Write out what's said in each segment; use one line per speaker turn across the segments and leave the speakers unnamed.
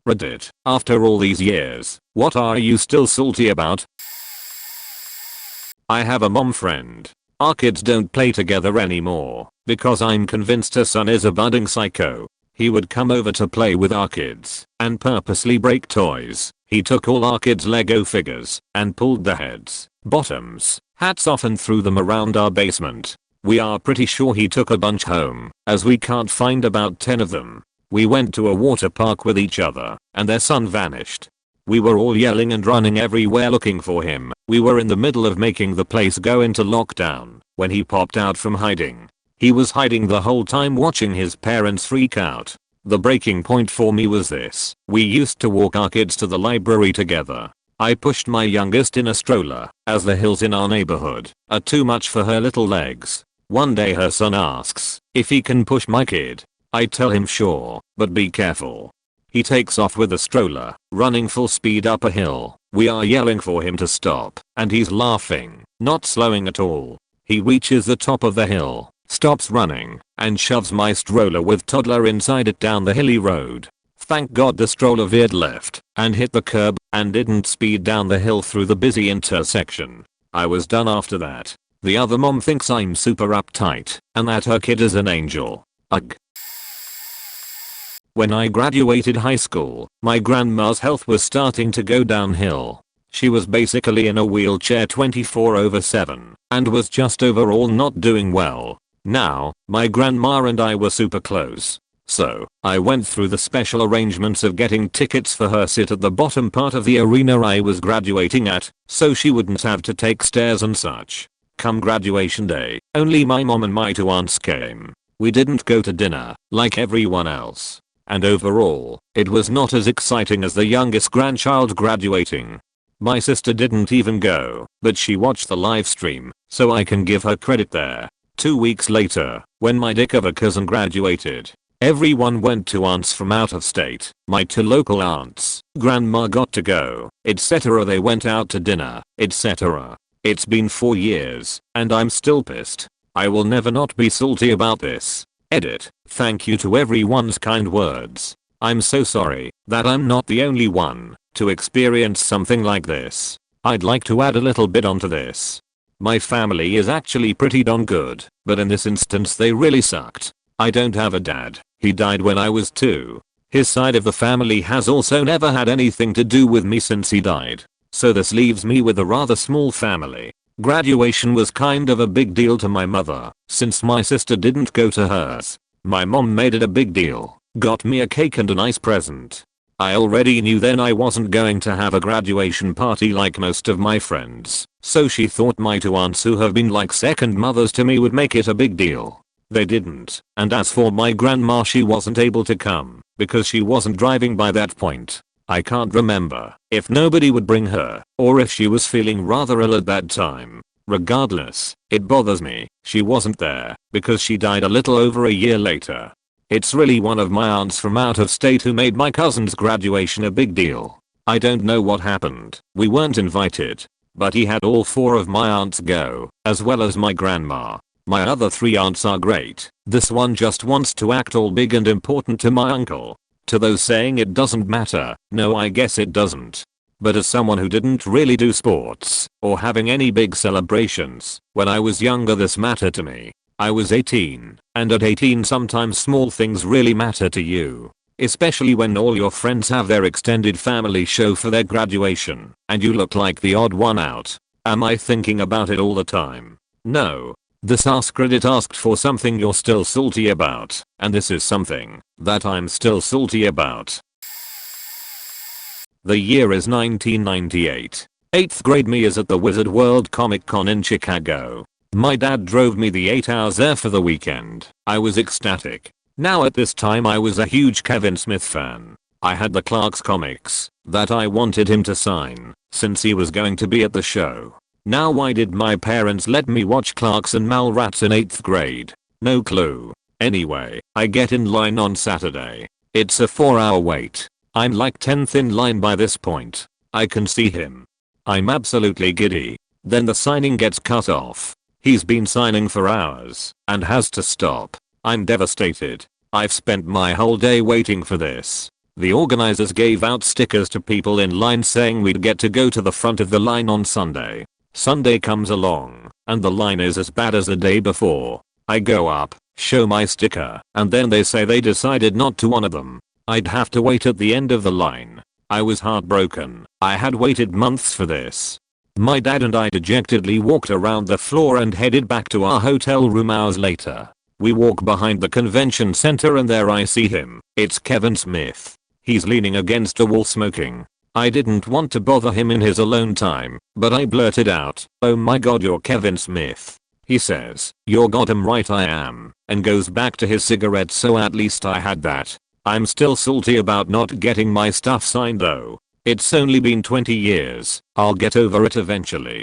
Reddit, after all these years, what are you still salty about? I have a mom friend. Our kids don't play together anymore because I'm convinced her son is a budding psycho. He would come over to play with our kids and purposely break toys. He took all our kids' Lego figures and pulled the heads, bottoms, hats off and threw them around our basement. We are pretty sure he took a bunch home, as we can't find about 10 of them. We went to a water park with each other, and their son vanished. We were all yelling and running everywhere looking for him. We were in the middle of making the place go into lockdown when he popped out from hiding. He was hiding the whole time watching his parents freak out. The breaking point for me was this. We used to walk our kids to the library together. I pushed my youngest in a stroller, as the hills in our neighborhood are too much for her little legs. One day her son asks if he can push my kid. I tell him sure, but be careful. He takes off with the stroller, running full speed up a hill. We are yelling for him to stop, and he's laughing, not slowing at all. He reaches the top of the hill, stops running, and shoves my stroller with toddler inside it down the hilly road. Thank God the stroller veered left and hit the curb and didn't speed down the hill through the busy intersection. I was done after that. The other mom thinks I'm super uptight and that her kid is an angel. Ugh. When I graduated high school, my grandma's health was starting to go downhill. She was basically in a wheelchair 24/7 and was just overall not doing well. Now, my grandma and I were super close. So, I went through the special arrangements of getting tickets for her sit at the bottom part of the arena I was graduating at, so she wouldn't have to take stairs and such. Come graduation day, only my mom and my 2 aunts came. We didn't go to dinner, like everyone else. And overall, it was not as exciting as the youngest grandchild graduating. My sister didn't even go, but she watched the live stream, so I can give her credit there. 2 weeks later, when my dick of a cousin graduated, everyone went to aunts from out of state. My 2 local aunts, grandma got to go, etc. They went out to dinner, etc. It's been 4 years, and I'm still pissed. I will never not be salty about this. Edit. Thank you to everyone's kind words. I'm so sorry that I'm not the only one to experience something like this. I'd like to add a little bit onto this. My family is actually pretty darn good, but in this instance they really sucked. I don't have a dad. He died when I was 2. His side of the family has also never had anything to do with me since he died. So this leaves me with a rather small family. Graduation was kind of a big deal to my mother, since my sister didn't go to hers. My mom made it a big deal, got me a cake and a nice present. I already knew then I wasn't going to have a graduation party like most of my friends, so she thought my 2 aunts who have been like second mothers to me would make it a big deal. They didn't, and as for my grandma, she wasn't able to come because she wasn't driving by that point. I can't remember if nobody would bring her or if she was feeling rather ill at that time. Regardless, it bothers me she wasn't there because she died a little over a year later. It's really one of my aunts from out of state who made my cousin's graduation a big deal. I don't know what happened. We weren't invited, but he had all 4 of my aunts go, as well as my grandma. My other 3 aunts are great. This one just wants to act all big and important to my uncle. To those saying it doesn't matter, no, I guess it doesn't. But as someone who didn't really do sports or having any big celebrations when I was younger, this mattered to me. I was 18, and at 18 sometimes small things really matter to you. Especially when all your friends have their extended family show for their graduation and you look like the odd one out. Am I thinking about it all the time? No. This Ask Reddit asked for something you're still salty about, and this is something that I'm still salty about. The year is 1998. 8th grade me is at the Wizard World Comic Con in Chicago. My dad drove me the 8 hours there for the weekend. I was ecstatic. Now at this time I was a huge Kevin Smith fan. I had the Clark's comics that I wanted him to sign since he was going to be at the show. Now why did my parents let me watch Clark's and Mallrats in 8th grade? No clue. Anyway, I get in line on Saturday. It's a 4-hour wait. I'm like 10th in line by this point. I can see him. I'm absolutely giddy. Then the signing gets cut off. He's been signing for hours and has to stop. I'm devastated. I've spent my whole day waiting for this. The organizers gave out stickers to people in line saying we'd get to go to the front of the line on Sunday. Sunday comes along, and the line is as bad as the day before. I go up, show my sticker, and then they say they decided not to honor them. I'd have to wait at the end of the line. I was heartbroken. I had waited months for this. My dad and I dejectedly walked around the floor and headed back to our hotel room hours later. We walk behind the convention center and there I see him. It's Kevin Smith. He's leaning against a wall smoking. I didn't want to bother him in his alone time, but I blurted out, "Oh my god, you're Kevin Smith." He says, "You're goddamn right I am," and goes back to his cigarette, so at least I had that. I'm still salty about not getting my stuff signed though. It's only been 20 years. I'll get over it eventually.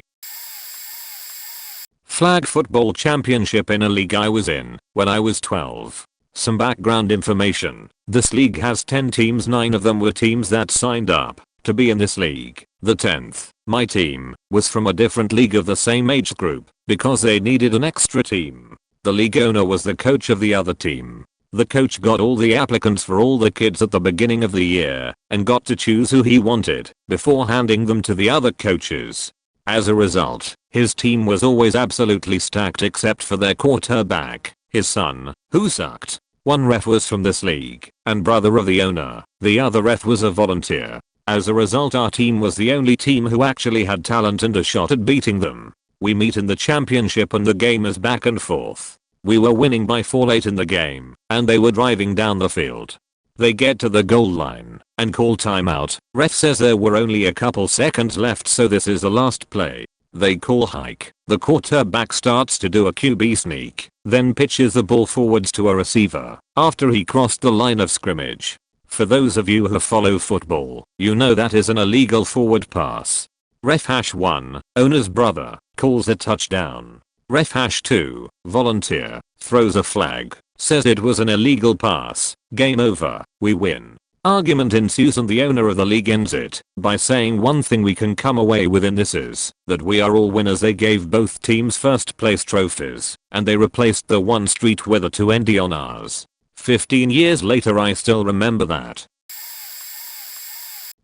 Flag football championship in a league I was in when I was 12. Some background information. This league has 10 teams, 9 of them were teams that signed up to be in this league. The 10th, my team, was from a different league of the same age group because they needed an extra team. The league owner was the coach of the other team. The coach got all the applicants for all the kids at the beginning of the year and got to choose who he wanted before handing them to the other coaches. As a result, his team was always absolutely stacked except for their quarterback, his son, who sucked. One ref was from this league and brother of the owner. The other ref was a volunteer. As a result, our team was the only team who actually had talent and a shot at beating them. We meet in the championship and the game is back and forth. We were winning by 4 late in the game, and they were driving down the field. They get to the goal line and call timeout. Ref says there were only a couple seconds left, so this is the last play. They call hike. The quarterback starts to do a QB sneak, then pitches the ball forwards to a receiver after he crossed the line of scrimmage. For those of you who follow football, you know that is an illegal forward pass. Ref #1, owner's brother, calls a touchdown. Ref #2, volunteer, throws a flag, says it was an illegal pass. Game over, we win. Argument ensues and the owner of the league ends it by saying one thing we can come away with in this is that we are all winners. They gave both teams first place trophies and they replaced the one street with a 2 ND on ours. 15 years later I still remember that.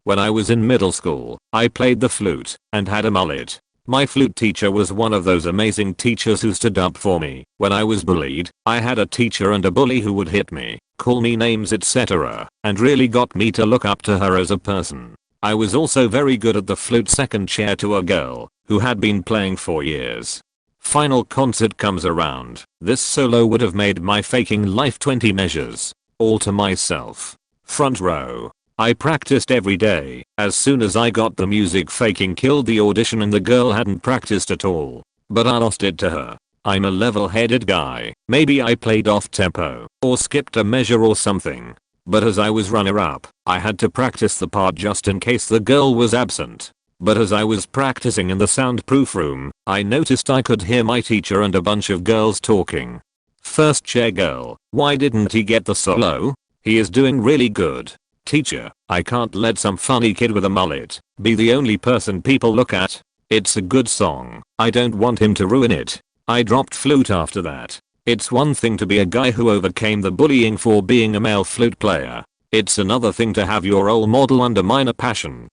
When I was in middle school, I played the flute and had a mullet. My flute teacher was one of those amazing teachers who stood up for me when I was bullied. I had a teacher and a bully who would hit me, call me names, etc., and really got me to look up to her as a person. I was also very good at the flute, second chair to a girl who had been playing for years. Final concert comes around. This solo would have made my faking life 20 measures. All to myself. Front row. I practiced every day. As soon as I got the music, faking killed the audition and the girl hadn't practiced at all. But I lost it to her. I'm a level-headed guy. Maybe I played off tempo or skipped a measure or something. But as I was runner-up, I had to practice the part just in case the girl was absent. But as I was practicing in the soundproof room, I noticed I could hear my teacher and a bunch of girls talking. First chair girl, why didn't he get the solo? He is doing really good. Teacher, I can't let some funny kid with a mullet be the only person people look at. It's a good song. I don't want him to ruin it. I dropped flute after that. It's one thing to be a guy who overcame the bullying for being a male flute player. It's another thing to have your role model undermine a passion.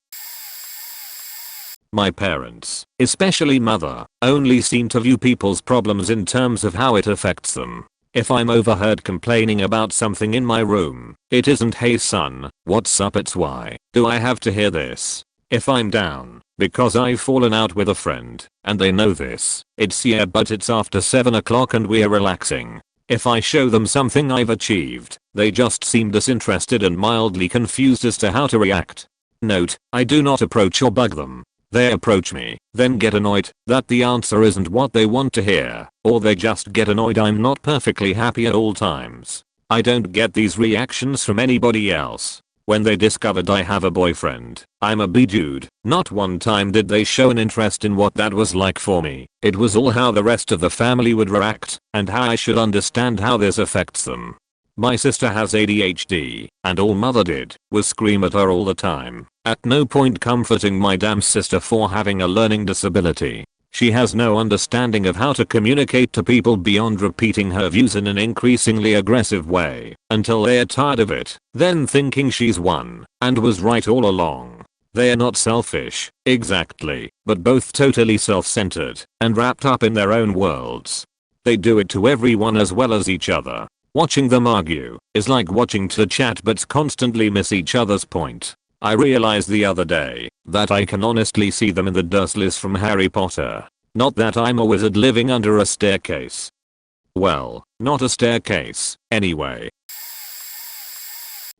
My parents, especially mother, only seem to view people's problems in terms of how it affects them. If I'm overheard complaining about something in my room, it isn't "Hey son, what's up?" it's "Why do I have to hear this?" If I'm down because I've fallen out with a friend and they know this, it's "Yeah, but it's after 7 o'clock and we're relaxing." If I show them something I've achieved, they just seem disinterested and mildly confused as to how to react. Note, I do not approach or bug them. They approach me, then get annoyed that the answer isn't what they want to hear, or they just get annoyed I'm not perfectly happy at all times. I don't get these reactions from anybody else. When they discovered I have a boyfriend, I'm a B-dude. Not one time did they show an interest in what that was like for me. It was all how the rest of the family would react, and how I should understand how this affects them. My sister has ADHD, and all mother did was scream at her all the time, at no point comforting my damn sister for having a learning disability. She has no understanding of how to communicate to people beyond repeating her views in an increasingly aggressive way until they are tired of it, then thinking she's won and was right all along. They are not selfish, exactly, but both totally self-centered and wrapped up in their own worlds. They do it to everyone as well as each other. Watching them argue is like watching two chat but constantly miss each other's point. I realized the other day that I can honestly see them in the Dursleys from Harry Potter. Not that I'm a wizard living under a staircase. Well, not a staircase, anyway.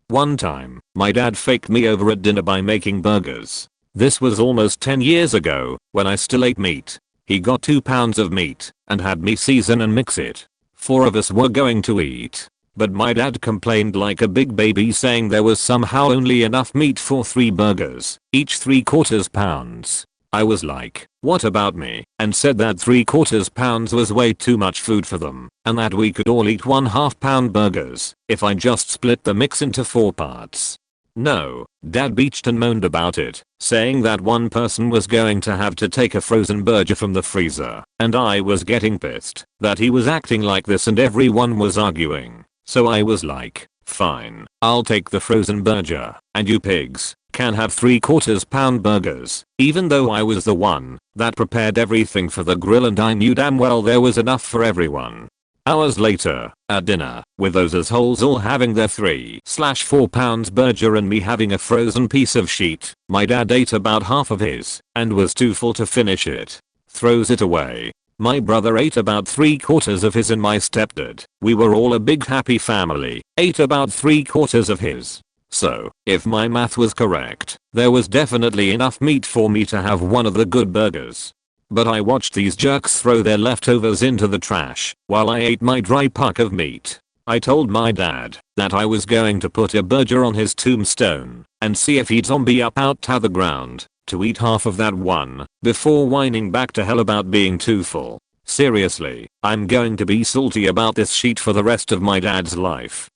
One time, my dad faked me over at dinner by making burgers. This was almost 10 years ago, when I still ate meat. He got 2 pounds of meat and had me season and mix it. 4 of us were going to eat. But my dad complained like a big baby, saying there was somehow only enough meat for 3 burgers, each 3/4 pounds. I was like, what about me? And said that 3/4 pounds was way too much food for them, and that we could all eat 1/2 pound burgers if I just split the mix into 4 parts. No, Dad beached and moaned about it, saying that one person was going to have to take a frozen burger from the freezer, and I was getting pissed that he was acting like this and everyone was arguing. So I was like, fine, I'll take the frozen burger, and you pigs can have 3/4 pound burgers, even though I was the one that prepared everything for the grill and I knew damn well there was enough for everyone. Hours later, at dinner, with those assholes all having their 3/4 pounds burger and me having a frozen piece of sheet, my dad ate about half of his and was too full to finish it. Throws it away. My brother ate about 3/4 of his and my stepdad, we were all a big happy family, ate about 3/4 of his. So, if my math was correct, there was definitely enough meat for me to have one of the good burgers. But I watched these jerks throw their leftovers into the trash while I ate my dry puck of meat. I told my dad that I was going to put a burger on his tombstone and see if he'd zombie up out to the ground to eat half of that one before whining back to hell about being too full. Seriously, I'm going to be salty about this sheet for the rest of my dad's life.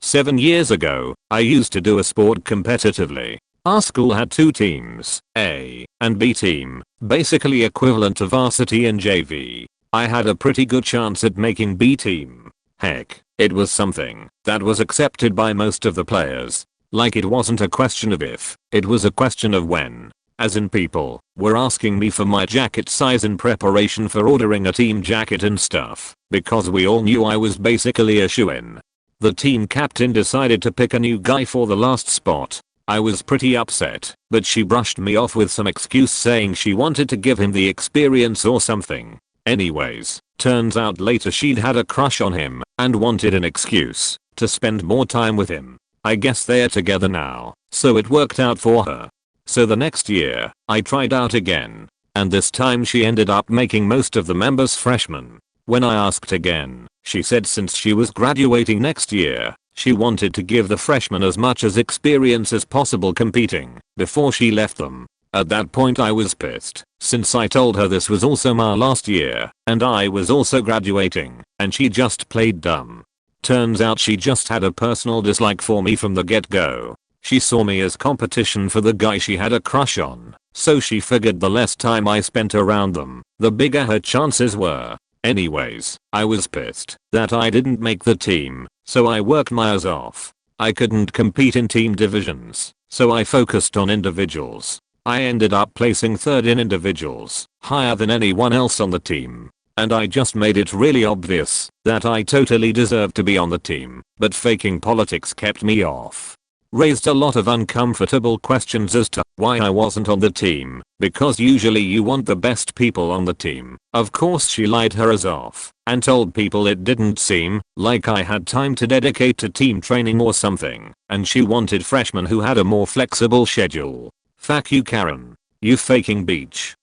7 years ago, I used to do a sport competitively. Our school had 2 teams, A and B team, basically equivalent to varsity and JV. I had a pretty good chance at making B team. Heck, it was something that was accepted by most of the players. Like it wasn't a question of if, it was a question of when. As in people were asking me for my jacket size in preparation for ordering a team jacket and stuff, because we all knew I was basically a shoo-in. The team captain decided to pick a new guy for the last spot. I was pretty upset, but she brushed me off with some excuse saying she wanted to give him the experience or something. Anyways, turns out later she'd had a crush on him and wanted an excuse to spend more time with him. I guess they're together now, so it worked out for her. So the next year, I tried out again, and this time she ended up making most of the members freshmen. When I asked again, she said since she was graduating next year, she wanted to give the freshmen as much as experience as possible competing before she left them. At that point I was pissed, since I told her this was also my last year, and I was also graduating, and she just played dumb. Turns out she just had a personal dislike for me from the get-go. She saw me as competition for the guy she had a crush on, so she figured the less time I spent around them, the bigger her chances were. Anyways, I was pissed that I didn't make the team, so I worked my ass off. I couldn't compete in team divisions, so I focused on individuals. I ended up placing 3rd in individuals, higher than anyone else on the team. And I just made it really obvious that I totally deserved to be on the team, but faking politics kept me off. Raised a lot of uncomfortable questions as to why I wasn't on the team, because usually you want the best people on the team. Of course she lied her ass off and told people it didn't seem like I had time to dedicate to team training or something, and she wanted freshmen who had a more flexible schedule. Fuck you, Karen. You faking bitch.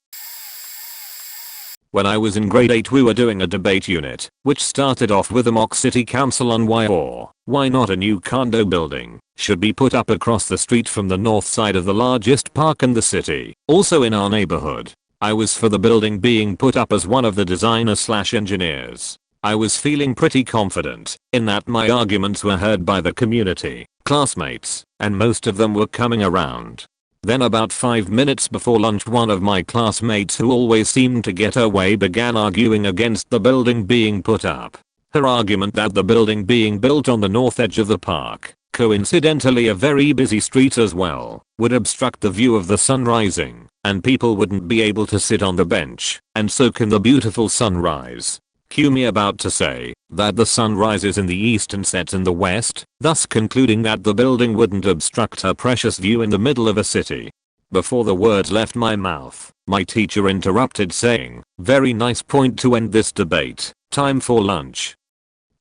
When I was in grade 8 we were doing a debate unit, which started off with a mock city council on why not a new condo building should be put up across the street from the north side of the largest park in the city, also in our neighborhood. I was for the building being put up as one of the designers/engineers. I was feeling pretty confident in that my arguments were heard by the community, classmates, and most of them were coming around. Then about 5 minutes before lunch, one of my classmates who always seemed to get her way began arguing against the building being put up. Her argument that the building being built on the north edge of the park, coincidentally a very busy street as well, would obstruct the view of the sun rising, and people wouldn't be able to sit on the bench and soak in the beautiful sunrise. Cue me about to say that the sun rises in the east and sets in the west, thus concluding that the building wouldn't obstruct her precious view in the middle of a city. Before the words left my mouth, my teacher interrupted saying, "Very nice point to end this debate. Time for lunch."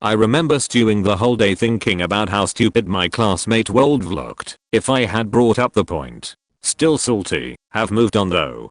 I remember stewing the whole day thinking about how stupid my classmate would have looked if I had brought up the point. Still salty, have moved on though.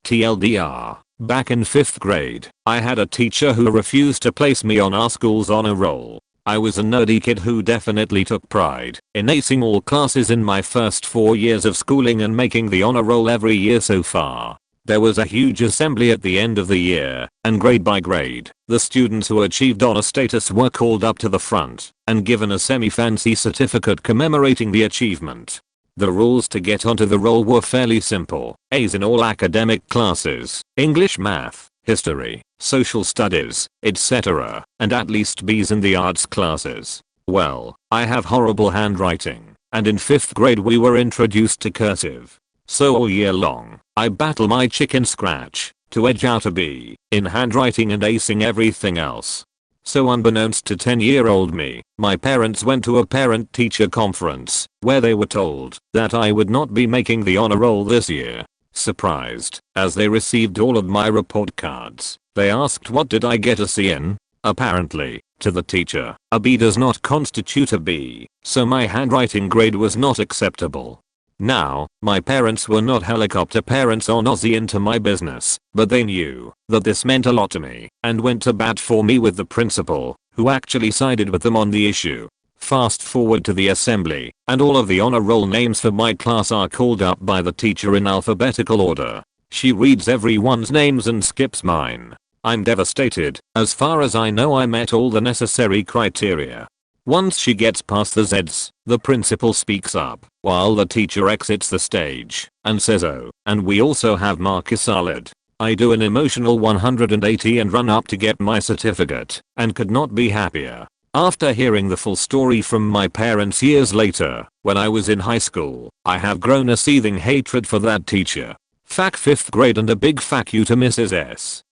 TLDR. Back in 5th grade, I had a teacher who refused to place me on our school's honor roll. I was a nerdy kid who definitely took pride in acing all classes in my first 4 years of schooling and making the honor roll every year so far. There was a huge assembly at the end of the year, and grade by grade, the students who achieved honor status were called up to the front and given a semi-fancy certificate commemorating the achievement. The rules to get onto the roll were fairly simple: A's in all academic classes, English, math, history, social studies, etc., and at least B's in the arts classes. Well, I have horrible handwriting, and in 5th grade we were introduced to cursive. So all year long, I battle my chicken scratch to edge out a B in handwriting and acing everything else. So unbeknownst to 10-year-old me, my parents went to a parent-teacher conference where they were told that I would not be making the honor roll this year. Surprised, as they received all of my report cards, they asked what did I get a C in? Apparently, to the teacher, a B does not constitute a B, so my handwriting grade was not acceptable. Now, my parents were not helicopter parents or nosy into my business, but they knew that this meant a lot to me and went to bat for me with the principal, who actually sided with them on the issue. Fast forward to the assembly, and all of the honor roll names for my class are called up by the teacher in alphabetical order. She reads everyone's names and skips mine. I'm devastated. As far as I know, I met all the necessary criteria. Once she gets past the Z's, the principal speaks up, while the teacher exits the stage, and says, "Oh, and we also have Marcus Salad." I do an emotional 180 and run up to get my certificate, and could not be happier. After hearing the full story from my parents years later, when I was in high school, I have grown a seething hatred for that teacher. Fuck 5th grade and a big fuck you to Mrs. S.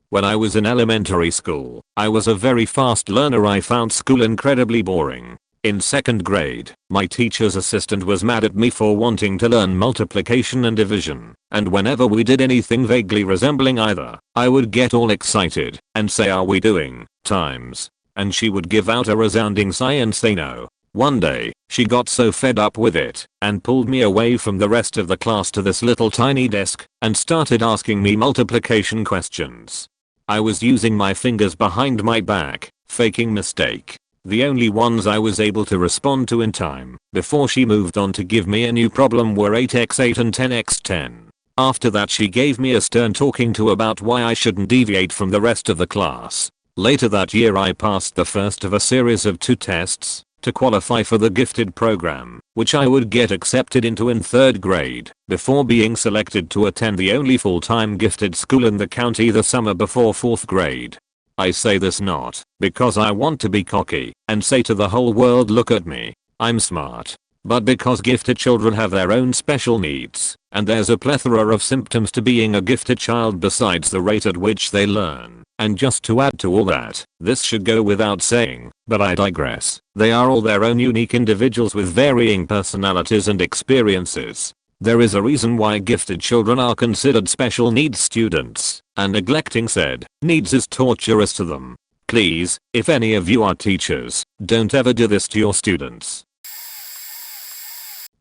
When I was in elementary school, I was a very fast learner. I found school incredibly boring. In 2nd grade, my teacher's assistant was mad at me for wanting to learn multiplication and division, and whenever we did anything vaguely resembling either, I would get all excited and say, "Are we doing times?" And she would give out a resounding sigh and say no. One day, she got so fed up with it and pulled me away from the rest of the class to this little tiny desk and started asking me multiplication questions. I was using my fingers behind my back, faking mistake. The only ones I was able to respond to in time before she moved on to give me a new problem were 8x8 and 10x10. After that she gave me a stern talking to about why I shouldn't deviate from the rest of the class. Later that year I passed the first of a series of 2 tests to qualify for the gifted program, which I would get accepted into in 3rd grade, before being selected to attend the only full-time gifted school in the county the summer before 4th grade. I say this not because I want to be cocky and say to the whole world, "Look at me, I'm smart," but because gifted children have their own special needs, and there's a plethora of symptoms to being a gifted child besides the rate at which they learn. And just to add to all that, this should go without saying, but I digress, they are all their own unique individuals with varying personalities and experiences. There is a reason why gifted children are considered special needs students, and neglecting said needs is torturous to them. Please, if any of you are teachers, don't ever do this to your students.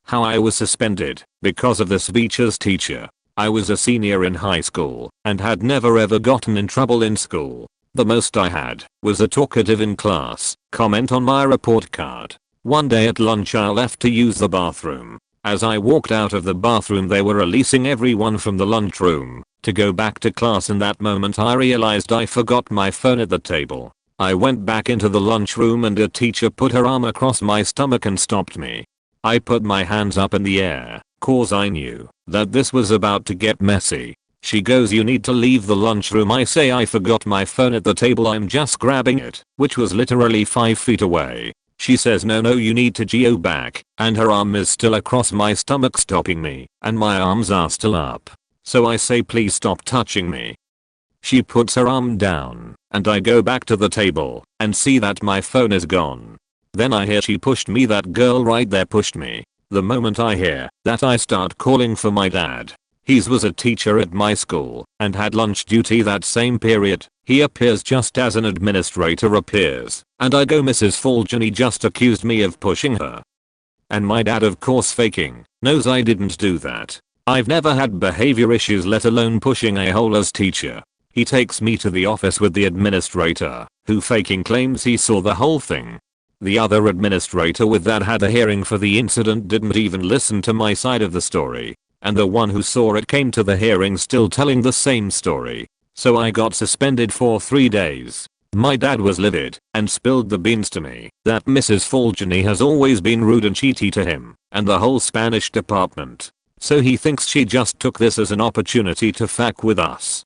How I was suspended because of the speeches teacher. I was a senior in high school and had never ever gotten in trouble in school. The most I had was a talkative in class comment on my report card. One day at lunch I left to use the bathroom. As I walked out of the bathroom they were releasing everyone from the lunchroom to go back to class. In that moment I realized I forgot my phone at the table. I went back into the lunchroom and a teacher put her arm across my stomach and stopped me. I put my hands up in the air, cause I knew that this was about to get messy. She goes, "You need to leave the lunchroom." I say, "I forgot my phone at the table, I'm just grabbing it," which was literally 5 feet away. She says, "No, you need to go back," and her arm is still across my stomach stopping me, and my arms are still up. So I say, "Please stop touching me." She puts her arm down, and I go back to the table and see that my phone is gone. Then I hear, "She pushed me, that girl right there pushed me." The moment I hear that, I start calling for my dad. He was a teacher at my school and had lunch duty that same period. He appears just as an administrator appears, and I go, "Mrs. Fulgeny just accused me of pushing her." And my dad, of course faking, knows I didn't do that. I've never had behavior issues, let alone pushing a hole as teacher. He takes me to the office with the administrator, who faking claims he saw the whole thing. The other administrator with that had a hearing for the incident didn't even listen to my side of the story. And the one who saw it came to the hearing still telling the same story. So I got suspended for 3 days. My dad was livid and spilled the beans to me that Mrs. Fulgeny has always been rude and cheaty to him and the whole Spanish department. So he thinks she just took this as an opportunity to fuck with us.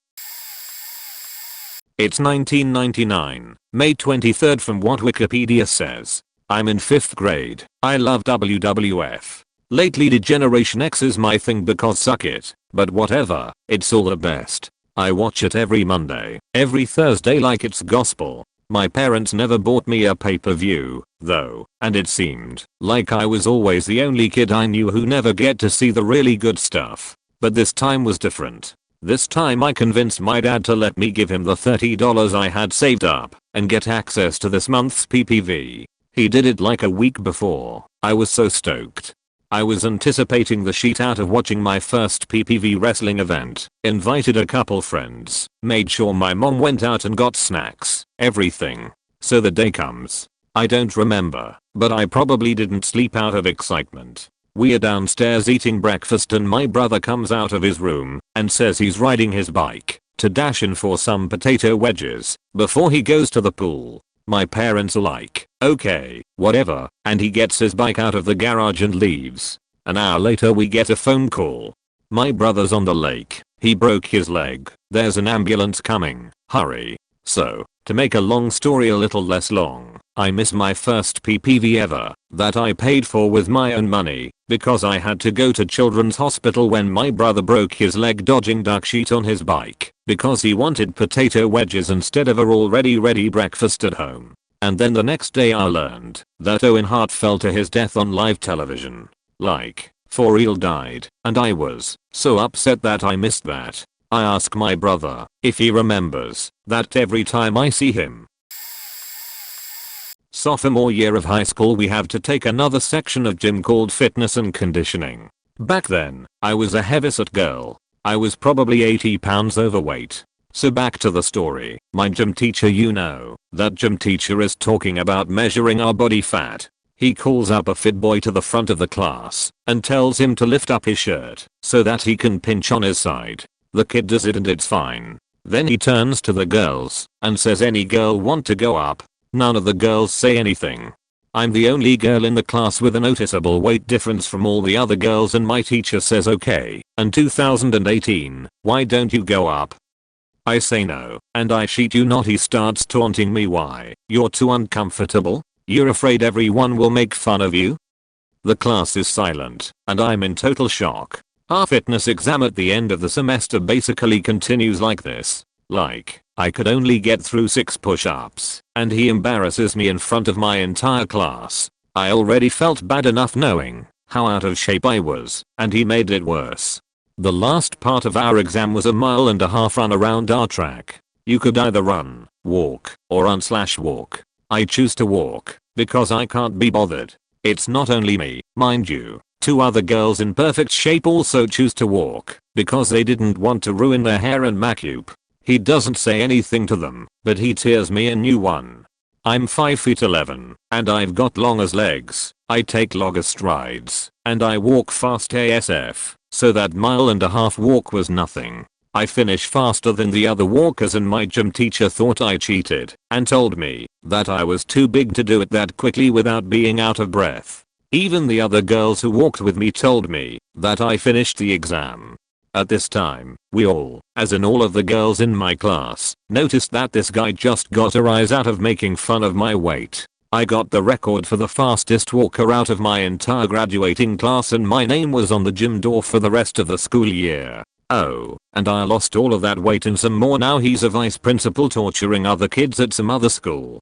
It's 1999, May 23rd from what Wikipedia says. I'm in 5th grade. I love WWF. Lately Degeneration X is my thing because suck it, but whatever, it's all the best. I watch it every Monday, every Thursday like it's gospel. My parents never bought me a pay-per-view, though, and it seemed like I was always the only kid I knew who never get to see the really good stuff. But this time was different. This time I convinced my dad to let me give him the $30 I had saved up and get access to this month's PPV. He did it like a week before. I was so stoked. I was anticipating the shit out of watching my first PPV wrestling event, invited a couple friends, made sure my mom went out and got snacks, everything. So the day comes. I don't remember, but I probably didn't sleep out of excitement. We are downstairs eating breakfast and my brother comes out of his room and says he's riding his bike to dash in for some potato wedges before he goes to the pool. My parents are like, "Okay, whatever," and he gets his bike out of the garage and leaves. An hour later we get a phone call. "My brother's on the lake. He broke his leg. There's an ambulance coming. Hurry." So, to make a long story a little less long, I miss my first PPV ever that I paid for with my own money because I had to go to Children's Hospital when my brother broke his leg dodging duck shit on his bike because he wanted potato wedges instead of a already ready breakfast at home. And then the next day I learned that Owen Hart fell to his death on live television. Like, for real died, and I was so upset that I missed that. I ask my brother if he remembers that every time I see him. Sophomore year of high school we have to take another section of gym called fitness and conditioning. Back then, I was a heavyset girl. I was probably 80 pounds overweight. So back to the story. My gym teacher, that gym teacher is talking about measuring our body fat. He calls up a fit boy to the front of the class and tells him to lift up his shirt so that he can pinch on his side. The kid does it and it's fine. Then he turns to the girls and says, "Any girl want to go up?" None of the girls say anything. I'm the only girl in the class with a noticeable weight difference from all the other girls and my teacher says, "Okay, and 2018, why don't you go up?" I say no, and I shit you not he starts taunting me. "Why? You're too uncomfortable? You're afraid everyone will make fun of you?" The class is silent, and I'm in total shock. Our fitness exam at the end of the semester basically continues like this. Like, I could only get through 6 push-ups, and he embarrasses me in front of my entire class. I already felt bad enough knowing how out of shape I was, and he made it worse. The last part of our exam was a 1.5 mile run around our track. You could either run, walk, or run/walk. I choose to walk, because I can't be bothered. It's not only me, mind you. 2 other girls in perfect shape also choose to walk, because they didn't want to ruin their hair and makeup. He doesn't say anything to them, but he tears me a new one. I'm 5'11", and I've got long as legs. I take longer strides, and I walk fast ASF, so that 1.5 mile walk was nothing. I finish faster than the other walkers and my gym teacher thought I cheated and told me that I was too big to do it that quickly without being out of breath. Even the other girls who walked with me told me that I finished the exam. At this time, we all, as in all of the girls in my class, noticed that this guy just got a rise out of making fun of my weight. I got the record for the fastest walker out of my entire graduating class and my name was on the gym door for the rest of the school year. Oh, and I lost all of that weight and some more. Now he's a vice principal torturing other kids at some other school.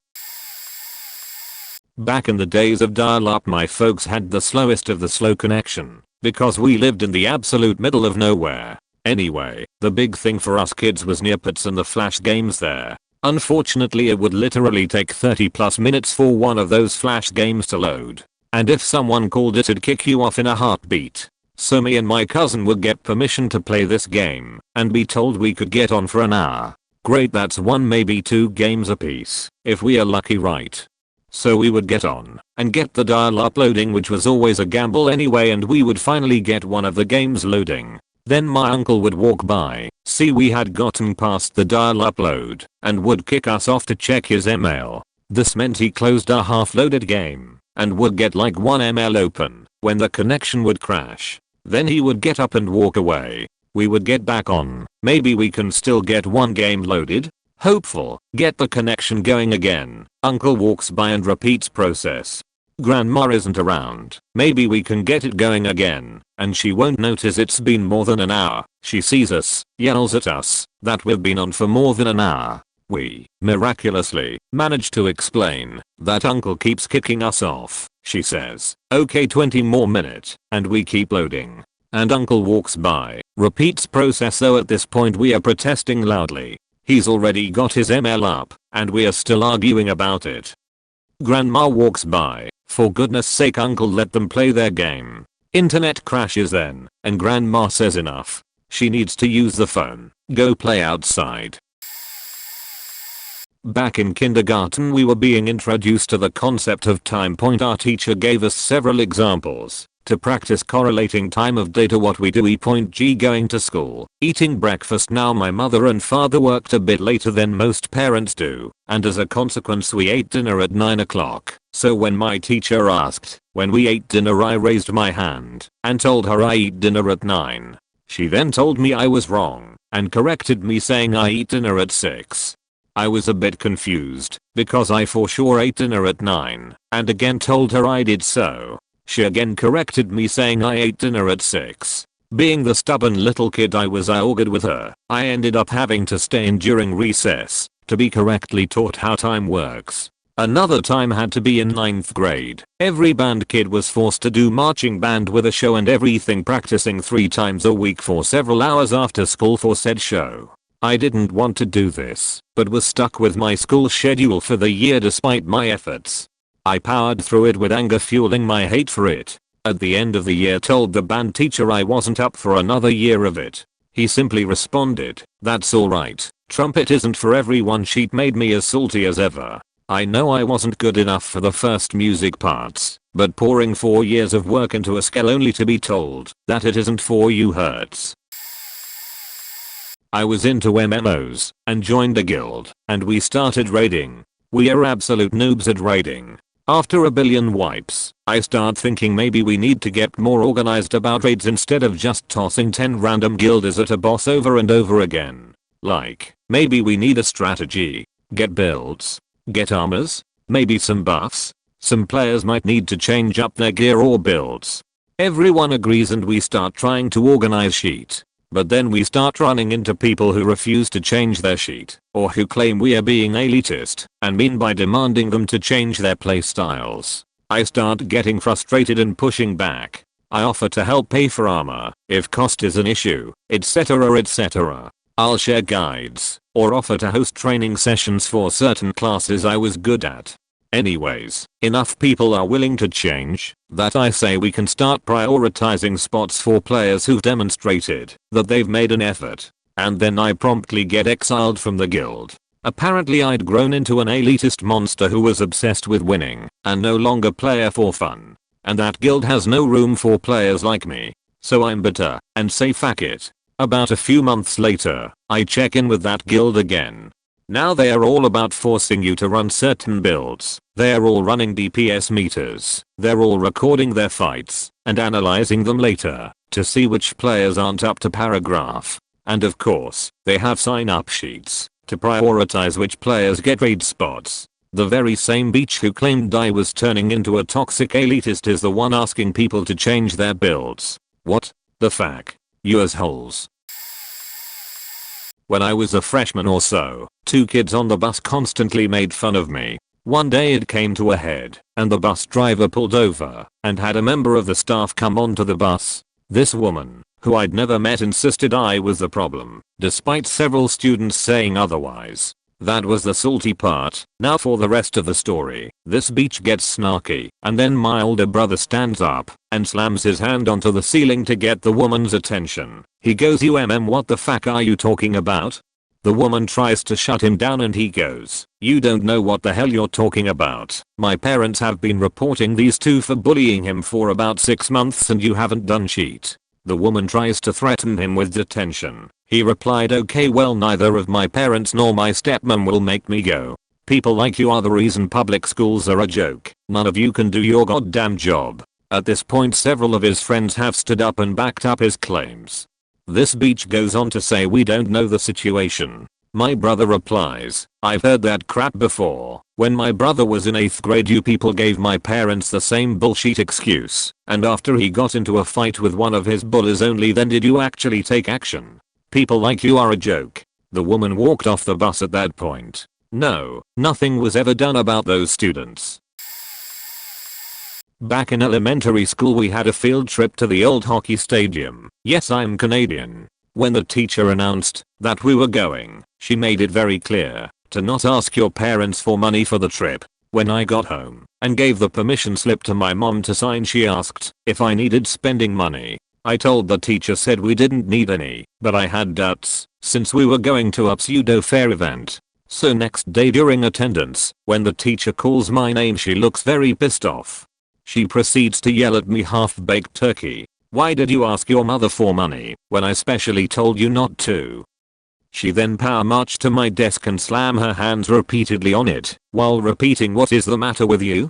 Back in the days of dial-up, my folks had the slowest of the slow connection because we lived in the absolute middle of nowhere. Anyway, the big thing for us kids was Neopets and the flash games there. Unfortunately, it would literally take 30+ minutes for one of those flash games to load. And if someone called it'd kick you off in a heartbeat. So me and my cousin would get permission to play this game and be told we could get on for an hour. Great, that's 1 maybe 2 games apiece if we are lucky, right? So we would get on and get the dial-up loading, which was always a gamble anyway, and we would finally get one of the games loading. Then my uncle would walk by, see we had gotten past the dial-up load, and would kick us off to check his email. This meant he closed our half-loaded game and would get like 1 ML open when the connection would crash. Then he would get up and walk away. We would get back on. Maybe we can still get 1 game loaded. Hopeful. Get the connection going again. Uncle walks by and repeats process. Grandma isn't around. Maybe we can get it going again, and she won't notice it's been more than an hour. She sees us, yells at us that we've been on for more than an hour. We, miraculously, manage to explain that uncle keeps kicking us off. She says, okay, 20 more minutes, and we keep loading. And uncle walks by, repeats process, though at this point we are protesting loudly. He's already got his ML up, and we are still arguing about it. Grandma walks by. For goodness sake, uncle, let them play their game. Internet crashes then, and grandma says enough. She needs to use the phone. Go play outside. Back in kindergarten, we were being introduced to the concept of time point. Our teacher gave us several examples to practice correlating time of day to what we do. Point G, going to school, eating breakfast. Now my mother and father worked a bit later than most parents do, and as a consequence we ate dinner at 9 o'clock. So when my teacher asked when we ate dinner, I raised my hand and told her I eat dinner at 9. She then told me I was wrong and corrected me, saying I eat dinner at 6. I was a bit confused because I for sure ate dinner at 9 and again told her I did so. She again corrected me, saying I ate dinner at 6. Being the stubborn little kid I was, I argued with her. I ended up having to stay in during recess to be correctly taught how time works. Another time had to be in 9th grade. Every band kid was forced to do marching band with a show and everything, practicing 3 times a week for several hours after school for said show. I didn't want to do this, but was stuck with my school schedule for the year despite my efforts. I powered through it with anger fueling my hate for it. At the end of the year, told the band teacher I wasn't up for another year of it. He simply responded, "That's alright, trumpet isn't for everyone." Sheet made me as salty as ever. I know I wasn't good enough for the first music parts, but pouring 4 years of work into a skill only to be told that it isn't for you hurts. I was into MMOs and joined a guild, and we started raiding. We are absolute noobs at raiding. After a billion wipes, I start thinking maybe we need to get more organized about raids instead of just tossing 10 random guilders at a boss over and over again. Like, maybe we need a strategy. Get builds. Get armors. Maybe some buffs. Some players might need to change up their gear or builds. Everyone agrees and we start trying to organize sheet. But then we start running into people who refuse to change their sheet, or who claim we are being elitist and mean by demanding them to change their playstyles. I start getting frustrated and pushing back. I offer to help pay for armor if cost is an issue, etc, etc. I'll share guides or offer to host training sessions for certain classes I was good at. Anyways, enough people are willing to change that I say we can start prioritizing spots for players who've demonstrated that they've made an effort. And then I promptly get exiled from the guild. Apparently I'd grown into an elitist monster who was obsessed with winning and no longer player for fun. And that guild has no room for players like me. So I'm bitter and say fuck it. About a few months later, I check in with that guild again. Now they are all about forcing you to run certain builds. They are all running DPS meters. They're all recording their fights and analyzing them later to see which players aren't up to paragraph. And of course, they have sign-up sheets to prioritize which players get raid spots. The very same Beach who claimed I was turning into a toxic elitist is the one asking people to change their builds. What the fuck? You assholes. When I was a freshman or so, 2 kids on the bus constantly made fun of me. One day it came to a head, and the bus driver pulled over and had a member of the staff come onto the bus. This woman, who I'd never met, insisted I was the problem, despite several students saying otherwise. That was the salty part. Now for the rest of the story. This Beach gets snarky, and then my older brother stands up and slams his hand onto the ceiling to get the woman's attention. He goes, what the fuck are you talking about? The woman tries to shut him down and he goes, you don't know what the hell you're talking about. My parents have been reporting these two for bullying him for about 6 months and you haven't done shit. The woman tries to threaten him with detention. He replied, okay, well, neither of my parents nor my stepmom will make me go. People like you are the reason public schools are a joke. None of you can do your goddamn job. At this point several of his friends have stood up and backed up his claims. This Beach goes on to say, we don't know the situation. My brother replies, I've heard that crap before. When my brother was in 8th grade you people gave my parents the same bullshit excuse, and after he got into a fight with one of his bullies only then did you actually take action. People like you are a joke. The woman walked off the bus at that point. No, nothing was ever done about those students. Back in elementary school we had a field trip to the old hockey stadium. Yes, I'm Canadian. When the teacher announced that we were going, she made it very clear to not ask your parents for money for the trip. When I got home and gave the permission slip to my mom to sign, she asked if I needed spending money. I told the teacher said we didn't need any, but I had doubts since we were going to a pseudo fair event. So next day during attendance, when the teacher calls my name she looks very pissed off. She proceeds to yell at me, half-baked turkey. Why did you ask your mother for money when I specially told you not to? She then power marched to my desk and slammed her hands repeatedly on it while repeating, what is the matter with you?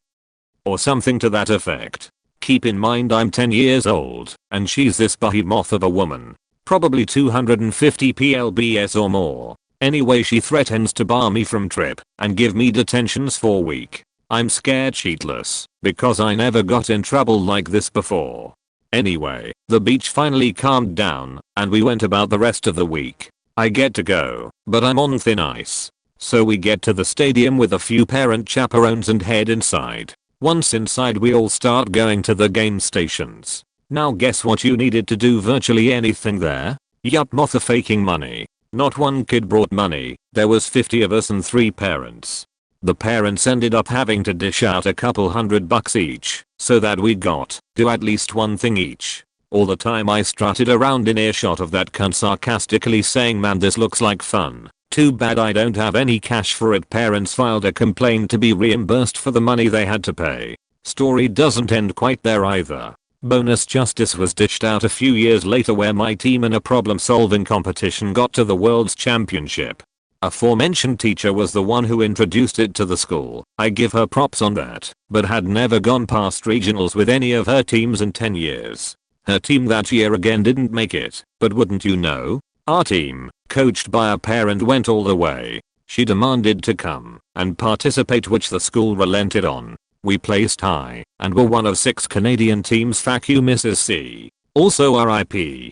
Or something to that effect. Keep in mind I'm 10 years old and she's this behemoth of a woman. Probably 250 PLBS or more. Anyway, she threatens to bar me from trip and give me detentions for a week. I'm scared shitless because I never got in trouble like this before. Anyway, the Beach finally calmed down and we went about the rest of the week. I get to go, but I'm on thin ice. So we get to the stadium with a few parent chaperones and head inside. Once inside we all start going to the game stations. Now guess what you needed to do? Virtually anything there? Yup, motherfucking money. Not one kid brought money. There was 50 of us and 3 parents. The parents ended up having to dish out a couple $100 each so that we got to at least one thing each. All the time I strutted around in earshot of that cunt sarcastically saying, man, this looks like fun. Too bad I don't have any cash for it. Parents filed a complaint to be reimbursed for the money they had to pay. Story doesn't end quite there either. Bonus justice was dished out a few years later where my team in a problem solving competition got to the world's championship. Aforementioned teacher was the one who introduced it to the school. I give her props on that, but had never gone past regionals with any of her teams in 10 years. Her team that year again didn't make it, but wouldn't you know, our team, coached by a parent, went all the way. She demanded to come and participate, which the school relented on. We placed high and were one of 6 Canadian teams. Fuck you, Mrs. C. Also RIP.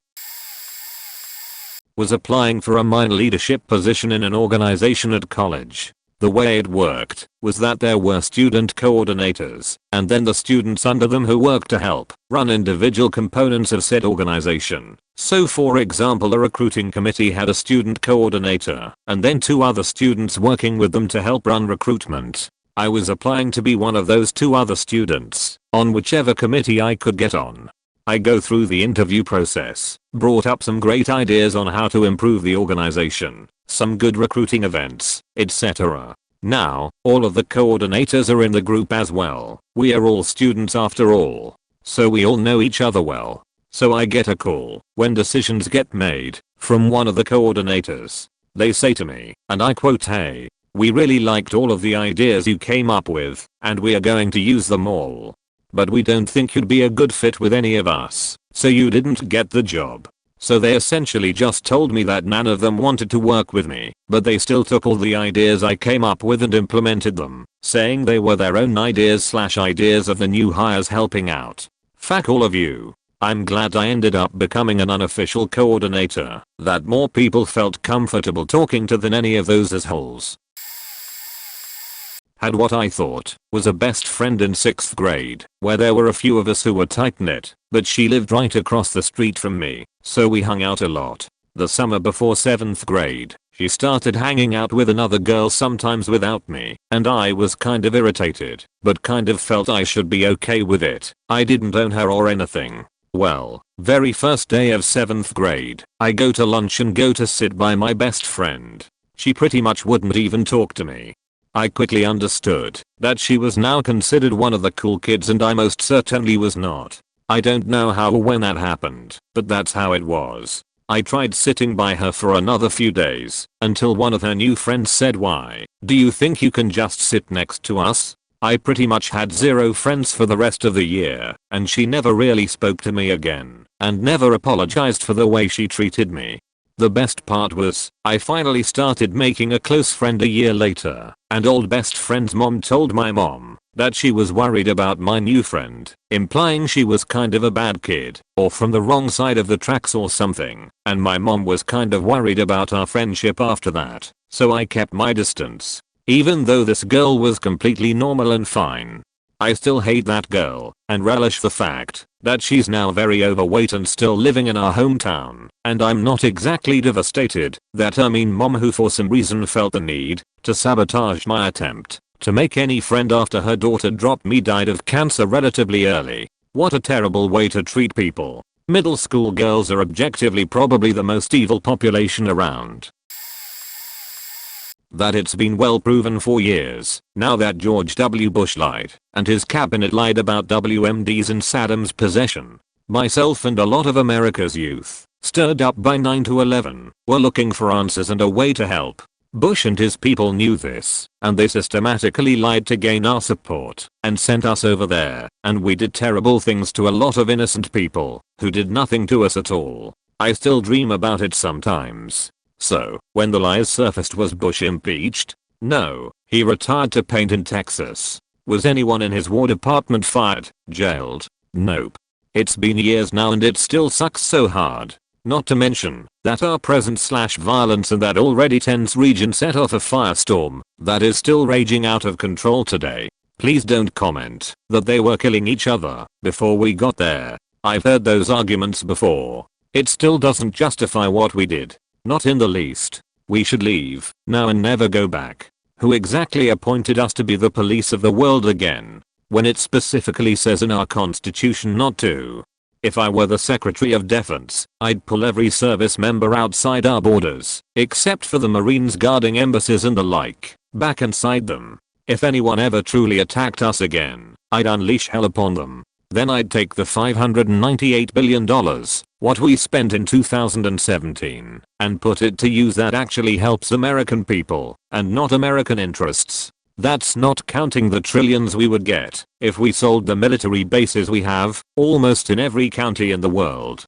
Was applying for a minor leadership position in an organization at college. The way it worked was that there were student coordinators and then the students under them who worked to help run individual components of said organization. So for example, a recruiting committee had a student coordinator and then 2 other students working with them to help run recruitment. I was applying to be one of those 2 other students on whichever committee I could get on. I go through the interview process, brought up some great ideas on how to improve the organization, some good recruiting events, etc. Now, all of the coordinators are in the group as well. We are all students after all, so we all know each other well. So I get a call when decisions get made from one of the coordinators. They say to me, and I quote, "Hey, we really liked all of the ideas you came up with, and we are going to use them all. But we don't think you'd be a good fit with any of us, so you didn't get the job." So they essentially just told me that none of them wanted to work with me, but they still took all the ideas I came up with and implemented them, saying they were their own ideas of the new hires helping out. Fuck all of you. I'm glad I ended up becoming an unofficial coordinator that more people felt comfortable talking to than any of those assholes. Had what I thought was a best friend in 6th grade, where there were a few of us who were tight-knit, but she lived right across the street from me, so we hung out a lot. The summer before 7th grade, she started hanging out with another girl sometimes without me, and I was kind of irritated, but kind of felt I should be okay with it. I didn't own her or anything. Well, very first day of 7th grade, I go to lunch and go to sit by my best friend. She pretty much wouldn't even talk to me. I quickly understood that she was now considered one of the cool kids and I most certainly was not. I don't know how or when that happened, but that's how it was. I tried sitting by her for another few days, until one of her new friends said, "Why, do you think you can just sit next to us?" I pretty much had zero friends for the rest of the year, and she never really spoke to me again, and never apologized for the way she treated me. The best part was, I finally started making a close friend a year later, and old best friend's mom told my mom that she was worried about my new friend, implying she was kind of a bad kid, or from the wrong side of the tracks or something, and my mom was kind of worried about our friendship after that, so I kept my distance. Even though this girl was completely normal and fine. I still hate that girl, and relish the fact that she's now very overweight and still living in our hometown, and I'm not exactly devastated that her mean mom, who for some reason felt the need to sabotage my attempt to make any friend after her daughter dropped me, died of cancer relatively early. What a terrible way to treat people. Middle school girls are objectively probably the most evil population around. That it's been well proven for years now that George W. Bush lied and his cabinet lied about WMDs in Saddam's possession. Myself and a lot of America's youth, stirred up by 9/11, were looking for answers and a way to help. Bush and his people knew this, and they systematically lied to gain our support and sent us over there, and we did terrible things to a lot of innocent people who did nothing to us at all. I still dream about it sometimes. So, when the lies surfaced, was Bush impeached? No, he retired to paint in Texas. Was anyone in his War Department fired, jailed? Nope. It's been years now and it still sucks so hard. Not to mention that our present/violence in that already tense region set off a firestorm that is still raging out of control today. Please don't comment that they were killing each other before we got there. I've heard those arguments before. It still doesn't justify what we did. Not in the least. We should leave now and never go back. Who exactly appointed us to be the police of the world again, when it specifically says in our constitution not to? If I were the Secretary of Defense, I'd pull every service member outside our borders, except for the Marines guarding embassies and the like, back inside them. If anyone ever truly attacked us again, I'd unleash hell upon them. Then I'd take the $598 billion, what we spent in 2017, and put it to use that actually helps American people, and not American interests. That's not counting the trillions we would get if we sold the military bases we have, almost in every county in the world.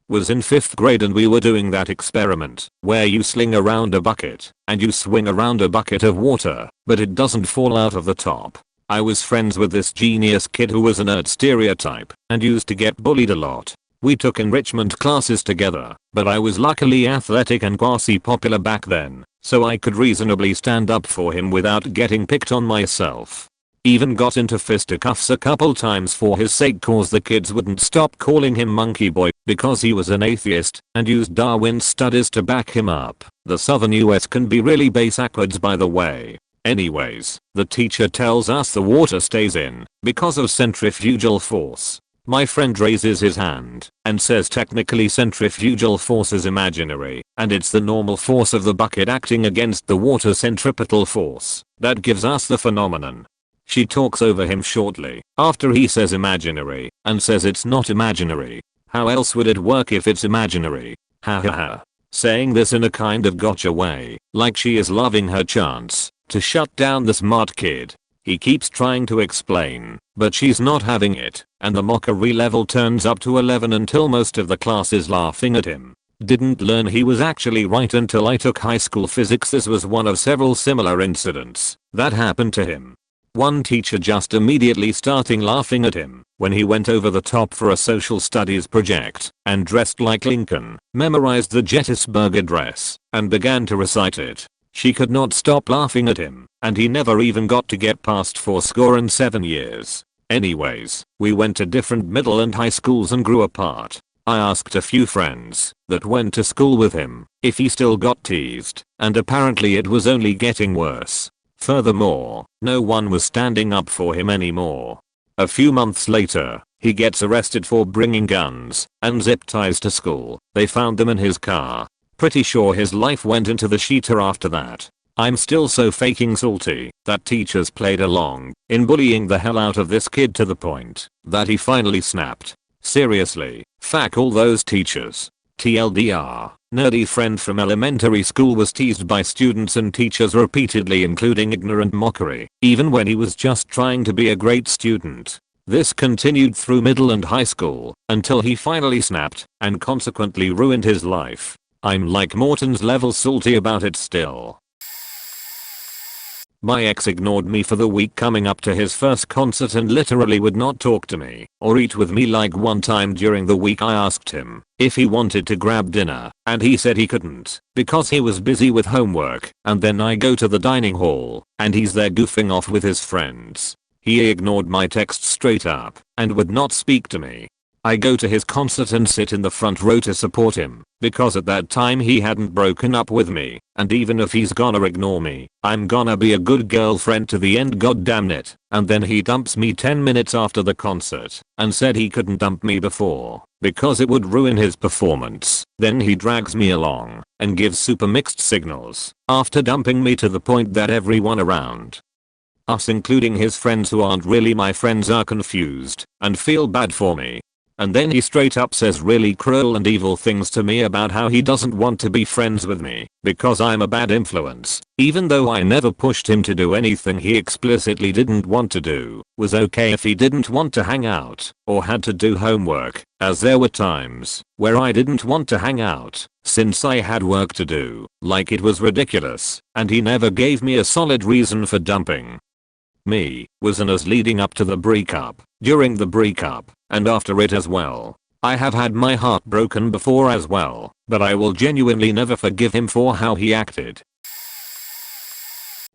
Was in 5th grade and we were doing that experiment where you sling around a bucket and you swing around a bucket of water, but it doesn't fall out of the top. I was friends with this genius kid who was a nerd stereotype and used to get bullied a lot. We took enrichment classes together, but I was luckily athletic and quasi-popular back then, so I could reasonably stand up for him without getting picked on myself. Even got into fisticuffs a couple times for his sake cause the kids wouldn't stop calling him Monkey Boy because he was an atheist and used Darwin's studies to back him up. The southern US can be really backwards, by the way. Anyways, the teacher tells us the water stays in because of centrifugal force. My friend raises his hand and says technically centrifugal force is imaginary and it's the normal force of the bucket acting against the water centripetal force that gives us the phenomenon. She talks over him shortly after he says imaginary and says it's not imaginary. How else would it work if it's imaginary? Ha ha ha. saying this in a kind of gotcha way, like she is loving her chance to shut down the smart kid. He keeps trying to explain, but she's not having it, and the mockery level turns up to 11 until most of the class is laughing at him. Didn't learn he was actually right until I took high school physics. This was one of several similar incidents that happened to him. One teacher just immediately starting laughing at him when he went over the top for a social studies project and dressed like Lincoln, memorized the Gettysburg Address, and began to recite it. She could not stop laughing at him, and he never even got to get past 47 years. Anyways, we went to different middle and high schools and grew apart. I asked a few friends that went to school with him if he still got teased, and apparently it was only getting worse. Furthermore, no one was standing up for him anymore. A few months later, he gets arrested for bringing guns and zip ties to school. They found them in his car. Pretty sure his life went into the shitter after that. I'm still so fucking salty that teachers played along in bullying the hell out of this kid to the point that he finally snapped. Seriously, fuck all those teachers. TLDR, nerdy friend from elementary school was teased by students and teachers repeatedly, including ignorant mockery, even when he was just trying to be a great student. This continued through middle and high school until he finally snapped and consequently ruined his life. I'm like Morton's level salty about it still. My ex ignored me for the week coming up to his first concert and literally would not talk to me or eat with me. Like one time during the week I asked him if he wanted to grab dinner and he said he couldn't because he was busy with homework, and then I go to the dining hall and he's there goofing off with his friends. He ignored my text straight up and would not speak to me. I go to his concert and sit in the front row to support him because at that time he hadn't broken up with me, and even if he's gonna ignore me, I'm gonna be a good girlfriend to the end, goddamn it. And then he dumps me 10 minutes after the concert and said he couldn't dump me before because it would ruin his performance. Then he drags me along and gives super mixed signals after dumping me to the point that everyone around us, including his friends who aren't really my friends, are confused and feel bad for me. And then he straight up says really cruel and evil things to me about how he doesn't want to be friends with me because I'm a bad influence, even though I never pushed him to do anything he explicitly didn't want to do. Was okay if he didn't want to hang out or had to do homework, as there were times where I didn't want to hang out since I had work to do. Like it was ridiculous, and he never gave me a solid reason for dumping me. Was an as leading up to the breakup, during the breakup, and after it as well. I have had my heart broken before as well, but I will genuinely never forgive him for how he acted.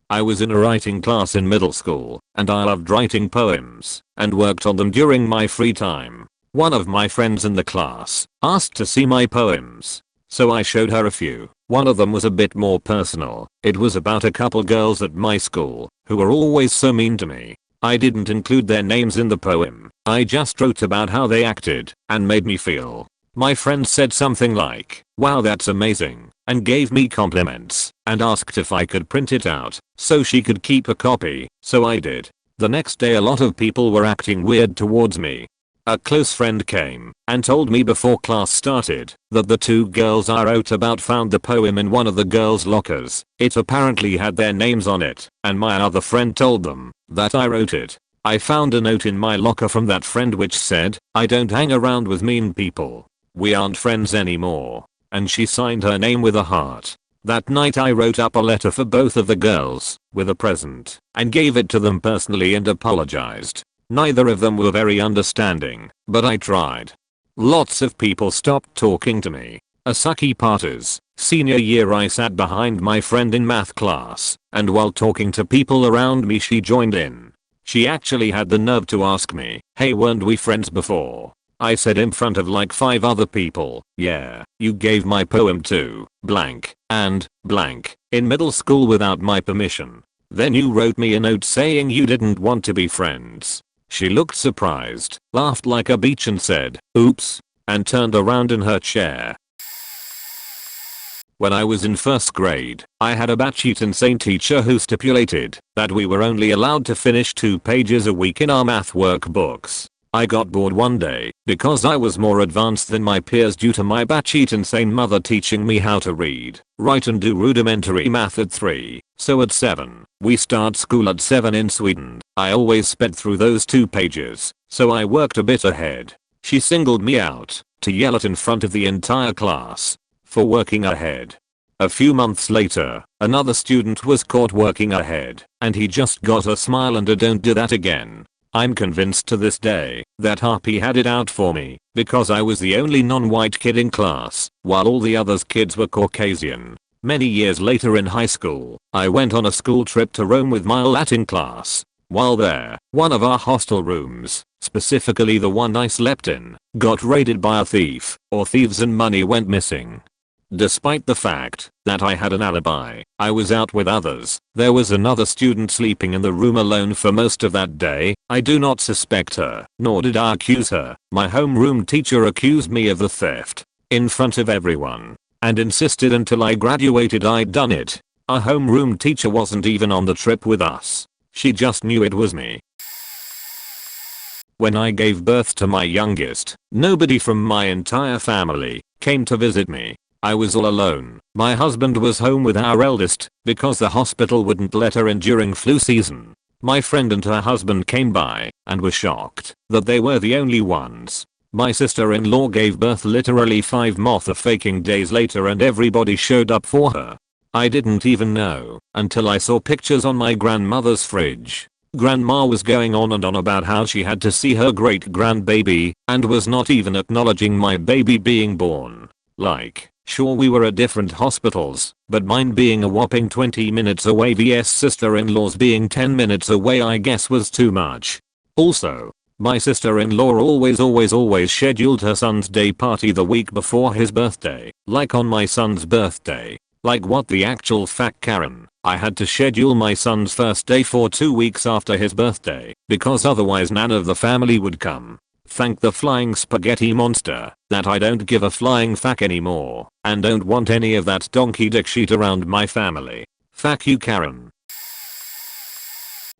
I was in a writing class in middle school, and I loved writing poems and worked on them during my free time. One of my friends in the class asked to see my poems, so I showed her a few. One of them was a bit more personal. It was about a couple girls at my school who were always so mean to me. I didn't include their names in the poem. I just wrote about how they acted and made me feel. My friend said something like, "Wow, that's amazing," and gave me compliments and asked if I could print it out so she could keep a copy, so I did. The next day a lot of people were acting weird towards me. A close friend came and told me before class started that the two girls I wrote about found the poem in one of the girls' lockers. It apparently had their names on it, and my other friend told them that I wrote it. I found a note in my locker from that friend which said, "I don't hang around with mean people. We aren't friends anymore." And she signed her name with a heart. That night I wrote up a letter for both of the girls with a present and gave it to them personally and apologized. Neither of them were very understanding, but I tried. Lots of people stopped talking to me. A sucky part is, senior year I sat behind my friend in math class, and while talking to people around me she joined in. She actually had the nerve to ask me, "Hey, weren't we friends before?" I said in front of like 5 other people, "Yeah, you gave my poem to blank and blank in middle school without my permission. Then you wrote me a note saying you didn't want to be friends." She looked surprised, laughed like a beach and said, "Oops," and turned around in her chair. When I was in first grade, I had a batshit insane teacher who stipulated that we were only allowed to finish 2 pages a week in our math workbooks. I got bored one day because I was more advanced than my peers due to my batshit insane mother teaching me how to read, write and do rudimentary math at 3. So at 7, we start school at 7 in Sweden. I always sped through those 2 pages, so I worked a bit ahead. She singled me out to yell at in front of the entire class for working ahead. A few months later, another student was caught working ahead, and he just got a smile and a "don't do that again." I'm convinced to this day that Harpy had it out for me because I was the only non-white kid in class, while all the other kids were Caucasian. Many years later in high school, I went on a school trip to Rome with my Latin class. While there, one of our hostel rooms, specifically the one I slept in, got raided by a thief, or thieves, and money went missing. Despite the fact that I had an alibi, I was out with others. There was another student sleeping in the room alone for most of that day. I do not suspect her, nor did I accuse her. My homeroom teacher accused me of the theft in front of everyone and insisted until I graduated I'd done it. Our homeroom teacher wasn't even on the trip with us. She just knew it was me. When I gave birth to my youngest, nobody from my entire family came to visit me. I was all alone. My husband was home with our eldest because the hospital wouldn't let her in during flu season. My friend and her husband came by and were shocked that they were the only ones. My sister-in-law gave birth literally 5 mother faking days later and everybody showed up for her. I didn't even know until I saw pictures on my grandmother's fridge. Grandma was going on and on about how she had to see her great-grandbaby and was not even acknowledging my baby being born. Like, sure, we were at different hospitals, but mine being a whopping 20 minutes away vs sister-in-law's being 10 minutes away I guess was too much. Also, my sister-in-law always scheduled her son's day party the week before his birthday, like on my son's birthday. Like what the actual fuck, Karen? I had to schedule my son's first day for 2 weeks after his birthday because otherwise none of the family would come. Thank the flying spaghetti monster that I don't give a flying fuck anymore and don't want any of that donkey dick shit around my family. Fuck you, Karen.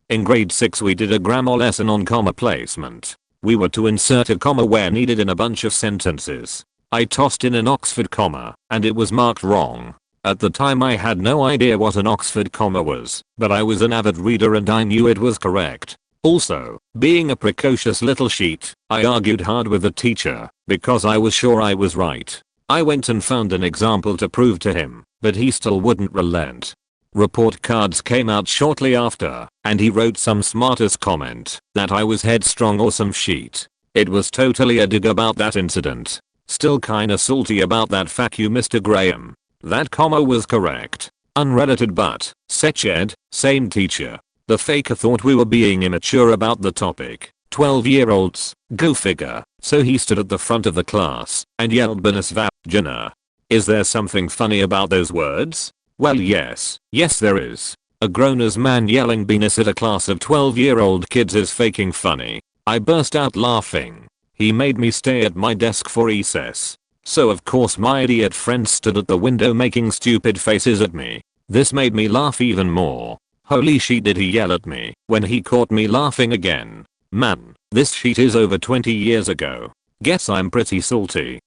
In grade 6 we did a grammar lesson on comma placement. We were to insert a comma where needed in a bunch of sentences. I tossed in an Oxford comma and it was marked wrong. At the time I had no idea what an Oxford comma was, but I was an avid reader and I knew it was correct. Also, being a precocious little sheet, I argued hard with the teacher because I was sure I was right. I went and found an example to prove to him, but he still wouldn't relent. Report cards came out shortly after, and he wrote some smartass comment that I was headstrong or some shit. It was totally a dig about that incident. Still kinda salty about that. Fuck you, Mr. Graham. That comma was correct. Unrelated but, Seched, same teacher. The faker thought we were being immature about the topic. 12-year-olds, go figure. So he stood at the front of the class and yelled Benasvapjana. Is there something funny about those words? Well, yes there is. A grown-ass man yelling Venus at a class of 12-year-old kids is faking funny. I burst out laughing. He made me stay at my desk for recess. So of course my idiot friend stood at the window making stupid faces at me. This made me laugh even more. Holy shit, did he yell at me when he caught me laughing again. Man, this shit is over 20 years ago. Guess I'm pretty salty.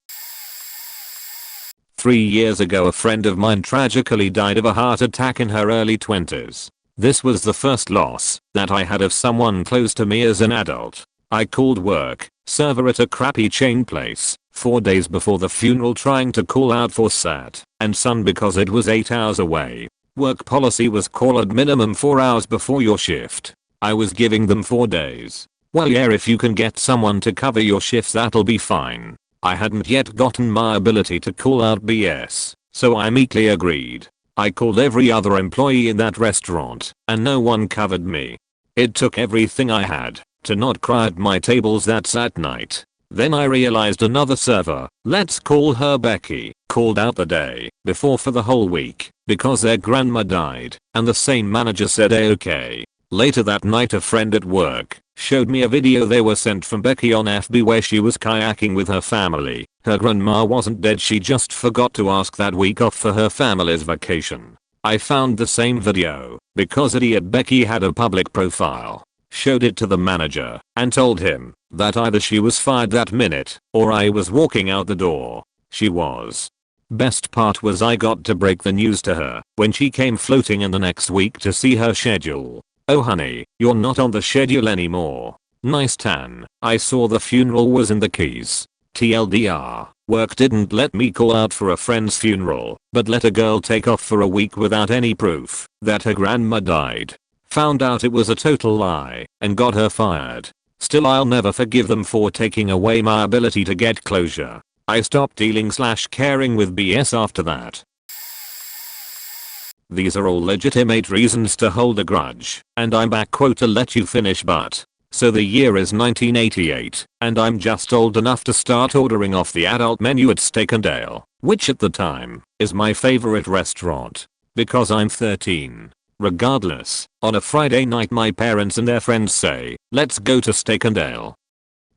3 years ago a friend of mine tragically died of a heart attack in her early 20s. This was the first loss that I had of someone close to me as an adult. I called work, server at a crappy chain place, 4 days before the funeral trying to call out for SAT and Son because it was 8 hours away. Work policy was call at minimum 4 hours before your shift. I was giving them 4 days. Well yeah, if you can get someone to cover your shifts that'll be fine. I hadn't yet gotten my ability to call out BS, so I meekly agreed. I called every other employee in that restaurant and no one covered me. It took everything I had to not cry at my tables that SAT night. Then I realized another server, let's call her Becky, called out the day before for the whole week because their grandma died and the same manager said okay. Later that night a friend at work showed me a video they were sent from Becky on FB where she was kayaking with her family. Her grandma wasn't dead, she just forgot to ask that week off for her family's vacation. I found the same video because idiot Becky had a public profile. showed it to the manager, and told him that either she was fired that minute or I was walking out the door. She was. Best part was I got to break the news to her when she came floating in the next week to see her schedule. "Oh honey, you're not on the schedule anymore. Nice tan. I saw the funeral was in the Keys. TLDR, work didn't let me call out for a friend's funeral, but let a girl take off for a week without any proof that her grandma died. Found out it was a total lie and got her fired. Still, I'll never forgive them for taking away my ability to get closure. I stopped dealing/caring with BS after that." These are all legitimate reasons to hold a grudge, and I'm back to let you finish, but. So the year is 1988, and I'm just old enough to start ordering off the adult menu at Steak and Ale, which at the time is my favorite restaurant, because I'm 13. Regardless, on a Friday night my parents and their friends say, "Let's go to Steak and Ale."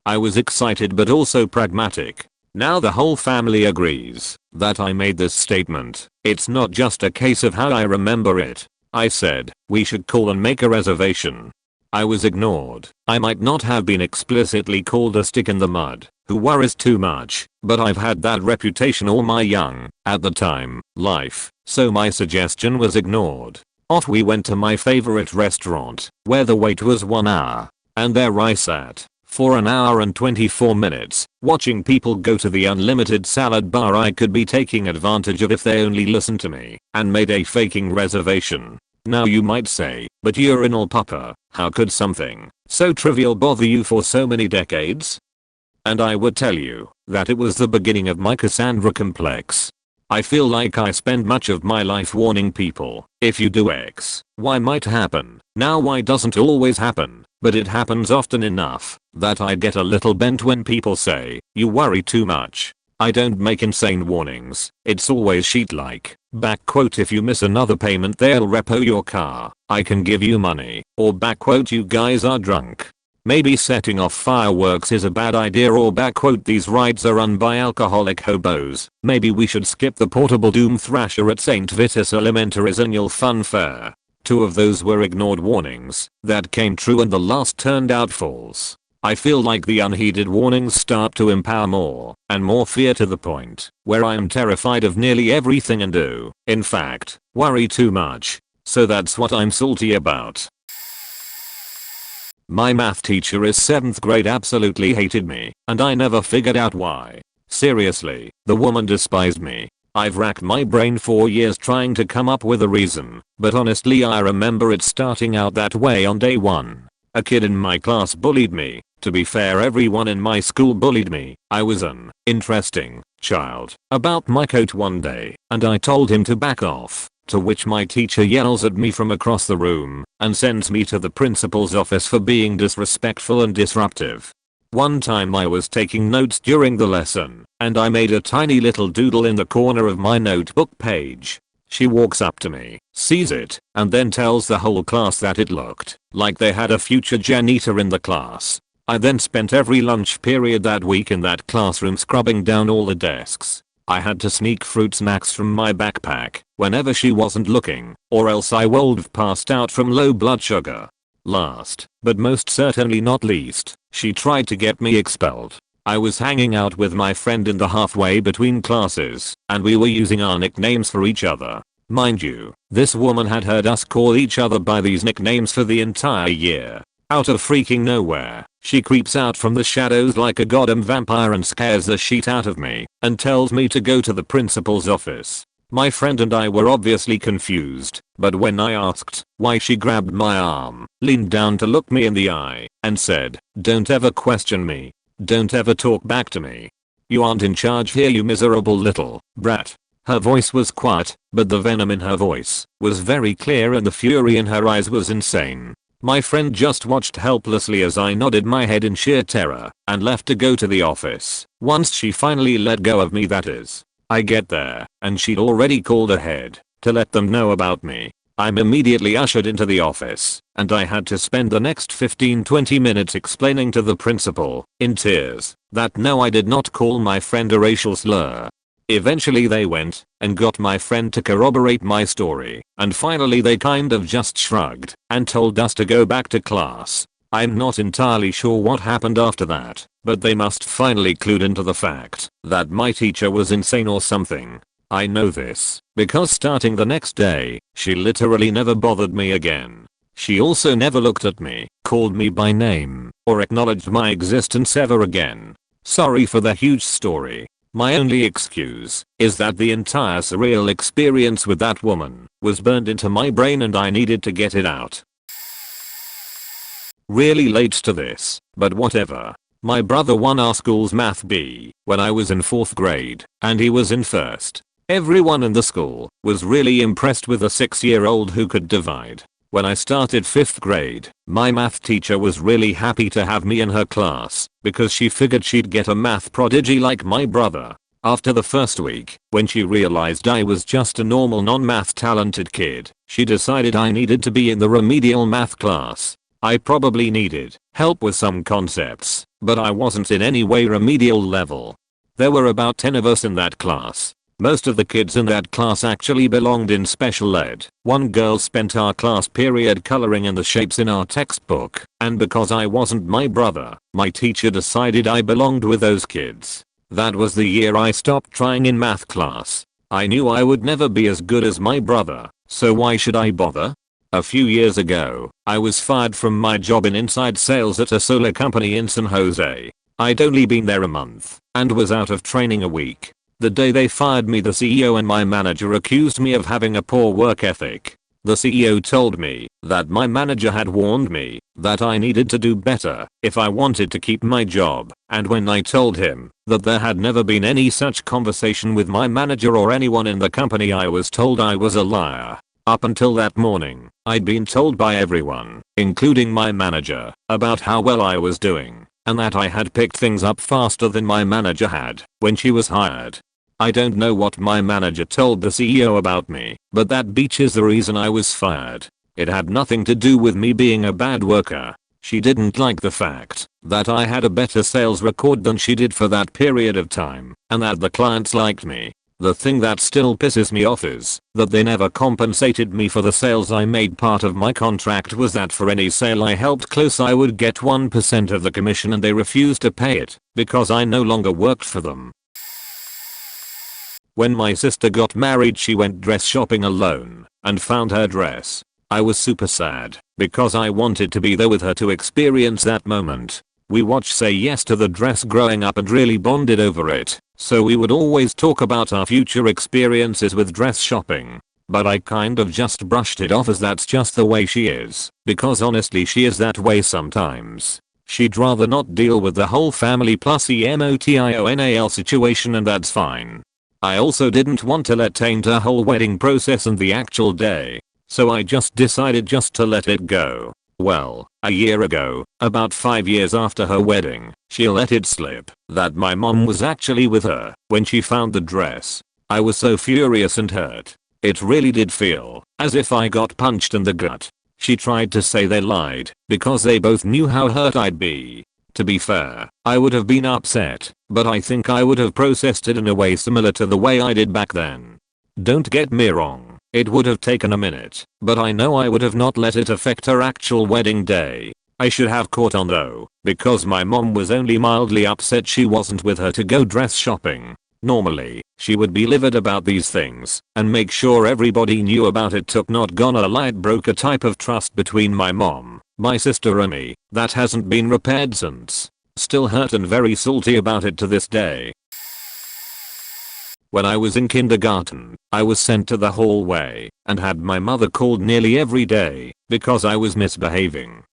I was excited but also pragmatic. Now the whole family agrees that I made this statement. It's not just a case of how I remember it. I said, "We should call and make a reservation." I was ignored. I might not have been explicitly called a stick in the mud who worries too much, but I've had that reputation all my young, at the time, life, so my suggestion was ignored. Off we went to my favorite restaurant, where the wait was 1 hour, and there I sat for an hour and 24 minutes, watching people go to the unlimited salad bar I could be taking advantage of if they only listened to me and made a faking reservation. Now you might say, "But urinal papa, how could something so trivial bother you for so many decades?" And I would tell you that it was the beginning of my Cassandra complex. I feel like I spend much of my life warning people, if you do X, Y might happen. Now Y doesn't always happen, but it happens often enough that I get a little bent when people say, "You worry too much." I don't make insane warnings. It's always sheet-like. "If you miss another payment they'll repo your car. I can give you money." Or "You guys are drunk. Maybe setting off fireworks is a bad idea." Or "These rides are run by alcoholic hobos. Maybe we should skip the portable doom thrasher at St. Vitus Elementary's annual fun fair." 2 of those were ignored warnings that came true and the last turned out false. I feel like the unheeded warnings start to empower more and more fear to the point where I am terrified of nearly everything and do, in fact, worry too much. So that's what I'm salty about. My math teacher is 7th grade absolutely hated me, and I never figured out why. Seriously, the woman despised me. I've racked my brain for years trying to come up with a reason, but honestly I remember it starting out that way on day 1. A kid in my class bullied me. To be fair, everyone in my school bullied me. I was an interesting child about my coat one day, and I told him to back off, to which my teacher yells at me from across the room and sends me to the principal's office for being disrespectful and disruptive. One time I was taking notes during the lesson, and I made a tiny little doodle in the corner of my notebook page. She walks up to me, sees it, and then tells the whole class that it looked like they had a future janitor in the class. I then spent every lunch period that week in that classroom scrubbing down all the desks. I had to sneak fruit snacks from my backpack whenever she wasn't looking, or else I would have passed out from low blood sugar. Last, but most certainly not least, she tried to get me expelled. I was hanging out with my friend in the halfway between classes, and we were using our nicknames for each other. Mind you, this woman had heard us call each other by these nicknames for the entire year. Out of freaking nowhere, she creeps out from the shadows like a goddamn vampire and scares the shit out of me and tells me to go to the principal's office. My friend and I were obviously confused, but when I asked why, she grabbed my arm, leaned down to look me in the eye, and said, "Don't ever question me. Don't ever talk back to me. You aren't in charge here, you miserable little brat." Her voice was quiet, but the venom in her voice was very clear and the fury in her eyes was insane. My friend just watched helplessly as I nodded my head in sheer terror and left to go to the office. Once she finally let go of me, that is. I get there, and she'd already called ahead to let them know about me. I'm immediately ushered into the office, and I had to spend the next 15-20 minutes explaining to the principal, in tears, that no, I did not call my friend a racial slur. Eventually they went and got my friend to corroborate my story, and finally they kind of just shrugged and told us to go back to class. I'm not entirely sure what happened after that, but they must finally clued into the fact that my teacher was insane or something. I know this because starting the next day, she literally never bothered me again. She also never looked at me, called me by name, or acknowledged my existence ever again. Sorry for the huge story. My only excuse is that the entire surreal experience with that woman was burned into my brain and I needed to get it out. Really late to this, but whatever. My brother won our school's math bee when I was in 4th grade, and he was in 1st. Everyone in the school was really impressed with a 6-year-old who could divide. When I started 5th grade, my math teacher was really happy to have me in her class because she figured she'd get a math prodigy like my brother. After the first week, when she realized I was just a normal non-math talented kid, she decided I needed to be in the remedial math class. I probably needed help with some concepts, but I wasn't in any way remedial level. There were about 10 of us in that class. Most of the kids in that class actually belonged in special ed. One girl spent our class period coloring in the shapes in our textbook, and because I wasn't my brother, my teacher decided I belonged with those kids. That was the year I stopped trying in math class. I knew I would never be as good as my brother, so why should I bother? A few years ago, I was fired from my job in inside sales at a solar company in San Jose. I'd only been there a month, and was out of training a week. The day they fired me, the CEO and my manager accused me of having a poor work ethic. The CEO told me that my manager had warned me that I needed to do better if I wanted to keep my job, and when I told him that there had never been any such conversation with my manager or anyone in the company, I was told I was a liar. Up until that morning, I'd been told by everyone, including my manager, about how well I was doing, and that I had picked things up faster than my manager had when she was hired. I don't know what my manager told the CEO about me, but that bitch is the reason I was fired. It had nothing to do with me being a bad worker. She didn't like the fact that I had a better sales record than she did for that period of time, and that the clients liked me. The thing that still pisses me off is that they never compensated me for the sales I made. Part of my contract was that for any sale I helped close I would get 1% of the commission, and they refused to pay it because I no longer worked for them. When my sister got married, she went dress shopping alone and found her dress. I was super sad because I wanted to be there with her to experience that moment. We watched Say Yes to the Dress growing up and really bonded over it, so we would always talk about our future experiences with dress shopping. But I kind of just brushed it off as that's just the way she is, because honestly she is that way sometimes. She'd rather not deal with the whole family plus emotional situation, and that's fine. I also didn't want to let taint her whole wedding process and the actual day, so I just decided just to let it go. Well, a year ago, about 5 years after her wedding, she let it slip that my mom was actually with her when she found the dress. I was so furious and hurt. It really did feel as if I got punched in the gut. She tried to say they lied because they both knew how hurt I'd be. To be fair, I would have been upset, but I think I would have processed it in a way similar to the way I did back then. Don't get me wrong, it would have taken a minute, but I know I would have not let it affect her actual wedding day. I should have caught on though, because my mom was only mildly upset she wasn't with her to go dress shopping. Normally, she would be livid about these things and make sure everybody knew about it. Took not gonna lie, it broke a type of trust between my mom, my sister and me that hasn't been repaired since. Still hurt and very salty about it to this day. When I was in kindergarten, I was sent to the hallway and had my mother called nearly every day because I was misbehaving.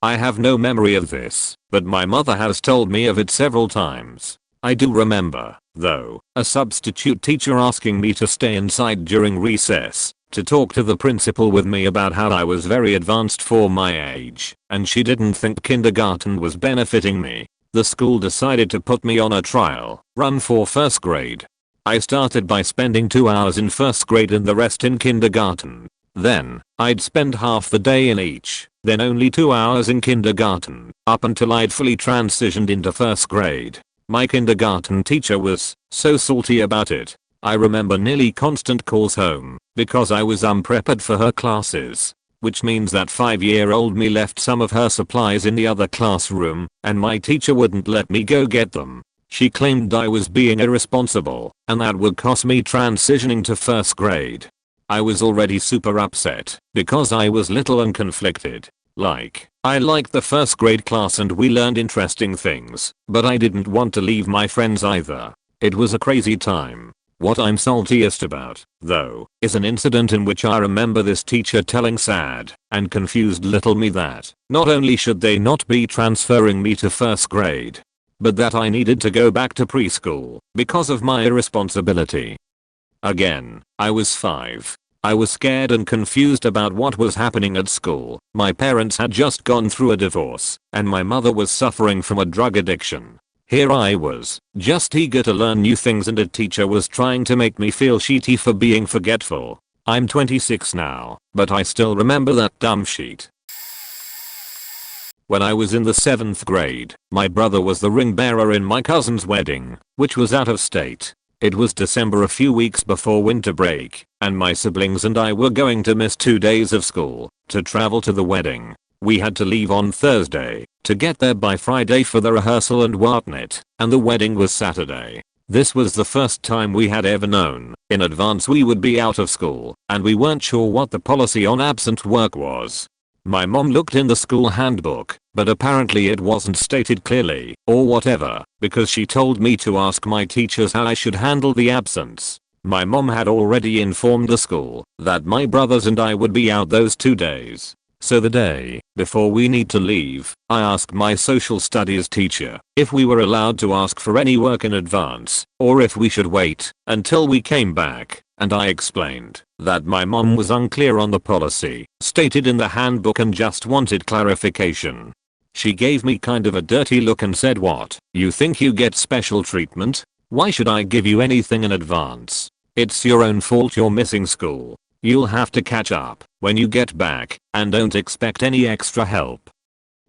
I have no memory of this, but my mother has told me of it several times. I do remember, though, a substitute teacher asking me to stay inside during recess to talk to the principal with me about how I was very advanced for my age, and she didn't think kindergarten was benefiting me. The school decided to put me on a trial run for first grade. I started by spending 2 hours in first grade and the rest in kindergarten. Then, I'd spend half the day in each, then only 2 hours in kindergarten, up until I'd fully transitioned into first grade. My kindergarten teacher was so salty about it. I remember nearly constant calls home because I was unprepared for her classes. which means that 5-year-old me left some of her supplies in the other classroom, and my teacher wouldn't let me go get them. She claimed I was being irresponsible, and that would cost me transitioning to first grade. I was already super upset, because I was little and conflicted. Like, I liked the first grade class and we learned interesting things, but I didn't want to leave my friends either. It was a crazy time. What I'm saltiest about, though, is an incident in which I remember this teacher telling sad and confused little me that not only should they not be transferring me to first grade, but that I needed to go back to preschool because of my irresponsibility. Again, I was 5. I was scared and confused about what was happening at school. My parents had just gone through a divorce, and my mother was suffering from a drug addiction. Here I was, just eager to learn new things, and a teacher was trying to make me feel shitty for being forgetful. I'm 26 now, but I still remember that dumb shit. When I was in the 7th grade, my brother was the ring bearer in my cousin's wedding, which was out of state. It was December, a few weeks before winter break, and my siblings and I were going to miss 2 days of school to travel to the wedding. We had to leave on Thursday to get there by Friday for the rehearsal and whatnot, and the wedding was Saturday. This was the first time we had ever known in advance we would be out of school, and we weren't sure what the policy on absent work was. My mom looked in the school handbook, but apparently it wasn't stated clearly, or whatever, because she told me to ask my teachers how I should handle the absence. My mom had already informed the school that my brothers and I would be out those 2 days. So the day before we need to leave, I asked my social studies teacher if we were allowed to ask for any work in advance, or if we should wait until we came back, and I explained that my mom was unclear on the policy stated in the handbook and just wanted clarification. She gave me kind of a dirty look and said, "What, you think you get special treatment? Why should I give you anything in advance? It's your own fault you're missing school. You'll have to catch up when you get back, and don't expect any extra help."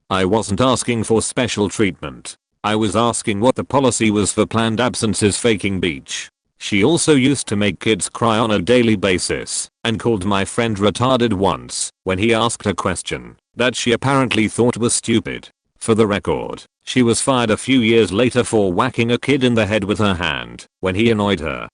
I wasn't asking for special treatment. I was asking what the policy was for planned absences faking beach. She also used to make kids cry on a daily basis, and called my friend retarded once when he asked a question that she apparently thought was stupid. For the record, she was fired a few years later for whacking a kid in the head with her hand when he annoyed her.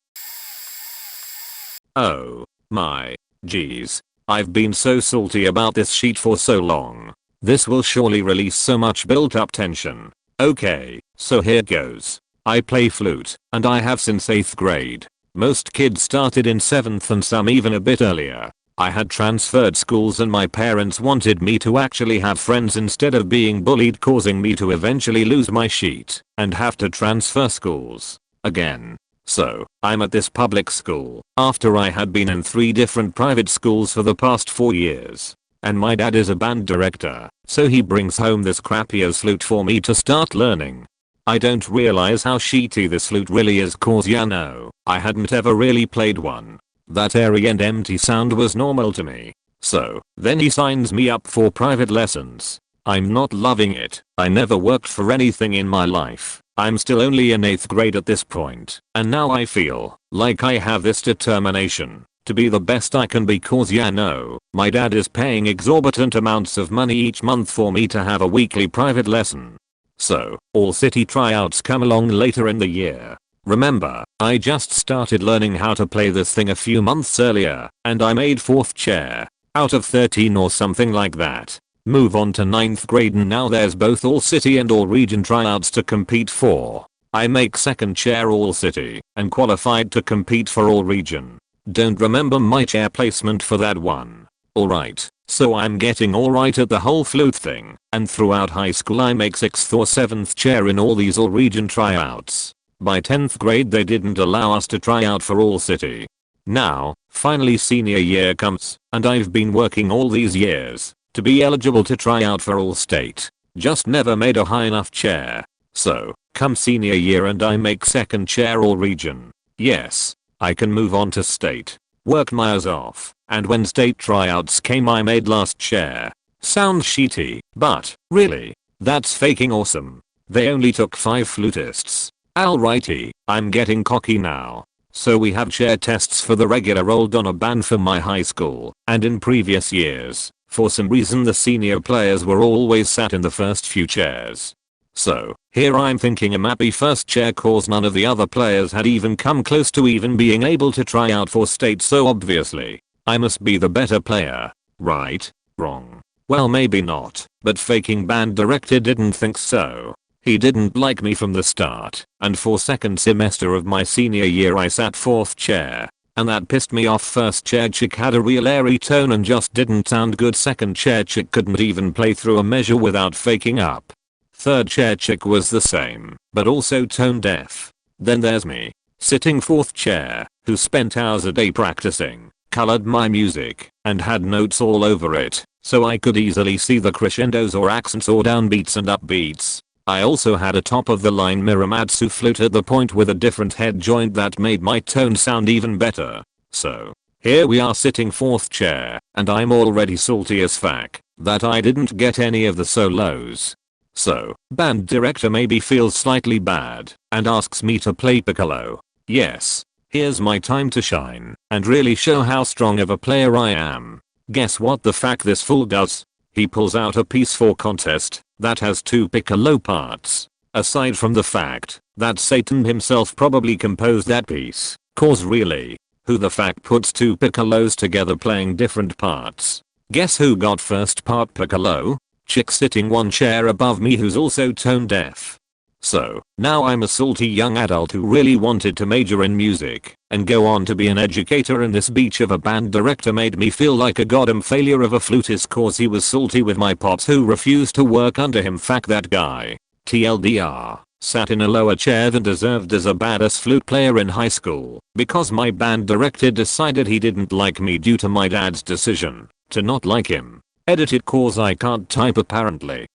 Oh my geez. I've been so salty about this sheet for so long. This will surely release so much built up tension. Okay, so here goes. I play flute, and I have since 8th grade. Most kids started in 7th and some even a bit earlier. I had transferred schools and my parents wanted me to actually have friends instead of being bullied, causing me to eventually lose my sheet and have to transfer schools again. So, I'm at this public school after I had been in 3 different private schools for the past 4 years. And my dad is a band director, so he brings home this crappy ass flute for me to start learning. I don't realize how shitty this flute really is, cause ya know, I hadn't ever really played one. That airy and empty sound was normal to me. So, then he signs me up for private lessons. I'm not loving it. I never worked for anything in my life. I'm still only in 8th grade at this point, and now I feel like I have this determination to be the best I can be, cause ya know, my dad is paying exorbitant amounts of money each month for me to have a weekly private lesson. So, all city tryouts come along later in the year. Remember, I just started learning how to play this thing a few months earlier, and I made 4th chair out of 13 or something like that. Move on to 9th grade and now there's both all city and all region tryouts to compete for. I make 2nd chair all city and qualified to compete for all region. Don't remember my chair placement for that one. Alright, so I'm getting alright at the whole flute thing, and throughout high school I make 6th or 7th chair in all these all region tryouts. By 10th grade they didn't allow us to try out for all city. Now, finally senior year comes, and I've been working all these years to be eligible to try out for all state. Just never made a high enough chair. So, come senior year and I make 2nd chair all region. Yes, I can move on to state. Work my ass off, and when state tryouts came I made last chair. Sounds shitty, but, really, that's faking awesome. They only took 5 flutists. Alrighty, I'm getting cocky now. So we have chair tests for the regular old honor band for my high school, and in previous years, For some reason the senior players were always sat in the first few chairs. So, here I'm thinking I'm at the first chair cause none of the other players had even come close to even being able to try out for state, so obviously, I must be the better player. Right? Wrong. Well, maybe not, but faking band director didn't think so. He didn't like me from the start, and for second semester of my senior year I sat 4th chair. And that pissed me off. First chair chick had a real airy tone and just didn't sound good. Second chair chick couldn't even play through a measure without faking up. Third chair chick was the same, but also tone deaf. Then there's me, sitting 4th chair, who spent hours a day practicing, colored my music, and had notes all over it, so I could easily see the crescendos or accents or downbeats and upbeats. I also had a top of the line Miramatsu flute at the point with a different head joint that made my tone sound even better. So, here we are sitting 4th chair, and I'm already salty as fuck that I didn't get any of the solos. So, band director maybe feels slightly bad and asks me to play piccolo. Yes, here's my time to shine and really show how strong of a player I am. Guess what the fuck this fool does? He pulls out a piece for contest that has 2 piccolo parts. Aside from the fact that Satan himself probably composed that piece, cause really, who the fuck puts 2 piccolos together playing different parts? Guess who got first part piccolo? Chick sitting 1 chair above me who's also tone deaf. So, now I'm a salty young adult who really wanted to major in music and go on to be an educator, and this beach of a band director made me feel like a goddamn failure of a flutist cause he was salty with my pops who refused to work under him. Fuck that guy. TLDR, sat in a lower chair than deserved as a badass flute player in high school because my band director decided he didn't like me due to my dad's decision to not like him. Edited cause I can't type apparently.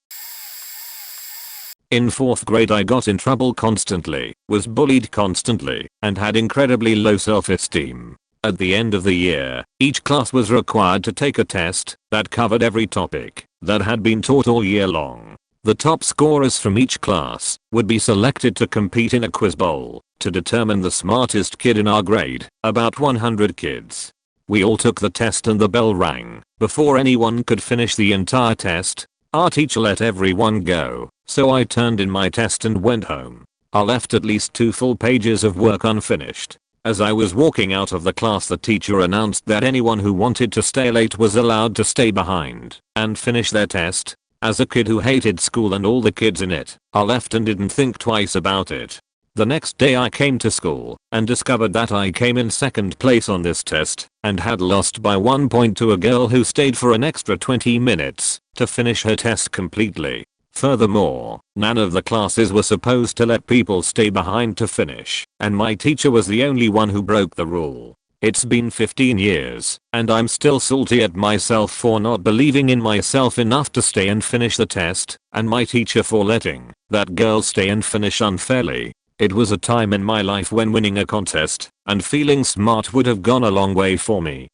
In 4th grade I got in trouble constantly, was bullied constantly, and had incredibly low self-esteem. At the end of the year, each class was required to take a test that covered every topic that had been taught all year long. The top scorers from each class would be selected to compete in a quiz bowl to determine the smartest kid in our grade, about 100 kids. We all took the test and the bell rang. Before anyone could finish the entire test, our teacher let everyone go, so I turned in my test and went home. I left at least 2 full pages of work unfinished. As I was walking out of the class, the teacher announced that anyone who wanted to stay late was allowed to stay behind and finish their test. As a kid who hated school and all the kids in it, I left and didn't think twice about it. The next day I came to school and discovered that I came in 2nd place on this test and had lost by 1 point to a girl who stayed for an extra 20 minutes to finish her test completely. Furthermore, none of the classes were supposed to let people stay behind to finish, and my teacher was the only one who broke the rule. It's been 15 years, and I'm still salty at myself for not believing in myself enough to stay and finish the test, and my teacher for letting that girl stay and finish unfairly. It was a time in my life when winning a contest and feeling smart would have gone a long way for me.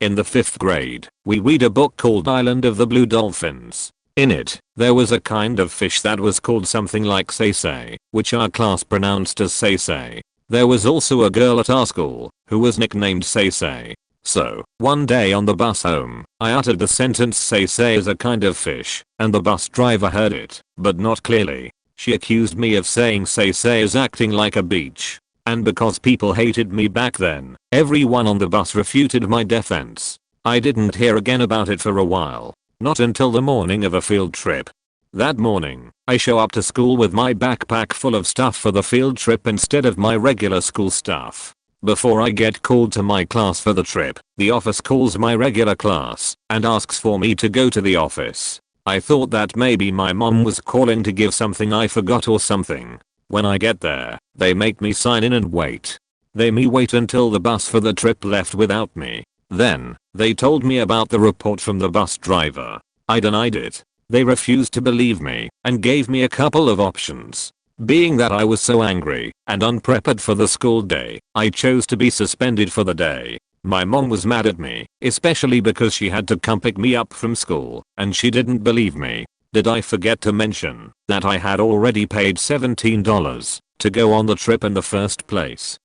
In the 5th grade, we read a book called Island of the Blue Dolphins. In it, there was a kind of fish that was called something like say, which our class pronounced as say. There was also a girl at our school who was nicknamed say. So, one day on the bus home, I uttered the sentence say as a kind of fish, and the bus driver heard it, but not clearly. She accused me of saying say as acting like a beach. And because people hated me back then, everyone on the bus refuted my defense. I didn't hear again about it for a while. Not until the morning of a field trip. That morning, I show up to school with my backpack full of stuff for the field trip instead of my regular school stuff. Before I get called to my class for the trip, the office calls my regular class and asks for me to go to the office. I thought that maybe my mom was calling to give something I forgot or something. When I get there, they make me sign in and wait. They made me wait until the bus for the trip left without me. Then, they told me about the report from the bus driver. I denied it. They refused to believe me and gave me a couple of options. Being that I was so angry and unprepared for the school day, I chose to be suspended for the day. My mom was mad at me, especially because she had to come pick me up from school, and she didn't believe me. Did I forget to mention that I had already paid $17 to go on the trip in the first place?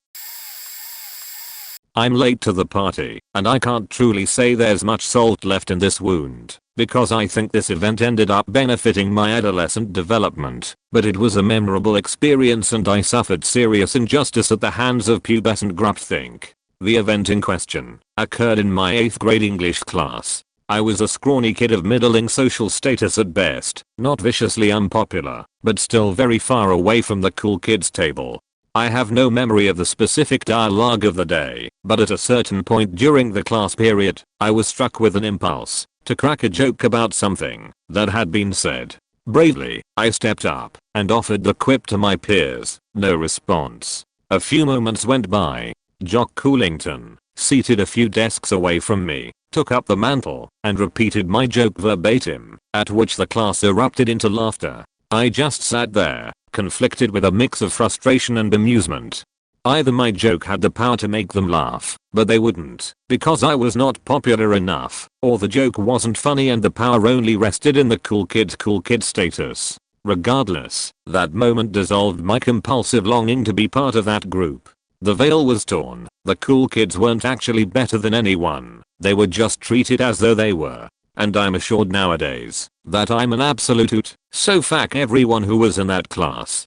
I'm late to the party, and I can't truly say there's much salt left in this wound, because I think this event ended up benefiting my adolescent development, but it was a memorable experience and I suffered serious injustice at the hands of pubescent groupthink. The event in question occurred in my 8th grade English class. I was a scrawny kid of middling social status at best, not viciously unpopular, but still very far away from the cool kids table. I have no memory of the specific dialogue of the day, but at a certain point during the class period, I was struck with an impulse to crack a joke about something that had been said. Bravely, I stepped up and offered the quip to my peers. No response. A few moments went by. Jock Coolington, seated a few desks away from me, took up the mantle and repeated my joke verbatim, at which the class erupted into laughter. I just sat there, conflicted with a mix of frustration and amusement. Either my joke had the power to make them laugh, but they wouldn't, because I was not popular enough, or the joke wasn't funny and the power only rested in the cool kid status. Regardless, that moment dissolved my compulsive longing to be part of that group. The veil was torn. The cool kids weren't actually better than anyone. They were just treated as though they were. And I'm assured nowadays that I'm an absolute hoot, so fuck everyone who was in that class.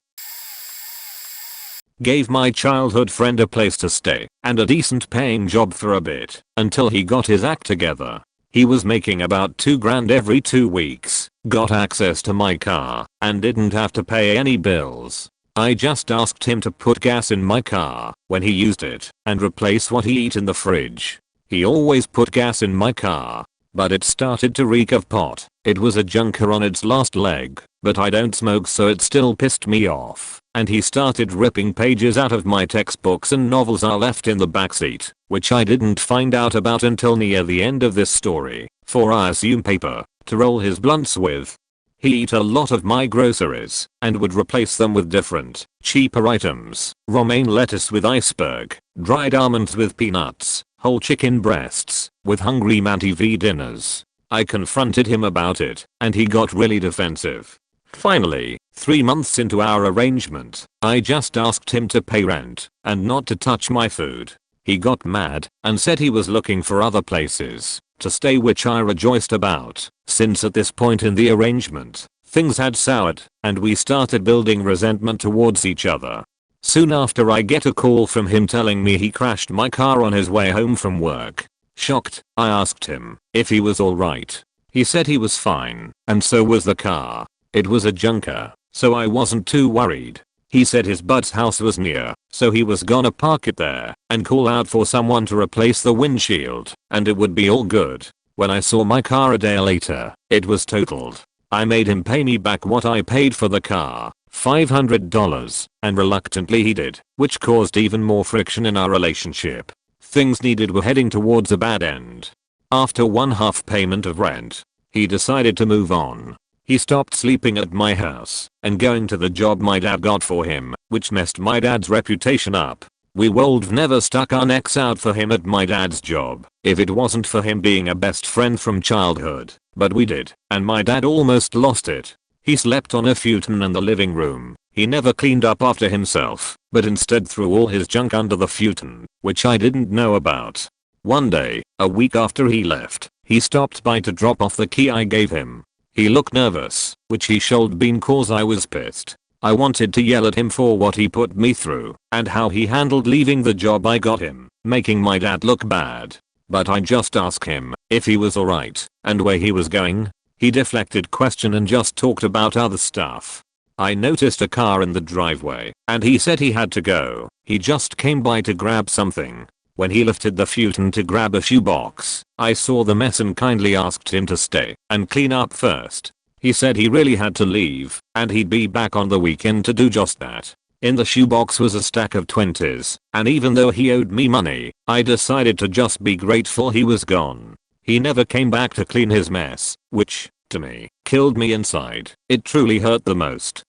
Gave my childhood friend a place to stay and a decent paying job for a bit until he got his act together. He was making about $2,000 every 2 weeks, got access to my car, and didn't have to pay any bills. I just asked him to put gas in my car when he used it and replace what he ate in the fridge. He always put gas in my car, but it started to reek of pot. It was a junker on its last leg, but I don't smoke so it still pissed me off, and he started ripping pages out of my textbooks and novels I left in the backseat, which I didn't find out about until near the end of this story, for I assume paper to roll his blunts with. He ate a lot of my groceries and would replace them with different, cheaper items. Romaine lettuce with iceberg, dried almonds with peanuts, whole chicken breasts with Hungry Man TV dinners. I confronted him about it, and he got really defensive. Finally, 3 months into our arrangement, I just asked him to pay rent and not to touch my food. He got mad and said he was looking for other places to stay, which I rejoiced about, since at this point in the arrangement, things had soured and we started building resentment towards each other. Soon after, I get a call from him telling me he crashed my car on his way home from work. Shocked, I asked him if he was alright. He said he was fine, and so was the car. It was a junker, so I wasn't too worried. He said his bud's house was near, so he was gonna park it there and call out for someone to replace the windshield, and it would be all good. When I saw my car a day later, it was totaled. I made him pay me back what I paid for the car, $500, and reluctantly he did, which caused even more friction in our relationship. Things were heading towards a bad end. After one half payment of rent, he decided to move on. He stopped sleeping at my house and going to the job my dad got for him, which messed my dad's reputation up. We would never stuck our necks out for him at my dad's job if it wasn't for him being a best friend from childhood, but we did, and my dad almost lost it. He slept on a futon in the living room. He never cleaned up after himself, but instead threw all his junk under the futon, which I didn't know about. One day, a week after he left, he stopped by to drop off the key I gave him. He looked nervous, which he should been cause I was pissed. I wanted to yell at him for what he put me through and how he handled leaving the job I got him, making my dad look bad. But I just asked him if he was alright and where he was going. He deflected question and just talked about other stuff. I noticed a car in the driveway and he said he had to go. He just came by to grab something. When he lifted the futon to grab a shoebox, I saw the mess and kindly asked him to stay and clean up first. He said he really had to leave and he'd be back on the weekend to do just that. In the shoebox was a stack of 20s, and even though he owed me money, I decided to just be grateful he was gone. He never came back to clean his mess, which, to me, killed me inside. It truly hurt the most.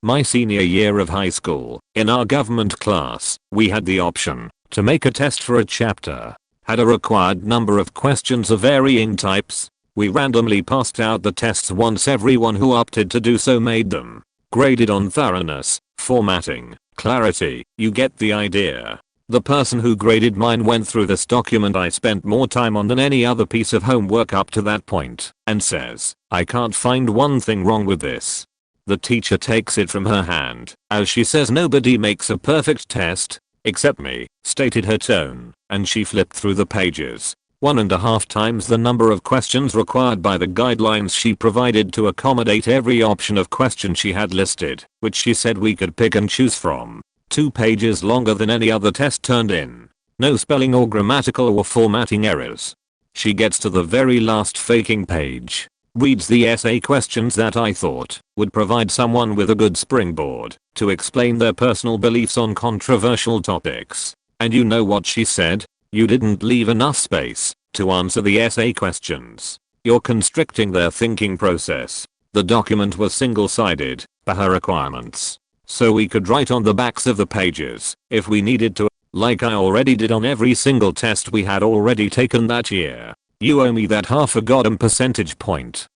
My senior year of high school, in our government class, we had the option to make a test for a chapter. Had a required number of questions of varying types. We randomly passed out the tests once everyone who opted to do so made them. Graded on thoroughness, formatting, clarity, you get the idea. The person who graded mine went through this document I spent more time on than any other piece of homework up to that point and says, "I can't find one thing wrong with this." The teacher takes it from her hand as she says, "Nobody makes a perfect test except me," stated her tone, and she flipped through the pages. 1.5 times the number of questions required by the guidelines she provided to accommodate every option of question she had listed, which she said we could pick and choose from. 2 pages longer than any other test turned in. No spelling or grammatical or formatting errors. She gets to the very last faking page, reads the essay questions that I thought would provide someone with a good springboard to explain their personal beliefs on controversial topics. And you know what she said? "You didn't leave enough space to answer the essay questions. You're constricting their thinking process." The document was single-sided, per her requirements, so we could write on the backs of the pages if we needed to, like I already did on every single test we had already taken that year. You owe me that half a goddamn percentage point.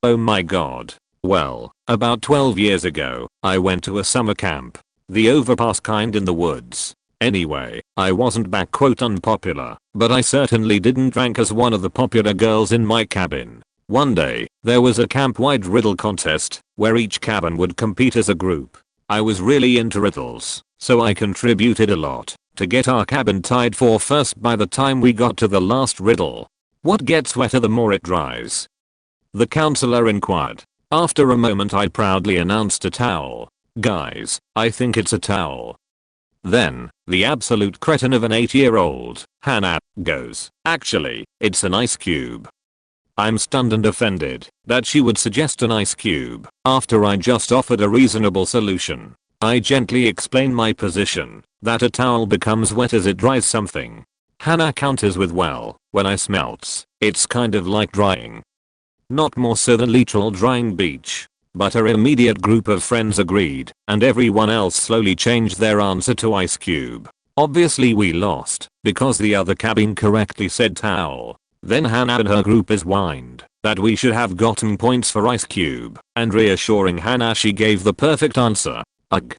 Oh my god. Well, about 12 years ago, I went to a summer camp. The overpass kind in the woods. Anyway, I wasn't back quote unpopular, but I certainly didn't rank as one of the popular girls in my cabin. One day, there was a camp-wide riddle contest, where each cabin would compete as a group. I was really into riddles, so I contributed a lot to get our cabin tied for first by the time we got to the last riddle. What gets wetter the more it dries? The counselor inquired. After a moment I proudly announced, "A towel. Guys, I think it's a towel." Then, the absolute cretin of an 8-year-old, Hannah, goes, "Actually, it's an ice cube." I'm stunned and offended that she would suggest an ice cube after I just offered a reasonable solution. I gently explain my position, that a towel becomes wet as it dries something. Hannah counters with, "Well, when ice melts, it's kind of like drying." Not more so than literal drying beach. But her immediate group of friends agreed, and everyone else slowly changed their answer to ice cube. Obviously we lost, because the other cabin correctly said towel. Then Hannah and her group whined that we should have gotten points for ice cube, and reassuring Hannah she gave the perfect answer. Ugh.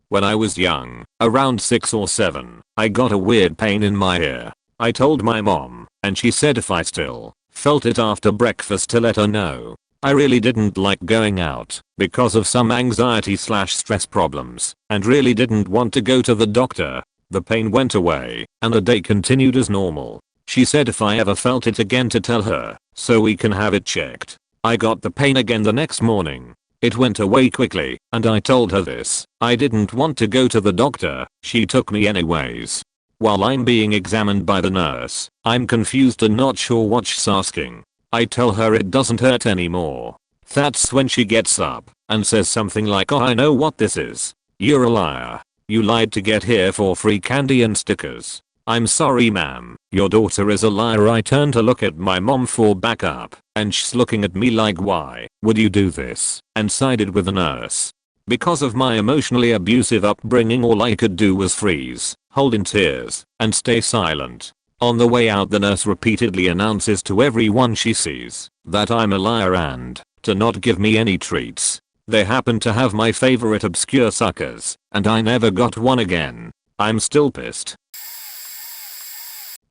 When I was young, around 6 or 7, I got a weird pain in my ear. I told my mom, and she said if I still felt it after breakfast to let her know. I really didn't like going out because of some anxiety/stress problems and really didn't want to go to the doctor. The pain went away and the day continued as normal. She said if I ever felt it again to tell her so we can have it checked. I got the pain again the next morning. It went away quickly and I told her this. I didn't want to go to the doctor. She took me anyways. While I'm being examined by the nurse, I'm confused and not sure what she's asking. I tell her it doesn't hurt anymore. That's when she gets up and says something like, "Oh, I know what this is. You're a liar. You lied to get here for free candy and stickers." "I'm sorry ma'am, your daughter is a liar." I turn to look at my mom for backup, and she's looking at me like, "Why would you do this?" and sided with the nurse. Because of my emotionally abusive upbringing, all I could do was freeze, hold in tears, and stay silent. On the way out the nurse repeatedly announces to everyone she sees that I'm a liar and to not give me any treats. They happen to have my favorite obscure suckers, and I never got one again. I'm still pissed.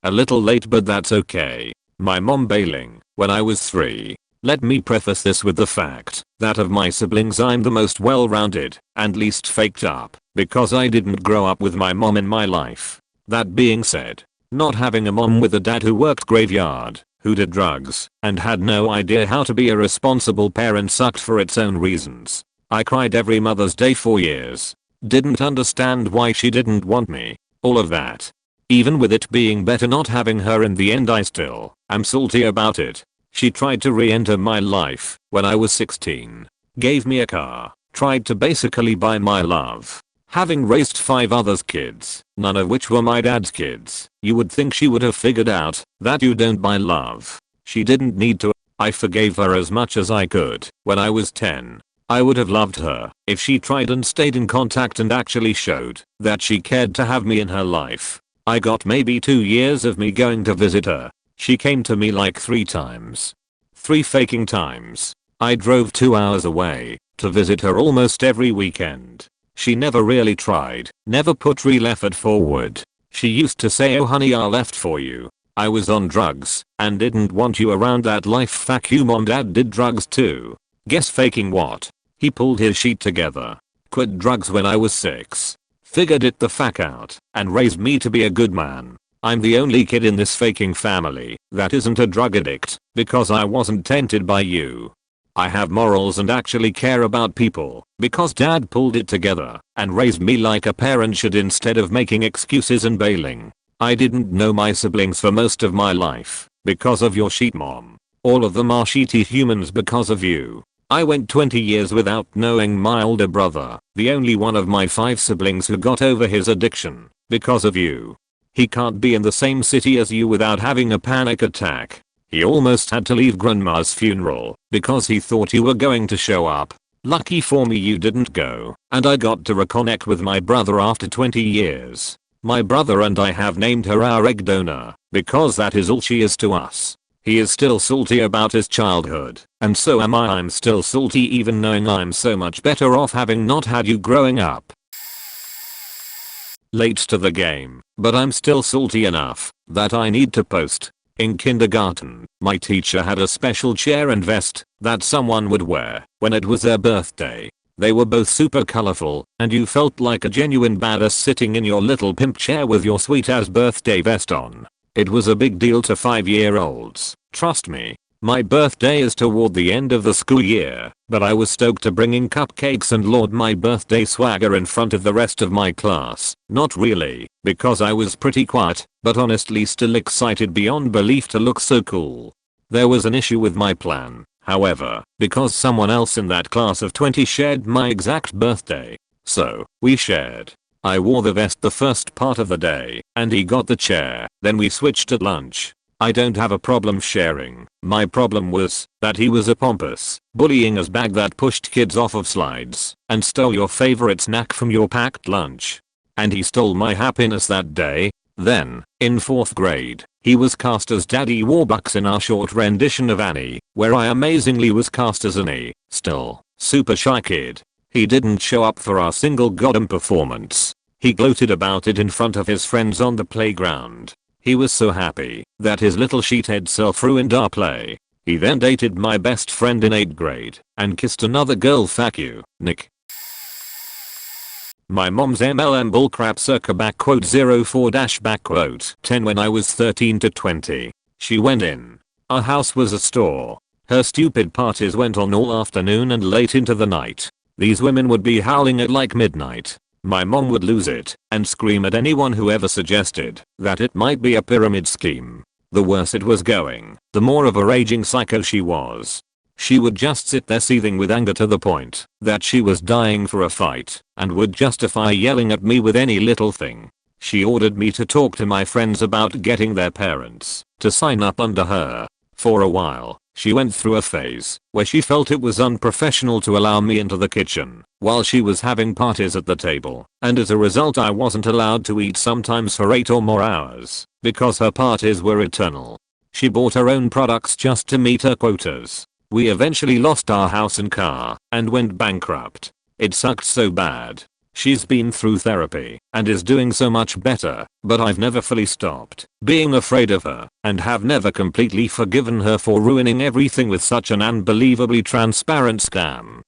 A little late, but that's okay. My mom bailing when I was 3. Let me preface this with the fact that of my siblings I'm the most well-rounded and least faked up because I didn't grow up with my mom in my life. That being said, not having a mom with a dad who worked graveyard, who did drugs, and had no idea how to be a responsible parent sucked for its own reasons. I cried every Mother's Day for years. Didn't understand why she didn't want me. All of that. Even with it being better not having her in the end, I still am salty about it. She tried to re-enter my life when I was 16. Gave me a car. Tried to basically buy my love. Having raised 5 others' kids, none of which were my dad's kids, you would think she would have figured out that you don't buy love. She didn't need to. I forgave her as much as I could when I was 10. I would have loved her if she tried and stayed in contact and actually showed that she cared to have me in her life. I got maybe 2 years of me going to visit her. She came to me like 3 times. 3 faking times. I drove 2 hours away to visit her almost every weekend. She never really tried, never put real effort forward. She used to say, "Oh honey, I left for you. I was on drugs and didn't want you around that life." Fuck you, mom. Dad did drugs too. Guess faking what? He pulled his sheet together, quit drugs when I was 6, figured it the fuck out, and raised me to be a good man. I'm the only kid in this faking family that isn't a drug addict because I wasn't tainted by you. I have morals and actually care about people because dad pulled it together and raised me like a parent should instead of making excuses and bailing. I didn't know my siblings for most of my life because of your sheet, mom. All of them are sheety humans because of you. I went 20 years without knowing my older brother, the only one of my 5 siblings who got over his addiction because of you. He can't be in the same city as you without having a panic attack. He almost had to leave grandma's funeral because he thought you were going to show up. Lucky for me you didn't go, and I got to reconnect with my brother after 20 years. My brother and I have named her our egg donor because that is all she is to us. He is still salty about his childhood, and so am I. I'm still salty even knowing I'm so much better off having not had you growing up. Late to the game, but I'm still salty enough that I need to post. In kindergarten, my teacher had a special chair and vest that someone would wear when it was their birthday. They were both super colorful, and you felt like a genuine badass sitting in your little pimp chair with your sweet ass birthday vest on. It was a big deal to 5-year-olds, trust me. My birthday is toward the end of the school year, but I was stoked to bring in cupcakes and laud my birthday swagger in front of the rest of my class. Not really, because I was pretty quiet, but honestly still excited beyond belief to look so cool. There was an issue with my plan, however, because someone else in that class of 20 shared my exact birthday. So, we shared. I wore the vest the first part of the day, and he got the chair, then we switched at lunch. I don't have a problem sharing. My problem was that he was a pompous, bullying us bag that pushed kids off of slides and stole your favorite snack from your packed lunch. And he stole my happiness that day. Then, in 4th grade, he was cast as Daddy Warbucks in our short rendition of Annie, where I amazingly was cast as Annie. Still, super shy kid. He didn't show up for our single goddamn performance. He gloated about it in front of his friends on the playground. He was so happy that his little sheethead self ruined our play. He then dated my best friend in 8th grade and kissed another girl. Fuck you, Nick. My mom's MLM bullcrap circa backquote 04 dash backquote 10 when I was 13 to 20. She went in. Our house was a store. Her stupid parties went on all afternoon and late into the night. These women would be howling at like midnight. My mom would lose it and scream at anyone who ever suggested that it might be a pyramid scheme. The worse it was going, the more of a raging psycho she was. She would just sit there seething with anger to the point that she was dying for a fight and would justify yelling at me with any little thing. She ordered me to talk to my friends about getting their parents to sign up under her. For a while, she went through a phase where she felt it was unprofessional to allow me into the kitchen while she was having parties at the table, and as a result I wasn't allowed to eat sometimes for 8 or more hours because her parties were eternal. She bought her own products just to meet her quotas. We eventually lost our house and car and went bankrupt. It sucked so bad. She's been through therapy and is doing so much better, but I've never fully stopped being afraid of her and have never completely forgiven her for ruining everything with such an unbelievably transparent scam.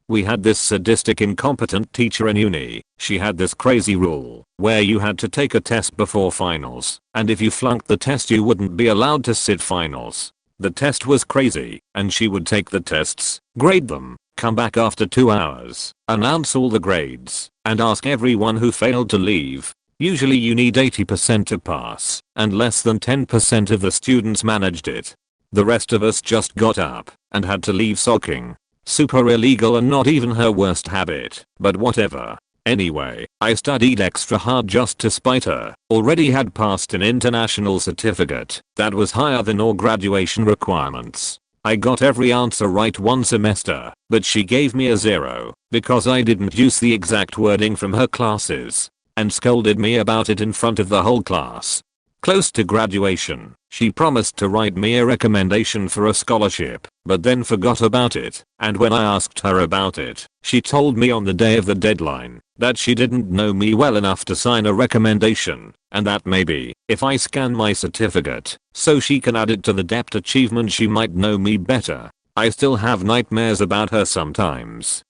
We had this sadistic incompetent teacher in uni. She had this crazy rule where you had to take a test before finals, and if you flunked the test you wouldn't be allowed to sit finals. The test was crazy, and she would take the tests, grade them, come back after 2 hours, announce all the grades, and ask everyone who failed to leave. Usually you need 80% to pass, and less than 10% of the students managed it. The rest of us just got up and had to leave sulking. Super illegal and not even her worst habit, but whatever. Anyway, I studied extra hard just to spite her. Already had passed an international certificate that was higher than all graduation requirements. I got every answer right one semester, but she gave me a 0 because I didn't use the exact wording from her classes and scolded me about it in front of the whole class. Close to graduation, she promised to write me a recommendation for a scholarship, but then forgot about it, and when I asked her about it, she told me on the day of the deadline that she didn't know me well enough to sign a recommendation, and that maybe, if I scan my certificate, so she can add it to the debt achievement, she might know me better. I still have nightmares about her sometimes.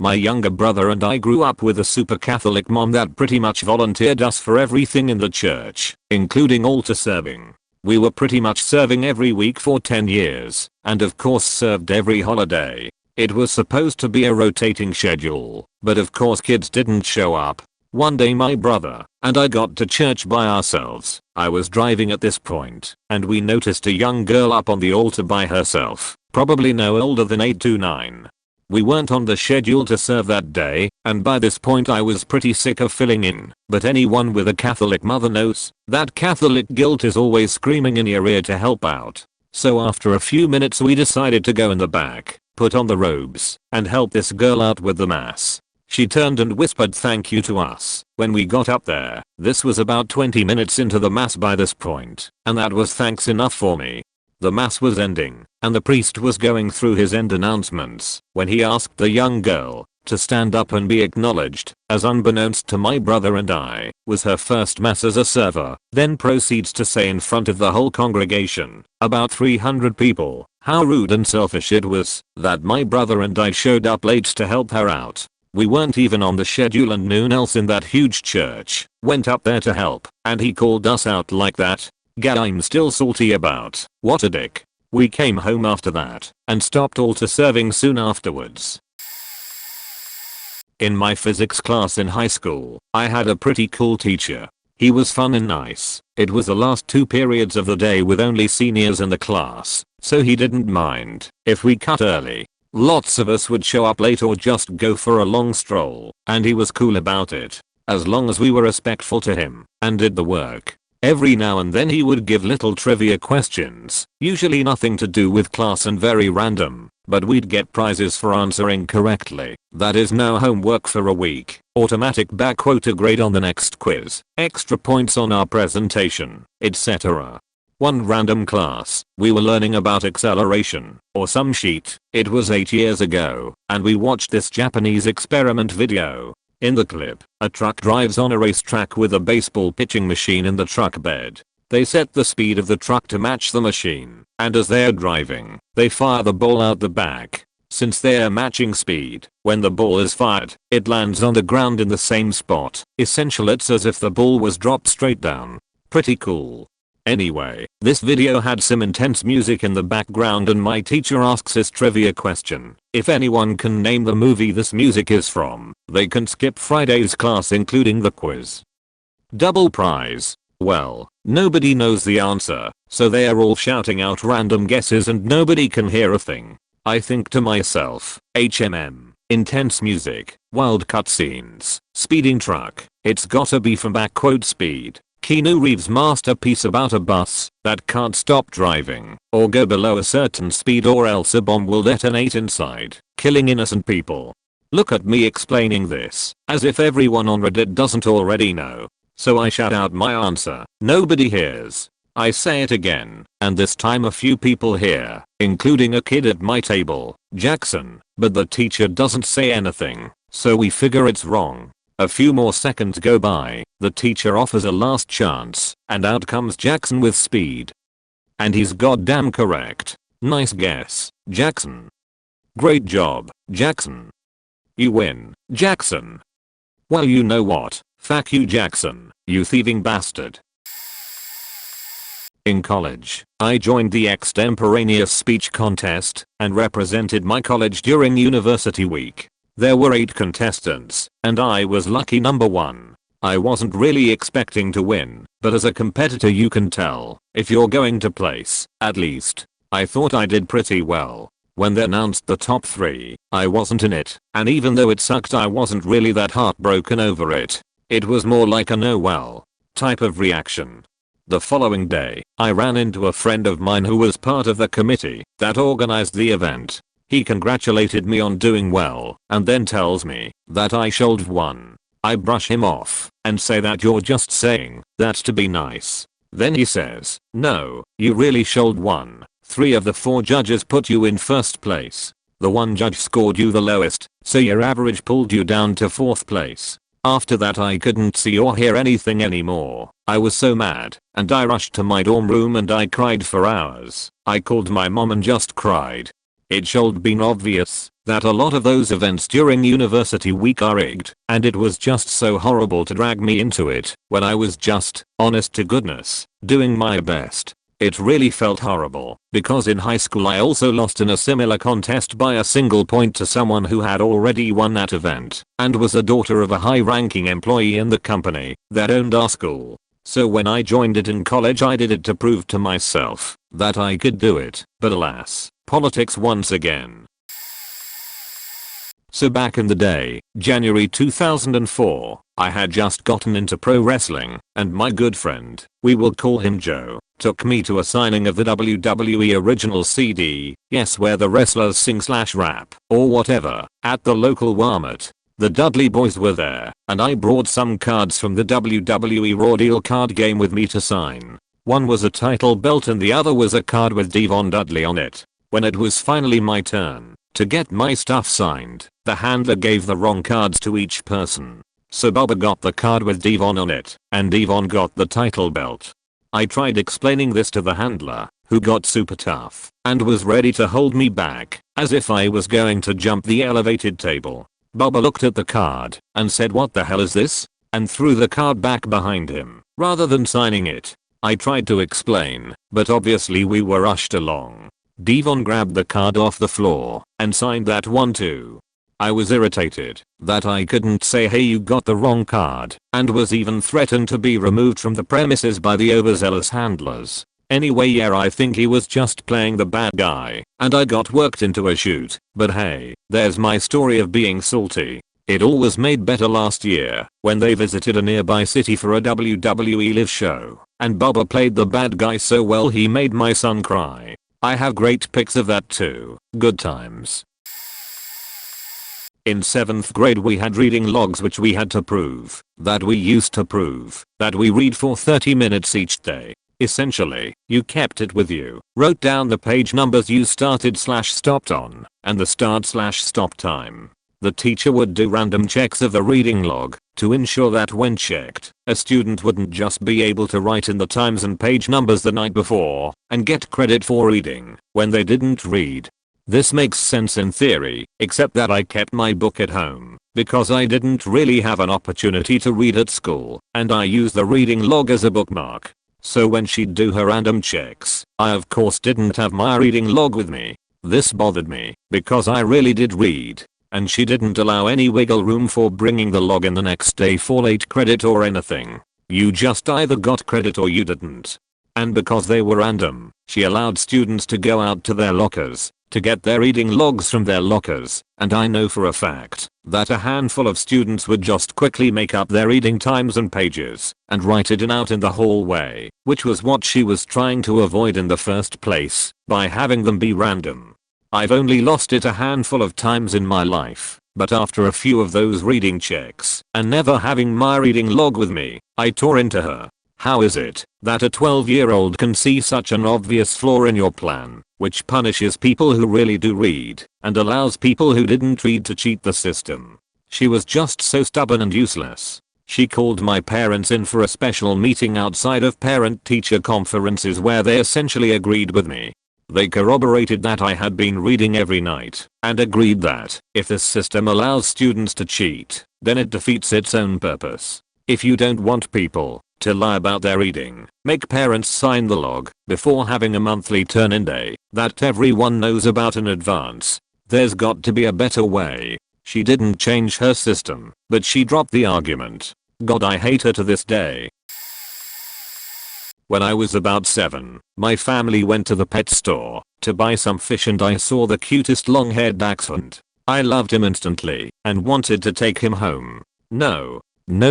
My younger brother and I grew up with a super Catholic mom that pretty much volunteered us for everything in the church, including altar serving. We were pretty much serving every week for 10 years, and of course served every holiday. It was supposed to be a rotating schedule, but of course kids didn't show up. One day my brother and I got to church by ourselves. I was driving at this point, and we noticed a young girl up on the altar by herself, probably no older than 8 to 9. We weren't on the schedule to serve that day, and by this point I was pretty sick of filling in, but anyone with a Catholic mother knows that Catholic guilt is always screaming in your ear to help out. So after a few minutes we decided to go in the back, put on the robes, and help this girl out with the mass. She turned and whispered thank you to us when we got up there. This was about 20 minutes into the mass by this point, and that was thanks enough for me. The mass was ending, and the priest was going through his end announcements when he asked the young girl to stand up and be acknowledged, as unbeknownst to my brother and I, was her first mass as a server, then proceeds to say in front of the whole congregation, about 300 people, how rude and selfish it was that my brother and I showed up late to help her out. We weren't even on the schedule and no one else in that huge church went up there to help, and he called us out like that. I'm still salty about. What a dick. We came home after that and stopped altar serving soon afterwards. In my physics class in high school, I had a pretty cool teacher. He was fun and nice. It was the last 2 periods of the day with only seniors in the class, so he didn't mind if we cut early. Lots of us would show up late or just go for a long stroll, and he was cool about it, as long as we were respectful to him and did the work. Every now and then he would give little trivia questions, usually nothing to do with class and very random, but we'd get prizes for answering correctly. That is no homework for a week, automatic back quota grade on the next quiz, extra points on our presentation, etc. One random class, we were learning about acceleration, or some shit. It was 8 years ago, and we watched this Japanese experiment video. In the clip, a truck drives on a racetrack with a baseball pitching machine in the truck bed. They set the speed of the truck to match the machine, and as they are driving, they fire the ball out the back. Since they are matching speed, when the ball is fired, it lands on the ground in the same spot. Essentially it's as if the ball was dropped straight down. Pretty cool. Anyway, this video had some intense music in the background and my teacher asks his trivia question. If anyone can name the movie this music is from, they can skip Friday's class including the quiz. Double prize. Well, nobody knows the answer, so they are all shouting out random guesses and nobody can hear a thing. I think to myself, intense music, wild cutscenes, speeding truck, it's gotta be from Speed. Keanu Reeves' masterpiece about a bus that can't stop driving or go below a certain speed or else a bomb will detonate inside, killing innocent people. Look at me explaining this, as if everyone on Reddit doesn't already know. So I shout out my answer, nobody hears. I say it again, and this time a few people hear, including a kid at my table, Jackson, but the teacher doesn't say anything, so we figure it's wrong. A few more seconds go by, the teacher offers a last chance, and out comes Jackson with speed. And he's goddamn correct. Nice guess, Jackson. Great job, Jackson. You win, Jackson. Well, you know what? Fuck you, Jackson, you thieving bastard. In college, I joined the extemporaneous speech contest and represented my college during university week. There were 8 contestants, and I was lucky number 1. I wasn't really expecting to win, but as a competitor you can tell if you're going to place, at least. I thought I did pretty well. When they announced the top 3, I wasn't in it, and even though it sucked I wasn't really that heartbroken over it. It was more like a no well type of reaction. The following day, I ran into a friend of mine who was part of the committee that organized the event. He congratulated me on doing well, and then tells me that I should have won. I brush him off and say that you're just saying that to be nice. Then he says, no, you really should won. 3 of the 4 judges put you in first place. The one judge scored you the lowest, so your average pulled you down to 4th place. After that I couldn't see or hear anything anymore. I was so mad, and I rushed to my dorm room and I cried for hours. I called my mom and just cried. It should been obvious that a lot of those events during university week are rigged, and it was just so horrible to drag me into it when I was just, honest to goodness, doing my best. It really felt horrible, because in high school I also lost in a similar contest by a single point to someone who had already won that event, and was a daughter of a high-ranking employee in the company that owned our school. So when I joined it in college I did it to prove to myself that I could do it, but alas, politics once again. So back in the day, January 2004, I had just gotten into pro wrestling, and my good friend, we will call him Joe, took me to a signing of the WWE original CD, yes, where the wrestlers sing/rap, or whatever, at the local Walmart. The Dudley Boys were there, and I brought some cards from the WWE Raw Deal card game with me to sign. One was a title belt and the other was a card with Devon Dudley on it. When it was finally my turn to get my stuff signed, the handler gave the wrong cards to each person. So Bubba got the card with Devon on it, and Devon got the title belt. I tried explaining this to the handler, who got super tough, and was ready to hold me back, as if I was going to jump the elevated table. Bubba looked at the card, and said, "What the hell is this?" and threw the card back behind him, rather than signing it. I tried to explain, but obviously we were rushed along. Devon grabbed the card off the floor, and signed that one too. I was irritated that I couldn't say hey you got the wrong card, and was even threatened to be removed from the premises by the overzealous handlers. Anyway, yeah, I think he was just playing the bad guy, and I got worked into a shoot, but hey, there's my story of being salty. It all was made better last year, when they visited a nearby city for a WWE live show, and Bubba played the bad guy so well he made my son cry. I have great pics of that too. Good times. In 7th grade we had reading logs which we had to prove that we used to prove that we read for 30 minutes each day. Essentially, you kept it with you, wrote down the page numbers you started/stopped on, and the start/stop time. The teacher would do random checks of the reading log to ensure that when checked, a student wouldn't just be able to write in the times and page numbers the night before and get credit for reading when they didn't read. This makes sense in theory, except that I kept my book at home because I didn't really have an opportunity to read at school, and I used the reading log as a bookmark. So when she'd do her random checks, I of course didn't have my reading log with me. This bothered me because I really did read, and she didn't allow any wiggle room for bringing the log in the next day for late credit or anything. You just either got credit or you didn't. And because they were random, she allowed students to go out to their lockers to get their reading logs from their lockers, and I know for a fact that a handful of students would just quickly make up their reading times and pages and write it in out in the hallway, which was what she was trying to avoid in the first place by having them be random. I've only lost it a handful of times in my life, but after a few of those reading checks and never having my reading log with me, I tore into her. How is it that a 12-year-old can see such an obvious flaw in your plan, which punishes people who really do read and allows people who didn't read to cheat the system? She was just so stubborn and useless. She called my parents in for a special meeting outside of parent-teacher conferences where they essentially agreed with me. They corroborated that I had been reading every night and agreed that if this system allows students to cheat, then it defeats its own purpose. If you don't want people to lie about their reading, make parents sign the log before having a monthly turn-in day that everyone knows about in advance. There's got to be a better way. She didn't change her system, but she dropped the argument. God, I hate her to this day. When I was about 7, my family went to the pet store to buy some fish and I saw the cutest long-haired dachshund. I loved him instantly and wanted to take him home. No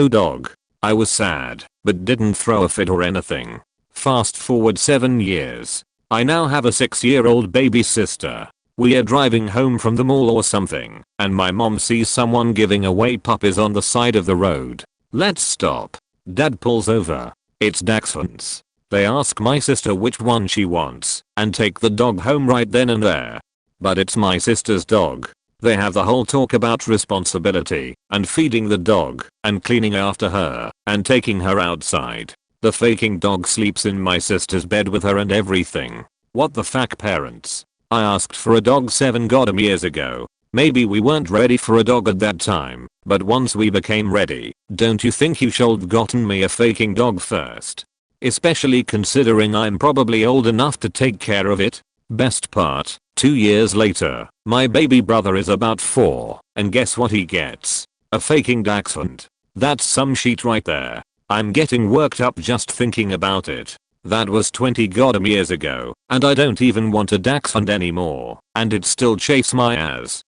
dog. I was sad, but didn't throw a fit or anything. Fast forward 7 years. I now have a 6-year-old baby sister. We are driving home from the mall or something, and my mom sees someone giving away puppies on the side of the road. Let's stop. Dad pulls over. It's Dachshunds. They ask my sister which one she wants and take the dog home right then and there. But it's my sister's dog. They have the whole talk about responsibility and feeding the dog and cleaning after her and taking her outside. The faking dog sleeps in my sister's bed with her and everything. What the fuck, parents? I asked for a dog 7 goddamn years ago. Maybe we weren't ready for a dog at that time, but once we became ready, don't you think you should have gotten me a faking dog first? Especially considering I'm probably old enough to take care of it. Best part, 2 years later, my baby brother is about 4, and guess what he gets? A faking dachshund. That's some shit right there. I'm getting worked up just thinking about it. That was 20 goddamn years ago, and I don't even want a dachshund anymore, and it still chased my ass.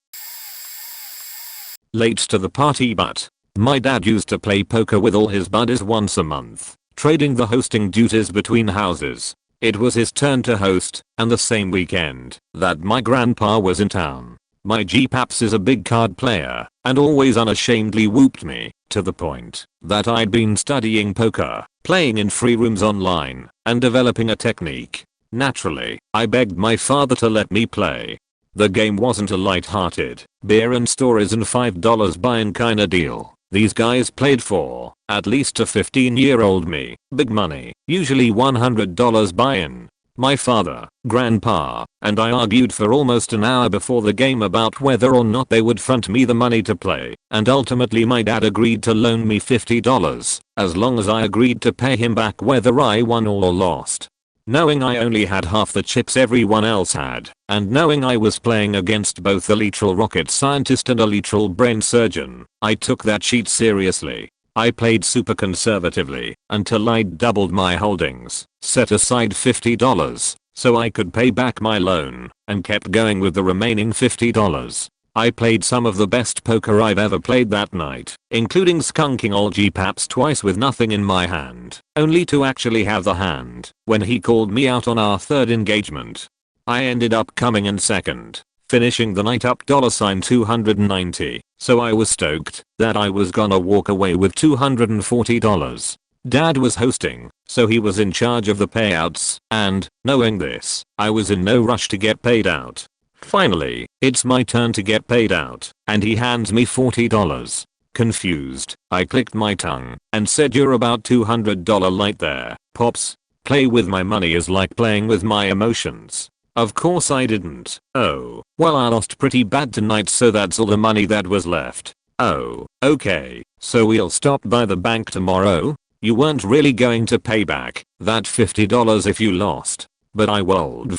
Late to the party, but my dad used to play poker with all his buddies once a month, trading the hosting duties between houses. It was his turn to host, and the same weekend that my grandpa was in town. My G-Paps is a big card player, and always unashamedly whooped me, to the point that I'd been studying poker, playing in free rooms online, and developing a technique. Naturally, I begged my father to let me play. The game wasn't a light-hearted, beer and stories and $5 buy-in kinda deal. These guys played for, at least a 15-year-old me, big money, usually $100 buy-in. My father, grandpa, and I argued for almost an hour before the game about whether or not they would front me the money to play, and ultimately my dad agreed to loan me $50, as long as I agreed to pay him back whether I won or lost. Knowing I only had half the chips everyone else had, and knowing I was playing against both a literal rocket scientist and a literal brain surgeon, I took that cheat seriously. I played super conservatively until I'd doubled my holdings, set aside $50 so I could pay back my loan, and kept going with the remaining $50. I played some of the best poker I've ever played that night, including skunking all G-Paps twice with nothing in my hand, only to actually have the hand when he called me out on our third engagement. I ended up coming in second, finishing the night up $290, so I was stoked that I was gonna walk away with $240. Dad was hosting, so he was in charge of the payouts, and, knowing this, I was in no rush to get paid out. Finally, it's my turn to get paid out, and he hands me $40. Confused, I clicked my tongue and said, "You're about $200 light there, Pops. Play with my money is like playing with my emotions." Of course I didn't. Oh, well, I lost pretty bad tonight, so that's all the money that was left. Oh, okay, so we'll stop by the bank tomorrow? You weren't really going to pay back that $50 if you lost, but I would.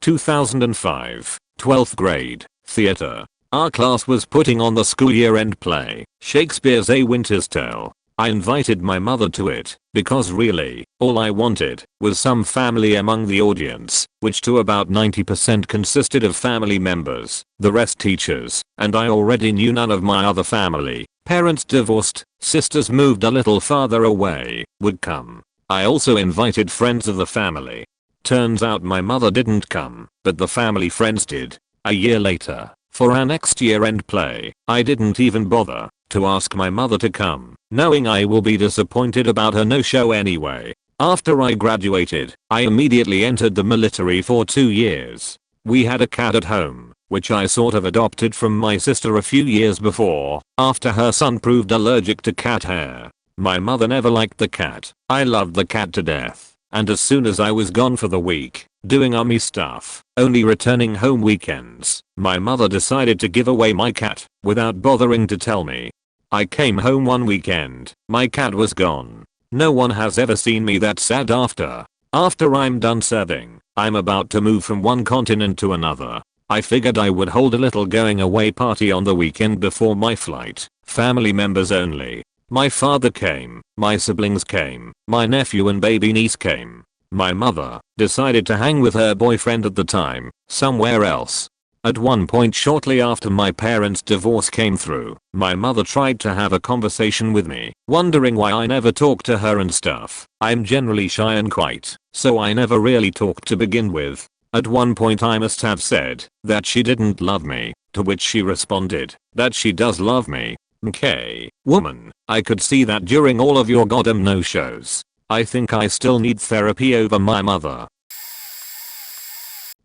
2005, 12th grade, theater. Our class was putting on the school year-end play, Shakespeare's A Winter's Tale. I invited my mother to it, because really, all I wanted was some family among the audience, which to about 90% consisted of family members, the rest teachers, and I already knew none of my other family. Parents divorced, sisters moved a little farther away, would come. I also invited friends of the family. Turns out my mother didn't come, but the family friends did. A year later, for our next year-end play, I didn't even bother to ask my mother to come, knowing I will be disappointed about her no-show anyway. After I graduated, I immediately entered the military for 2 years. We had a cat at home, which I sort of adopted from my sister a few years before, after her son proved allergic to cat hair. My mother never liked the cat. I loved the cat to death. And as soon as I was gone for the week, doing army stuff, only returning home weekends, my mother decided to give away my cat, without bothering to tell me. I came home one weekend, my cat was gone. No one has ever seen me that sad after. After I'm done serving, I'm about to move from one continent to another. I figured I would hold a little going away party on the weekend before my flight, family members only. My father came, my siblings came, my nephew and baby niece came. My mother decided to hang with her boyfriend at the time, somewhere else. At one point shortly after my parents' divorce came through, my mother tried to have a conversation with me, wondering why I never talked to her and stuff. I'm generally shy and quiet, so I never really talked to begin with. At one point I must have said that she didn't love me, to which she responded that she does love me. Okay, woman, I could see that during all of your goddamn no-shows. I think I still need therapy over my mother.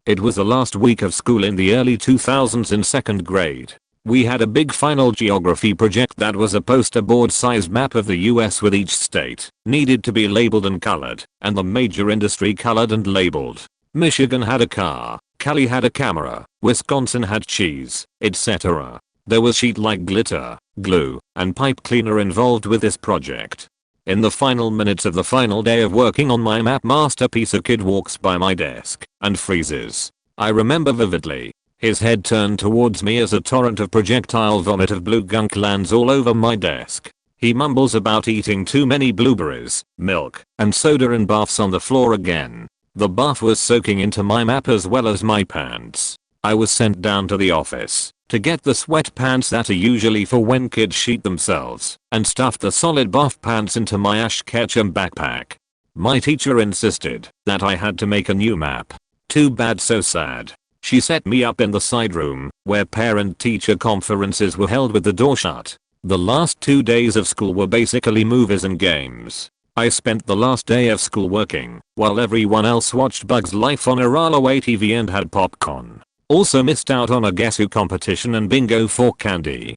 It was the last week of school in the early 2000s in 2nd grade. We had a big final geography project that was a poster board sized map of the US with each state needed to be labeled and colored, and the major industry colored and labeled. Michigan had a car, Cali had a camera, Wisconsin had cheese, etc. There was sheet-like glitter, glue, and pipe cleaner involved with this project. In the final minutes of the final day of working on my map masterpiece, a kid walks by my desk and freezes. I remember vividly. His head turned towards me as a torrent of projectile vomit of blue gunk lands all over my desk. He mumbles about eating too many blueberries, milk, and soda and baths on the floor again. The bath was soaking into my map as well as my pants. I was sent down to the office to get the sweatpants that are usually for when kids sheet themselves, and stuffed the solid bath pants into my Ash Ketchum backpack. My teacher insisted that I had to make a new map. Too bad, so sad. She set me up in the side room where parent-teacher conferences were held with the door shut. The last 2 days of school were basically movies and games. I spent the last day of school working while everyone else watched Bugs Life on Aralaway TV and had popcorn. Also missed out on a Guess Who competition and bingo for candy.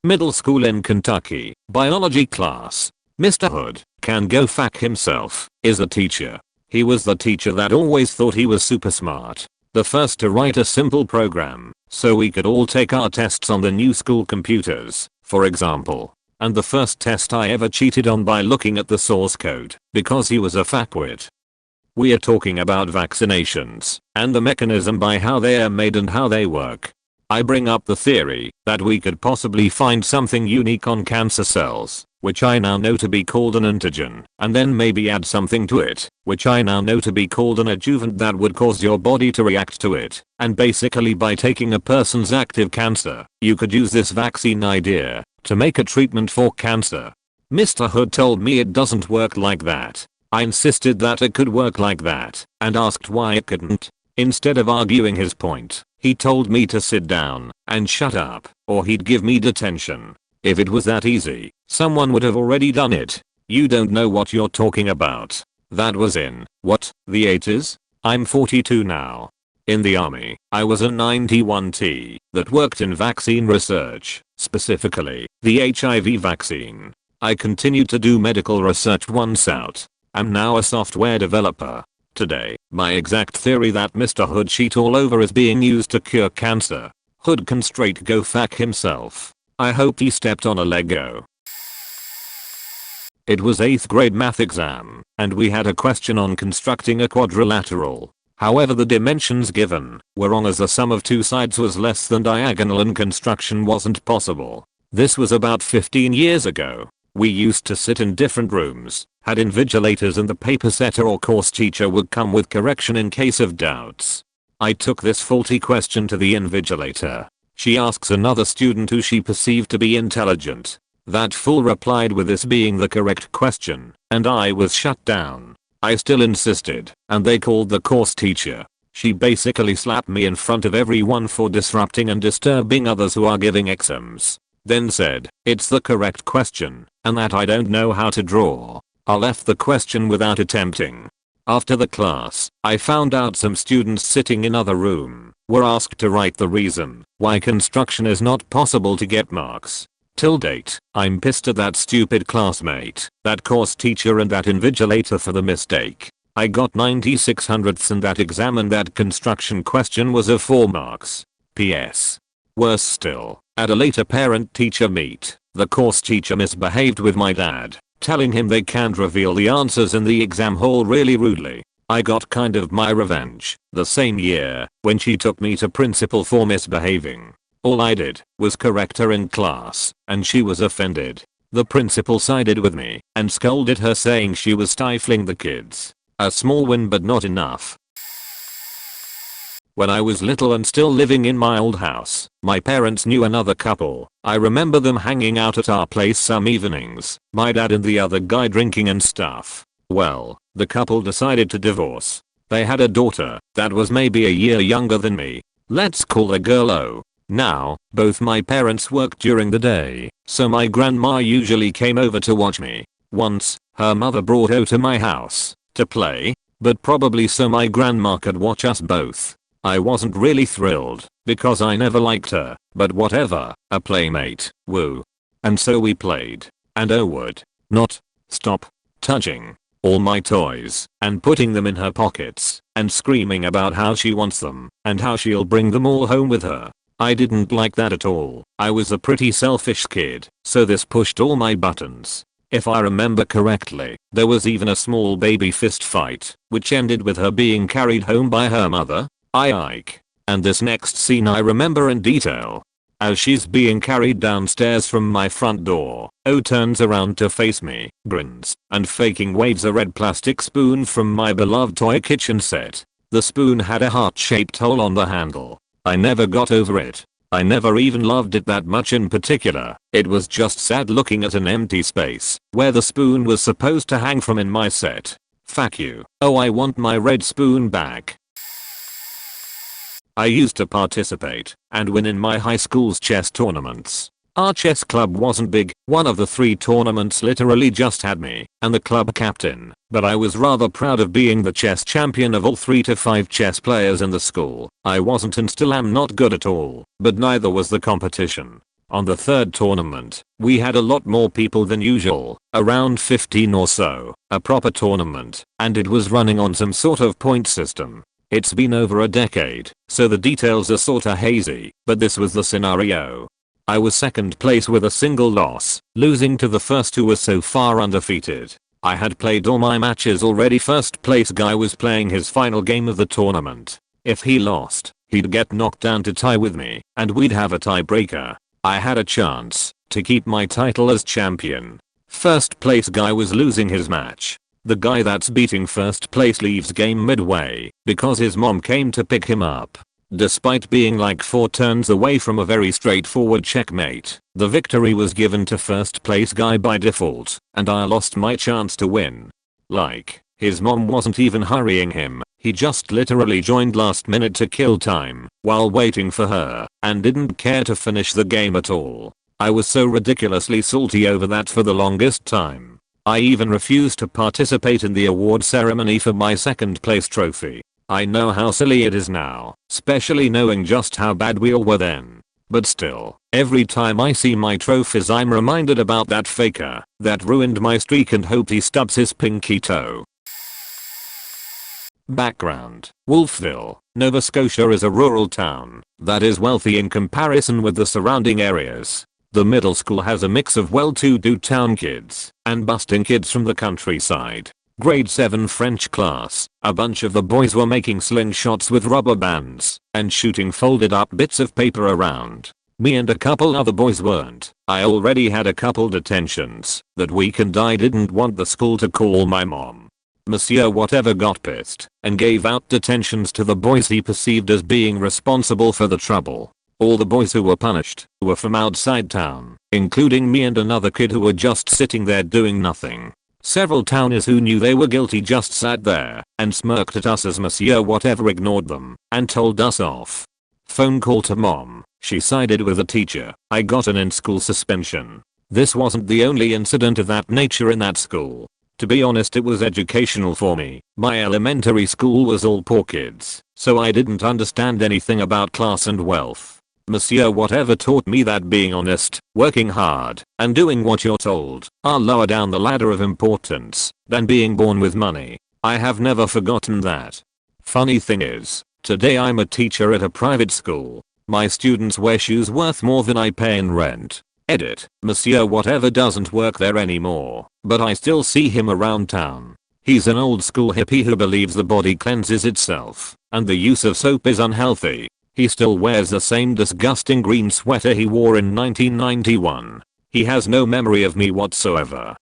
Middle school in Kentucky, biology class. Mr. Hood can go fuck himself is a teacher. He was the teacher that always thought he was super smart. The first to write a simple program so we could all take our tests on the new school computers, for example. And the first test I ever cheated on by looking at the source code because he was a fuckwit. We are talking about vaccinations and the mechanism by how they are made and how they work. I bring up the theory that we could possibly find something unique on cancer cells, which I now know to be called an antigen, and then maybe add something to it, which I now know to be called an adjuvant that would cause your body to react to it. And basically by taking a person's active cancer, you could use this vaccine idea to make a treatment for cancer. Mr. Hood told me it doesn't work like that. I insisted that it could work like that and asked why it couldn't. Instead of arguing his point, he told me to sit down and shut up or he'd give me detention. If it was that easy, someone would have already done it. You don't know what you're talking about. That was in, what, the 80s? I'm 42 now. In the army, I was a 91T that worked in vaccine research, specifically the HIV vaccine. I continued to do medical research once out. I'm now a software developer. Today, my exact theory that Mr. Hood cheat all over is being used to cure cancer. Hood can straight go fuck himself. I hope he stepped on a Lego. It was 8th grade math exam, and we had a question on constructing a quadrilateral. However, the dimensions given were wrong as the sum of two sides was less than diagonal and construction wasn't possible. This was about 15 years ago. We used to sit in different rooms, had invigilators, and the paper setter or course teacher would come with correction in case of doubts. I took this faulty question to the invigilator. She asks another student who she perceived to be intelligent. That fool replied with this being the correct question, and I was shut down. I still insisted, and they called the course teacher. She basically slapped me in front of everyone for disrupting and disturbing others who are giving exams. Then said, it's the correct question, and that I don't know how to draw. I left the question without attempting. After the class, I found out some students sitting in other room were asked to write the reason why construction is not possible to get marks. Till date, I'm pissed at that stupid classmate, that course teacher, and that invigilator for the mistake. I got 96 hundredths in that exam, and that construction question was of 4 marks. PS. Worse still, at a later parent-teacher meet, the course teacher misbehaved with my dad, telling him they can't reveal the answers in the exam hall really rudely. I got kind of my revenge the same year when she took me to principal for misbehaving. All I did was correct her in class, and she was offended. The principal sided with me and scolded her, saying she was stifling the kids. A small win, but not enough. When I was little and still living in my old house, my parents knew another couple. I remember them hanging out at our place some evenings, my dad and the other guy drinking and stuff. Well, the couple decided to divorce. They had a daughter that was maybe a year younger than me. Let's call the girl O. Now, both my parents worked during the day, so my grandma usually came over to watch me. Once, her mother brought O to my house to play, but probably so my grandma could watch us both. I wasn't really thrilled, because I never liked her, but whatever, a playmate, woo. And so we played, and O would not stop touching all my toys and putting them in her pockets and screaming about how she wants them and how she'll bring them all home with her. I didn't like that at all. I was a pretty selfish kid, so this pushed all my buttons. If I remember correctly, there was even a small baby fist fight, which ended with her being carried home by her mother. Ike. And this next scene I remember in detail. As she's being carried downstairs from my front door, O turns around to face me, grins, and faking waves a red plastic spoon from my beloved toy kitchen set. The spoon had a heart-shaped hole on the handle. I never got over it. I never even loved it that much in particular. It was just sad looking at an empty space where the spoon was supposed to hang from in my set. Fuck you. Oh, I want my red spoon back. I used to participate and win in my high school's chess tournaments. Our chess club wasn't big, one of the 3 tournaments literally just had me and the club captain, but I was rather proud of being the chess champion of all 3 to 5 chess players in the school. I wasn't and still am not good at all, but neither was the competition. On the 3rd tournament, we had a lot more people than usual, around 15 or so, a proper tournament, and it was running on some sort of point system. It's been over a decade, so the details are sorta hazy, but this was the scenario. I was 2nd place with a single loss, losing to the first who was so far undefeated. I had played all my matches already. 1st place guy was playing his final game of the tournament. If he lost, he'd get knocked down to tie with me, and we'd have a tiebreaker. I had a chance to keep my title as champion. 1st place guy was losing his match. The guy that's beating 1st place leaves game midway because his mom came to pick him up. Despite being like 4 turns away from a very straightforward checkmate, the victory was given to 1st place guy by default, and I lost my chance to win. Like, his mom wasn't even hurrying him, he just literally joined last minute to kill time while waiting for her and didn't care to finish the game at all. I was so ridiculously salty over that for the longest time. I even refused to participate in the award ceremony for my 2nd place trophy. I know how silly it is now, especially knowing just how bad we all were then. But still, every time I see my trophies I'm reminded about that faker that ruined my streak and hoped he stubs his pinky toe. Background: Wolfville, Nova Scotia is a rural town that is wealthy in comparison with the surrounding areas. The middle school has a mix of well-to-do town kids and busting kids from the countryside. Grade 7 French class, a bunch of the boys were making slingshots with rubber bands and shooting folded up bits of paper around. Me and a couple other boys weren't. I already had a couple detentions that week and I didn't want the school to call my mom. Monsieur whatever got pissed and gave out detentions to the boys he perceived as being responsible for the trouble. All the boys who were punished were from outside town, including me and another kid who were just sitting there doing nothing. Several towners who knew they were guilty just sat there and smirked at us as Monsieur whatever ignored them and told us off. Phone call to mom. She sided with the teacher. I got an in-school suspension. This wasn't the only incident of that nature in that school. To be honest, it was educational for me. My elementary school was all poor kids, so I didn't understand anything about class and wealth. Monsieur whatever taught me that being honest, working hard, and doing what you're told are lower down the ladder of importance than being born with money. I have never forgotten that. Funny thing is, today I'm a teacher at a private school. My students wear shoes worth more than I pay in rent. Edit: Monsieur whatever doesn't work there anymore, but I still see him around town. He's an old school hippie who believes the body cleanses itself and the use of soap is unhealthy. He still wears the same disgusting green sweater he wore in 1991. He has no memory of me whatsoever.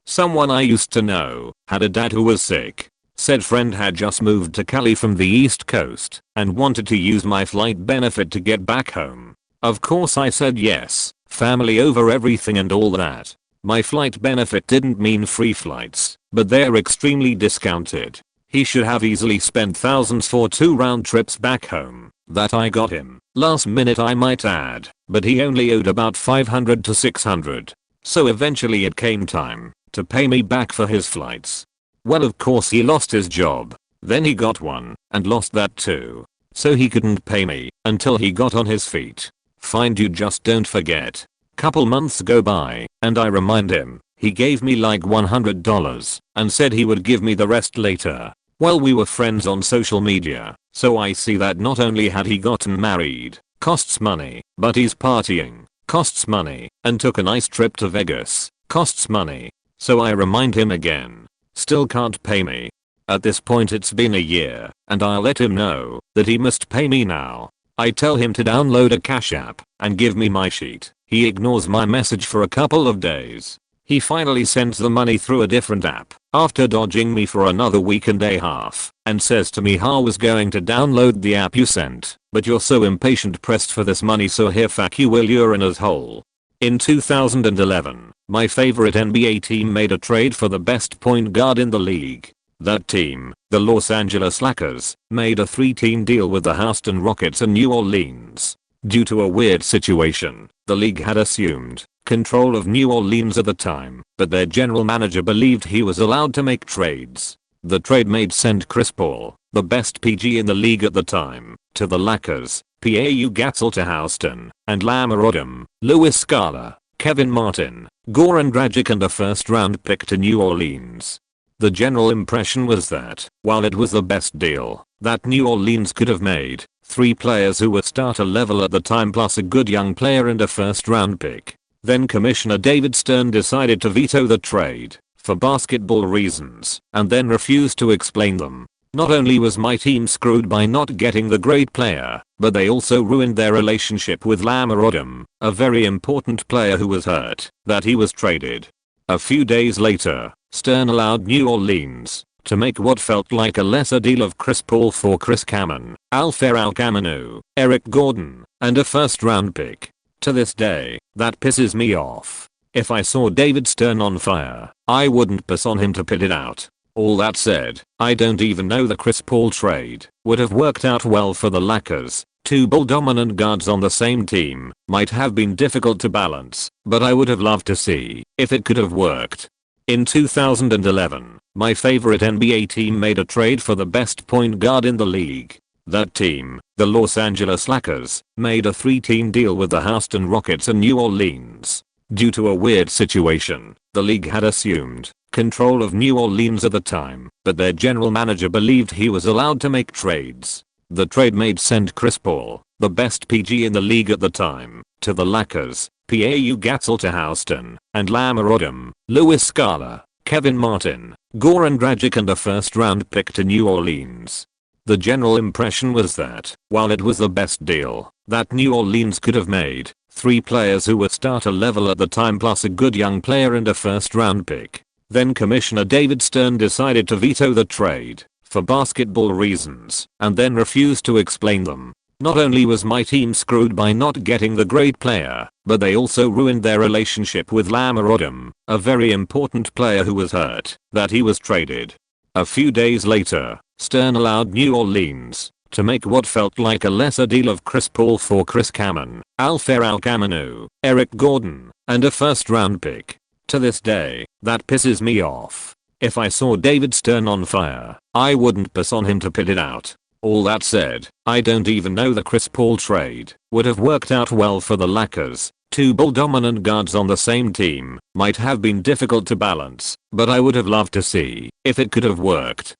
Someone I used to know had a dad who was sick. Said friend had just moved to Cali from the East Coast and wanted to use my flight benefit to get back home. Of course I said yes, family over everything and all that. My flight benefit didn't mean free flights, but they're extremely discounted. He should have easily spent thousands for 2 round trips back home that I got him. Last minute I might add, but he only owed about 500 to 600. So eventually it came time to pay me back for his flights. Well, of course he lost his job. Then he got one and lost that too. So he couldn't pay me until he got on his feet. Find you just don't forget. Couple months go by and I remind him. He gave me like $100 and said he would give me the rest later. Well, we were friends on social media, so I see that not only had he gotten married, costs money, but he's partying, costs money, and took a nice trip to Vegas, costs money. So I remind him again. Still can't pay me. At this point it's been a year, and I'll let him know that he must pay me now. I tell him to download a Cash App and give me my sheet. He ignores my message for a couple of days. He finally sends the money through a different app after dodging me for another week and a half and says to me, "I was going to download the app you sent, but you're so impatient pressed for this money, so here, fuck you, will, you're in as hole." In 2011, my favorite NBA team made a trade for the best point guard in the league. That team, the Los Angeles Lakers, made a 3-team deal with the Houston Rockets and New Orleans. Due to a weird situation, the league had assumed control of New Orleans at the time, but their general manager believed he was allowed to make trades. The trade made send Chris Paul, the best PG in the league at the time, to the Lakers, Pau Gasol to Houston, and Lamar Odom, Louis Scala, Kevin Martin, Goran Dragic, and a first-round pick to New Orleans. The general impression was that, while it was the best deal that New Orleans could have made, 3 players who were starter level at the time plus a good young player and a first-round pick. Then Commissioner David Stern decided to veto the trade for basketball reasons and then refused to explain them. Not only was my team screwed by not getting the great player, but they also ruined their relationship with Lamar Odom, a very important player who was hurt that he was traded. A few days later, Stern allowed New Orleans to make what felt like a lesser deal of Chris Paul for Chris Kaman, Al-Farouq Aminu, Eric Gordon, and a first-round pick. To this day, that pisses me off. If I saw David Stern on fire, I wouldn't piss on him to put it out. All that said, I don't even know the Chris Paul trade would have worked out well for the Lakers. 2 ball-dominant guards on the same team might have been difficult to balance, but I would have loved to see if it could have worked. In 2011, my favorite NBA team made a trade for the best point guard in the league. That team, the Los Angeles Lakers, made a 3-team deal with the Houston Rockets and New Orleans. Due to a weird situation, the league had assumed control of New Orleans at the time, but their general manager believed he was allowed to make trades. The trade made send Chris Paul, the best PG in the league at the time, to the Lakers, Pau Gasol to Houston, and Lamar Odom, Louis Scala, Kevin Martin, Goran Dragic, and a first-round pick to New Orleans. The general impression was that, while it was the best deal that New Orleans could have made, 3 players who were starter level at the time plus a good young player and a first-round pick. Then Commissioner David Stern decided to veto the trade for basketball reasons and then refused to explain them. Not only was my team screwed by not getting the great player, but they also ruined their relationship with Lamar Odom, a very important player who was hurt that he was traded. A few days later, Stern allowed New Orleans to make what felt like a lesser deal of Chris Paul for Chris Kaman, Al-Farouq Aminu, Eric Gordon, and a first-round pick. To this day, that pisses me off. If I saw David Stern on fire, I wouldn't piss on him to put it out. All that said, I don't even know the Chris Paul trade would have worked out well for the Lakers. 2 ball-dominant guards on the same team might have been difficult to balance, but I would have loved to see if it could have worked.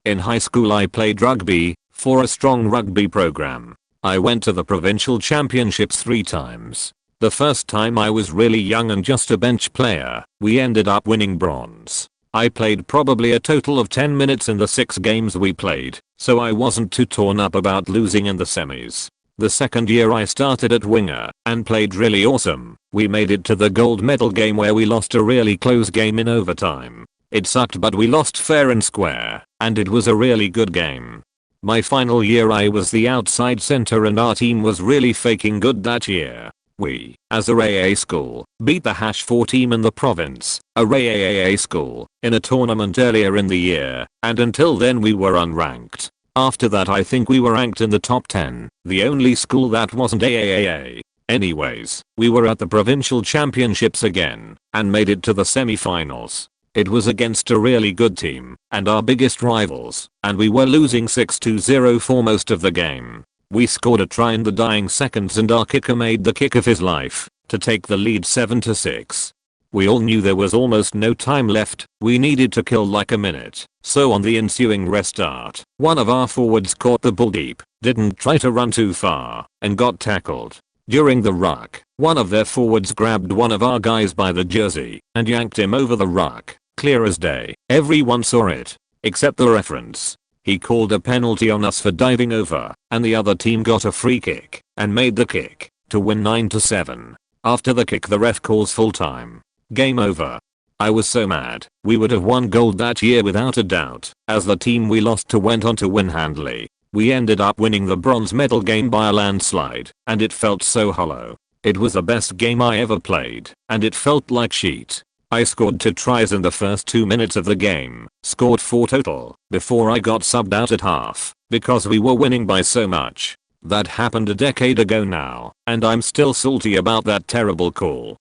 In high school I played rugby for a strong rugby program. I went to the provincial championships 3 times. The first time I was really young and just a bench player. We ended up winning bronze. I played probably a total of 10 minutes in the 6 games we played, so I wasn't too torn up about losing in the semis. The second year I started at winger and played really awesome. We made it to the gold medal game where we lost a really close game in overtime. It sucked, but we lost fair and square, and it was a really good game. My final year I was the outside center and our team was really faking good that year. We, as a AA school, beat the #4 team in the province, a AA school, in a tournament earlier in the year, and until then we were unranked. After that I think we were ranked in the top 10, the only school that wasn't AAA. Anyways, we were at the provincial championships again, and made it to the semi-finals. It was against a really good team, and our biggest rivals, and we were losing 6-0 for most of the game. We scored a try in the dying seconds and our kicker made the kick of his life, to take the lead 7-6. We all knew there was almost no time left, we needed to kill like a minute, so on the ensuing restart, one of our forwards caught the ball deep, didn't try to run too far, and got tackled. During the ruck, one of their forwards grabbed one of our guys by the jersey, and yanked him over the ruck, clear as day, everyone saw it, except the reference. He called a penalty on us for diving over, and the other team got a free kick, and made the kick, to win 9-7. After the kick the ref calls full time. Game over. I was so mad, we would have won gold that year without a doubt, as the team we lost to went on to win handily. We ended up winning the bronze medal game by a landslide, and it felt so hollow. It was the best game I ever played, and it felt like shit. I scored 2 tries in the first 2 minutes of the game, scored 4 total, before I got subbed out at half, because we were winning by so much. That happened a decade ago now, and I'm still salty about that terrible call.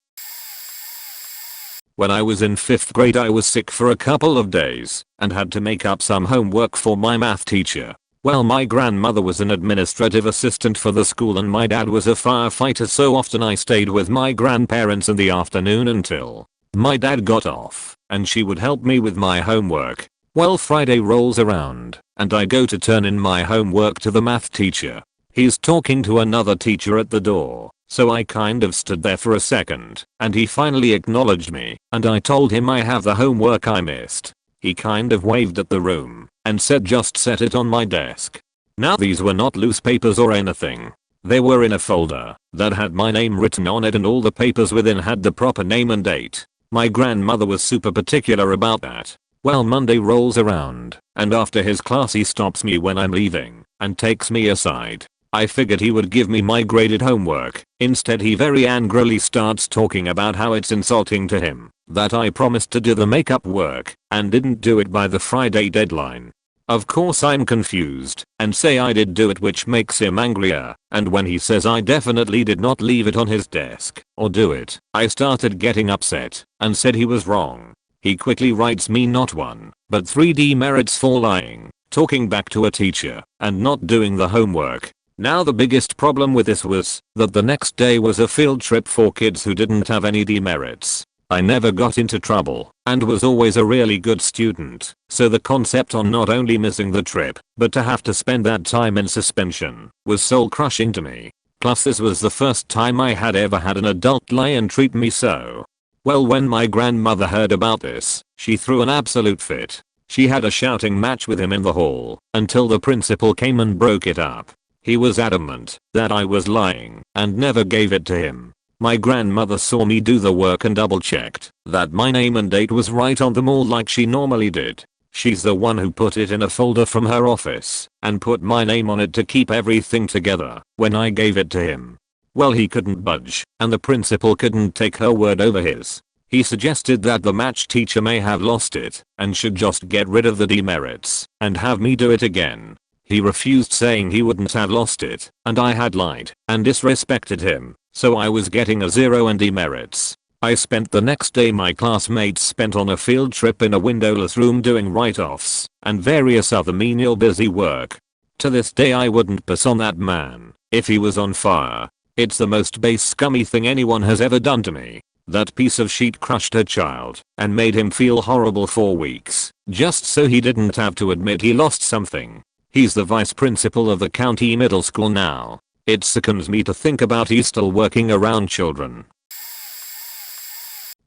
When I was in 5th grade I was sick for a couple of days, and had to make up some homework for my math teacher. Well, my grandmother was an administrative assistant for the school and my dad was a firefighter, so often I stayed with my grandparents in the afternoon until my dad got off, and she would help me with my homework. Well, Friday rolls around, and I go to turn in my homework to the math teacher. He's talking to another teacher at the door, so I kind of stood there for a second, and he finally acknowledged me, and I told him I have the homework I missed. He kind of waved at the room, and said just set it on my desk. Now these were not loose papers or anything. They were in a folder that had my name written on it and all the papers within had the proper name and date. My grandmother was super particular about that. Well, Monday rolls around, and after his class he stops me when I'm leaving, and takes me aside. I figured he would give me my graded homework. Instead he very angrily starts talking about how it's insulting to him that I promised to do the makeup work and didn't do it by the Friday deadline. Of course I'm confused and say I did do it, which makes him angrier, and when he says I definitely did not leave it on his desk or do it, I started getting upset and said he was wrong. He quickly writes me not 1, but 3 demerits for lying, talking back to a teacher, and not doing the homework. Now the biggest problem with this was that the next day was a field trip for kids who didn't have any demerits. I never got into trouble and was always a really good student, so the concept on not only missing the trip, but to have to spend that time in suspension was soul crushing to me. Plus this was the first time I had ever had an adult lie and treat me so. Well, when my grandmother heard about this, she threw an absolute fit. She had a shouting match with him in the hall until the principal came and broke it up. He was adamant that I was lying and never gave it to him. My grandmother saw me do the work and double checked that my name and date was right on them all like she normally did. She's the one who put it in a folder from her office and put my name on it to keep everything together when I gave it to him. Well, he couldn't budge, and the principal couldn't take her word over his. He suggested that the match teacher may have lost it and should just get rid of the demerits and have me do it again. He refused, saying he wouldn't have lost it, and I had lied and disrespected him, so I was getting a 0 and demerits. I spent the next day my classmates spent on a field trip in a windowless room doing write-offs and various other menial busy work. To this day I wouldn't piss on that man if he was on fire. It's the most base scummy thing anyone has ever done to me. That piece of shit crushed her child and made him feel horrible for weeks, just so he didn't have to admit he lost something. He's the vice principal of the county middle school now. It sickens me to think about he's still working around children.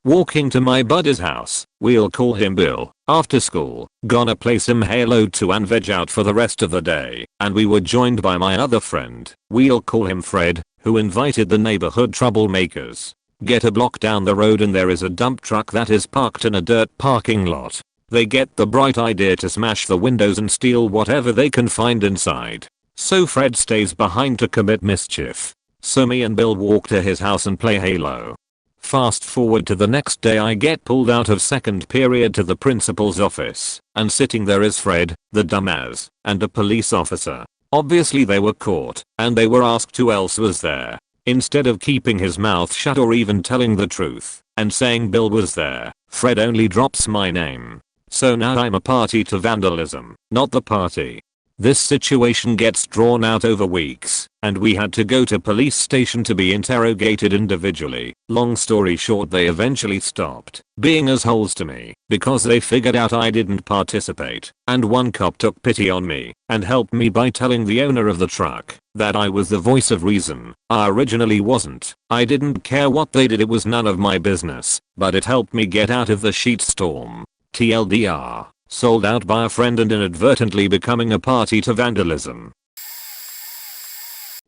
Walking to my buddy's house, we'll call him Bill, after school, gonna play some Halo 2 and veg out for the rest of the day, and we were joined by my other friend, we'll call him Fred, who invited the neighborhood troublemakers. Get a block down the road and there is a dump truck that is parked in a dirt parking lot. They get the bright idea to smash the windows and steal whatever they can find inside. So Fred stays behind to commit mischief. So me and Bill walk to his house and play Halo. Fast forward to the next day, I get pulled out of second period to the principal's office, and sitting there is Fred, the dumbass, and a police officer. Obviously they were caught, and they were asked who else was there. Instead of keeping his mouth shut or even telling the truth, and saying Bill was there, Fred only drops my name. So now I'm a party to vandalism, not the party. This situation gets drawn out over weeks, and we had to go to police station to be interrogated individually. Long story short, they eventually stopped being assholes to me because they figured out I didn't participate, and one cop took pity on me and helped me by telling the owner of the truck that I was the voice of reason. I originally wasn't. I didn't care what they did, it was none of my business, but it helped me get out of the shitstorm. TLDR. Sold out by a friend and inadvertently becoming a party to vandalism.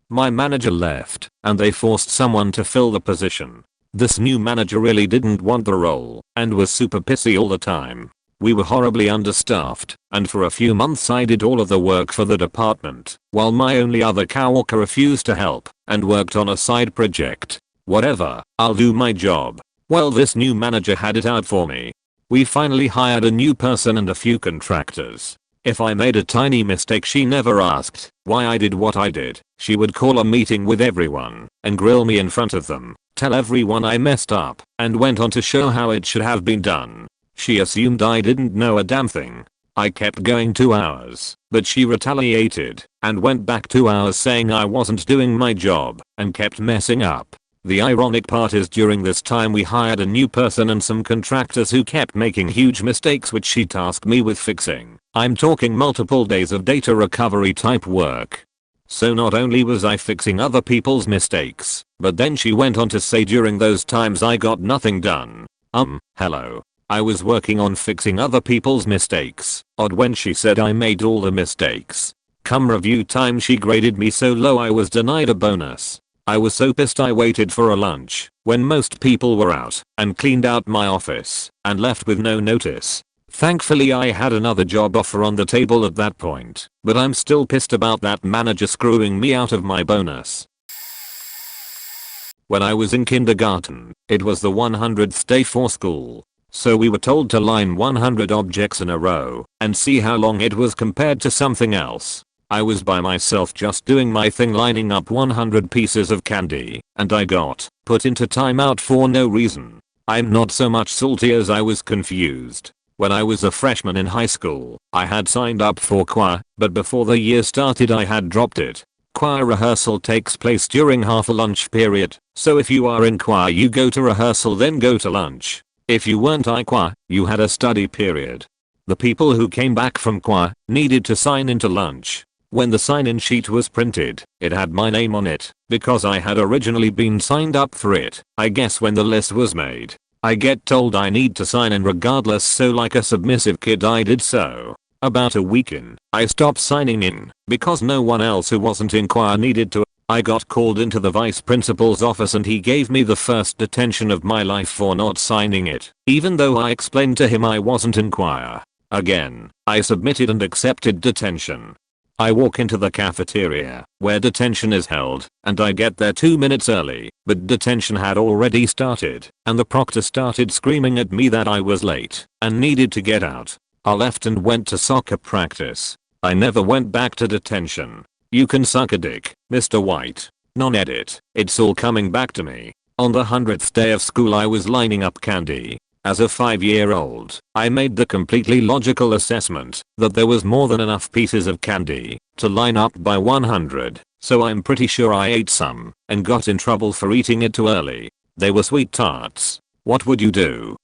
My manager left, and they forced someone to fill the position. This new manager really didn't want the role, and was super pissy all the time. We were horribly understaffed, and for a few months I did all of the work for the department, while my only other coworker refused to help, and worked on a side project. Whatever, I'll do my job. Well, this new manager had it out for me. We finally hired a new person and a few contractors. If I made a tiny mistake, she never asked why I did what I did. She would call a meeting with everyone and grill me in front of them, tell everyone I messed up, and went on to show how it should have been done. She assumed I didn't know a damn thing. I kept going 2 hours, but she retaliated and went back 2 hours saying I wasn't doing my job and kept messing up. The ironic part is during this time we hired a new person and some contractors who kept making huge mistakes which she tasked me with fixing. I'm talking multiple days of data recovery type work. So not only was I fixing other people's mistakes, but then she went on to say during those times I got nothing done. Hello. I was working on fixing other people's mistakes. Odd when she said I made all the mistakes. Come review time she graded me so low I was denied a bonus. I was so pissed I waited for a lunch when most people were out and cleaned out my office and left with no notice. Thankfully I had another job offer on the table at that point, but I'm still pissed about that manager screwing me out of my bonus. When I was in kindergarten, it was the 100th day for school. So we were told to line 100 objects in a row and see how long it was compared to something else. I was by myself just doing my thing lining up 100 pieces of candy, and I got put into timeout for no reason. I'm not so much salty as I was confused. When I was a freshman in high school, I had signed up for choir, but before the year started I had dropped it. Choir rehearsal takes place during half a lunch period, so if you are in choir you go to rehearsal then go to lunch. If you weren't in choir, you had a study period. The people who came back from choir needed to sign into lunch. When the sign-in sheet was printed, it had my name on it, because I had originally been signed up for it. I guess when the list was made, I get told I need to sign in regardless, so like a submissive kid I did so. About a week in, I stopped signing in, because no one else who wasn't in choir needed to. I got called into the vice principal's office and he gave me the first detention of my life for not signing it, even though I explained to him I wasn't in choir. Again, I submitted and accepted detention. I walk into the cafeteria, where detention is held, and I get there 2 minutes early, but detention had already started, and the proctor started screaming at me that I was late, and needed to get out. I left and went to soccer practice. I never went back to detention. You can suck a dick, Mr. White. Non-edit. It's all coming back to me. On the 100th day of school I was lining up candy. As a 5-year-old, I made the completely logical assessment that there was more than enough pieces of candy to line up by 100, so I'm pretty sure I ate some and got in trouble for eating it too early. They were sweet tarts. What would you do?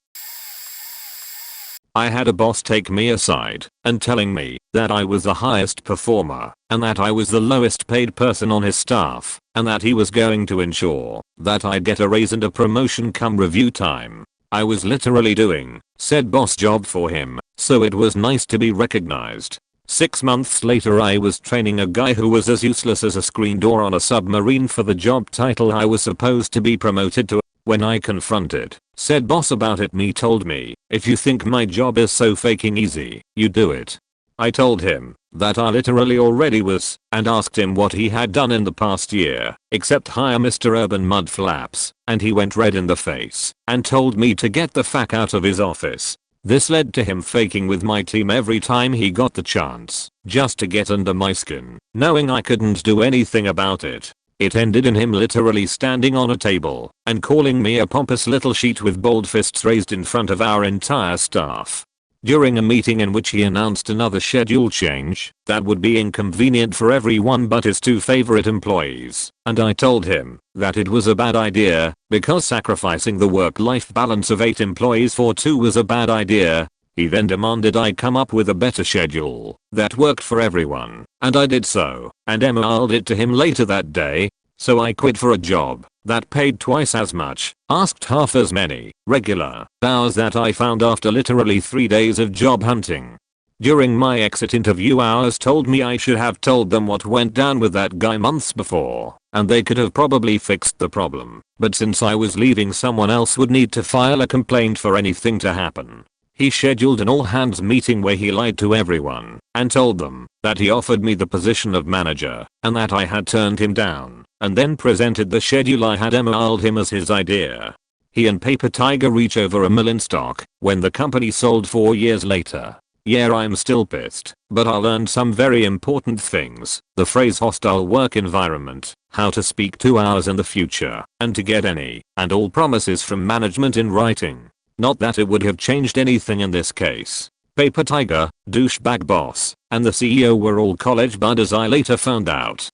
I had a boss take me aside and telling me that I was the highest performer and that I was the lowest paid person on his staff and that he was going to ensure that I'd get a raise and a promotion come review time. I was literally doing said boss job for him, so it was nice to be recognized. 6 months later I was training a guy who was as useless as a screen door on a submarine for the job title I was supposed to be promoted to. When I confronted said boss about it, he told me, if you think my job is so faking easy, you do it. I told him that I literally already was, and asked him what he had done in the past year, except hire Mr. Urban Mudflaps, and he went red in the face and told me to get the fuck out of his office. This led to him faking with my team every time he got the chance, just to get under my skin, knowing I couldn't do anything about it. It ended in him literally standing on a table and calling me a pompous little sheet with bold fists raised in front of our entire staff. During a meeting in which he announced another schedule change that would be inconvenient for everyone but his 2 favorite employees, and I told him that it was a bad idea because sacrificing the work-life balance of 8 employees for 2 was a bad idea. He then demanded I come up with a better schedule that worked for everyone, and I did so, and emailed it to him later that day. So I quit for a job that paid twice as much, asked half as many regular hours that I found after literally 3 days of job hunting. During my exit interview, hours told me I should have told them what went down with that guy months before, and they could have probably fixed the problem, but since I was leaving, someone else would need to file a complaint for anything to happen. He scheduled an all-hands meeting where he lied to everyone and told them that he offered me the position of manager and that I had turned him down, and then presented the schedule I had emailed him as his idea. He and Paper Tiger reach over $1 million stock when the company sold 4 years later. Yeah, I'm still pissed, but I learned some very important things. The phrase hostile work environment, how to speak to ours in the future, and to get any and all promises from management in writing. Not that it would have changed anything in this case. Paper Tiger, douchebag boss, and the CEO were all college buddies, I later found out.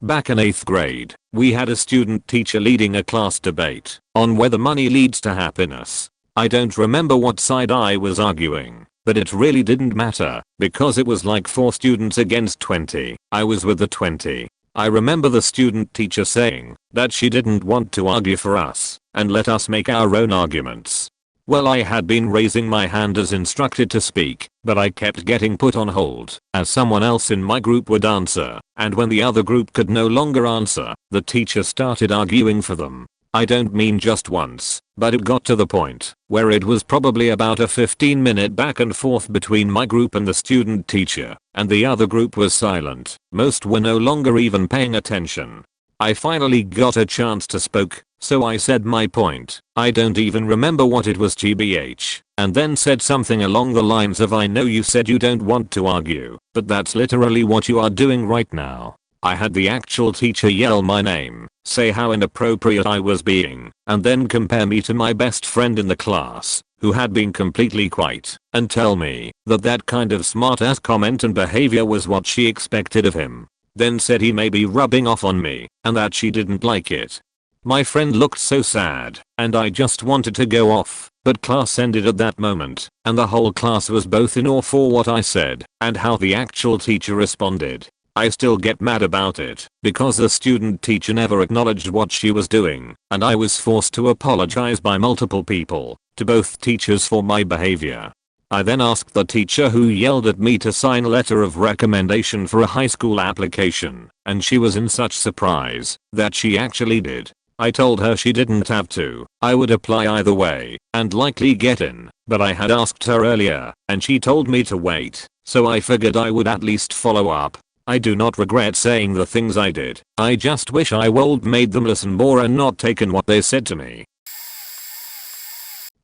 Back in 8th grade, we had a student teacher leading a class debate on whether money leads to happiness. I don't remember what side I was arguing, but it really didn't matter because it was like 4 students against 20. I was with the 20. I remember the student teacher saying that she didn't want to argue for us and let us make our own arguments. Well, I had been raising my hand as instructed to speak, but I kept getting put on hold as someone else in my group would answer, and when the other group could no longer answer, the teacher started arguing for them. I don't mean just once, but it got to the point where it was probably about a 15-minute back and forth between my group and the student teacher, and the other group was silent. Most were no longer even paying attention. I finally got a chance to speak, so I said my point. I don't even remember what it was, GBH, and then said something along the lines of, I know you said you don't want to argue, but that's literally what you are doing right now. I had the actual teacher yell my name, say how inappropriate I was being, and then compare me to my best friend in the class, who had been completely quiet, and tell me that that kind of smart-ass comment and behavior was what she expected of him. Then said he may be rubbing off on me, and that she didn't like it. My friend looked so sad, and I just wanted to go off, but class ended at that moment, and the whole class was both in awe for what I said, and how the actual teacher responded. I still get mad about it, because the student teacher never acknowledged what she was doing, and I was forced to apologize by multiple people, to both teachers for my behavior. I then asked the teacher who yelled at me to sign a letter of recommendation for a high school application, and she was in such surprise that she actually did. I told her she didn't have to, I would apply either way, and likely get in, but I had asked her earlier, and she told me to wait, so I figured I would at least follow up. I do not regret saying the things I did, I just wish I would made them listen more and not taken what they said to me.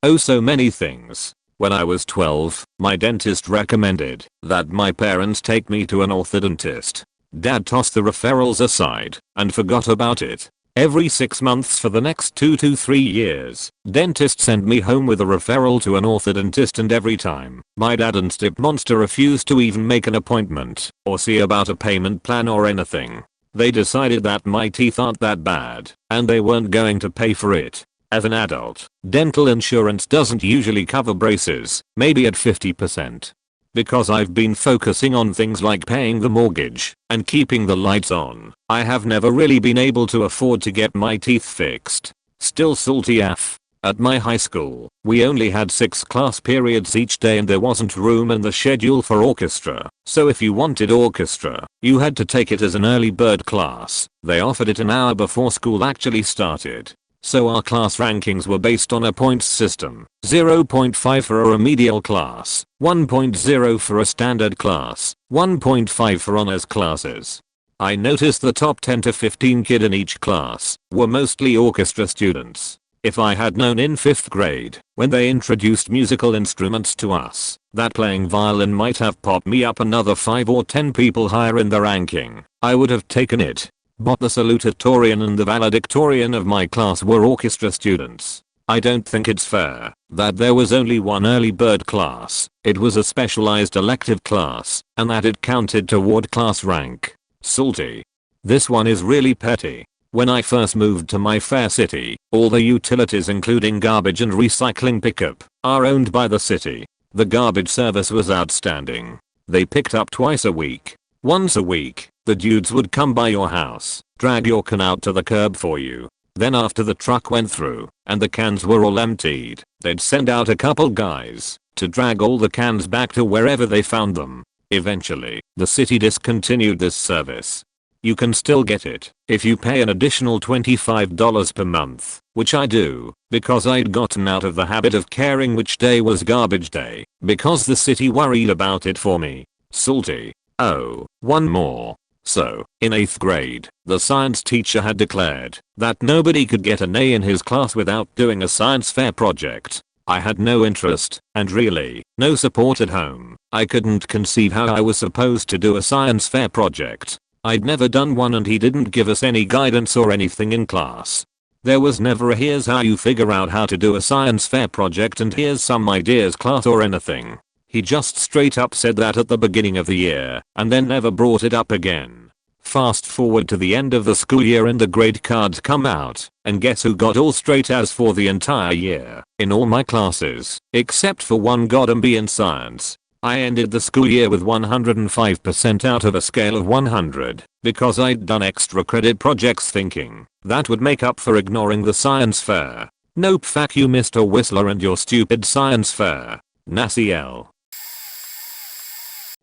Oh, so many things. When I was 12, my dentist recommended that my parents take me to an orthodontist. Dad tossed the referrals aside and forgot about it. Every 6 months for the next 2 to 3 years, dentist sent me home with a referral to an orthodontist, and every time, my dad and Stip Monster refused to even make an appointment or see about a payment plan or anything. They decided that my teeth aren't that bad and they weren't going to pay for it. As an adult, dental insurance doesn't usually cover braces, maybe at 50%. Because I've been focusing on things like paying the mortgage and keeping the lights on, I have never really been able to afford to get my teeth fixed. Still salty AF. At my high school, we only had 6 class periods each day and there wasn't room in the schedule for orchestra, so if you wanted orchestra, you had to take it as an early bird class. They offered it an hour before school actually started. So our class rankings were based on a points system, 0.5 for a remedial class, 1.0 for a standard class, 1.5 for honors classes. I noticed the top 10 to 15 kid in each class were mostly orchestra students. If I had known in 5th grade, when they introduced musical instruments to us, that playing violin might have popped me up another 5 or 10 people higher in the ranking, I would have taken it. But the salutatorian and the valedictorian of my class were orchestra students. I don't think it's fair that there was only one early bird class, it was a specialized elective class, and that it counted toward class rank. Salty. This one is really petty. When I first moved to my fair city, all the utilities including garbage and recycling pickup are owned by the city. The garbage service was outstanding. They picked up twice a week. Once a week, the dudes would come by your house, drag your can out to the curb for you. Then after the truck went through, and the cans were all emptied, they'd send out a couple guys to drag all the cans back to wherever they found them. Eventually, the city discontinued this service. You can still get it if you pay an additional $25 per month, which I do, because I'd gotten out of the habit of caring which day was garbage day, because the city worried about it for me. Salty. Oh, one more. So, in 8th grade, the science teacher had declared that nobody could get an A in his class without doing a science fair project. I had no interest, and really, no support at home. I couldn't conceive how I was supposed to do a science fair project. I'd never done one and he didn't give us any guidance or anything in class. There was never a here's how you figure out how to do a science fair project and here's some ideas class or anything. He just straight up said that at the beginning of the year and then never brought it up again. Fast forward to the end of the school year and the grade cards come out, and guess who got all straight A's for the entire year in all my classes, except for one got a B in science. I ended the school year with 105% out of a scale of 100 because I'd done extra credit projects thinking that would make up for ignoring the science fair. Nope, fuck you Mr. Whistler and your stupid science fair. Nasiel.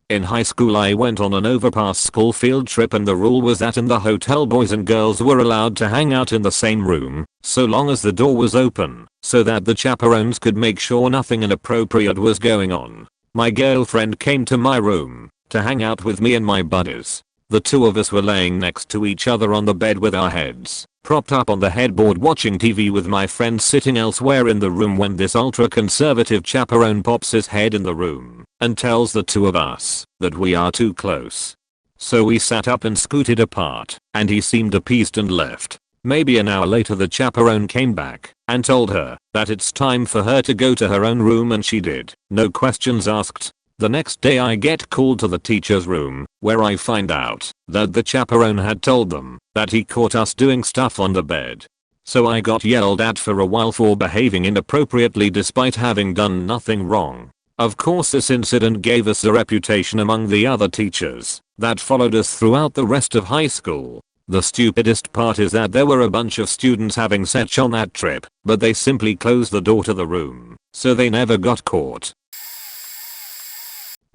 In high school I went on an overpass school field trip and the rule was that in the hotel boys and girls were allowed to hang out in the same room, so long as the door was open, so that the chaperones could make sure nothing inappropriate was going on. My girlfriend came to my room to hang out with me and my buddies. The two of us were laying next to each other on the bed with our heads propped up on the headboard watching TV with my friend sitting elsewhere in the room when this ultra-conservative chaperone pops his head in the room and tells the two of us that we are too close. So we sat up and scooted apart, and he seemed appeased and left. Maybe an hour later the chaperone came back and told her that it's time for her to go to her own room and she did. No questions asked. The next day I get called to the teacher's room, where I find out that the chaperone had told them that he caught us doing stuff on the bed. So I got yelled at for a while for behaving inappropriately despite having done nothing wrong. Of course this incident gave us a reputation among the other teachers that followed us throughout the rest of high school. The stupidest part is that there were a bunch of students having sex on that trip, but they simply closed the door to the room, so they never got caught.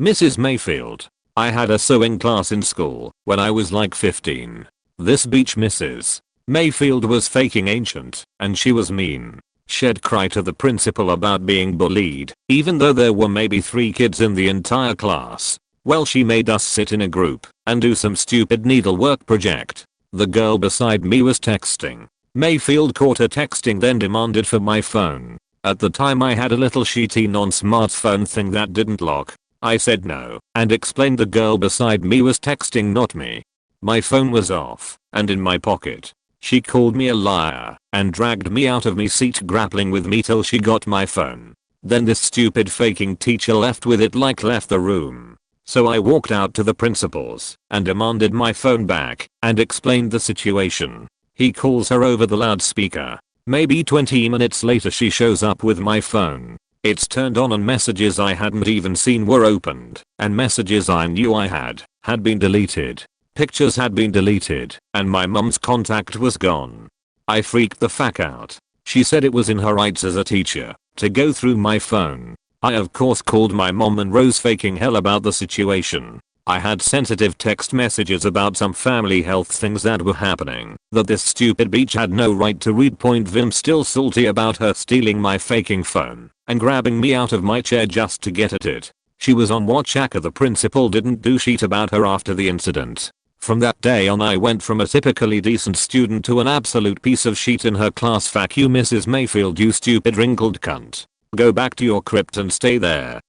Mrs. Mayfield. I had a sewing class in school when I was like 15. This beach Mrs. Mayfield was faking ancient, and she was mean. She'd cry to the principal about being bullied, even though there were maybe 3 kids in the entire class. Well, she made us sit in a group and do some stupid needlework project. The girl beside me was texting. Mayfield caught her texting, then demanded for my phone. At the time I had a little shitty non-smartphone thing that didn't lock. I said no and explained the girl beside me was texting, not me. My phone was off and in my pocket. She called me a liar and dragged me out of my seat grappling with me till she got my phone. Then this stupid faking teacher left with it, like left the room. So I walked out to the principal's and demanded my phone back and explained the situation. He calls her over the loudspeaker. Maybe 20 minutes later she shows up with my phone. It's turned on and messages I hadn't even seen were opened, and messages I knew I had been deleted. Pictures had been deleted, and my mum's contact was gone. I freaked the fuck out. She said it was in her rights as a teacher to go through my phone. I of course called my mom and rose faking hell about the situation. I had sensitive text messages about some family health things that were happening that this stupid bitch had no right to read. Vim still salty about her stealing my faking phone and grabbing me out of my chair just to get at it. She was on watch. The principal didn't do shit about her after the incident. From that day on I went from a typically decent student to an absolute piece of shit in her class. Fuck you Mrs. Mayfield, you stupid wrinkled cunt. Go back to your crypt and stay there.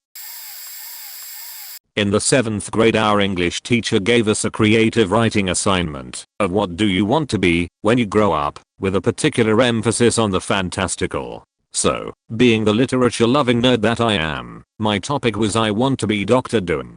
In the 7th grade our English teacher gave us a creative writing assignment of what do you want to be when you grow up, with a particular emphasis on the fantastical. So, being the literature loving nerd that I am, my topic was I want to be Dr. Doom.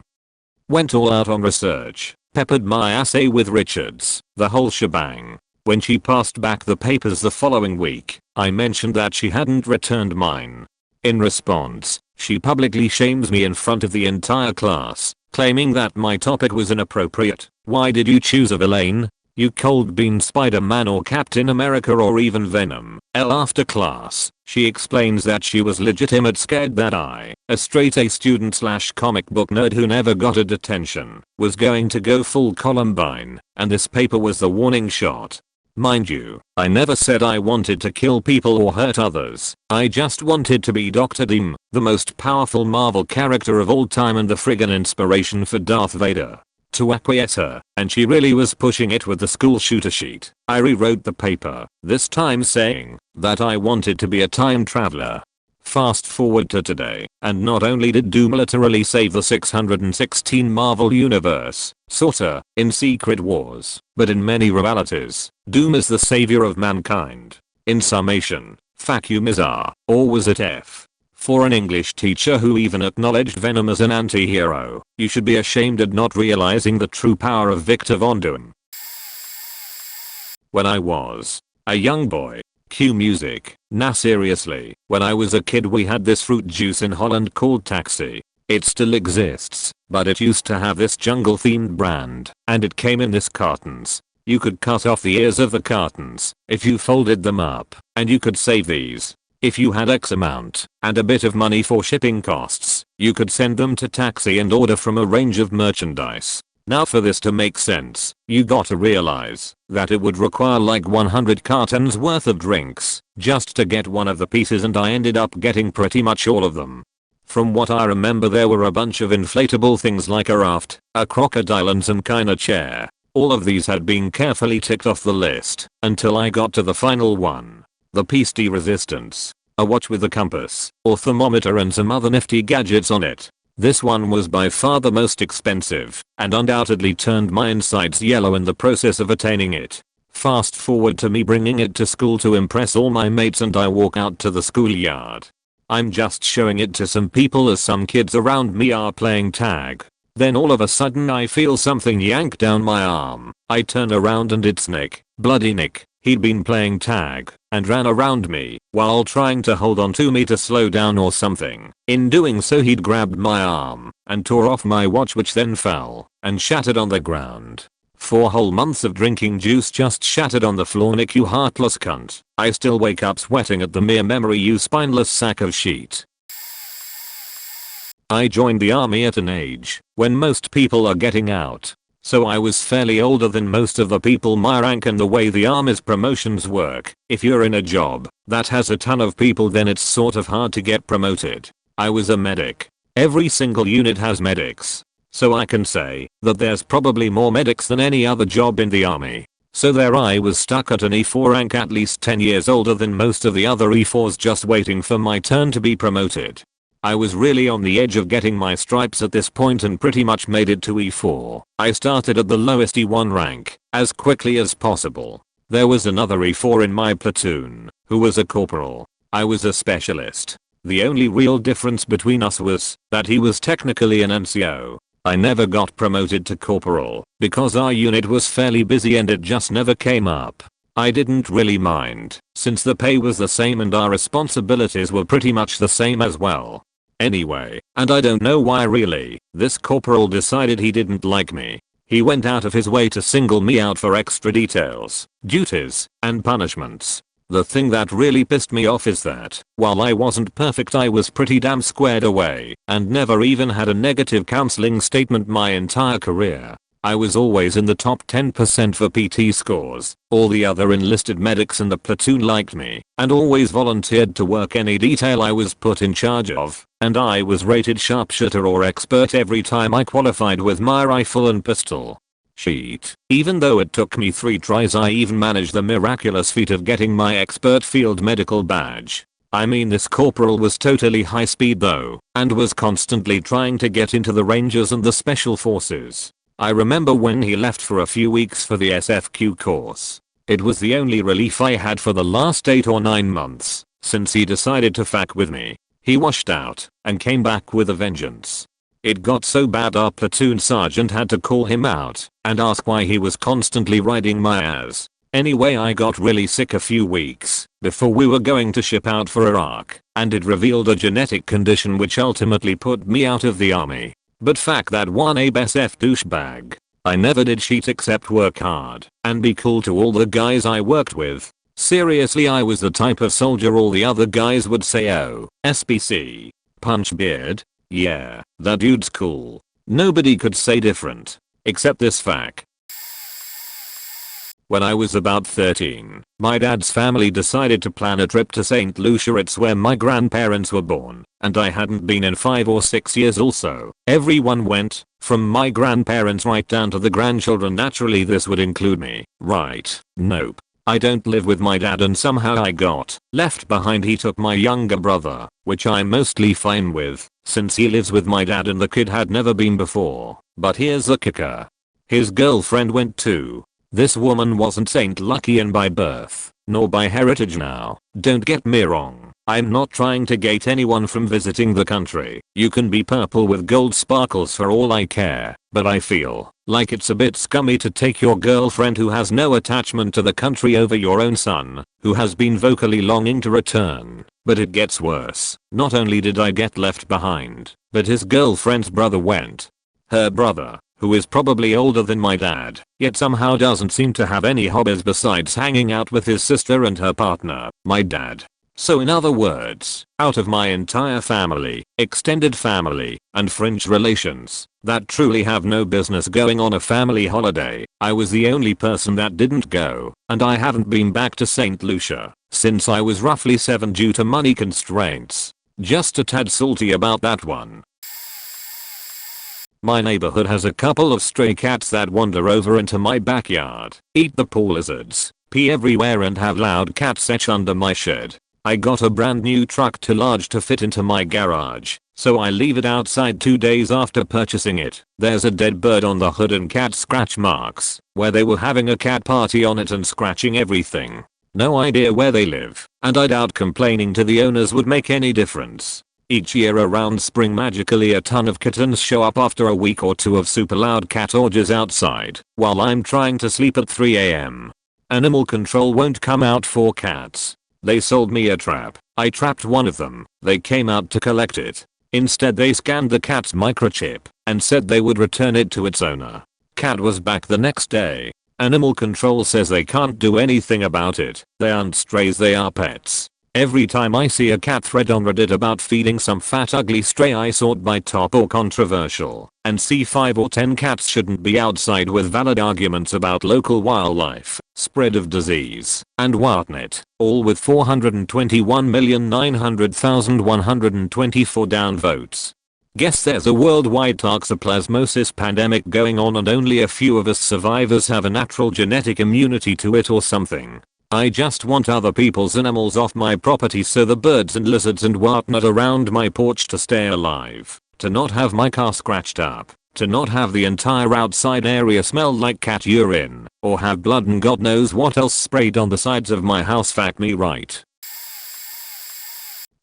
Went all out on research, peppered my essay with Richards, the whole shebang. When she passed back the papers the following week, I mentioned that she hadn't returned mine. In response, she publicly shames me in front of the entire class, claiming that my topic was inappropriate. Why did you choose a villain? You cold bean Spider-Man or Captain America or even Venom? After class, she explains that she was legitimate scared that I, a straight A student / comic book nerd who never got a detention, was going to go full Columbine, and this paper was the warning shot. Mind you, I never said I wanted to kill people or hurt others. I just wanted to be Dr. Doom, the most powerful Marvel character of all time and the friggin' inspiration for Darth Vader. To acquiesce her, and she really was pushing it with the school shooter sheet. I rewrote the paper, this time saying that I wanted to be a time traveler. Fast forward to today, and not only did Doom literally save the 616 Marvel universe, sorta, in Secret Wars, but in many realities, Doom is the savior of mankind. In summation, fuck you Ms. R, or was it F? For an English teacher who even acknowledged Venom as an anti-hero, you should be ashamed at not realizing the true power of Victor Von Doom. When I was a young boy. Cue music. Nah seriously, when I was a kid we had this fruit juice in Holland called Taxi. It still exists, but it used to have this jungle themed brand, and it came in this cartons. You could cut off the ears of the cartons if you folded them up, and you could save these. If you had X amount and a bit of money for shipping costs, you could send them to Taxi and order from a range of merchandise. Now for this to make sense, you gotta realize that it would require like 100 cartons worth of drinks just to get one of the pieces, and I ended up getting pretty much all of them. From what I remember there were a bunch of inflatable things like a raft, a crocodile and some kinda chair. All of these had been carefully ticked off the list until I got to the final one. The piece de resistance. A watch with a compass, or thermometer and some other nifty gadgets on it. This one was by far the most expensive, and undoubtedly turned my insides yellow in the process of attaining it. Fast forward to me bringing it to school to impress all my mates, and I walk out to the schoolyard. I'm just showing it to some people as some kids around me are playing tag. Then all of a sudden I feel something yank down my arm. I turn around and it's Nick, bloody Nick. He'd been playing tag and ran around me while trying to hold on to me to slow down or something. In doing so he'd grabbed my arm and tore off my watch, which then fell and shattered on the ground. 4 whole months of drinking juice just shattered on the floor. Nick, you heartless cunt. I still wake up sweating at the mere memory, you spineless sack of shit. I joined the army at an age when most people are getting out. So I was fairly older than most of the people my rank, and the way the army's promotions work, if you're in a job that has a ton of people then it's sort of hard to get promoted. I was a medic. Every single unit has medics. So I can say that there's probably more medics than any other job in the army. So there I was stuck at an E4 rank, at least 10 years older than most of the other E4s, just waiting for my turn to be promoted. I was really on the edge of getting my stripes at this point and pretty much made it to E4. I started at the lowest E1 rank as quickly as possible. There was another E4 in my platoon who was a corporal. I was a specialist. The only real difference between us was that he was technically an NCO. I never got promoted to corporal because our unit was fairly busy and it just never came up. I didn't really mind since the pay was the same and our responsibilities were pretty much the same as well. Anyway, and I don't know why really, this corporal decided he didn't like me. He went out of his way to single me out for extra details, duties, and punishments. The thing that really pissed me off is that, while I wasn't perfect, I was pretty damn squared away and never even had a negative counseling statement my entire career. I was always in the top 10% for PT scores, all the other enlisted medics in the platoon liked me, and always volunteered to work any detail I was put in charge of, and I was rated sharpshooter or expert every time I qualified with my rifle and pistol. Shit. Even though it took me 3 tries, I even managed the miraculous feat of getting my expert field medical badge. I mean, this corporal was totally high speed though, and was constantly trying to get into the Rangers and the Special Forces. I remember when he left for a few weeks for the SFQ course. It was the only relief I had for the last 8 or 9 months, since he decided to fuck with me. He washed out and came back with a vengeance. It got so bad our platoon sergeant had to call him out and ask why he was constantly riding my ass. Anyway, I got really sick a few weeks before we were going to ship out for Iraq, and it revealed a genetic condition which ultimately put me out of the army. But fuck that one Abe SF douchebag. I never did shit except work hard and be cool to all the guys I worked with. Seriously, I was the type of soldier all the other guys would say, oh, SPC, punch beard, yeah, that dude's cool. Nobody could say different. Except this fact. When I was about 13, my dad's family decided to plan a trip to St. Lucia. It's where my grandparents were born, and I hadn't been in 5 or 6 years also. Everyone went, from my grandparents right down to the grandchildren. Naturally this would include me, right? Nope. I don't live with my dad and somehow I got left behind. He took my younger brother, which I'm mostly fine with, since he lives with my dad and the kid had never been before. But here's the kicker. His girlfriend went too. This woman wasn't Saint Luckian by birth, nor by heritage now. Don't get me wrong, I'm not trying to gate anyone from visiting the country. You can be purple with gold sparkles for all I care, but I feel like it's a bit scummy to take your girlfriend who has no attachment to the country over your own son, who has been vocally longing to return. But it gets worse. Not only did I get left behind, but his girlfriend's brother went. Her brother, who is probably older than my dad, yet somehow doesn't seem to have any hobbies besides hanging out with his sister and her partner, my dad. So in other words, out of my entire family, extended family, and fringe relations that truly have no business going on a family holiday, I was the only person that didn't go, and I haven't been back to St. Lucia since I was roughly 7 due to money constraints. Just a tad salty about that one. My neighborhood has a couple of stray cats that wander over into my backyard, eat the pool lizards, pee everywhere and have loud cat sesh under my shed. I got a brand new truck too large to fit into my garage, so I leave it outside 2 days after purchasing it. There's a dead bird on the hood and cat scratch marks where they were having a cat party on it and scratching everything. No idea where they live, and I doubt complaining to the owners would make any difference. Each year around spring, magically a ton of kittens show up after a week or 2 of super loud cat orgies outside while I'm trying to sleep at 3 AM. Animal control won't come out for cats. They sold me a trap. I trapped one of them. They came out to collect it. Instead they scanned the cat's microchip and said they would return it to its owner. Cat was back the next day. Animal control says they can't do anything about it. They aren't strays, they are pets. Every time I see a cat thread on Reddit about feeding some fat ugly stray I sort by top or controversial, and see 5 or 10 cats shouldn't be outside with valid arguments about local wildlife, spread of disease, and whatnot, all with 421,900,124 downvotes. Guess there's a worldwide toxoplasmosis pandemic going on and only a few of us survivors have a natural genetic immunity to it or something. I just want other people's animals off my property, so the birds and lizards and whatnot around my porch to stay alive, to not have my car scratched up, to not have the entire outside area smell like cat urine, or have blood and God knows what else sprayed on the sides of my house. Fuck me right.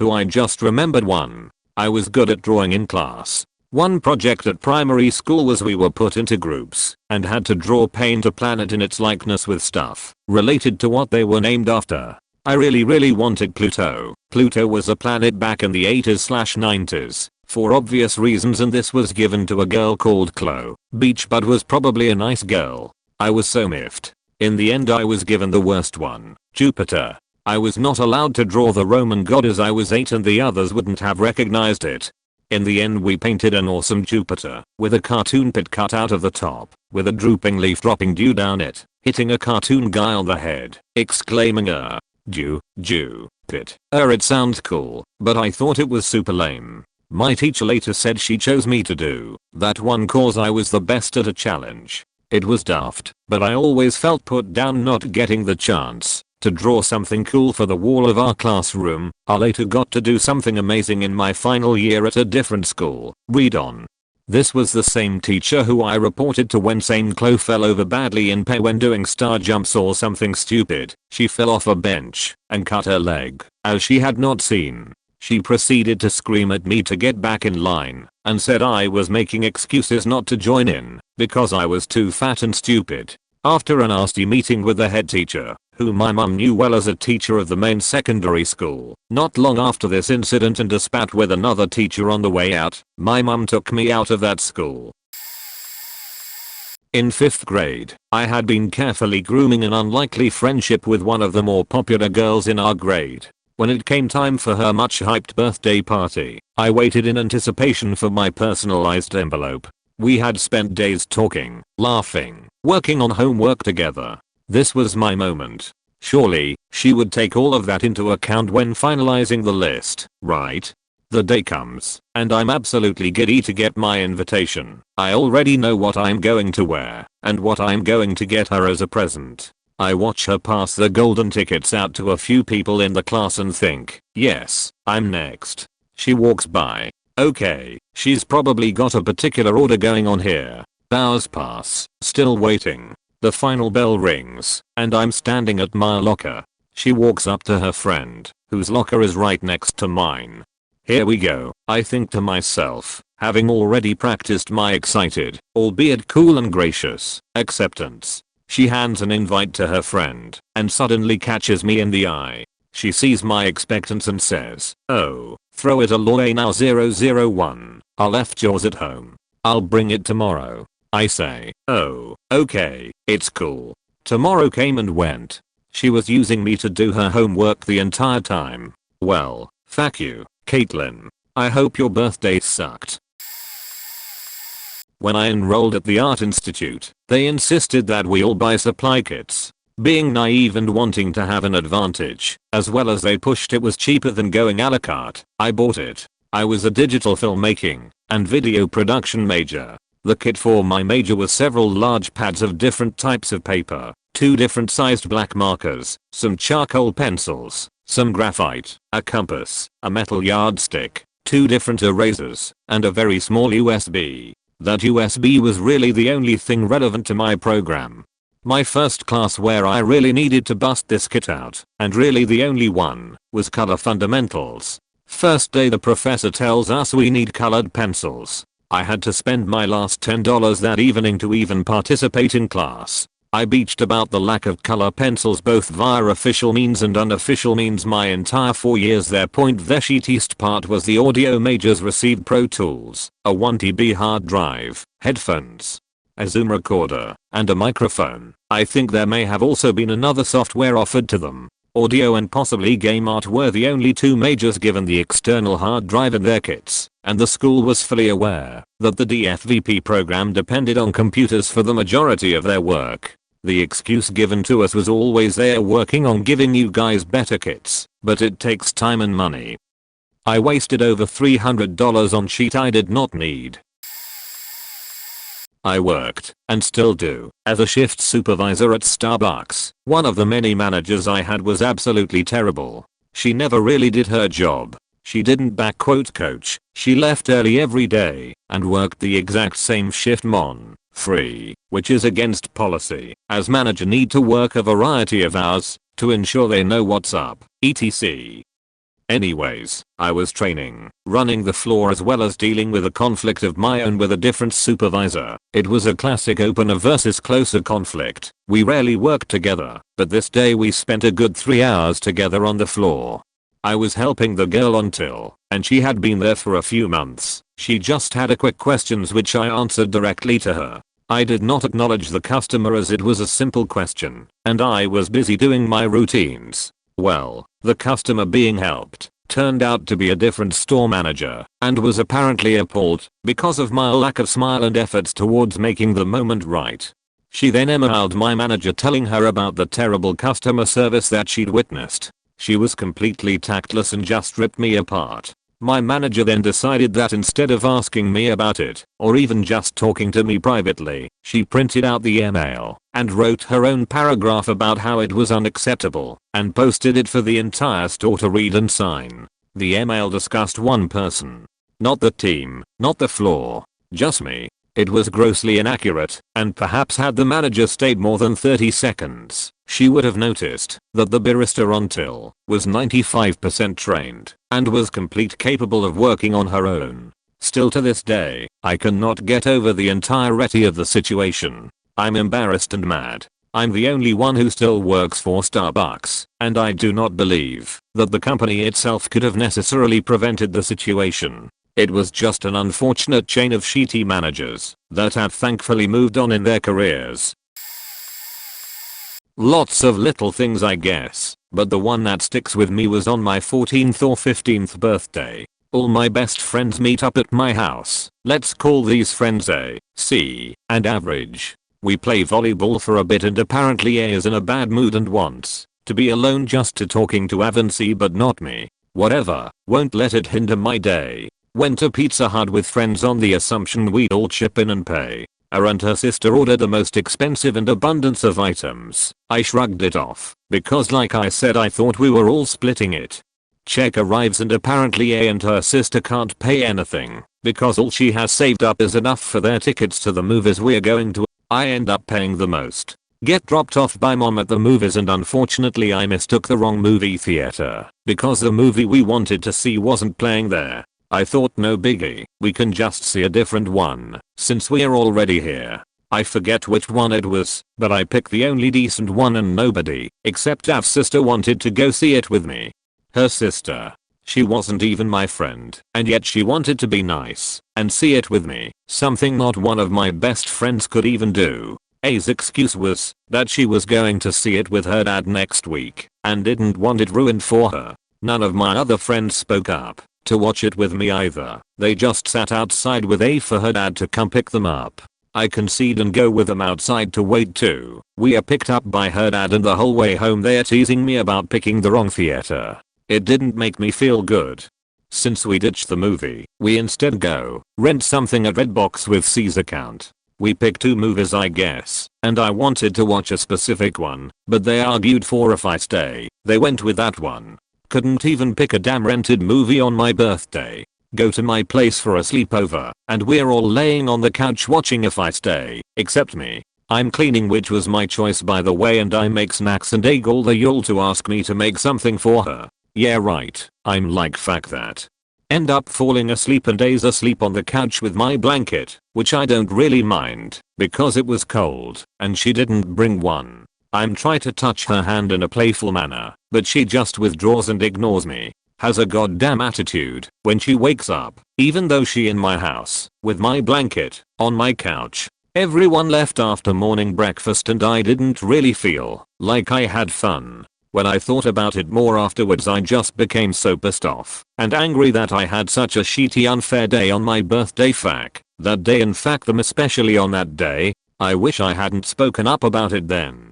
I just remembered one. I was good at drawing in class. One project at primary school was we were put into groups and had to draw paint a planet in its likeness with stuff related to what they were named after. I really wanted Pluto. Pluto was a planet back in the 80s/90s for obvious reasons, and this was given to a girl called Chloe. Beach Bud was probably a nice girl. I was so miffed. In the end I was given the worst one, Jupiter. I was not allowed to draw the Roman god as I was 8 and the others wouldn't have recognized it. In the end we painted an awesome Jupiter with a cartoon pit cut out of the top, with a drooping leaf dropping dew down it, hitting a cartoon guy on the head, exclaiming dew, pit. It sounds cool, but I thought it was super lame. My teacher later said she chose me to do that one cause I was the best at a challenge. It was daft, but I always felt put down not getting the chance to draw something cool for the wall of our classroom. I later got to do something amazing in my final year at a different school. Read on. This was the same teacher who I reported to when Sane Chloe fell over badly in pay when doing star jumps or something stupid. She fell off a bench and cut her leg, as she had not seen. She proceeded to scream at me to get back in line and said I was making excuses not to join in because I was too fat and stupid. After a nasty meeting with the head teacher, who my mum knew well as a teacher of the main secondary school, not long after this incident and a spat with another teacher on the way out, my mum took me out of that school. In 5th grade, I had been carefully grooming an unlikely friendship with one of the more popular girls in our grade. When it came time for her much hyped birthday party, I waited in anticipation for my personalized envelope. We had spent days talking, laughing, working on homework together. This was my moment. Surely, she would take all of that into account when finalizing the list, right? The day comes, and I'm absolutely giddy to get my invitation. I already know what I'm going to wear, and what I'm going to get her as a present. I watch her pass the golden tickets out to a few people in the class and think, yes, I'm next. She walks by. Okay, she's probably got a particular order going on here. Hours pass, still waiting. The final bell rings, and I'm standing at my locker. She walks up to her friend, whose locker is right next to mine. Here we go, I think to myself, having already practiced my excited, albeit cool and gracious, acceptance. She hands an invite to her friend and suddenly catches me in the eye. She sees my expectance and says, oh, throw it away now 001. I left yours at home. I'll bring it tomorrow. I say, oh, okay, it's cool. Tomorrow came and went. She was using me to do her homework the entire time. Well, fuck you, Caitlin. I hope your birthday sucked. When I enrolled at the Art Institute, they insisted that we all buy supply kits. Being naive and wanting to have an advantage, as well as they pushed it was cheaper than going a la carte, I bought it. I was a digital filmmaking and video production major. The kit for my major was several large pads of different types of paper, 2 different sized black markers, some charcoal pencils, some graphite, a compass, a metal yardstick, 2 different erasers, and a very small USB. That USB was really the only thing relevant to my program. My first class where I really needed to bust this kit out, and really the only one, was color fundamentals. First day the professor tells us we need colored pencils. I had to spend my last $10 that evening to even participate in class. I bitched about the lack of color pencils both via official means and unofficial means my entire 4 years there. The shittiest part was the audio majors received Pro Tools, a 1TB hard drive, headphones, a Zoom recorder, and a microphone. I think there may have also been another software offered to them. Audio and possibly game art were the only 2 majors given the external hard drive in their kits, and the school was fully aware that the DFVP program depended on computers for the majority of their work. The excuse given to us was always they're working on giving you guys better kits, but it takes time and money. I wasted over $300 on shit I did not need. I worked, and still do, as a shift supervisor at Starbucks. One of the many managers I had was absolutely terrible. She never really did her job. She didn't coach. She left early every day and worked the exact same shift free, which is against policy, as manager need to work a variety of hours to ensure they know what's up, etc. Anyways, I was training, running the floor as well as dealing with a conflict of my own with a different supervisor. It was a classic opener versus closer conflict. We rarely worked together, but this day we spent a good 3 hours together on the floor. I was helping the girl until, and she had been there for a few months. She just had a quick questions which I answered directly to her. I did not acknowledge the customer as it was a simple question, and I was busy doing my routines. Well, the customer being helped turned out to be a different store manager and was apparently appalled because of my lack of smile and efforts towards making the moment right. She then emailed my manager telling her about the terrible customer service that she'd witnessed. She was completely tactless and just ripped me apart. My manager then decided that instead of asking me about it, or even just talking to me privately, she printed out the email and wrote her own paragraph about how it was unacceptable and posted it for the entire store to read and sign. The email discussed one person. Not the team, not the floor, just me. It was grossly inaccurate, and perhaps had the manager stayed more than 30 seconds, she would have noticed that the barista on till was 95% trained and was completely capable of working on her own. Still to this day, I cannot get over the entirety of the situation. I'm embarrassed and mad. I'm the only one who still works for Starbucks, and I do not believe that the company itself could have necessarily prevented the situation. It was just an unfortunate chain of shitty managers that had thankfully moved on in their careers. Lots of little things I guess, but the one that sticks with me was on my 14th or 15th birthday. All my best friends meet up at my house. Let's call these friends A, C, and average. We play volleyball for a bit and apparently A is in a bad mood and wants to be alone just to talking to Av and C but not me. Whatever, won't let it hinder my day. Went to Pizza Hut with friends on the assumption we'd all chip in and pay. Her and her sister ordered the most expensive and abundance of items. I shrugged it off because like I said I thought we were all splitting it. Check arrives and apparently A and her sister can't pay anything because all she has saved up is enough for their tickets to the movies we're going to. I end up paying the most. Get dropped off by mom at the movies and unfortunately I mistook the wrong movie theater because the movie we wanted to see wasn't playing there. I thought no biggie, we can just see a different one since we're already here. I forget which one it was, but I picked the only decent one and nobody except Av's sister wanted to go see it with me. Her sister. She wasn't even my friend, and yet she wanted to be nice and see it with me, something not one of my best friends could even do. A's excuse was that she was going to see it with her dad next week and didn't want it ruined for her. None of my other friends spoke up to watch it with me either. They just sat outside with A for her dad to come pick them up. I concede and go with them outside to wait too. We are picked up by her dad and the whole way home they are teasing me about picking the wrong theater. It didn't make me feel good. Since we ditched the movie, we instead go rent something at Redbox with C's account. We picked 2 movies I guess, and I wanted to watch a specific one, but they argued for if I stay, they went with that one. Couldn't even pick a damn rented movie on my birthday. Go to my place for a sleepover, and we're all laying on the couch watching If I Stay, except me. I'm cleaning, which was my choice by the way, and I make snacks and egg all the yule to ask me to make something for her. Yeah right, I'm like fuck that. End up falling asleep and A's asleep on the couch with my blanket, which I don't really mind because it was cold and she didn't bring one. I'm trying to touch her hand in a playful manner, but she just withdraws and ignores me. Has a goddamn attitude when she wakes up, even though she in my house, with my blanket, on my couch. Everyone left after morning breakfast and I didn't really feel like I had fun. When I thought about it more afterwards I just became so pissed off and angry that I had such a shitty unfair day on my birthday. That day and them especially on that day. I wish I hadn't spoken up about it then.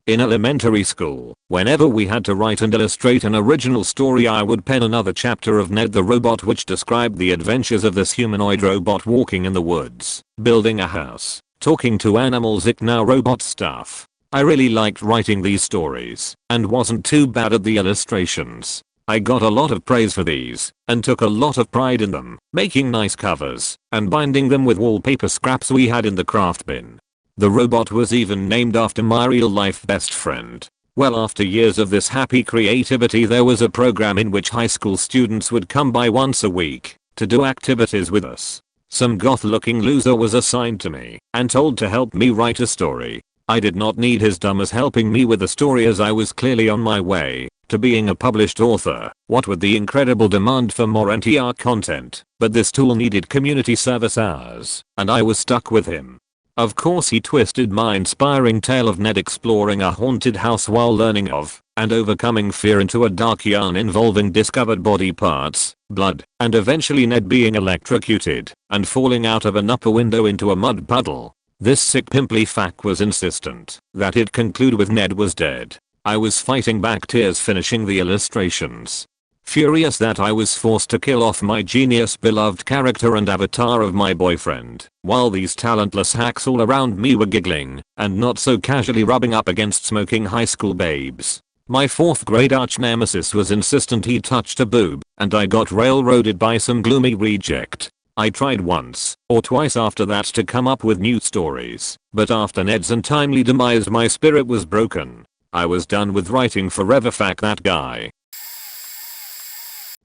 In elementary school, whenever we had to write and illustrate an original story I would pen another chapter of Ned the Robot which described the adventures of this humanoid robot walking in the woods, building a house, talking to animals, now robot stuff. I really liked writing these stories and wasn't too bad at the illustrations. I got a lot of praise for these and took a lot of pride in them, making nice covers and binding them with wallpaper scraps we had in the craft bin. The robot was even named after my real life best friend. Well, after years of this happy creativity there was a program in which high school students would come by once a week to do activities with us. Some goth looking loser was assigned to me and told to help me write a story. I did not need his dumbass helping me with the story as I was clearly on my way to being a published author, what with the incredible demand for more NTR content, but this tool needed community service hours, and I was stuck with him. Of course he twisted my inspiring tale of Ned exploring a haunted house while learning of and overcoming fear into a dark yarn involving discovered body parts, blood, and eventually Ned being electrocuted and falling out of an upper window into a mud puddle. This sick pimply fact was insistent that it conclude with Ned was dead. I was fighting back tears finishing the illustrations. Furious that I was forced to kill off my genius beloved character and avatar of my boyfriend, while these talentless hacks all around me were giggling and not so casually rubbing up against smoking high school babes. My 4th grade arch nemesis was insistent he touched a boob, and I got railroaded by some gloomy reject. I tried once or twice after that to come up with new stories, but after Ned's untimely demise my spirit was broken. I was done with writing forever. Fuck that guy.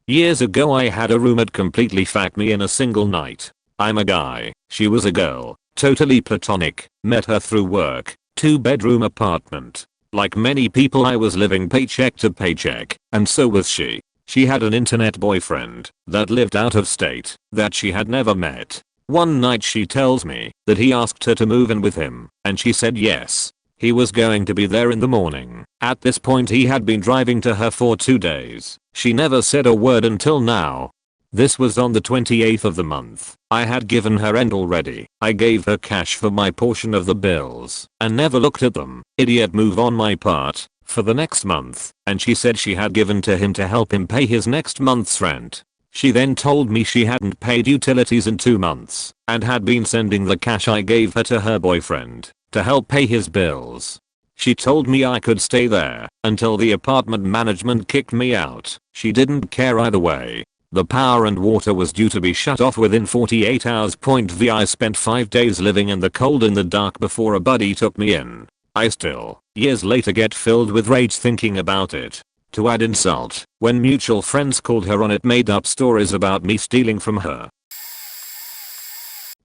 Years ago I had a roommate completely fuck me in a single night. I'm a guy, she was a girl, totally platonic, met her through work, 2-bedroom apartment. Like many people I was living paycheck to paycheck, and so was she. She had an internet boyfriend that lived out of state that she had never met. One night she tells me that he asked her to move in with him, and she said yes. He was going to be there in the morning. At this point he had been driving to her for 2 days. She never said a word until now. This was on the 28th of the month. I had given her end already. I gave her cash for my portion of the bills and never looked at them. Idiot move on my part. For the next month, and she said she had given to him to help him pay his next month's rent. She then told me she hadn't paid utilities in 2 months and had been sending the cash I gave her to her boyfriend to help pay his bills. She told me I could stay there until the apartment management kicked me out. She didn't care either way. The power and water was due to be shut off within 48 hours. I spent 5 days living in the cold in the dark before a buddy took me in. I still, years later, get filled with rage thinking about it. To add insult, when mutual friends called her on it, made up stories about me stealing from her.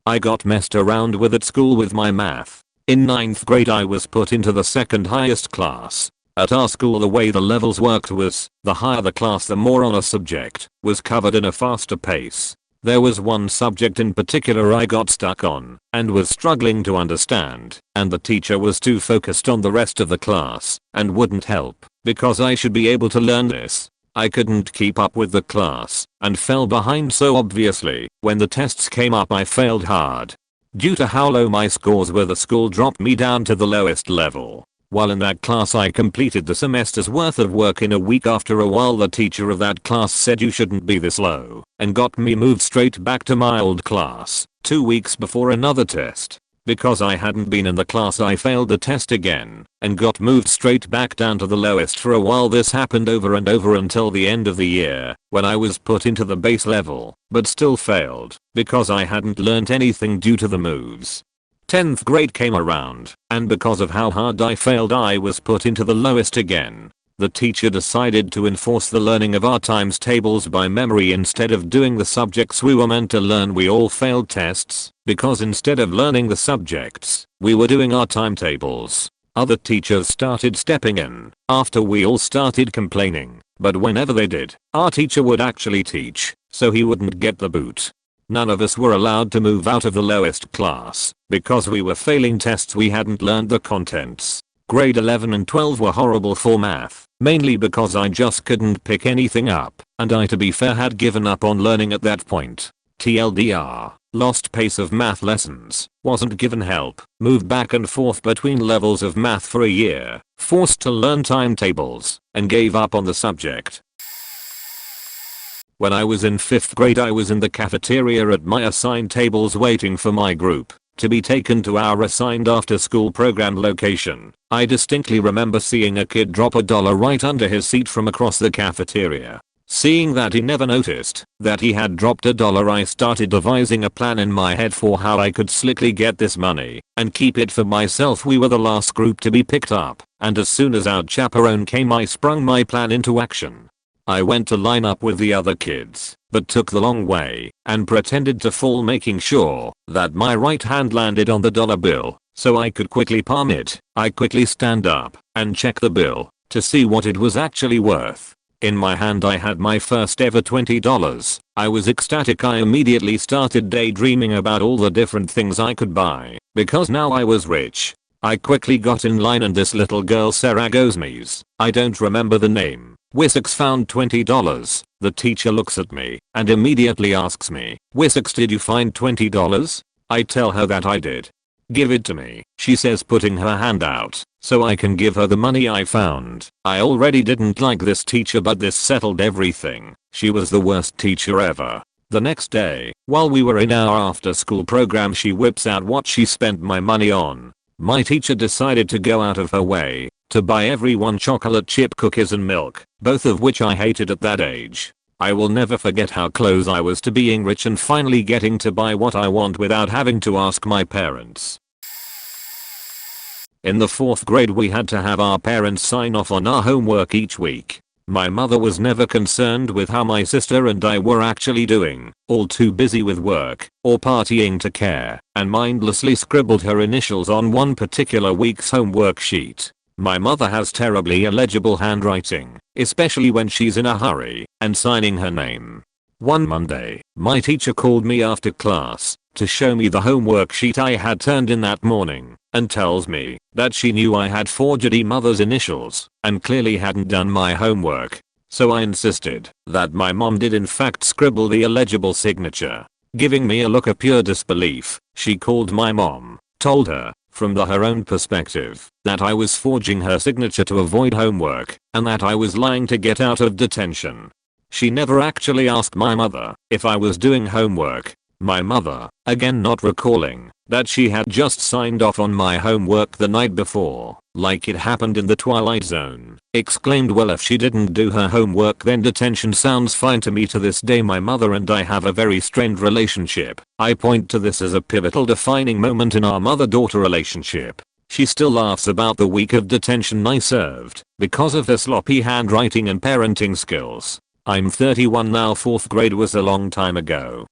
I got messed around with at school with my math. In 9th grade I was put into the 2nd highest class. At our school the way the levels worked was, the higher the class the more on a subject was covered in a faster pace. There was one subject in particular I got stuck on and was struggling to understand, and the teacher was too focused on the rest of the class and wouldn't help because I should be able to learn this. I couldn't keep up with the class and fell behind, so obviously when the tests came up I failed hard. Due to how low my scores were, the school dropped me down to the lowest level. While in that class I completed the semester's worth of work in a week. After a while the teacher of that class said you shouldn't be this low and got me moved straight back to my old class 2 weeks before another test. Because I hadn't been in the class I failed the test again and got moved straight back down to the lowest. For a while this happened over and over until the end of the year when I was put into the base level but still failed because I hadn't learnt anything due to the moves. 10th grade came around, and because of how hard I failed I was put into the lowest again. The teacher decided to enforce the learning of our times tables by memory instead of doing the subjects we were meant to learn. We all failed tests because instead of learning the subjects, we were doing our timetables. Other teachers started stepping in after we all started complaining, but whenever they did, our teacher would actually teach, so he wouldn't get the boot. None of us were allowed to move out of the lowest class because we were failing tests we hadn't learned the contents. Grade 11 and 12 were horrible for math, mainly because I just couldn't pick anything up, and I, to be fair, had given up on learning at that point. TLDR, lost pace of math lessons, wasn't given help, moved back and forth between levels of math for a year, forced to learn timetables, and gave up on the subject. When I was in 5th grade I was in the cafeteria at my assigned tables waiting for my group to be taken to our assigned after school program location. I distinctly remember seeing a kid drop $1 right under his seat from across the cafeteria. Seeing that he never noticed that he had dropped $1, I started devising a plan in my head for how I could slickly get this money and keep it for myself. We were the last group to be picked up, and as soon as our chaperone came I sprung my plan into action. I went to line up with the other kids, but took the long way and pretended to fall, making sure that my right hand landed on the dollar bill so I could quickly palm it. I quickly stand up and check the bill to see what it was actually worth. In my hand I had my first ever $20. I was ecstatic. I immediately started daydreaming about all the different things I could buy, because now I was rich. I quickly got in line and this little girl Sarah goes, "Ms. I don't remember the name. Wessex found $20. The teacher looks at me and immediately asks me, "Wessex, did you find $20? I tell her that I did. "Give it to me," she says, putting her hand out so I can give her the money I found. I already didn't like this teacher, but this settled everything. She was the worst teacher ever. The next day, while we were in our after school program, she whips out what she spent my money on. My teacher decided to go out of her way to buy everyone chocolate chip cookies and milk, both of which I hated at that age. I will never forget how close I was to being rich and finally getting to buy what I want without having to ask my parents. In the 4th grade we had to have our parents sign off on our homework each week. My mother was never concerned with how my sister and I were actually doing, all too busy with work or partying to care, and mindlessly scribbled her initials on one particular week's homework sheet. My mother has terribly illegible handwriting, especially when she's in a hurry and signing her name. One Monday, my teacher called me after class to show me the homework sheet I had turned in that morning and tells me that she knew I had forged mother's initials and clearly hadn't done my homework. So I insisted that my mom did in fact scribble the illegible signature. Giving me a look of pure disbelief, she called my mom, told her, from her own perspective, that I was forging her signature to avoid homework and that I was lying to get out of detention. She never actually asked my mother if I was doing homework. My mother, again not recalling that she had just signed off on my homework the night before, like it happened in the Twilight Zone, exclaimed, "Well, if she didn't do her homework then detention sounds fine to me." To this day my mother and I have a very strained relationship. I point to this as a pivotal defining moment in our mother-daughter relationship. She still laughs about the week of detention I served because of her sloppy handwriting and parenting skills. I'm 31 now. 4th grade was a long time ago.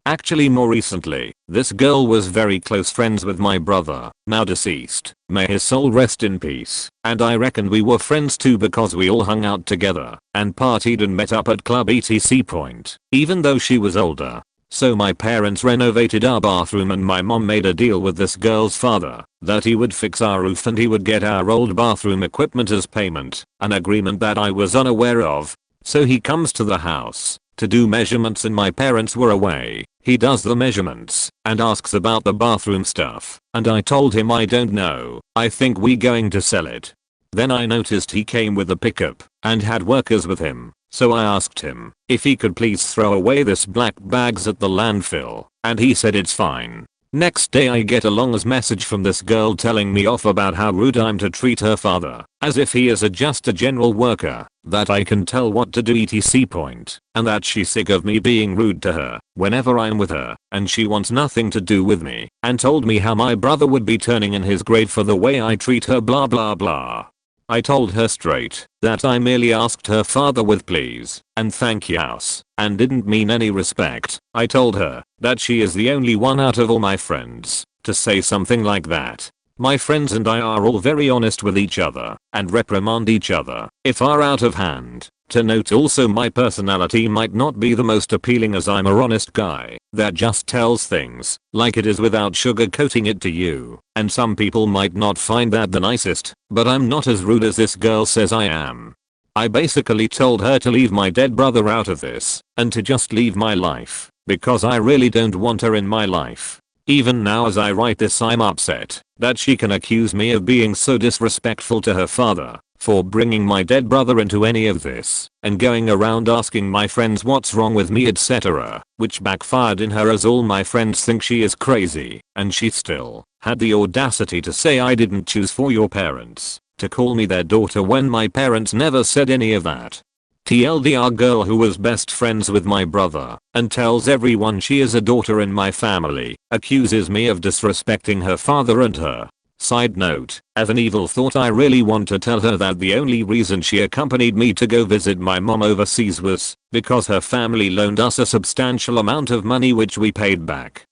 Actually, more recently, this girl was very close friends with my brother, now deceased, may his soul rest in peace, and I reckon we were friends too because we all hung out together and partied and met up at club etc. point, even though she was older. So my parents renovated our bathroom and my mom made a deal with this girl's father that he would fix our roof and he would get our old bathroom equipment as payment, an agreement that I was unaware of. So he comes to the house to do measurements and my parents were away. He does the measurements and asks about the bathroom stuff, and I told him I don't know, I think we going to sell it. Then I noticed he came with a pickup and had workers with him, so I asked him if he could please throw away this black bags at the landfill, and he said it's fine. Next day I get a long message from this girl telling me off about how rude I'm to treat her father, as if he is just a general worker, that I can tell what to do etc. point, and that she's sick of me being rude to her whenever I'm with her, and she wants nothing to do with me, and told me how my brother would be turning in his grave for the way I treat her blah blah blah. I told her straight that I merely asked her father with please and thank yous and didn't mean any respect. I told her that she is the only one out of all my friends to say something like that. My friends and I are all very honest with each other and reprimand each other if are out of hand. To note also, my personality might not be the most appealing as I'm a honest guy that just tells things like it is without sugarcoating it to you, and some people might not find that the nicest, but I'm not as rude as this girl says I am. I basically told her to leave my dead brother out of this and to just leave my life because I really don't want her in my life. Even now as I write this I'm upset that she can accuse me of being so disrespectful to her father for bringing my dead brother into any of this and going around asking my friends what's wrong with me etc., which backfired in her as all my friends think she is crazy, and she still had the audacity to say I didn't choose for your parents to call me their daughter when my parents never said any of that. TLDR, girl who was best friends with my brother and tells everyone she is a daughter in my family accuses me of disrespecting her father and her. Side note, as an evil thought I really want to tell her that the only reason she accompanied me to go visit my mom overseas was because her family loaned us a substantial amount of money which we paid back.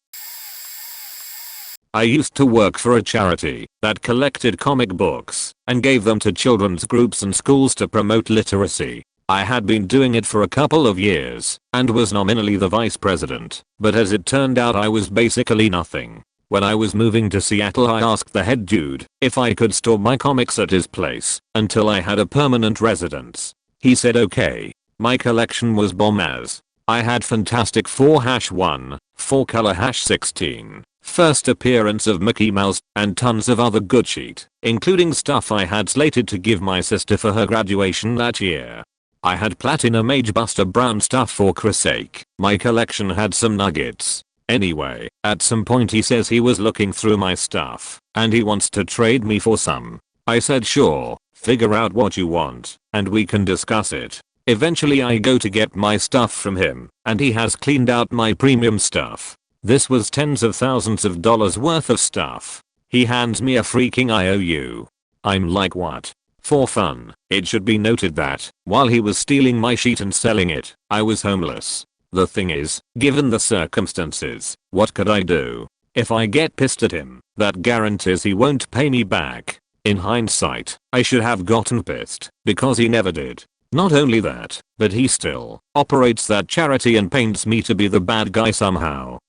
I used to work for a charity that collected comic books and gave them to children's groups and schools to promote literacy. I had been doing it for a couple of years and was nominally the vice president, but as it turned out I was basically nothing. When I was moving to Seattle I asked the head dude if I could store my comics at his place until I had a permanent residence. He said okay. My collection was bomb as I had Fantastic 4-1, 4-16, first appearance of Mickey Mouse, and tons of other good shit, including stuff I had slated to give my sister for her graduation that year. I had Platinum Age Buster Brown stuff for Chris' sake. My collection had some nuggets. Anyway, at some point he says he was looking through my stuff and he wants to trade me for some. I said sure, figure out what you want and we can discuss it. Eventually I go to get my stuff from him and he has cleaned out my premium stuff. This was tens of thousands of dollars worth of stuff. He hands me a freaking IOU. I'm like what? For fun, it should be noted that while he was stealing my shit and selling it, I was homeless. The thing is, given the circumstances, what could I do? If I get pissed at him, that guarantees he won't pay me back. In hindsight, I should have gotten pissed because he never did. Not only that, but he still operates that charity and paints me to be the bad guy somehow.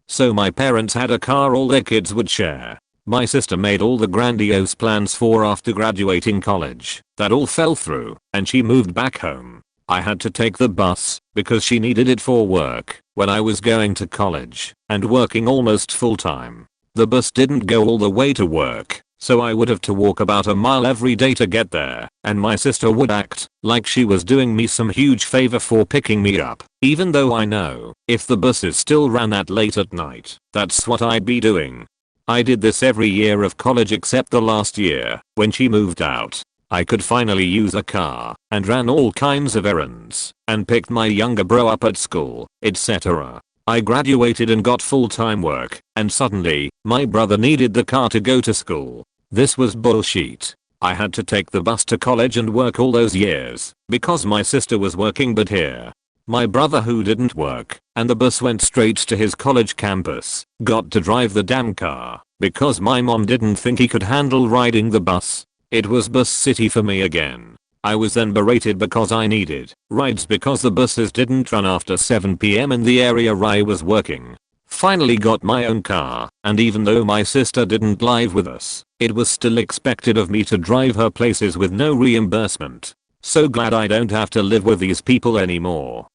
So my parents had a car all their kids would share. My sister made all the grandiose plans for after graduating college. That all fell through, and she moved back home. I had to take the bus because she needed it for work when I was going to college and working almost full time. The bus didn't go all the way to work, so I would have to walk about a mile every day to get there, and my sister would act like she was doing me some huge favor for picking me up, even though I know if the buses still ran that late at night, that's what I'd be doing. I did this every year of college except the last year when she moved out. I could finally use a car and ran all kinds of errands and picked my younger bro up at school, etc. I graduated and got full-time work, and suddenly, my brother needed the car to go to school. This was bullshit. I had to take the bus to college and work all those years because my sister was working, but here, my brother who didn't work and the bus went straight to his college campus got to drive the damn car because my mom didn't think he could handle riding the bus. It was bus city for me again. I was then berated because I needed rides because the buses didn't run after 7 PM in the area I was working. Finally got my own car, and even though my sister didn't live with us, it was still expected of me to drive her places with no reimbursement. So glad I don't have to live with these people anymore.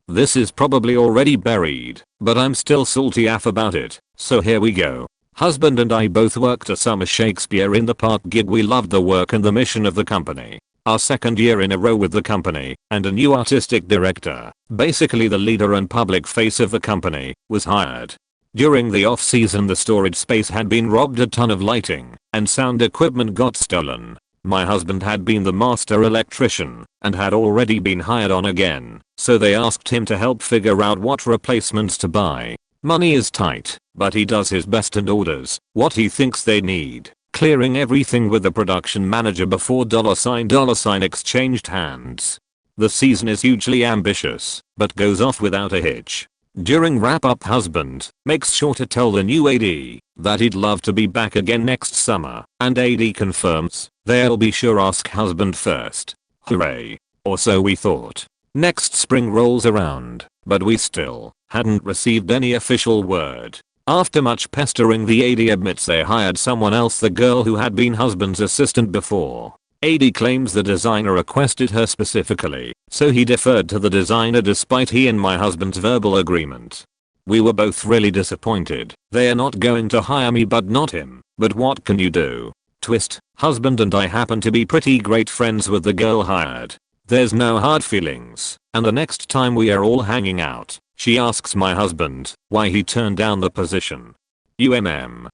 This is probably already buried, but I'm still salty AF about it, so here we go. Husband and I both worked a summer Shakespeare in the Park gig. We loved the work and the mission of the company. Our second year in a row with the company, and a new artistic director, basically the leader and public face of the company, was hired. During the off-season the storage space had been robbed, a ton of lighting and sound equipment got stolen. My husband had been the master electrician and had already been hired on again, so they asked him to help figure out what replacements to buy. Money is tight, but he does his best and orders what he thinks they need, clearing everything with the production manager before $sign exchanged hands. The season is hugely ambitious, but goes off without a hitch. During wrap-up, husband makes sure to tell the new AD that he'd love to be back again next summer, and AD confirms they'll be sure ask husband first. Hooray. Or so we thought. Next spring rolls around, but we still hadn't received any official word. After much pestering, the AD admits they hired someone else, the girl who had been husband's assistant before. AD claims the designer requested her specifically, so he deferred to the designer despite he and my husband's verbal agreement. We were both really disappointed. They are not going to hire me but not him, but what can you do? Twist, husband and I happen to be pretty great friends with the girl hired. There's no hard feelings, and the next time we are all hanging out, she asks my husband why he turned down the position.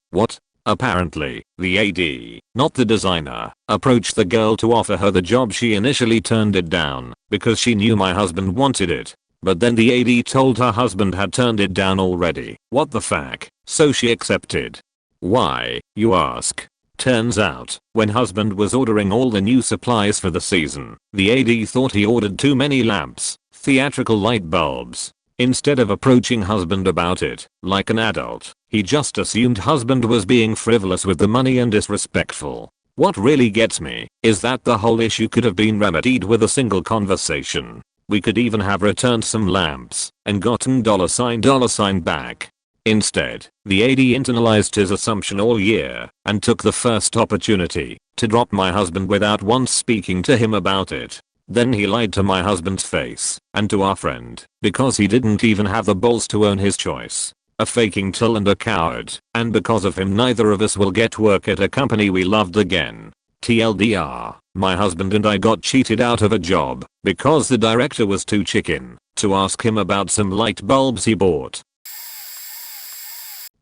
What? Apparently, the AD, not the designer, approached the girl to offer her the job. She initially turned it down because she knew my husband wanted it. But then the AD told her husband had turned it down already. What the fuck? So she accepted. Why, you ask? Turns out, when husband was ordering all the new supplies for the season, the AD thought he ordered too many lamps, theatrical light bulbs. Instead of approaching husband about it, like an adult, he just assumed husband was being frivolous with the money and disrespectful. What really gets me is that the whole issue could have been remedied with a single conversation. We could even have returned some lamps and gotten $sign back. Instead, the AD internalized his assumption all year and took the first opportunity to drop my husband without once speaking to him about it. Then he lied to my husband's face and to our friend because he didn't even have the balls to own his choice. A faking tool and a coward, and because of him neither of us will get work at a company we loved again. TLDR, my husband and I got cheated out of a job because the director was too chicken to ask him about some light bulbs he bought.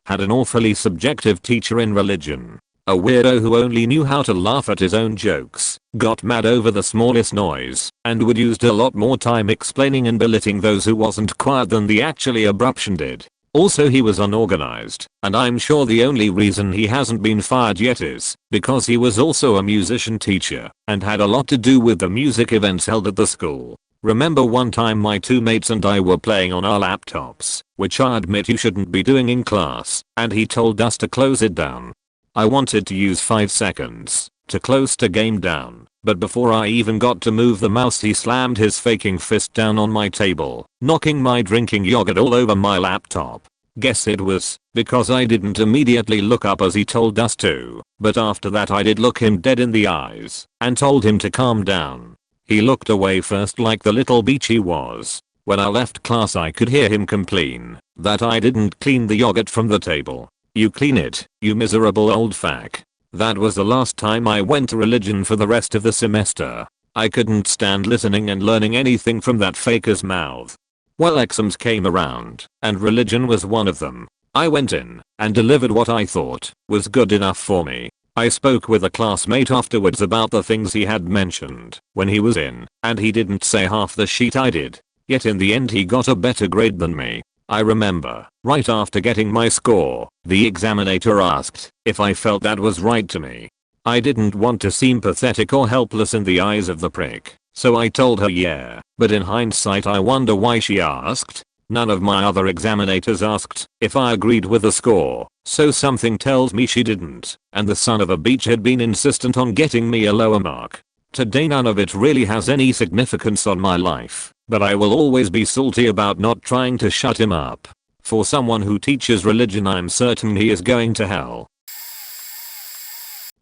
Had an awfully subjective teacher in religion. A weirdo who only knew how to laugh at his own jokes, got mad over the smallest noise, and would used a lot more time explaining and belittling those who wasn't quiet than the actually abruption did. Also he was unorganized, and I'm sure the only reason he hasn't been fired yet is because he was also a musician teacher and had a lot to do with the music events held at the school. Remember one time my two mates and I were playing on our laptops, which I admit you shouldn't be doing in class, and he told us to close it down. I wanted to use 5 seconds to close the game down, but before I even got to move the mouse he slammed his faking fist down on my table, knocking my drinking yogurt all over my laptop. Guess it was because I didn't immediately look up as he told us to, but after that I did look him dead in the eyes and told him to calm down. He looked away first like the little beach he was. When I left class I could hear him complain that I didn't clean the yogurt from the table. You clean it, you miserable old fuck. That was the last time I went to religion for the rest of the semester. I couldn't stand listening and learning anything from that faker's mouth. Well, exams came around, and religion was one of them. I went in and delivered what I thought was good enough for me. I spoke with a classmate afterwards about the things he had mentioned when he was in, and he didn't say half the shit I did. Yet in the end he got a better grade than me. I remember, right after getting my score, the examinator asked if I felt that was right to me. I didn't want to seem pathetic or helpless in the eyes of the prick, so I told her yeah, but in hindsight I wonder why she asked. None of my other examinators asked if I agreed with the score, so something tells me she didn't, and the son of a bitch had been insistent on getting me a lower mark. Today none of it really has any significance on my life, but I will always be salty about not trying to shut him up. For someone who teaches religion I'm certain he is going to hell.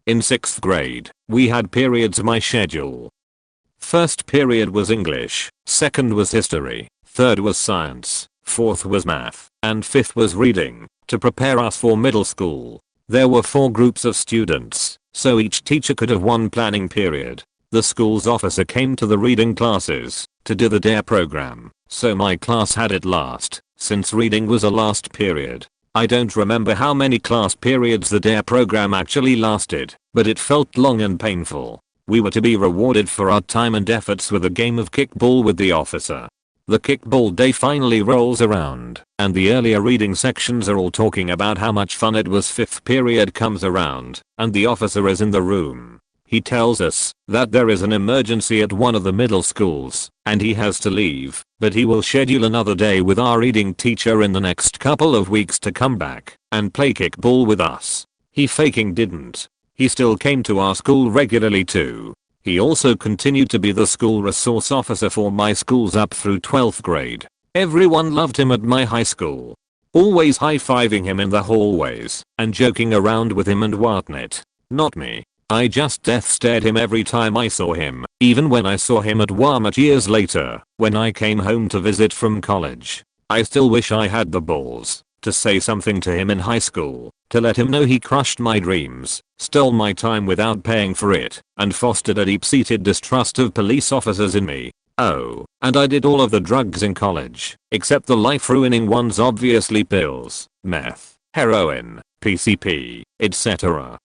In 6th grade, we had periods of my schedule. First period was English, second was history, third was science, fourth was math, and fifth was reading, to prepare us for middle school. There were 4 groups of students, so each teacher could have one planning period. The school's officer came to the reading classes to do the DARE program, so my class had it last, since reading was a last period. I don't remember how many class periods the DARE program actually lasted, but it felt long and painful. We were to be rewarded for our time and efforts with a game of kickball with the officer. The kickball day finally rolls around, and the earlier reading sections are all talking about how much fun it was. 5th period comes around, and the officer is in the room. He tells us that there is an emergency at one of the middle schools, and he has to leave, but he will schedule another day with our reading teacher in the next couple of weeks to come back and play kickball with us. He faking didn't. He still came to our school regularly too. He also continued to be the school resource officer for my schools up through 12th grade. Everyone loved him at my high school. Always high-fiving him in the hallways and joking around with him and whatnot. Not me. I just death stared him every time I saw him, even when I saw him at Walmart years later, when I came home to visit from college. I still wish I had the balls to say something to him in high school, to let him know he crushed my dreams, stole my time without paying for it, and fostered a deep-seated distrust of police officers in me. Oh, and I did all of the drugs in college, except the life-ruining ones, obviously pills, meth, heroin, PCP, etc.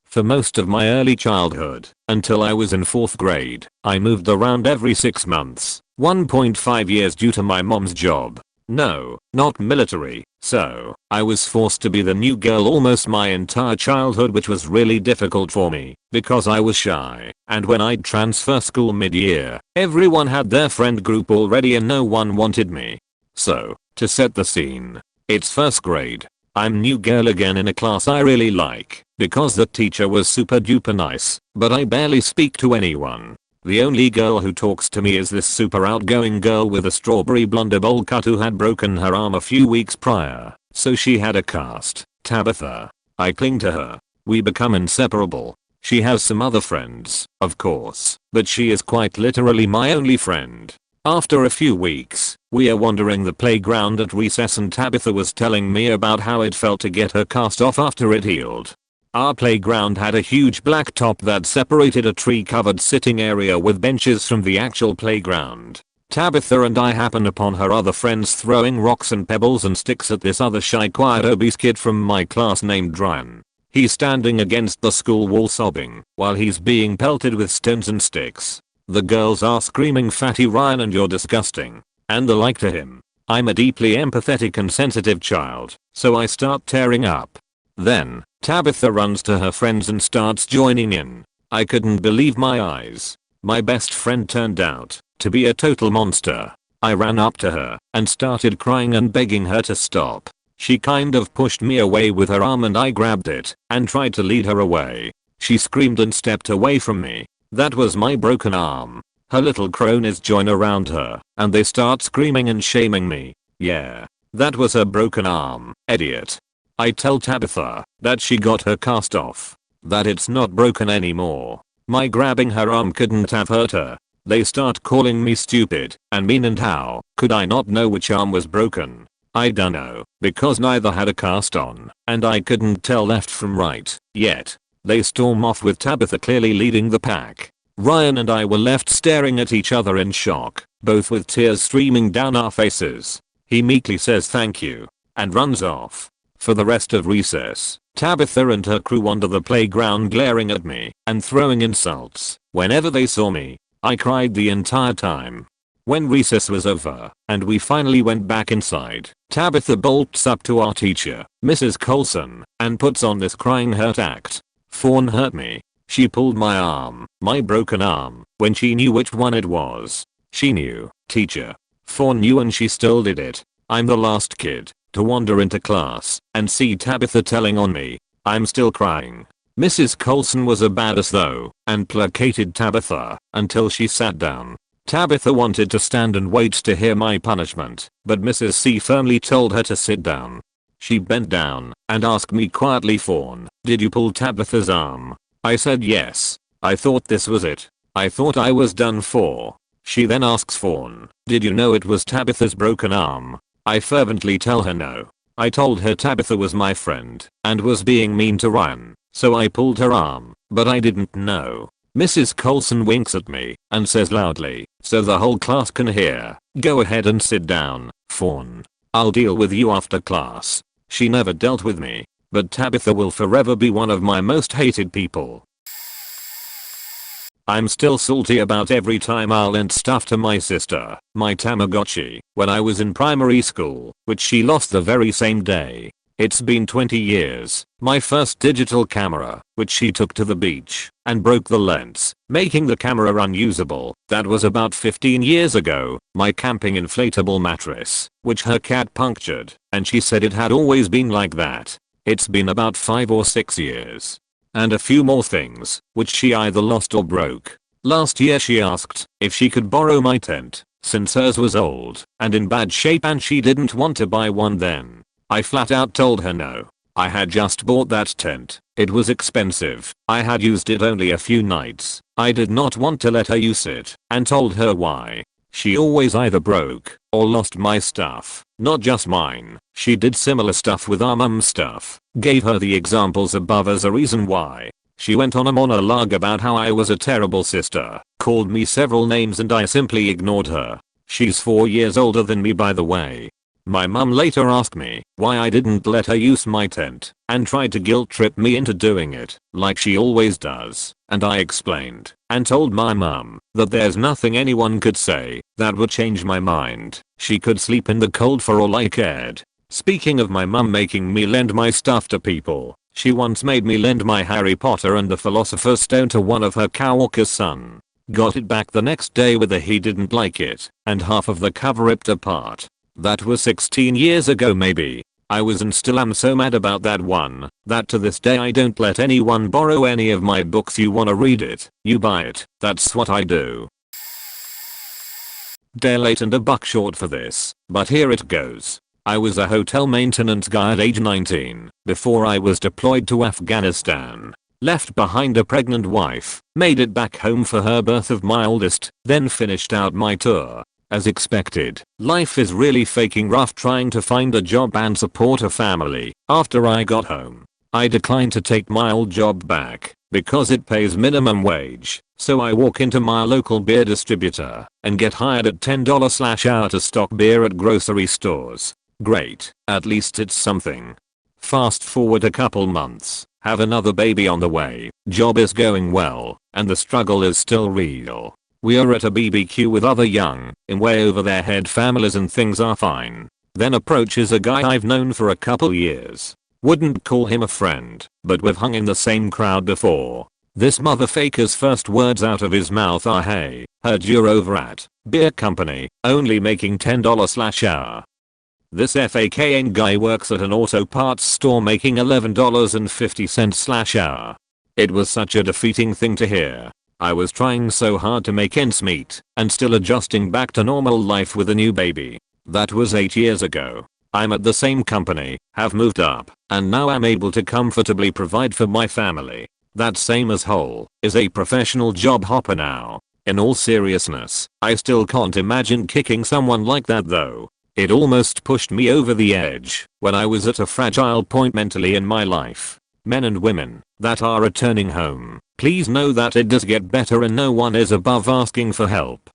For most of my early childhood, until I was in 4th grade, I moved around every 6 months, 1.5 years due to my mom's job. No, not military, So, I was forced to be the new girl almost my entire childhood, which was really difficult for me because I was shy, and when I'd transfer school mid-year, everyone had their friend group already and no one wanted me. So, to set the scene, it's first grade. I'm new girl again in a class I really like because the teacher was super duper nice, but I barely speak to anyone. The only girl who talks to me is this super outgoing girl with a strawberry blonde bowl cut who had broken her arm a few weeks prior, so she had a cast. Tabitha. I cling to her. We become inseparable. She has some other friends, of course, but she is quite literally my only friend. After a few weeks, we are wandering the playground at recess and Tabitha was telling me about how it felt to get her cast off after it healed. Our playground had a huge blacktop that separated a tree-covered sitting area with benches from the actual playground. Tabitha and I happened upon her other friends throwing rocks and pebbles and sticks at this other shy, quiet, obese kid from my class named Ryan. He's standing against the school wall sobbing while he's being pelted with stones and sticks. The girls are screaming, "Fatty Ryan and you're disgusting," and the like to him. I'm a deeply empathetic and sensitive child, so I start tearing up. Then, Tabitha runs to her friends and starts joining in. I couldn't believe my eyes. My best friend turned out to be a total monster. I ran up to her and started crying and begging her to stop. She kind of pushed me away with her arm and I grabbed it and tried to lead her away. She screamed and stepped away from me. That was my broken arm. Her little cronies join around her and they start screaming and shaming me. Yeah, that was her broken arm, idiot. I tell Tabitha that she got her cast off, that it's not broken anymore. My grabbing her arm couldn't have hurt her. They start calling me stupid and mean, and how could I not know which arm was broken? I dunno, because neither had a cast on and I couldn't tell left from right yet. They storm off with Tabitha clearly leading the pack. Ryan and I were left staring at each other in shock, both with tears streaming down our faces. He meekly says thank you and runs off. For the rest of recess, Tabitha and her crew wander the playground glaring at me and throwing insults. Whenever they saw me, I cried the entire time. When recess was over and we finally went back inside, Tabitha bolts up to our teacher, Mrs. Colson, and puts on this crying hurt act. Fawn hurt me. She pulled my arm, my broken arm, when she knew which one it was. She knew, teacher. Fawn knew and she still did it. I'm the last kid to wander into class and see Tabitha telling on me. I'm still crying. Mrs. Colson was a badass though and placated Tabitha until she sat down. Tabitha wanted to stand and wait to hear my punishment, but Mrs. C firmly told her to sit down. She bent down and asked me quietly, "Fawn, did you pull Tabitha's arm?" I said yes. I thought this was it. I thought I was done for. She then asks Fawn, "Did you know it was Tabitha's broken arm?" I fervently tell her no. I told her Tabitha was my friend and was being mean to Ryan, so I pulled her arm, but I didn't know. Mrs. Colson winks at me and says loudly, so the whole class can hear, "Go ahead and sit down, Fawn. I'll deal with you after class." She never dealt with me, but Tabitha will forever be one of my most hated people. I'm still salty about every time I lent stuff to my sister, my Tamagotchi, when I was in primary school, which she lost the very same day. It's been 20 years. My first digital camera, which she took to the beach and broke the lens, making the camera unusable. That was about 15 years ago. My camping inflatable mattress, which her cat punctured, and she said it had always been like that. It's been about 5 or 6 years. And a few more things, which she either lost or broke. Last year she asked if she could borrow my tent, since hers was old and in bad shape and she didn't want to buy one then. I flat out told her no. I had just bought that tent. It was expensive. I had used it only a few nights. I did not want to let her use it, and told her why. She always either broke or lost my stuff, not just mine. She did similar stuff with our mum's stuff. Gave her the examples above as a reason why. She went on a monologue about how I was a terrible sister, called me several names, and I simply ignored her. She's 4 years older than me, by the way. My mum later asked me why I didn't let her use my tent and tried to guilt trip me into doing it, like she always does, and I explained and told my mum that there's nothing anyone could say that would change my mind. She could sleep in the cold for all I cared. Speaking of my mum making me lend my stuff to people, she once made me lend my Harry Potter and the Philosopher's Stone to one of her coworkers' son. Got it back the next day with a he didn't like it, and half of the cover ripped apart. That was 16 years ago maybe. I was and still am so mad about that one, that to this day I don't let anyone borrow any of my books. You wanna read it, you buy it, that's what I do. Day late and a buck short for this, but here it goes. I was a hotel maintenance guy at age 19, before I was deployed to Afghanistan. Left behind a pregnant wife, made it back home for her birth of my oldest, then finished out my tour. As expected, life is really faking rough trying to find a job and support a family. After I got home, I declined to take my old job back, because it pays minimum wage, so I walk into my local beer distributor, and get hired at $10/hour to stock beer at grocery stores. Great, at least it's something. Fast forward a couple months, have another baby on the way, job is going well, and the struggle is still real. We are at a BBQ with other young, in way over their head families and things are fine. Then approaches a guy I've known for a couple years. Wouldn't call him a friend, but we've hung in the same crowd before. This motherfaker's first words out of his mouth are, "Hey, heard you're over at beer company, only making $10/hour. This FAKN guy works at an auto parts store making $11.50/hour. It was such a defeating thing to hear. I was trying so hard to make ends meet and still adjusting back to normal life with a new baby. That was 8 years ago. I'm at the same company, have moved up, and now I'm able to comfortably provide for my family. That same asshole is a professional job hopper now. In all seriousness, I still can't imagine kicking someone like that though. It almost pushed me over the edge when I was at a fragile point mentally in my life. Men and women that are returning home, please know that it does get better and no one is above asking for help.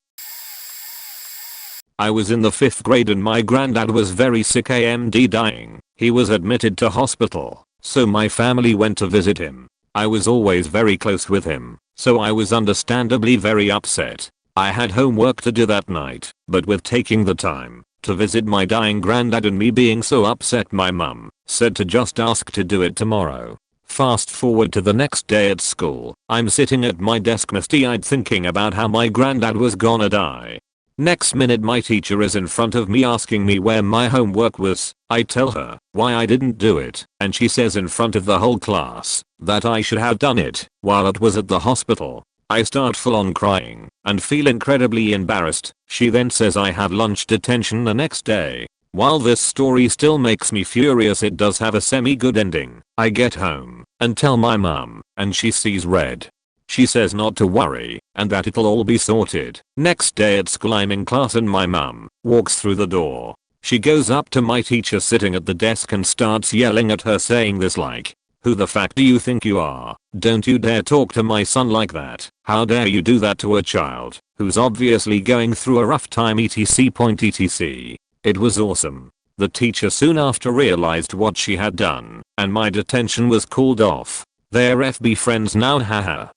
I was in the 5th grade and my granddad was very sick, AMD dying. He was admitted to hospital, so my family went to visit him. I was always very close with him, so I was understandably very upset. I had homework to do that night, but with taking the time to visit my dying granddad and me being so upset, my mum said to just ask to do it tomorrow. Fast forward to the next day at school, I'm sitting at my desk misty-eyed thinking about how my granddad was gonna die. Next minute my teacher is in front of me asking me where my homework was. I tell her why I didn't do it, and she says in front of the whole class that I should have done it while it was at the hospital. I start full on crying and feel incredibly embarrassed. She then says I have lunch detention the next day. While this story still makes me furious, it does have a semi-good ending. I get home and tell my mum, and she sees red. She says not to worry and that it'll all be sorted. Next day at school I'm in class and my mum walks through the door. She goes up to my teacher sitting at the desk and starts yelling at her saying this like, "Who the fuck do you think you are? Don't you dare talk to my son like that. How dare you do that to a child who's obviously going through a rough time etc. It was awesome. The teacher soon after realized what she had done and my detention was called off. They're FB friends now, haha.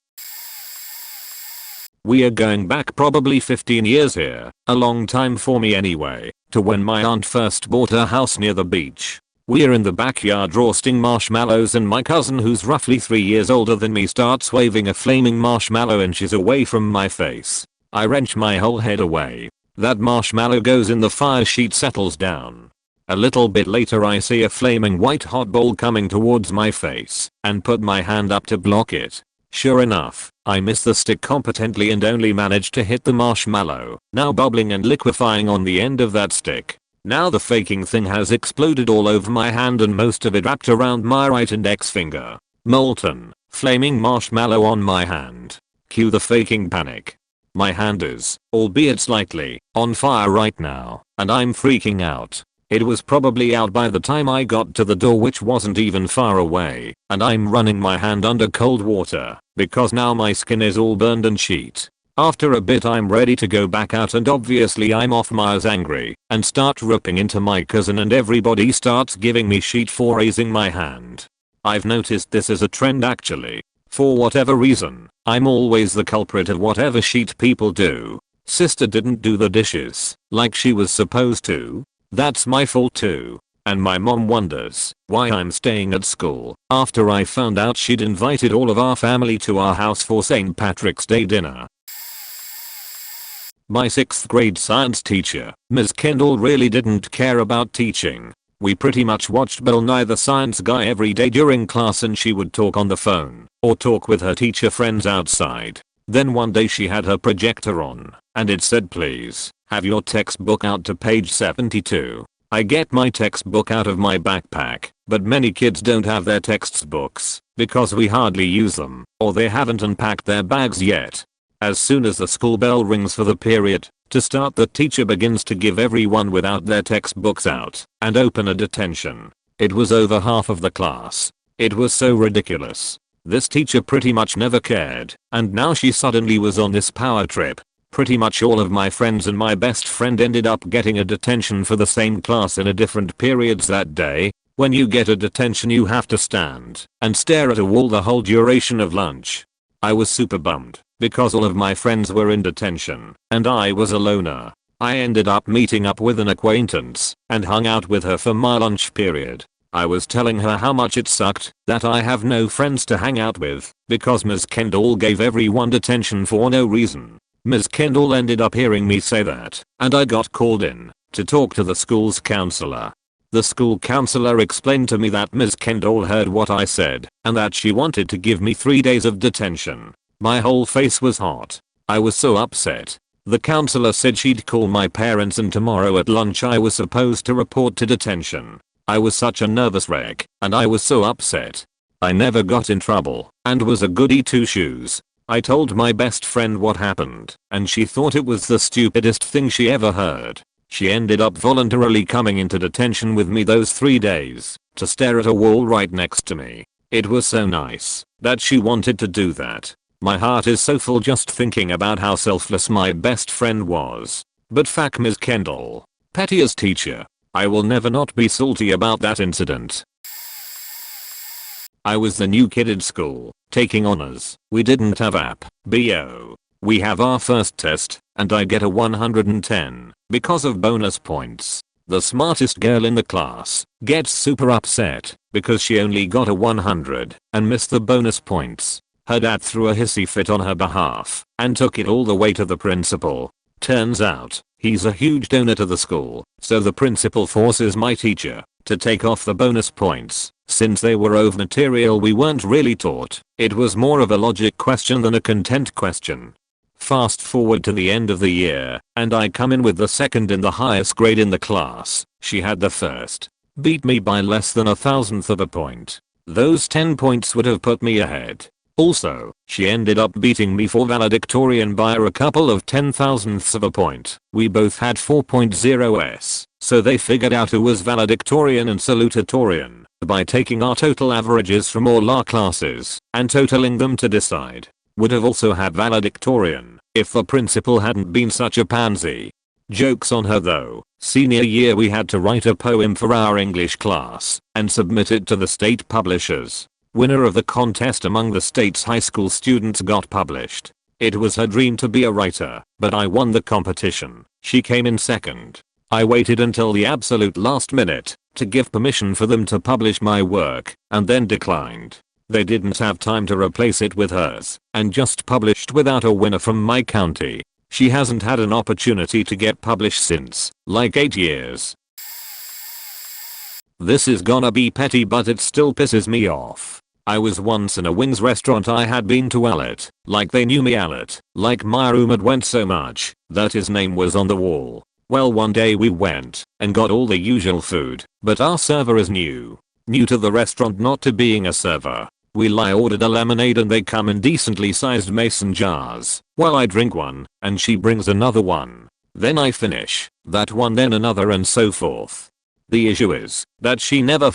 We are going back probably 15 years here, a long time for me anyway, to when my aunt first bought a house near the beach. We're in the backyard roasting marshmallows and my cousin, who's roughly 3 years older than me, starts waving a flaming marshmallow inches away from my face. I wrench my whole head away. That marshmallow goes in the fire, sheet settles down. A little bit later I see a flaming white hot ball coming towards my face and put my hand up to block it. Sure enough, I miss the stick competently and only manage to hit the marshmallow, now bubbling and liquefying on the end of that stick. Now the faking thing has exploded all over my hand and most of it wrapped around my right index finger. Molten, flaming marshmallow on my hand. Cue the faking panic. My hand is, albeit slightly, on fire right now, and I'm freaking out. It was probably out by the time I got to the door, which wasn't even far away, and I'm running my hand under cold water because now my skin is all burned and sheet. After a bit I'm ready to go back out and obviously I'm off Mars angry and start ripping into my cousin and everybody starts giving me shit for raising my hand. I've noticed this is a trend actually. For whatever reason, I'm always the culprit of whatever shit people do. Sister didn't do the dishes like she was supposed to. That's my fault too. And my mom wonders why I'm staying at school after I found out she'd invited all of our family to our house for St. Patrick's Day dinner. My 6th grade science teacher, Ms. Kendall, really didn't care about teaching. We pretty much watched Bill Nye the Science Guy every day during class, and she would talk on the phone or talk with her teacher friends outside. Then one day she had her projector on and it said, "Please have your textbook out to page 72. I get my textbook out of my backpack, but many kids don't have their textbooks because we hardly use them, or they haven't unpacked their bags yet. As soon as the school bell rings for the period to start, the teacher begins to give everyone without their textbooks out and open a detention. It was over half of the class. It was so ridiculous. This teacher pretty much never cared, and now she suddenly was on this power trip. Pretty much all of my friends and my best friend ended up getting a detention for the same class in a different periods that day. When you get a detention, you have to stand and stare at a wall the whole duration of lunch. I was super bummed because all of my friends were in detention and I was a loner. I ended up meeting up with an acquaintance and hung out with her for my lunch period. I was telling her how much it sucked that I have no friends to hang out with because Ms. Kendall gave everyone detention for no reason. Ms. Kendall ended up hearing me say that, and I got called in to talk to the school's counselor. The school counselor explained to me that Ms. Kendall heard what I said and that she wanted to give me 3 days of detention. My whole face was hot. I was so upset. The counselor said she'd call my parents, and tomorrow at lunch I was supposed to report to detention. I was such a nervous wreck and I was so upset. I never got in trouble and was a goody two shoes. I told my best friend what happened and she thought it was the stupidest thing she ever heard. She ended up voluntarily coming into detention with me those 3 days to stare at a wall right next to me. It was so nice that she wanted to do that. My heart is so full just thinking about how selfless my best friend was. But fuck Ms. Kendall. Petty as teacher. I will never not be salty about that incident. I was the new kid in school, taking honors. We didn't have app, BO. We have our first test, and I get a 110 because of bonus points. The smartest girl in the class gets super upset because she only got a 100 and missed the bonus points. Her dad threw a hissy fit on her behalf and took it all the way to the principal. Turns out, he's a huge donor to the school, so the principal forces my teacher to take off the bonus points. Since they were of material we weren't really taught, it was more of a logic question than a content question. Fast forward to the end of the year, and I come in with the second in the highest grade in the class. She had the first. Beat me by less than 1,000th of a point. Those 10 points would have put me ahead. Also, she ended up beating me for valedictorian by a couple of 10,000ths of a point. We both had 4.0s, so they figured out who was valedictorian and salutatorian by taking our total averages from all our classes and totaling them to decide. Would have also had valedictorian if the principal hadn't been such a pansy. Jokes on her though. Senior year we had to write a poem for our English class and submit it to the state publishers. Winner of the contest among the state's high school students got published. It was her dream to be a writer, but I won the competition. She came in second. I waited until the absolute last minute to give permission for them to publish my work and then declined. They didn't have time to replace it with hers and just published without a winner from my county. She hasn't had an opportunity to get published since, like 8 years. This is gonna be petty, but it still pisses me off. I was once in a wings restaurant. I had been to Allet, like they knew me. Allet, like my room had went so much that his name was on the wall. Well, one day we went and got all the usual food, but our server is new to the restaurant, not to being a server. We ordered a lemonade and they come in decently sized mason jars. Well, I drink one and she brings another one. Then I finish that one, then another, and so forth. The issue is that she never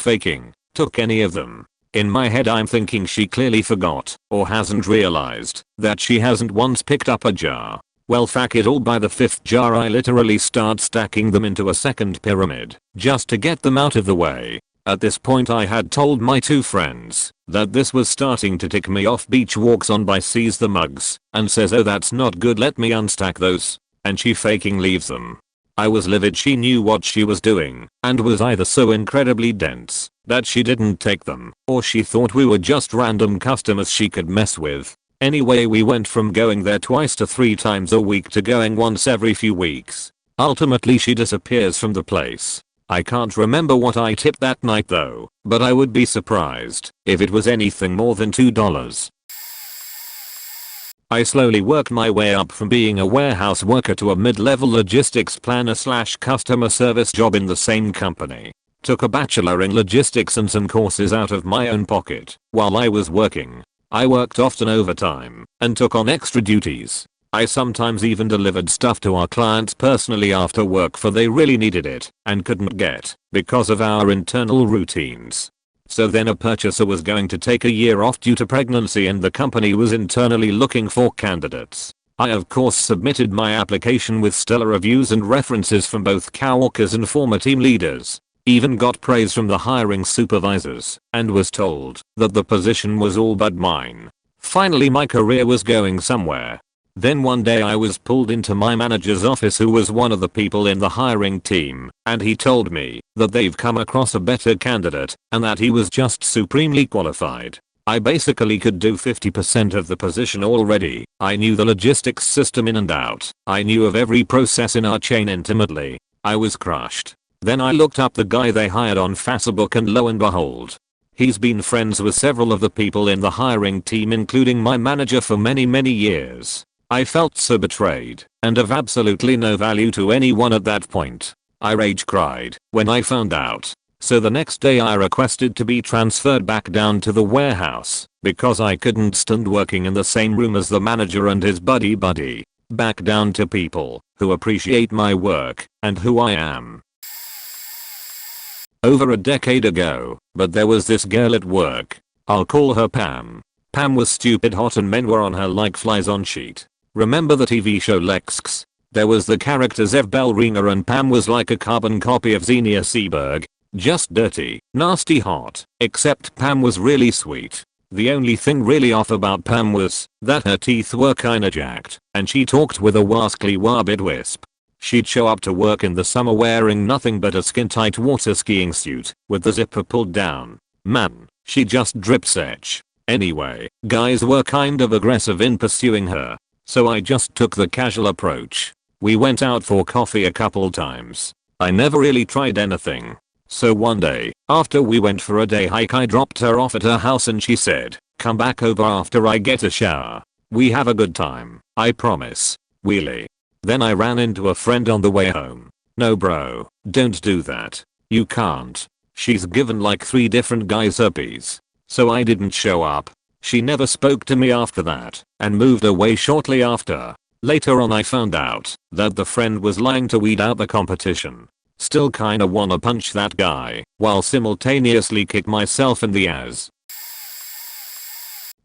took any of them. In my head I'm thinking she clearly forgot or hasn't realized that she hasn't once picked up a jar. Well, fuck it all, by the 5th jar I literally start stacking them into a second pyramid just to get them out of the way. At this point I had told my 2 friends that this was starting to tick me off. Beach walks on by, sees the mugs and says, "Oh, that's not good, let me unstack those," and she faking leaves them. I was livid she knew what she was doing and was either so incredibly dense that she didn't take them or she thought we were just random customers she could mess with. Anyway, we went from going there twice to 3 times a week to going once every few weeks. Ultimately she disappears from the place. I can't remember what I tipped that night though, but I would be surprised if it was anything more than $2. I slowly worked my way up from being a warehouse worker to a mid-level logistics planner / customer service job in the same company. Took a bachelor in logistics and some courses out of my own pocket while I was working. I worked often overtime and took on extra duties. I sometimes even delivered stuff to our clients personally after work for they really needed it and couldn't get because of our internal routines. So then a purchaser was going to take a year off due to pregnancy and the company was internally looking for candidates. I of course submitted my application with stellar reviews and references from both coworkers and former team leaders. Even got praise from the hiring supervisors and was told that the position was all but mine. Finally my career was going somewhere. Then one day I was pulled into my manager's office, who was one of the people in the hiring team, and he told me that they've come across a better candidate and that he was just supremely qualified. I basically could do 50% of the position already. I knew the logistics system in and out. I knew of every process in our chain intimately. I was crushed. Then I looked up the guy they hired on Facebook and lo and behold, he's been friends with several of the people in the hiring team including my manager for many years. I felt so betrayed and of absolutely no value to anyone at that point. I rage cried when I found out. So the next day I requested to be transferred back down to the warehouse because I couldn't stand working in the same room as the manager and his buddy. Back down to people who appreciate my work and who I am. Over a decade ago, but there was this girl at work. I'll call her Pam. Pam was stupid hot and men were on her like flies on sheet. Remember the TV show Lexx? There was the character Zev Bellringer and Pam was like a carbon copy of Xenia Seberg. Just dirty, nasty hot, except Pam was really sweet. The only thing really off about Pam was that her teeth were kinda jacked and she talked with a wascally warbid wisp. She'd show up to work in the summer wearing nothing but a skin-tight water skiing suit with the zipper pulled down. Man, she just drips etch. Anyway, guys were kind of aggressive in pursuing her. So I just took the casual approach. We went out for coffee a couple times. I never really tried anything. So one day, after we went for a day hike, I dropped her off at her house and she said, "Come back over after I get a shower. We have a good time, I promise." Wheelie. Then I ran into a friend on the way home. "No bro, don't do that. You can't. She's given like 3 different guys herpes." So I didn't show up. She never spoke to me after that and moved away shortly after. Later on I found out that the friend was lying to weed out the competition. Still kinda wanna punch that guy while simultaneously kick myself in the ass.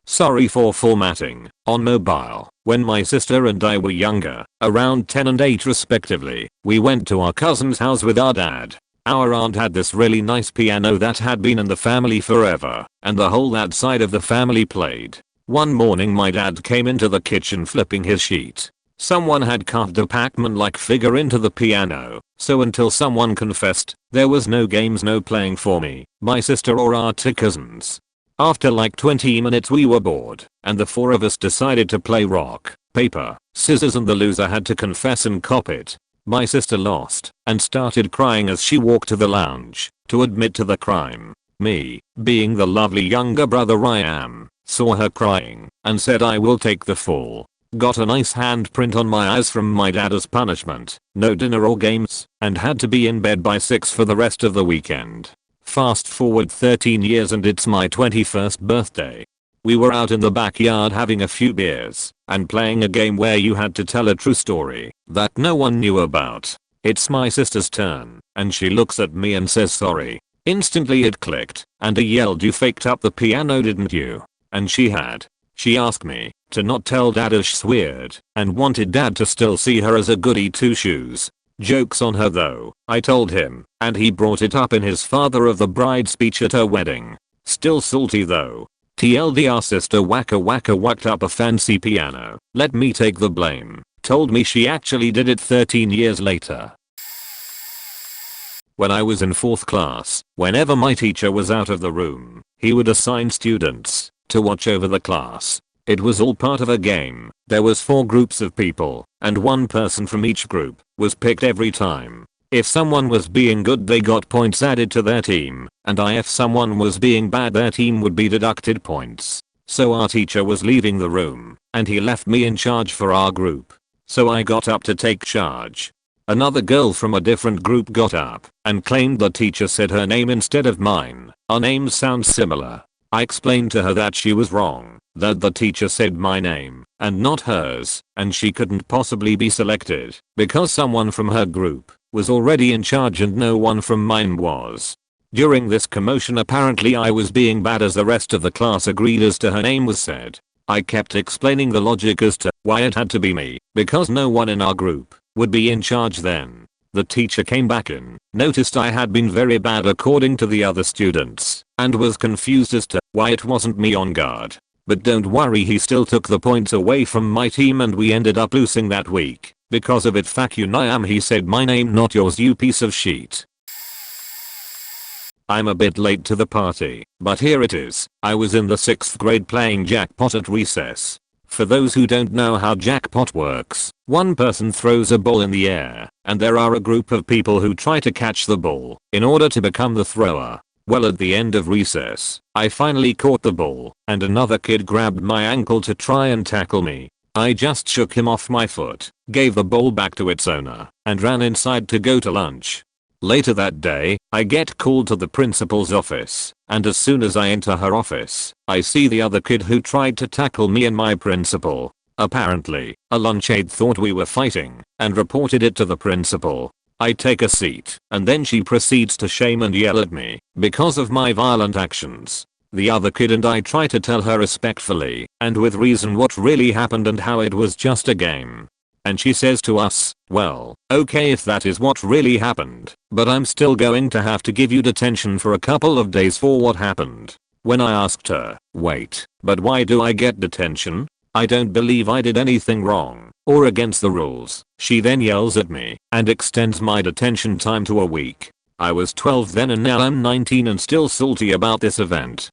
Sorry for formatting. On mobile, when my sister and I were younger, around 10 and 8 respectively, we went to our cousin's house with our dad. Our aunt had this really nice piano that had been in the family forever, and the whole that side of the family played. One morning my dad came into the kitchen flipping his sheet. Someone had carved a Pac-Man-like figure into the piano, so until someone confessed, there was no games, no playing for me, my sister or our 2 cousins. After like 20 minutes we were bored, and the 4 of us decided to play rock, paper, scissors, and the loser had to confess and cop it. My sister lost and started crying as she walked to the lounge to admit to the crime. Me, being the lovely younger brother I am, saw her crying and said I will take the fall. Got a nice handprint on my eyes from my dad as punishment, no dinner or games, and had to be in bed by 6 for the rest of the weekend. Fast forward 13 years and it's my 21st birthday. We were out in the backyard having a few beers and playing a game where you had to tell a true story that no one knew about. It's my sister's turn and she looks at me and says sorry. Instantly it clicked and I yelled, "You faked up the piano, didn't you?" And she had. She asked me to not tell dad as she's weird and wanted dad to still see her as a goody 2 shoes. Joke's on her though, I told him, and he brought it up in his father of the bride speech at her wedding. Still salty though. TLDR sister whacked up a fancy piano, let me take the blame, told me she actually did it 13 years later. When I was in 4th class, whenever my teacher was out of the room, he would assign students to watch over the class. It was all part of a game. There was 4 groups of people, and one person from each group was picked every time. If someone was being good, they got points added to their team, and if someone was being bad, their team would be deducted points. So our teacher was leaving the room, and he left me in charge for our group. So I got up to take charge. Another girl from a different group got up and claimed the teacher said her name instead of mine. Our names sound similar. I explained to her that she was wrong, that the teacher said my name and not hers, and she couldn't possibly be selected because someone from her group was already in charge and no one from mine was. During this commotion, apparently I was being bad, as the rest of the class agreed as to her name was said. I kept explaining the logic as to why it had to be me, because no one in our group would be in charge then. The teacher came back in, noticed I had been very bad according to the other students, and was confused as to why it wasn't me on guard. But don't worry, he still took the points away from my team and we ended up losing that week. Because of it, fuck you Niam, he said my name not yours, you piece of shit. I'm a bit late to the party, but here it is. I was in the 6th grade playing jackpot at recess. For those who don't know how jackpot works, one person throws a ball in the air, and there are a group of people who try to catch the ball in order to become the thrower. Well, at the end of recess, I finally caught the ball, and another kid grabbed my ankle to try and tackle me. I just shook him off my foot, gave the ball back to its owner, and ran inside to go to lunch. Later that day, I get called to the principal's office, and as soon as I enter her office, I see the other kid who tried to tackle me and my principal. Apparently, a lunch aide thought we were fighting and reported it to the principal. I take a seat, and then she proceeds to shame and yell at me because of my violent actions. The other kid and I try to tell her respectfully and with reason what really happened and how it was just a game. And she says to us, well, okay if that is what really happened, but I'm still going to have to give you detention for a couple of days for what happened. When I asked her, wait, but why do I get detention? I don't believe I did anything wrong or against the rules. She then yells at me and extends my detention time to a week. I was 12 then and now I'm 19 and still salty about this event.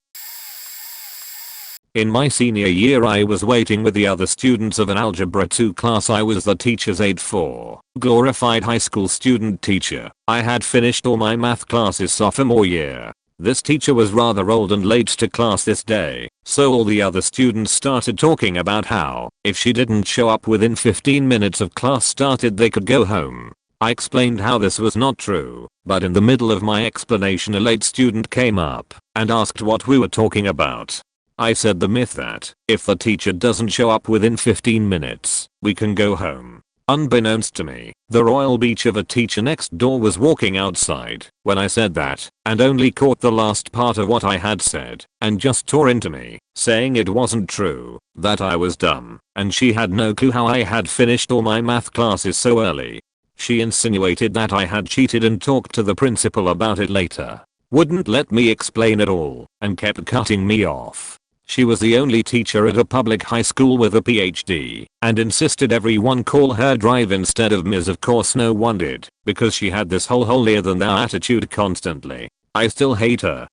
In my senior year, I was waiting with the other students of an Algebra 2 class I was the teacher's aide for. Glorified high school student teacher. I had finished all my math classes sophomore year. This teacher was rather old and late to class this day, so all the other students started talking about how, if she didn't show up within 15 minutes of class started, they could go home. I explained how this was not true, but in the middle of my explanation a late student came up and asked what we were talking about. I said the myth that, if the teacher doesn't show up within 15 minutes, we can go home. Unbeknownst to me, the royal beach of a teacher next door was walking outside when I said that, and only caught the last part of what I had said, and just tore into me, saying it wasn't true, that I was dumb, and she had no clue how I had finished all my math classes so early. She insinuated that I had cheated and talked to the principal about it later. Wouldn't let me explain at all, and kept cutting me off. She was the only teacher at a public high school with a PhD, and insisted everyone call her Drive instead of Ms. Of course no one did, because she had this whole holier than thou attitude constantly. I still hate her.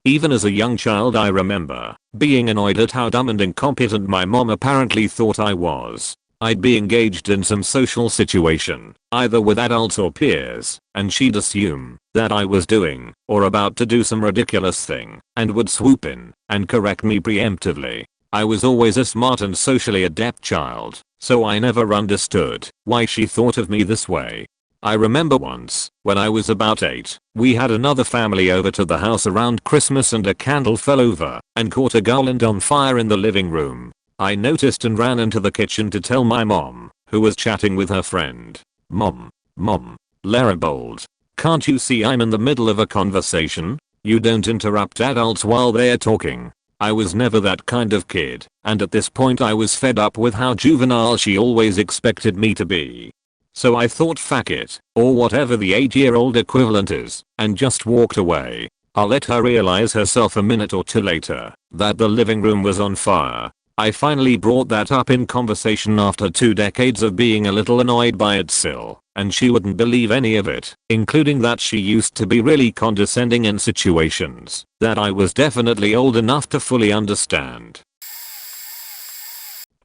Even as a young child I remember being annoyed at how dumb and incompetent my mom apparently thought I was. I'd be engaged in some social situation, either with adults or peers, and she'd assume that I was doing or about to do some ridiculous thing and would swoop in and correct me preemptively. I was always a smart and socially adept child, so I never understood why she thought of me this way. I remember once, when I was about 8, we had another family over to the house around Christmas and a candle fell over and caught a garland on fire in the living room. I noticed and ran into the kitchen to tell my mom, who was chatting with her friend. Mom, Lara bold. Can't you see I'm in the middle of a conversation? You don't interrupt adults while they're talking. I was never that kind of kid, and at this point I was fed up with how juvenile she always expected me to be. So I thought fuck it, or whatever the 8-year-old equivalent is, and just walked away. I'll let her realize herself a minute or two later that the living room was on fire. I finally brought that up in conversation after 2 decades of being a little annoyed by it still, and she wouldn't believe any of it, including that she used to be really condescending in situations that I was definitely old enough to fully understand.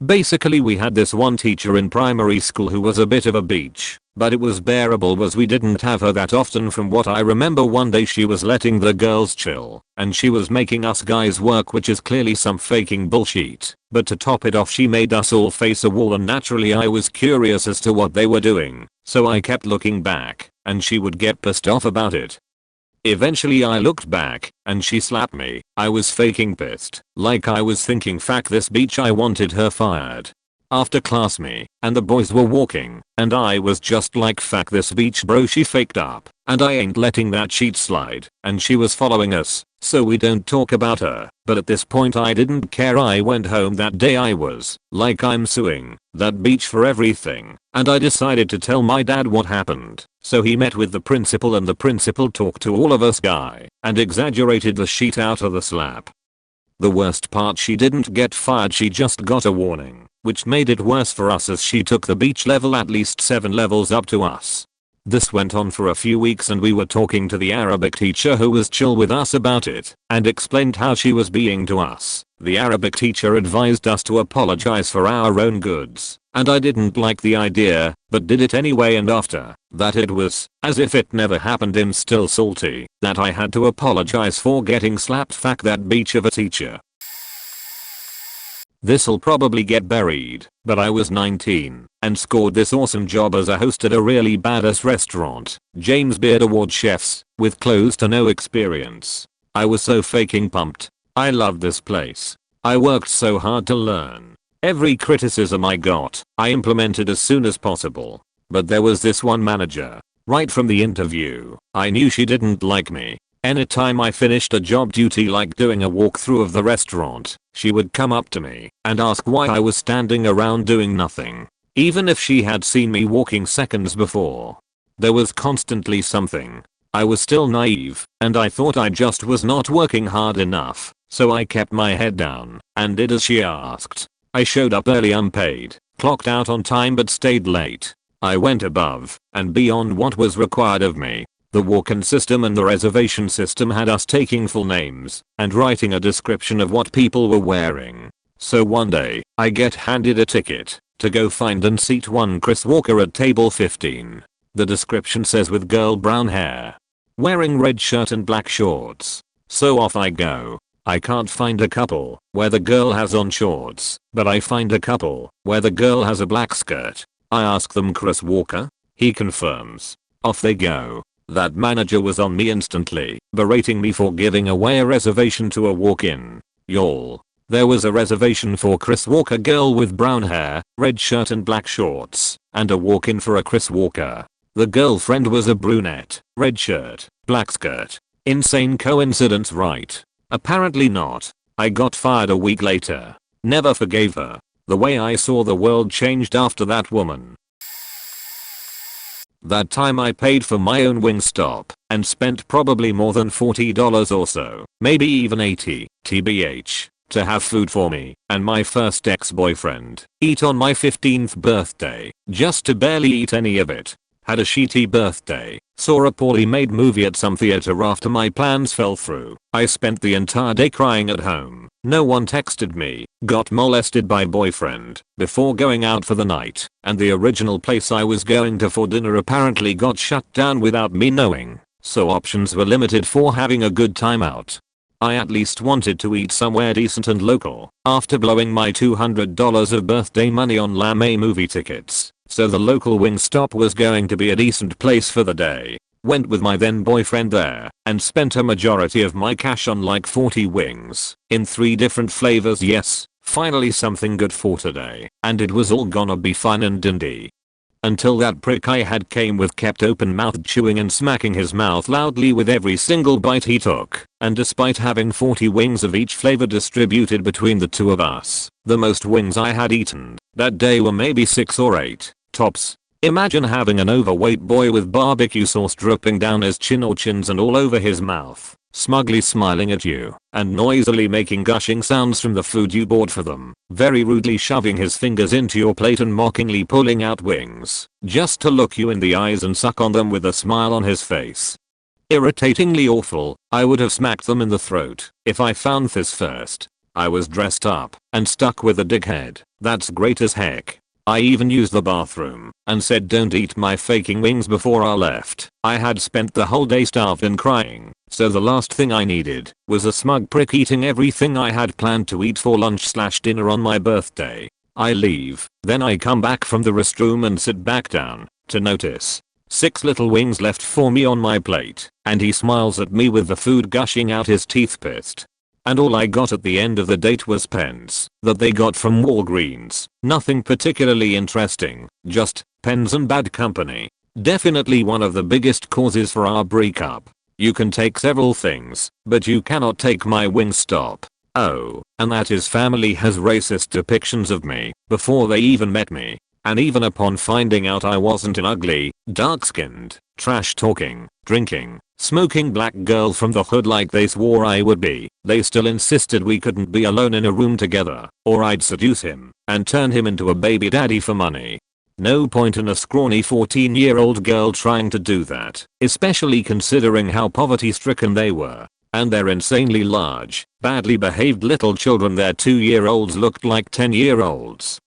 Basically we had this one teacher in primary school who was a bit of a beach, but it was bearable as we didn't have her that often. From what I remember, one day she was letting the girls chill, and she was making us guys work, which is clearly some faking bullshit, but to top it off she made us all face a wall, and naturally I was curious as to what they were doing, so I kept looking back, and she would get pissed off about it. Eventually I looked back, and she slapped me. I was faking pissed, like I was thinking fuck this bitch, I wanted her fired. After class me and the boys were walking, and I was just like fuck this bitch bro, she faked up, and I ain't letting that shit slide, and she was following us, so we don't talk about her. But at this point I didn't care. I went home that day. I was like, I'm suing that bitch for everything, and I decided to tell my dad what happened. So he met with the principal, and the principal talked to all of us guy and exaggerated the shit out of the slap. The worst part, she didn't get fired, she just got a warning, which made it worse for us as she took the beach level at least 7 levels up to us. This went on for a few weeks, and we were talking to the Arabic teacher who was chill with us about it and explained how she was being to us. The Arabic teacher advised us to apologize for our own goods, and I didn't like the idea, but did it anyway, and after that it was as if it never happened. I'm still salty that I had to apologize for getting slapped. Fuck that beach of a teacher. This'll probably get buried, but I was 19 and scored this awesome job as a host at a really badass restaurant, James Beard Award chefs, with close to no experience. I was so fucking pumped. I loved this place. I worked so hard to learn. Every criticism I got, I implemented as soon as possible. But there was this one manager. Right from the interview, I knew she didn't like me. Anytime I finished a job duty like doing a walkthrough of the restaurant, she would come up to me and ask why I was standing around doing nothing, even if she had seen me walking seconds before. There was constantly something. I was still naive, and I thought I just was not working hard enough, so I kept my head down and did as she asked. I showed up early unpaid, clocked out on time but stayed late. I went above and beyond what was required of me. The walk-in system and the reservation system had us taking full names and writing a description of what people were wearing. So one day, I get handed a ticket to go find and seat one Chris Walker at table 15. The description says with girl brown hair, wearing red shirt and black shorts. So off I go. I can't find a couple where the girl has on shorts, but I find a couple where the girl has a black skirt. I ask them Chris Walker? He confirms. Off they go. That manager was on me instantly, berating me for giving away a reservation to a walk-in. Y'all. There was a reservation for Chris Walker girl with brown hair, red shirt and black shorts, and a walk-in for a Chris Walker. The girlfriend was a brunette, red shirt, black skirt. Insane coincidence, right? Apparently not. I got fired a week later. Never forgave her. The way I saw the world changed after that woman. That time I paid for my own Wingstop and spent probably more than $40 or so, maybe even $80, tbh, to have food for me and my first ex-boyfriend eat on my 15th birthday, just to barely eat any of it. Had a shitty birthday, saw a poorly made movie at some theater after my plans fell through. I spent the entire day crying at home. No one texted me, got molested by boyfriend before going out for the night, and the original place I was going to for dinner apparently got shut down without me knowing, so options were limited for having a good time out. I at least wanted to eat somewhere decent and local after blowing my $200 of birthday money on lame movie tickets. So the local Wingstop was going to be a decent place for the day. Went with my then boyfriend there and spent a majority of my cash on like 40 wings in 3 different flavors. Yes, finally something good for today, and it was all gonna be fine and dandy. Until that prick I had came with kept open mouthed chewing and smacking his mouth loudly with every single bite he took, and despite having 40 wings of each flavor distributed between the two of us, the most wings I had eaten that day were maybe 6 or 8. Tops. Imagine having an overweight boy with barbecue sauce dripping down his chin or chins and all over his mouth. smugly smiling at you, and noisily making gushing sounds from the food you bought for them, very rudely shoving his fingers into your plate and mockingly pulling out wings, just to look you in the eyes and suck on them with a smile on his face. Irritatingly awful. I would have smacked them in the throat if I found this first. I was dressed up and stuck with a dickhead. That's great as heck. I even used the bathroom and said don't eat my faking wings before I left. I had spent the whole day starved and crying, so the last thing I needed was a smug prick eating everything I had planned to eat for lunch/dinner on my birthday. I leave, then I come back from the restroom and sit back down to notice 6 little wings left for me on my plate, and he smiles at me with the food gushing out his teeth pissed. And all I got at the end of the date was pens that they got from Walgreens. Nothing particularly interesting, just pens and bad company. Definitely one of the biggest causes for our breakup. You can take several things, but you cannot take my Wingstop. Oh, and that his family has racist depictions of me before they even met me. And even upon finding out I wasn't an ugly, dark-skinned, trash-talking, drinking, smoking black girl from the hood like they swore I would be, they still insisted we couldn't be alone in a room together, or I'd seduce him and turn him into a baby daddy for money. No point in a scrawny 14-year-old girl trying to do that, especially considering how poverty-stricken they were. And their insanely large, badly behaved little children, their 2-year-olds looked like 10-year-olds.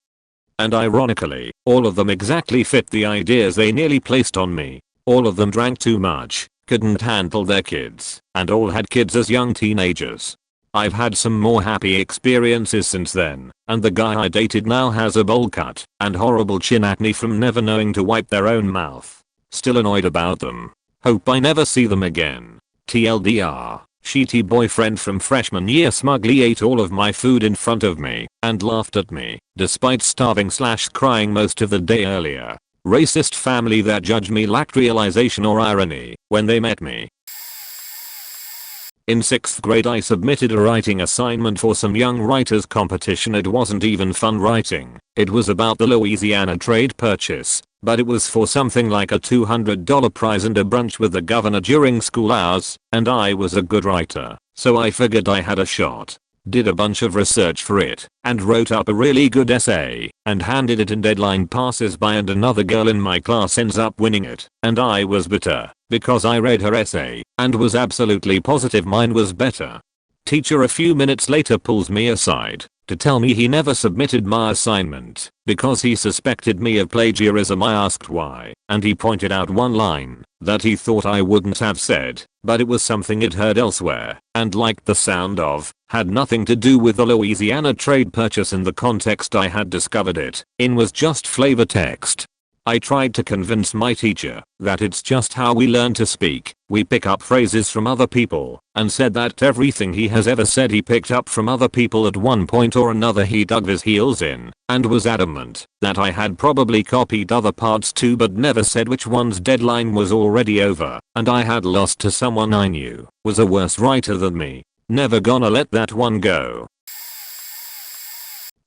And ironically, all of them exactly fit the ideas they nearly placed on me. All of them drank too much, couldn't handle their kids, and all had kids as young teenagers. I've had some more happy experiences since then, and the guy I dated now has a bowl cut and horrible chin acne from never knowing to wipe their own mouth. Still annoyed about them. Hope I never see them again. TLDR. Sheety boyfriend from freshman year smugly ate all of my food in front of me and laughed at me despite starving/crying most of the day earlier. Racist family that judged me lacked realization or irony when they met me. In 6th grade I submitted a writing assignment for some young writers competition. It wasn't even fun writing. It was about the Louisiana trade purchase, but it was for something like a $200 prize and a brunch with the governor during school hours, and I was a good writer, so I figured I had a shot. Did a bunch of research for it, and wrote up a really good essay, and handed it in. Deadline passes by and another girl in my class ends up winning it, and I was bitter, because I read her essay, and was absolutely positive mine was better. Teacher a few minutes later pulls me aside to tell me he never submitted my assignment because he suspected me of plagiarism. I asked why, and he pointed out one line that he thought I wouldn't have said, but it was something he'd heard elsewhere and liked the sound of, had nothing to do with the Louisiana trade purchase in the context I had discovered it in, was just flavor text. I tried to convince my teacher that it's just how we learn to speak. We pick up phrases from other people, and said that everything he has ever said he picked up from other people at one point or another. He dug his heels in and was adamant that I had probably copied other parts too, but never said which one's. Deadline was already over and I had lost to someone I knew was a worse writer than me. Never gonna let that one go.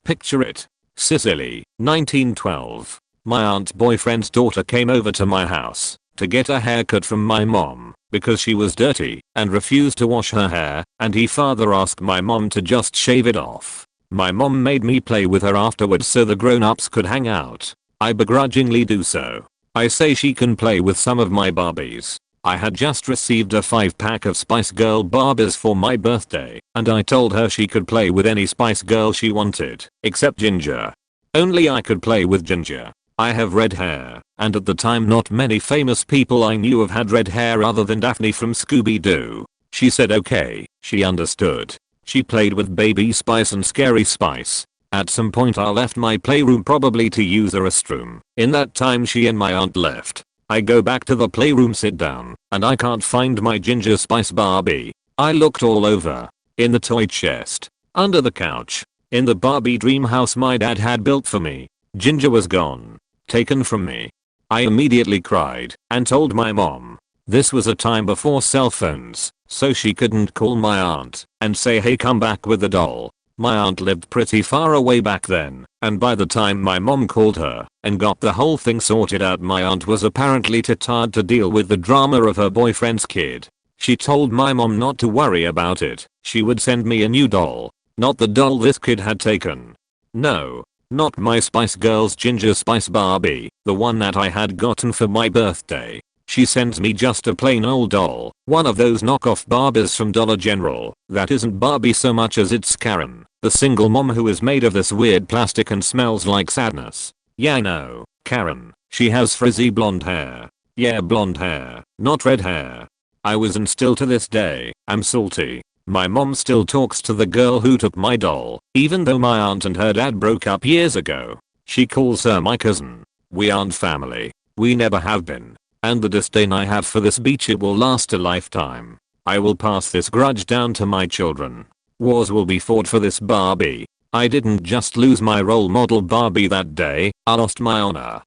Picture it. Sicily, 1912. My aunt's boyfriend's daughter came over to my house to get a haircut from my mom because she was dirty and refused to wash her hair, and he father asked my mom to just shave it off. My mom made me play with her afterwards so the grown-ups could hang out. I begrudgingly do so. I say she can play with some of my Barbies. I had just received a 5-pack of Spice Girl Barbies for my birthday, and I told her she could play with any Spice Girl she wanted, except Ginger. Only I could play with Ginger. I have red hair, and at the time not many famous people I knew have had red hair other than Daphne from Scooby-Doo. She said okay, she understood. She played with Baby Spice and Scary Spice. At some point I left my playroom probably to use a restroom. In that time she and my aunt left. I go back to the playroom, sit down, and I can't find my Ginger Spice Barbie. I looked all over. In the toy chest. Under the couch. In the Barbie dream house my dad had built for me. Ginger was gone. Taken from me. I immediately cried and told my mom. This was a time before cell phones, so she couldn't call my aunt and say hey come back with the doll. My aunt lived pretty far away back then, and by the time my mom called her and got the whole thing sorted out, my aunt was apparently too tired to deal with the drama of her boyfriend's kid. She told my mom not to worry about it, she would send me a new doll. Not the doll this kid had taken. No. Not my Spice Girls Ginger Spice Barbie, the one that I had gotten for my birthday. She sends me just a plain old doll, one of those knockoff Barbies from Dollar General, that isn't Barbie so much as it's Karen, the single mom who is made of this weird plastic and smells like sadness. Yeah, no, Karen. She has frizzy blonde hair. Yeah, blonde hair, not red hair. I was and still to this day, I'm salty. My mom still talks to the girl who took my doll, even though my aunt and her dad broke up years ago. She calls her my cousin. We aren't family. We never have been. And the disdain I have for this bitch, it will last a lifetime. I will pass this grudge down to my children. Wars will be fought for this Barbie. I didn't just lose my role model Barbie that day, I lost my honor.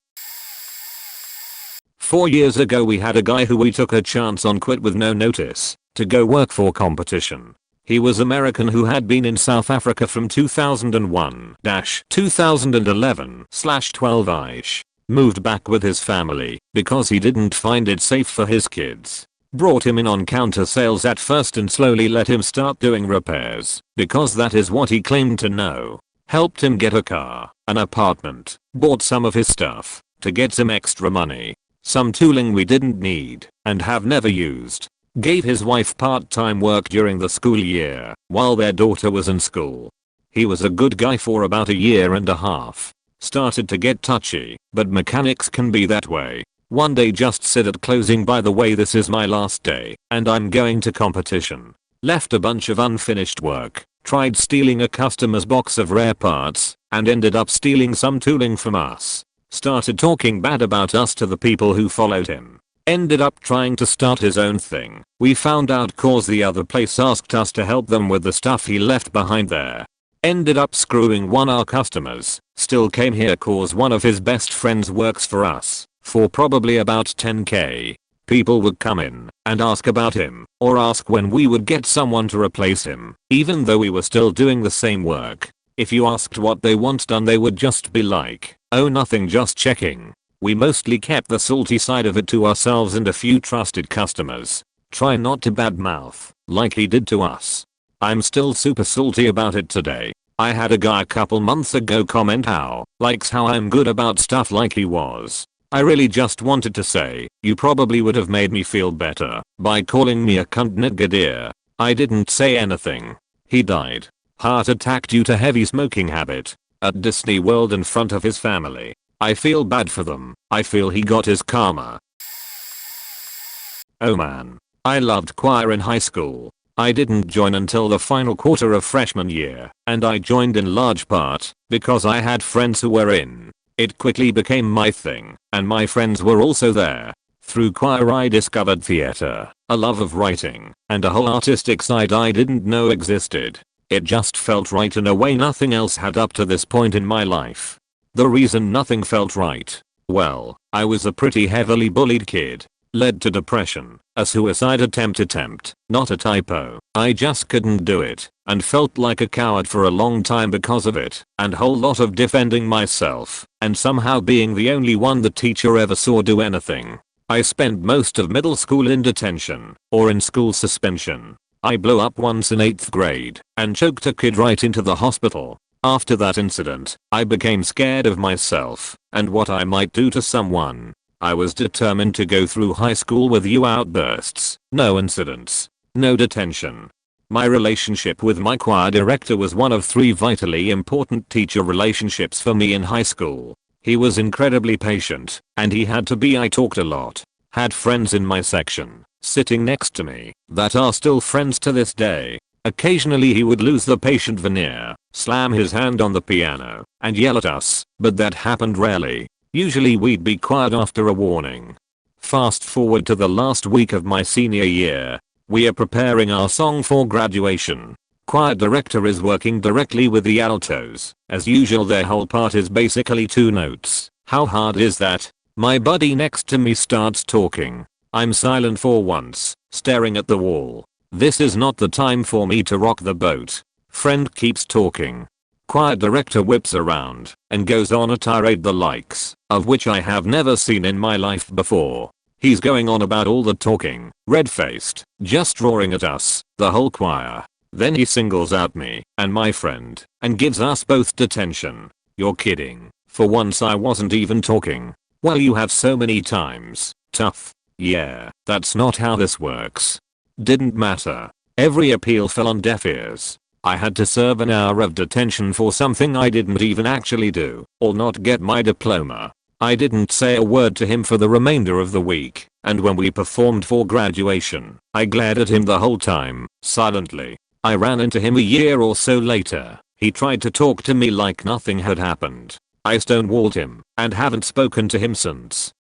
4 years ago we had a guy who we took a chance on quit with no notice to go work for competition. He was American who had been in South Africa from 2001-2011/12ish. Moved back with his family because he didn't find it safe for his kids. Brought him in on counter sales at first and slowly let him start doing repairs because that is what he claimed to know. Helped him get a car, an apartment, bought some of his stuff to get some extra money. Some tooling we didn't need and have never used. Gave his wife part-time work during the school year while their daughter was in school. He was a good guy for about a year and a half. Started to get touchy, but mechanics can be that way. One day just said at closing, by the way, this is my last day and I'm going to competition. Left a bunch of unfinished work. Tried stealing a customer's box of rare parts and ended up stealing some tooling from us. Started talking bad about us to the people who followed him. Ended up trying to start his own thing. We found out cause the other place asked us to help them with the stuff he left behind there. Ended up screwing one our customers. Still came here cause one of his best friends works for us for probably about 10k. People would come in and ask about him or ask when we would get someone to replace him, even though we were still doing the same work. If you asked what they want done, they would just be like, oh nothing, just checking. We mostly kept the salty side of it to ourselves and a few trusted customers. Try not to badmouth like he did to us. I'm still super salty about it today. I had a guy a couple months ago comment how I'm good about stuff like he was. I really just wanted to say, you probably would have made me feel better by calling me a cunt nigger. I didn't say anything. He died. Heart attack due to heavy smoking habit. At Disney World in front of his family. I feel bad for them. I feel he got his karma. Oh man. I loved choir in high school. I didn't join until the final quarter of freshman year, and I joined in large part because I had friends who were in. It quickly became my thing, and my friends were also there. Through choir I discovered theater, a love of writing, and a whole artistic side I didn't know existed. It just felt right in a way nothing else had up to this point in my life. The reason nothing felt right? Well, I was a pretty heavily bullied kid. Led to depression, a suicide attempt, not a typo. I just couldn't do it, and felt like a coward for a long time because of it, and whole lot of defending myself, and somehow being the only one the teacher ever saw do anything. I spent most of middle school in detention, or in school suspension. I blew up once in 8th grade, and choked a kid right into the hospital. After that incident, I became scared of myself, and what I might do to someone. I was determined to go through high school with no outbursts, no incidents, no detention. My relationship with my choir director was one of 3 vitally important teacher relationships for me in high school. He was incredibly patient, and he had to be. I talked a lot. Had friends in my section, sitting next to me, that are still friends to this day. Occasionally he would lose the patient veneer, slam his hand on the piano, and yell at us, but that happened rarely. Usually we'd be quiet after a warning. Fast forward to the last week of my senior year. We are preparing our song for graduation. Choir director is working directly with the altos. As usual, their whole part is basically 2 notes. How hard is that? My buddy next to me starts talking. I'm silent for once, staring at the wall. This is not the time for me to rock the boat. Friend keeps talking. Choir director whips around and goes on a tirade the likes of which I have never seen in my life before. He's going on about all the talking, red-faced, just roaring at us, the whole choir. Then he singles out me and my friend and gives us both detention. You're kidding. For once I wasn't even talking. Well, you have so many times. Tough. Yeah, that's not how this works. Didn't matter. Every appeal fell on deaf ears. I had to serve an hour of detention for something I didn't even actually do, or not get my diploma. I didn't say a word to him for the remainder of the week, and when we performed for graduation, I glared at him the whole time, silently. I ran into him a year or so later. He tried to talk to me like nothing had happened. I stonewalled him, and haven't spoken to him since.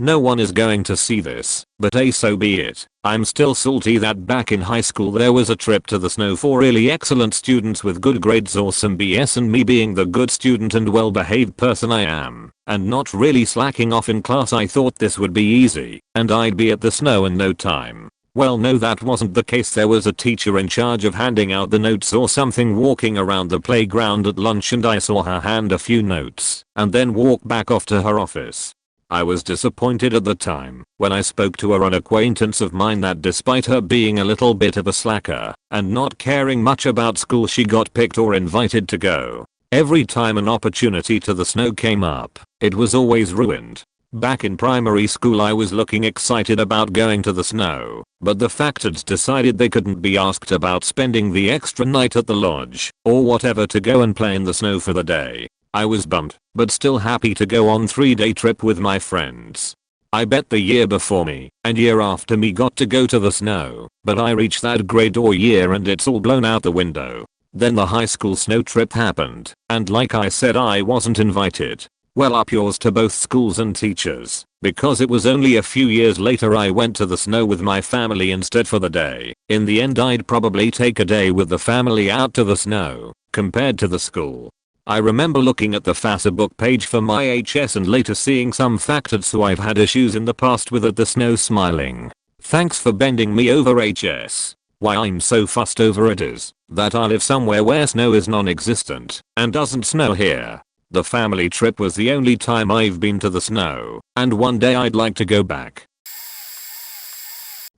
No one is going to see this, but so be it. I'm still salty that back in high school there was a trip to the snow for really excellent students with good grades or some BS, and me being the good student and well-behaved person I am, and not really slacking off in class, I thought this would be easy, and I'd be at the snow in no time. Well, no, that wasn't the case. There was a teacher in charge of handing out the notes or something walking around the playground at lunch, and I saw her hand a few notes and then walk back off to her office. I was disappointed at the time when I spoke to her, an acquaintance of mine, that despite her being a little bit of a slacker and not caring much about school, she got picked or invited to go. Every time an opportunity to the snow came up, it was always ruined. Back in primary school I was looking excited about going to the snow, but the factors decided they couldn't be asked about spending the extra night at the lodge or whatever to go and play in the snow for the day. I was bummed, but still happy to go on 3-day trip with my friends. I bet the year before me and year after me got to go to the snow, but I reached that grade or year and it's all blown out the window. Then the high school snow trip happened, and like I said, I wasn't invited. Well, up yours to both schools and teachers, because it was only a few years later I went to the snow with my family instead for the day. In the end I'd probably take a day with the family out to the snow, compared to the school. I remember looking at the Facebook page for my HS and later seeing some factors who I've had issues in the past with at the snow, smiling. Thanks for bending me over, HS. Why I'm so fussed over it is that I live somewhere where snow is non-existent and doesn't snow here. The family trip was the only time I've been to the snow, and one day I'd like to go back.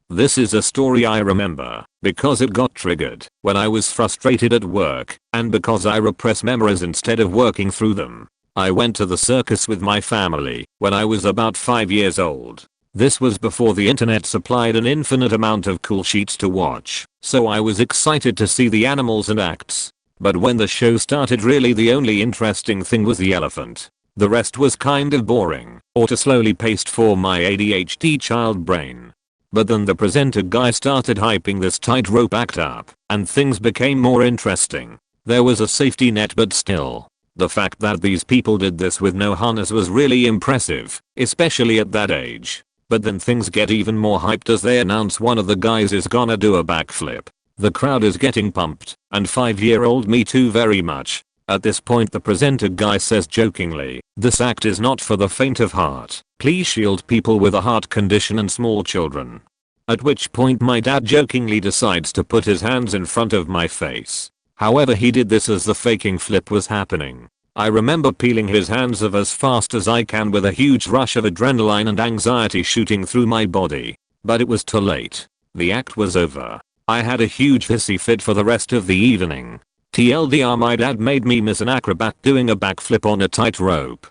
This is a story I remember because it got triggered when I was frustrated at work, and because I repress memories instead of working through them. I went to the circus with my family when I was about 5 years old. This was before the internet supplied an infinite amount of cool sheets to watch, so I was excited to see the animals and acts. But when the show started, really the only interesting thing was the elephant. The rest was kind of boring or too slowly paced for my ADHD child brain. But then the presenter guy started hyping this tightrope act up, and things became more interesting. There was a safety net, but still, the fact that these people did this with no harness was really impressive, especially at that age. But then things get even more hyped as they announce one of the guys is gonna do a backflip. The crowd is getting pumped, and 5-year-old me too very much. At this point the presenter guy says jokingly, "This act is not for the faint of heart. Please shield people with a heart condition and small children." At which point my dad jokingly decides to put his hands in front of my face. However, he did this as the faking flip was happening. I remember peeling his hands off as fast as I can with a huge rush of adrenaline and anxiety shooting through my body. But it was too late. The act was over. I had a huge hissy fit for the rest of the evening. TLDR, my dad made me miss an acrobat doing a backflip on a tightrope.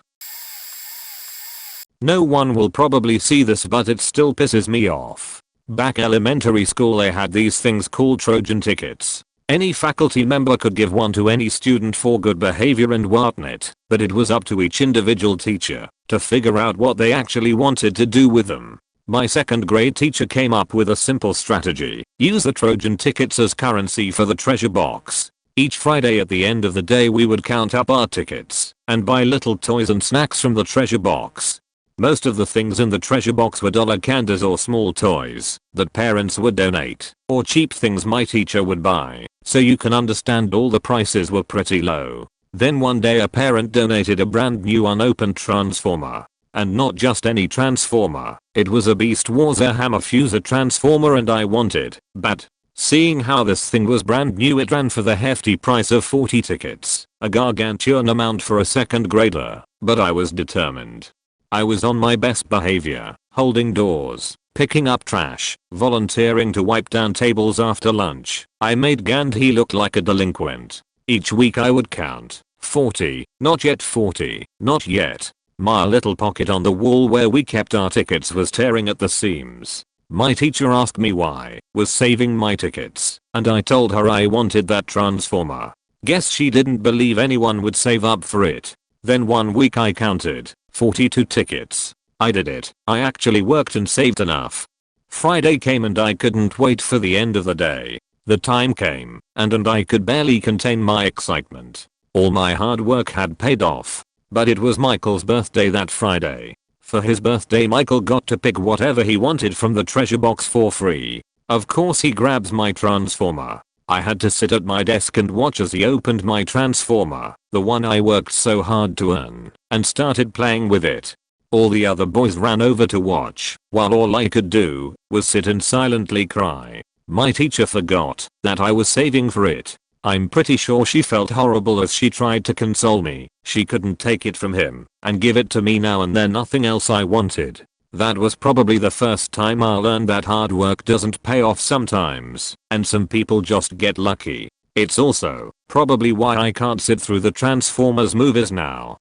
No one will probably see this, but it still pisses me off. Back elementary school they had these things called Trojan tickets. Any faculty member could give one to any student for good behavior and whatnot, but it was up to each individual teacher to figure out what they actually wanted to do with them. My 2nd grade teacher came up with a simple strategy: use the Trojan tickets as currency for the treasure box. Each Friday at the end of the day we would count up our tickets and buy little toys and snacks from the treasure box. Most of the things in the treasure box were dollar candies or small toys that parents would donate, or cheap things my teacher would buy, so you can understand all the prices were pretty low. Then one day a parent donated a brand new unopened transformer. And not just any transformer, it was a Beast Wars Hammer Fuser transformer, and I wanted, but seeing how this thing was brand new, it ran for the hefty price of 40 tickets, a gargantuan amount for a 2nd grader, but I was determined. I was on my best behavior, holding doors, picking up trash, volunteering to wipe down tables after lunch. I made Gandhi look like a delinquent. Each week I would count 40, not yet 40, not yet. My little pocket on the wall where we kept our tickets was tearing at the seams. My teacher asked me why I was saving my tickets, and I told her I wanted that transformer. Guess she didn't believe anyone would save up for it. Then one week I counted 42 tickets. I did it. I actually worked and saved enough. Friday came and I couldn't wait for the end of the day. The time came, and I could barely contain my excitement. All my hard work had paid off. But it was Michael's birthday that Friday. For his birthday Michael got to pick whatever he wanted from the treasure box for free. Of course he grabs my transformer. I had to sit at my desk and watch as he opened my transformer, the one I worked so hard to earn, and started playing with it. All the other boys ran over to watch, while all I could do was sit and silently cry. My teacher forgot that I was saving for it. I'm pretty sure she felt horrible as she tried to console me. She couldn't take it from him and give it to me now and then nothing else I wanted. That was probably the first time I learned that hard work doesn't pay off sometimes, and some people just get lucky. It's also probably why I can't sit through the Transformers movies now.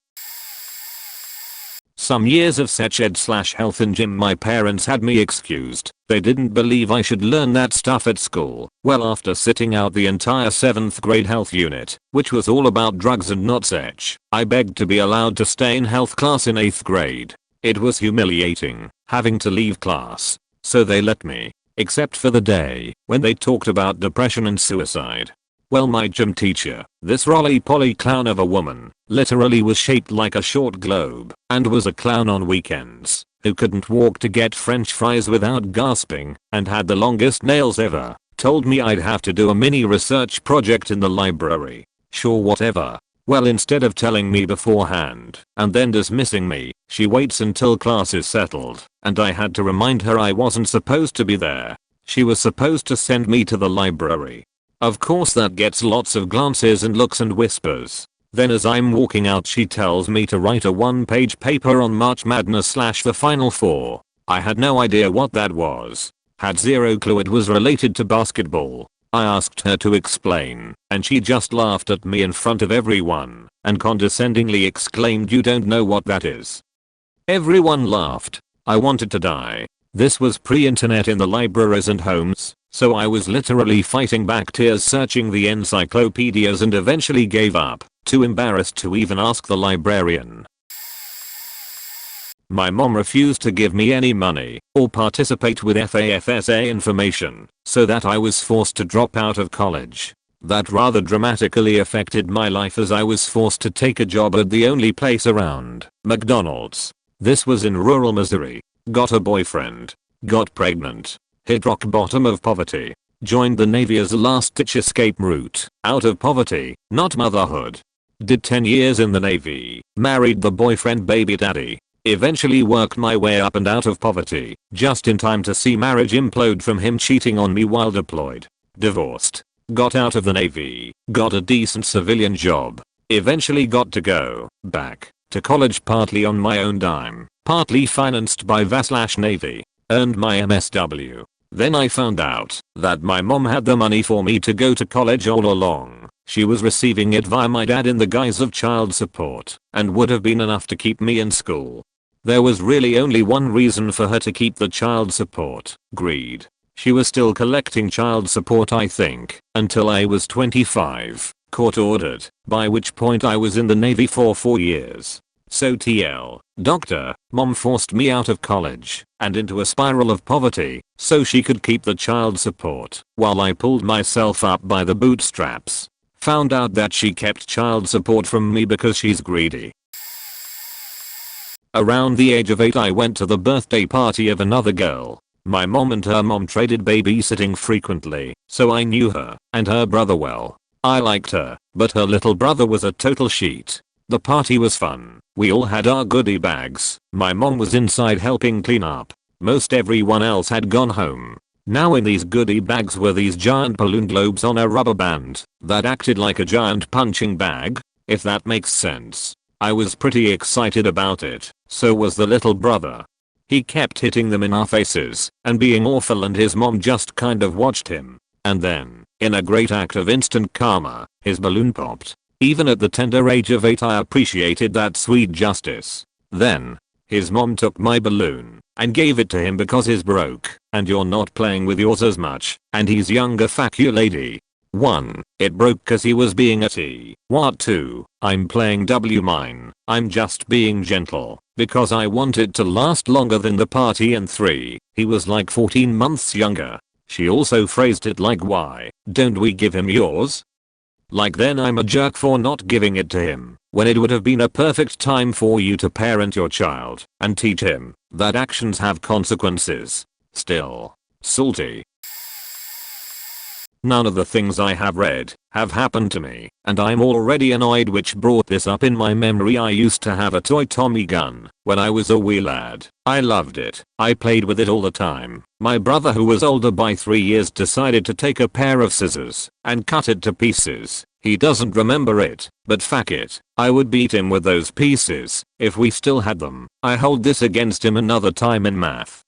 Some years of sex ed / health and gym my parents had me excused. They didn't believe I should learn that stuff at school. Well, after sitting out the entire 7th grade health unit, which was all about drugs and not sex, I begged to be allowed to stay in health class in 8th grade. It was humiliating, having to leave class. So they let me, except for the day when they talked about depression and suicide. Well, my gym teacher, this roly-poly clown of a woman, literally was shaped like a short globe and was a clown on weekends, who couldn't walk to get french fries without gasping and had the longest nails ever, told me I'd have to do a mini research project in the library. Sure, whatever. Well, instead of telling me beforehand and then dismissing me, she waits until class is settled, and I had to remind her I wasn't supposed to be there. She was supposed to send me to the library. Of course that gets lots of glances and looks and whispers. Then as I'm walking out she tells me to write a 1-page paper on March Madness / the Final Four. I had no idea what that was. Had zero clue it was related to basketball. I asked her to explain, and she just laughed at me in front of everyone and condescendingly exclaimed, "You don't know what that is." Everyone laughed. I wanted to die. This was pre-internet in the libraries and homes, so I was literally fighting back tears searching the encyclopedias and eventually gave up, too embarrassed to even ask the librarian. My mom refused to give me any money or participate with FAFSA information, so that I was forced to drop out of college. That rather dramatically affected my life as I was forced to take a job at the only place around, McDonald's. This was in rural Missouri. Got a boyfriend. Got pregnant. Hit rock bottom of poverty. Joined the Navy as a last-ditch escape route out of poverty, not motherhood. Did 10 years in the Navy. Married the boyfriend baby daddy. Eventually worked my way up and out of poverty, just in time to see marriage implode from him cheating on me while deployed. Divorced. Got out of the Navy. Got a decent civilian job. Eventually got to go back to college partly on my own dime, partly financed by VA/Navy. Earned my MSW. Then I found out that my mom had the money for me to go to college all along. She was receiving it via my dad in the guise of child support and would have been enough to keep me in school. There was really only one reason for her to keep the child support: greed. She was still collecting child support, I think, until I was 25, court ordered, by which point I was in the Navy for 4 years. So TL, doctor, mom forced me out of college and into a spiral of poverty so she could keep the child support while I pulled myself up by the bootstraps. Found out that she kept child support from me because she's greedy. Around the age of 8 I went to the birthday party of another girl. My mom and her mom traded babysitting frequently, so I knew her and her brother well. I liked her, but her little brother was a total sheet. The party was fun. We all had our goodie bags. My mom was inside helping clean up. Most everyone else had gone home. Now in these goodie bags were these giant balloon globes on a rubber band that acted like a giant punching bag, if that makes sense. I was pretty excited about it. So was the little brother. He kept hitting them in our faces and being awful, and his mom just kind of watched him. And then, in a great act of instant karma, his balloon popped. Even at the tender age of 8 I appreciated that sweet justice. Then, his mom took my balloon and gave it to him because his broke, and you're not playing with yours as much, and he's younger. Fuck you, lady. 1. It broke cause he was being a T. What? 2. I'm playing W mine. I'm just being gentle because I want it to last longer than the party. And 3. He was like 14 months younger. She also phrased it like, why don't we give him yours? Like then I'm a jerk for not giving it to him when it would have been a perfect time for you to parent your child and teach him that actions have consequences. Still salty. None of the things I have read have happened to me, and I'm already annoyed, which brought this up in my memory. I used to have a toy Tommy gun when I was a wee lad. I loved it. I played with it all the time. My brother, who was older by 3 years, decided to take a pair of scissors and cut it to pieces. He doesn't remember it, but fuck it, I would beat him with those pieces if we still had them. I hold this against him another time in math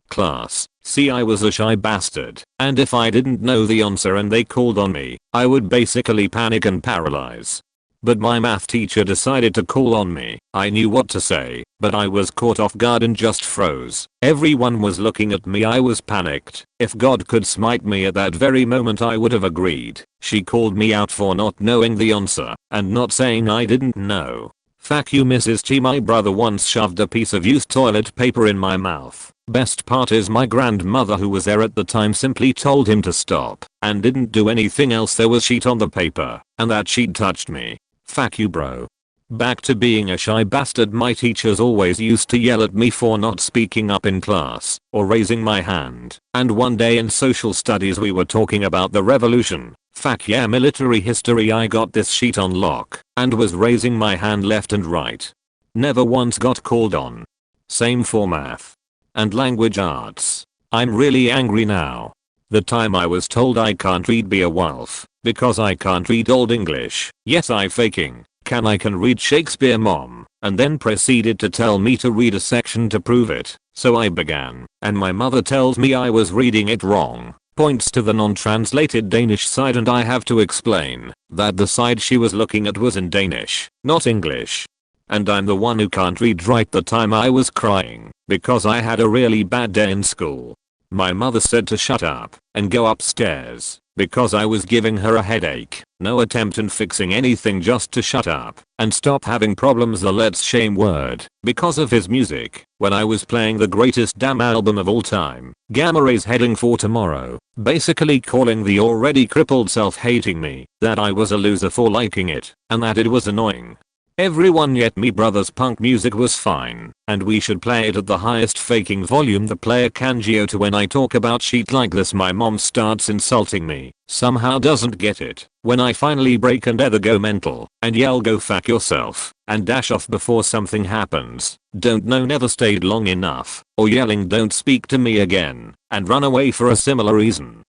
class. See, I was a shy bastard, and if I didn't know the answer and they called on me, I would basically panic and paralyze. But my math teacher decided to call on me. I knew what to say, but I was caught off guard and just froze. Everyone was looking at me. I was panicked. If God could smite me at that very moment, I would have agreed. She called me out for not knowing the answer and not saying I didn't know. Fuck you, Mrs. T. My brother once shoved a piece of used toilet paper in my mouth. Best part is my grandmother, who was there at the time, simply told him to stop and didn't do anything else. There was sheet on the paper and that sheet touched me. Fuck you, bro. Back to being a shy bastard. My teachers always used to yell at me for not speaking up in class or raising my hand, and one day in social studies we were talking about the revolution. Fuck yeah, military history. I got this sheet on lock and was raising my hand left and right. Never once got called on. Same for math and language arts. I'm really angry now. The time I was told I can't read Beowulf because I can't read Old English, yet I faking can read Shakespeare, mom, and then proceeded to tell me to read a section to prove it. So I began, and my mother tells me I was reading it wrong, points to the non-translated Danish side, and I have to explain that the side she was looking at was in Danish, not English. And I'm the one who can't read right. The time I was crying because I had a really bad day in school. My mother said to shut up and go upstairs because I was giving her a headache. No attempt in fixing anything, just to shut up and stop having problems. The let's shame word because of his music when I was playing the greatest damn album of all time, Gamma Rays Heading for Tomorrow, basically calling the already crippled self hating me that I was a loser for liking it and that it was annoying. Everyone, yet me brother's punk music was fine, and we should play it at the highest faking volume the player can. To when I talk about shit like this, my mom starts insulting me, somehow doesn't get it. When I finally break and either go mental and yell go fuck yourself and dash off before something happens, don't know, never stayed long enough, or yelling don't speak to me again and run away for a similar reason.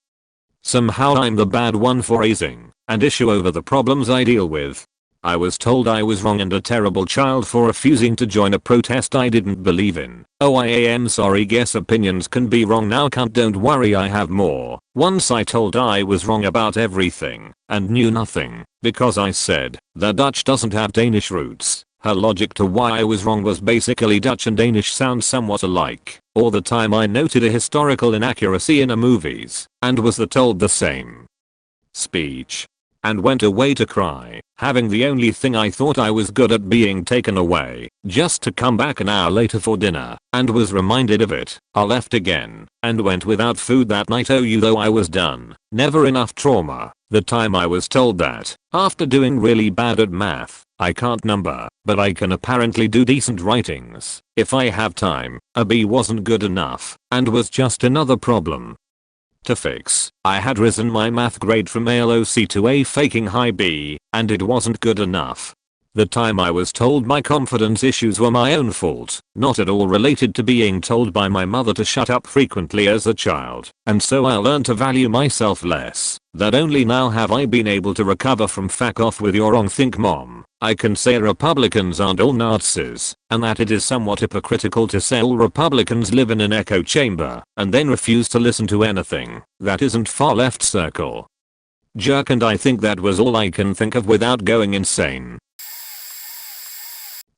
Somehow I'm the bad one for raising an issue over the problems I deal with. I was told I was wrong and a terrible child for refusing to join a protest I didn't believe in. Oh, I am sorry, guess opinions can be wrong now, can't. Don't worry, I have more. Once I told I was wrong about everything and knew nothing because I said the Dutch doesn't have Danish roots. Her logic to why I was wrong was basically Dutch and Danish sound somewhat alike. Or the time I noted a historical inaccuracy in a movies and was told the same speech and went away to cry, having the only thing I thought I was good at being taken away, just to come back an hour later for dinner, and was reminded of it. I left again, and went without food that night. Oh, you, though I was done. Never enough trauma. The time I was told that, after doing really bad at math, I can't number, but I can apparently do decent writings if I have time. A B wasn't good enough, and was just another problem to fix. I had risen my math grade from a LOC to a faking high B, and it wasn't good enough. The time I was told my confidence issues were my own fault, not at all related to being told by my mother to shut up frequently as a child, and so I learned to value myself less. That only now have I been able to recover from "fuck off with your wrong think mom." I can say Republicans aren't all Nazis, and that it is somewhat hypocritical to say all Republicans live in an echo chamber and then refuse to listen to anything that isn't far left circle jerk, and I think that was all I can think of without going insane.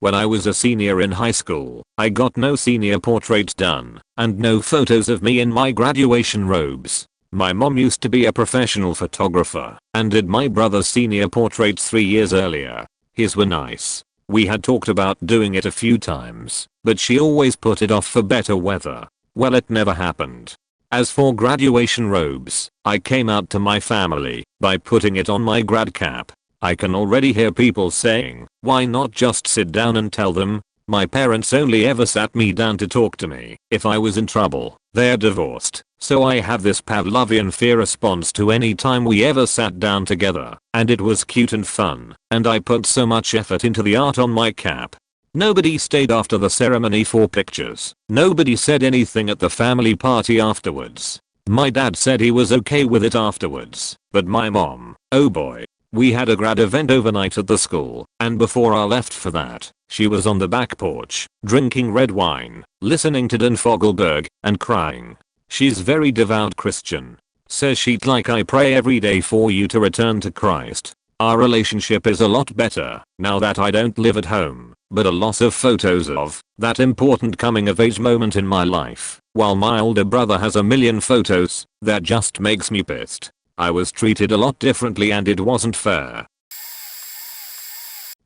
When I was a senior in high school, I got no senior portraits done, and no photos of me in my graduation robes. My mom used to be a professional photographer, and did my brother's senior portraits 3 years earlier. His were nice. We had talked about doing it a few times, but she always put it off for better weather. Well, it never happened. As for graduation robes, I came out to my family by putting it on my grad cap. I can already hear people saying, why not just sit down and tell them? My parents only ever sat me down to talk to me if I was in trouble. They're divorced, so I have this Pavlovian fear response to any time we ever sat down together, and it was cute and fun, and I put so much effort into the art on my cap. Nobody stayed after the ceremony for pictures. Nobody said anything at the family party afterwards. My dad said he was okay with it afterwards, but my mom, oh boy. We had a grad event overnight at the school, and before I left for that, she was on the back porch, drinking red wine, listening to Dan Fogelberg, and crying. She's very devout Christian. Says she'd like, I pray every day for you to return to Christ. Our relationship is a lot better now that I don't live at home, but a loss of photos of that important coming of age moment in my life, while my older brother has a million photos, that just makes me pissed. I was treated a lot differently and it wasn't fair.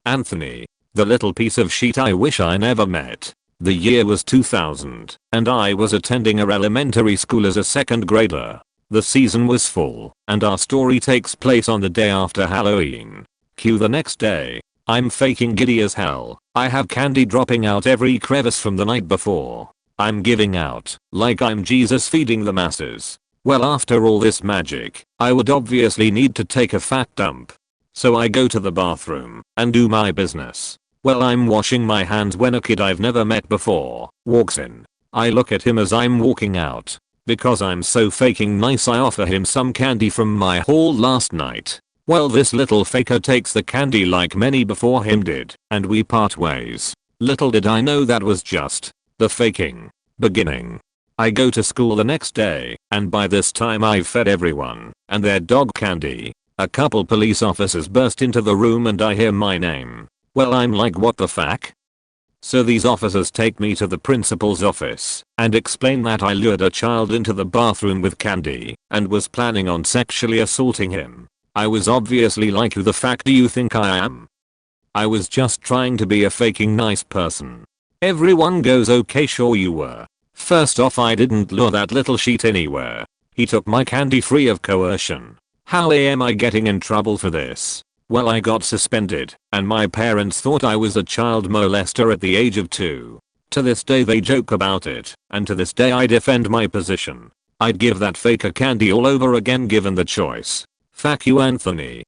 Anthony, the little piece of shit I wish I never met. The year was 2000, and I was attending a elementary school as a second grader. The season was full, and our story takes place on the day after Halloween. Cue the next day. I'm faking giddy as hell. I have candy dropping out every crevice from the night before. I'm giving out, like I'm Jesus feeding the masses. Well, after all this magic, I would obviously need to take a fat dump. So I go to the bathroom and do my business. Well, I'm washing my hands when a kid I've never met before walks in. I look at him as I'm walking out. Because I'm so faking nice, I offer him some candy from my haul last night. Well, this little faker takes the candy like many before him did, and we part ways. Little did I know that was just the faking beginning. I go to school the next day, and by this time I've fed everyone and their dog candy. A couple police officers burst into the room and I hear my name. Well, I'm like, what the fuck? So these officers take me to the principal's office and explain that I lured a child into the bathroom with candy and was planning on sexually assaulting him. I was obviously like, who the fuck do you think I am? I was just trying to be a faking nice person. Everyone goes, okay, sure you were. First off, I didn't lure that little shit anywhere. He took my candy free of coercion. How am I getting in trouble for this? Well, I got suspended, and my parents thought I was a child molester at the age of 2. To this day they joke about it, and to this day I defend my position. I'd give that faker candy all over again given the choice. Fuck you, Anthony.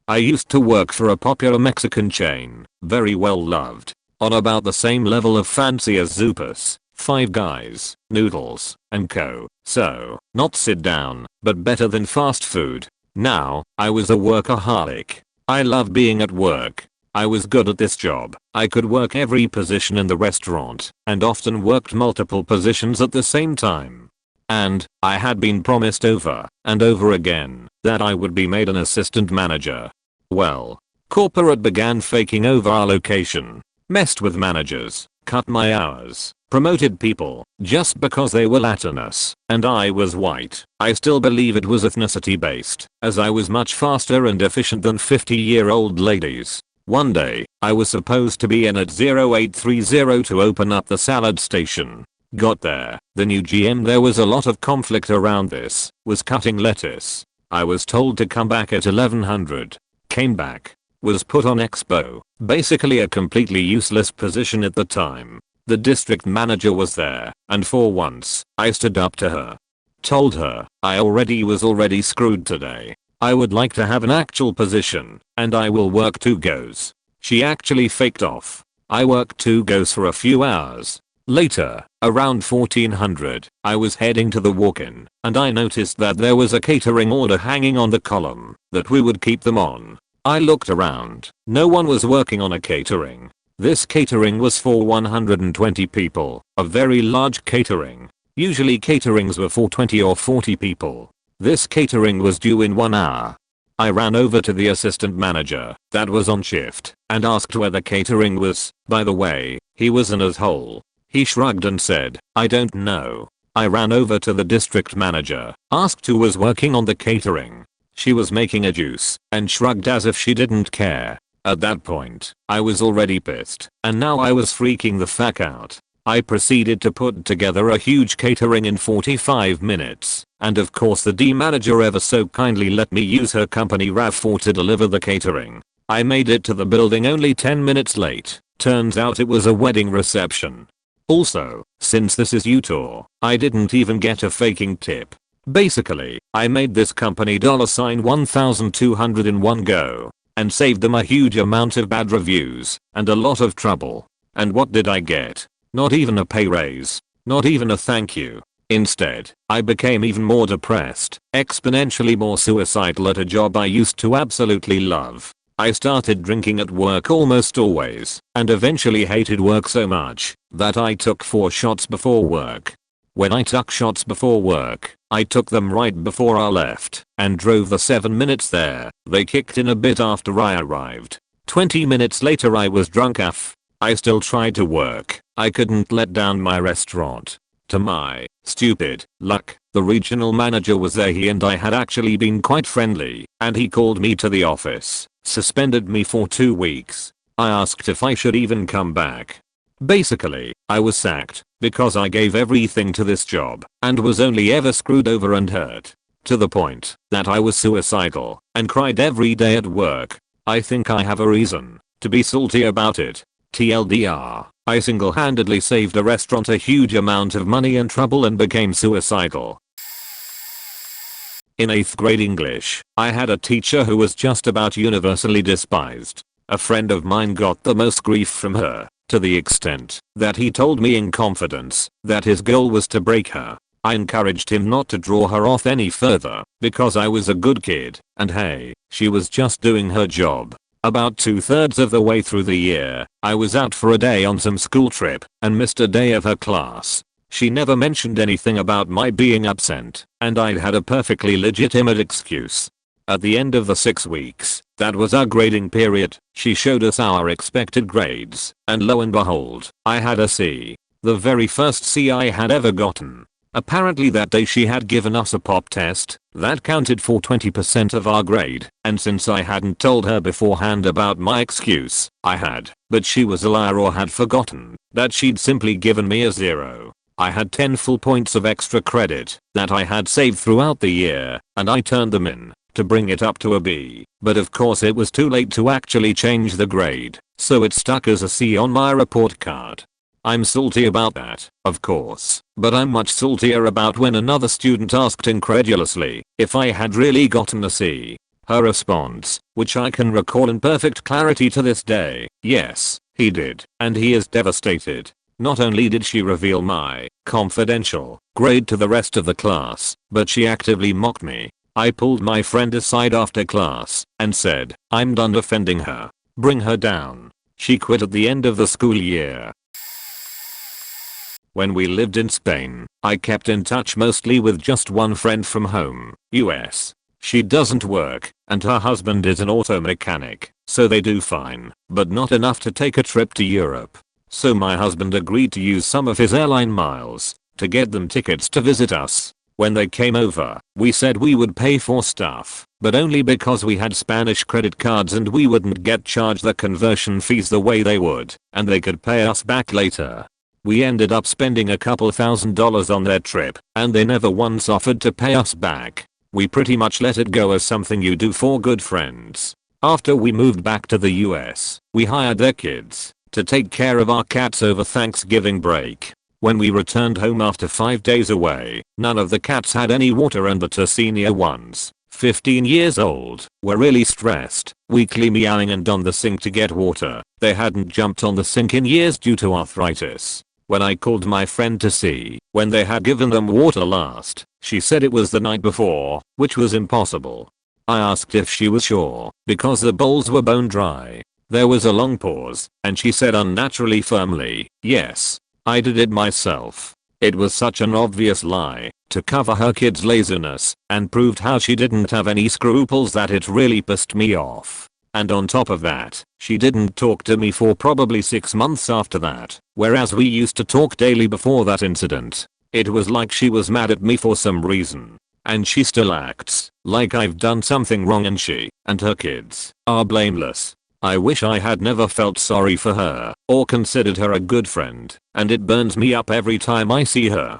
I used to work for a popular Mexican chain, very well loved. On about the same level of fancy as Zupas, Five Guys, Noodles, and Co. So, not sit down, but better than fast food. Now, I was a workaholic. I loved being at work. I was good at this job. I could work every position in the restaurant, and often worked multiple positions at the same time. And, I had been promised over and over again that I would be made an assistant manager. Well, corporate began faking over our location. Messed with managers, cut my hours, promoted people just because they were Latinos and I was white. I still believe it was ethnicity based, as I was much faster and efficient than 50-year-old ladies. One day, I was supposed to be in at 0830 to open up the salad station. Got there, the new GM, there was a lot of conflict around this, was cutting lettuce. I was told to come back at 1100. Came back. Was put on expo, basically a completely useless position at the time. The district manager was there, and for once, I stood up to her. Told her, I was already screwed today. I would like to have an actual position, and I will work 2 goes. She actually faked off. I worked 2 goes for a few hours. Later, around 1400, I was heading to the walk-in, and I noticed that there was a catering order hanging on the column, that we would keep them on. I looked around. No one was working on a catering. This catering was for 120 people, a very large catering. Usually caterings were for 20 or 40 people. This catering was due in 1 hour. I ran over to the assistant manager that was on shift and asked where the catering was. By the way, he was an asshole. He shrugged and said, "I don't know." I ran over to the district manager, asked who was working on the catering. She was making a juice and shrugged as if she didn't care. At that point, I was already pissed, and now I was freaking the fuck out. I proceeded to put together a huge catering in 45 minutes, and of course the D manager ever so kindly let me use her company RAV4 to deliver the catering. I made it to the building only 10 minutes late. Turns out it was a wedding reception. Also, since this is Utah, I didn't even get a faking tip. Basically, I made this company $1,200 in 1 go. And saved them a huge amount of bad reviews and a lot of trouble. And what did I get? Not even a pay raise. Not even a thank you. Instead, I became even more depressed, exponentially more suicidal at a job I used to absolutely love. I started drinking at work almost always, and eventually hated work so much that I took 4 shots before work. When I took shots before work, I took them right before I left and drove the 7 minutes there. They kicked in a bit after I arrived. 20 minutes later I was drunk AF. I still tried to work. I couldn't let down my restaurant. To my stupid luck, the regional manager was there. He and I had actually been quite friendly, and he called me to the office, suspended me for 2 weeks. I asked if I should even come back. Basically, I was sacked because I gave everything to this job and was only ever screwed over and hurt. To the point that I was suicidal and cried every day at work. I think I have a reason to be salty about it. TLDR, I single-handedly saved a restaurant a huge amount of money and trouble and became suicidal. In 8th grade English, I had a teacher who was just about universally despised. A friend of mine got the most grief from her, to the extent that he told me in confidence that his goal was to break her. I encouraged him not to draw her off any further because I was a good kid, and hey, she was just doing her job. About 2/3 of the way through the year, I was out for a day on some school trip and missed a day of her class. She never mentioned anything about my being absent, and I'd had a perfectly legitimate excuse. At the end of the 6 weeks, that was our grading period, she showed us our expected grades, and lo and behold, I had a C. The very first C I had ever gotten. Apparently that day she had given us a pop test that counted for 20% of our grade, and since I hadn't told her beforehand about my excuse, I had, but she was a liar or had forgotten that she'd simply given me a 0. I had 10 full points of extra credit that I had saved throughout the year, and I turned them in to bring it up to a B, but of course it was too late to actually change the grade, so it stuck as a C on my report card. I'm salty about that, of course, but I'm much saltier about when another student asked incredulously if I had really gotten a C. Her response, which I can recall in perfect clarity to this day, yes, he did, and he is devastated. Not only did she reveal my confidential grade to the rest of the class, but she actively mocked me. I pulled my friend aside after class and said, "I'm done defending her. Bring her down." She quit at the end of the school year. When we lived in Spain, I kept in touch mostly with just one friend from home, US. She doesn't work, and her husband is an auto mechanic, so they do fine, but not enough to take a trip to Europe. So my husband agreed to use some of his airline miles to get them tickets to visit us. When they came over, we said we would pay for stuff, but only because we had Spanish credit cards and we wouldn't get charged the conversion fees the way they would, and they could pay us back later. We ended up spending a couple $1,000s on their trip, and they never once offered to pay us back. We pretty much let it go as something you do for good friends. After we moved back to the US, we hired their kids to take care of our cats over Thanksgiving break. When we returned home after 5 days away, none of the cats had any water and the two senior ones 15 years old, were really stressed, weakly meowing and on the sink to get water. They hadn't jumped on the sink in years due to arthritis. When I called my friend to see when they had given them water last, she said it was the night before, which was impossible. I asked if she was sure, because the bowls were bone dry. There was a long pause, and she said unnaturally firmly, yes, I did it myself. It was such an obvious lie, to cover her kid's laziness, and proved how she didn't have any scruples that it really pissed me off. And on top of that, she didn't talk to me for probably 6 months after that, whereas we used to talk daily before that incident. It was like she was mad at me for some reason. And she still acts like I've done something wrong and she and her kids are blameless. I wish I had never felt sorry for her or considered her a good friend, and it burns me up every time I see her.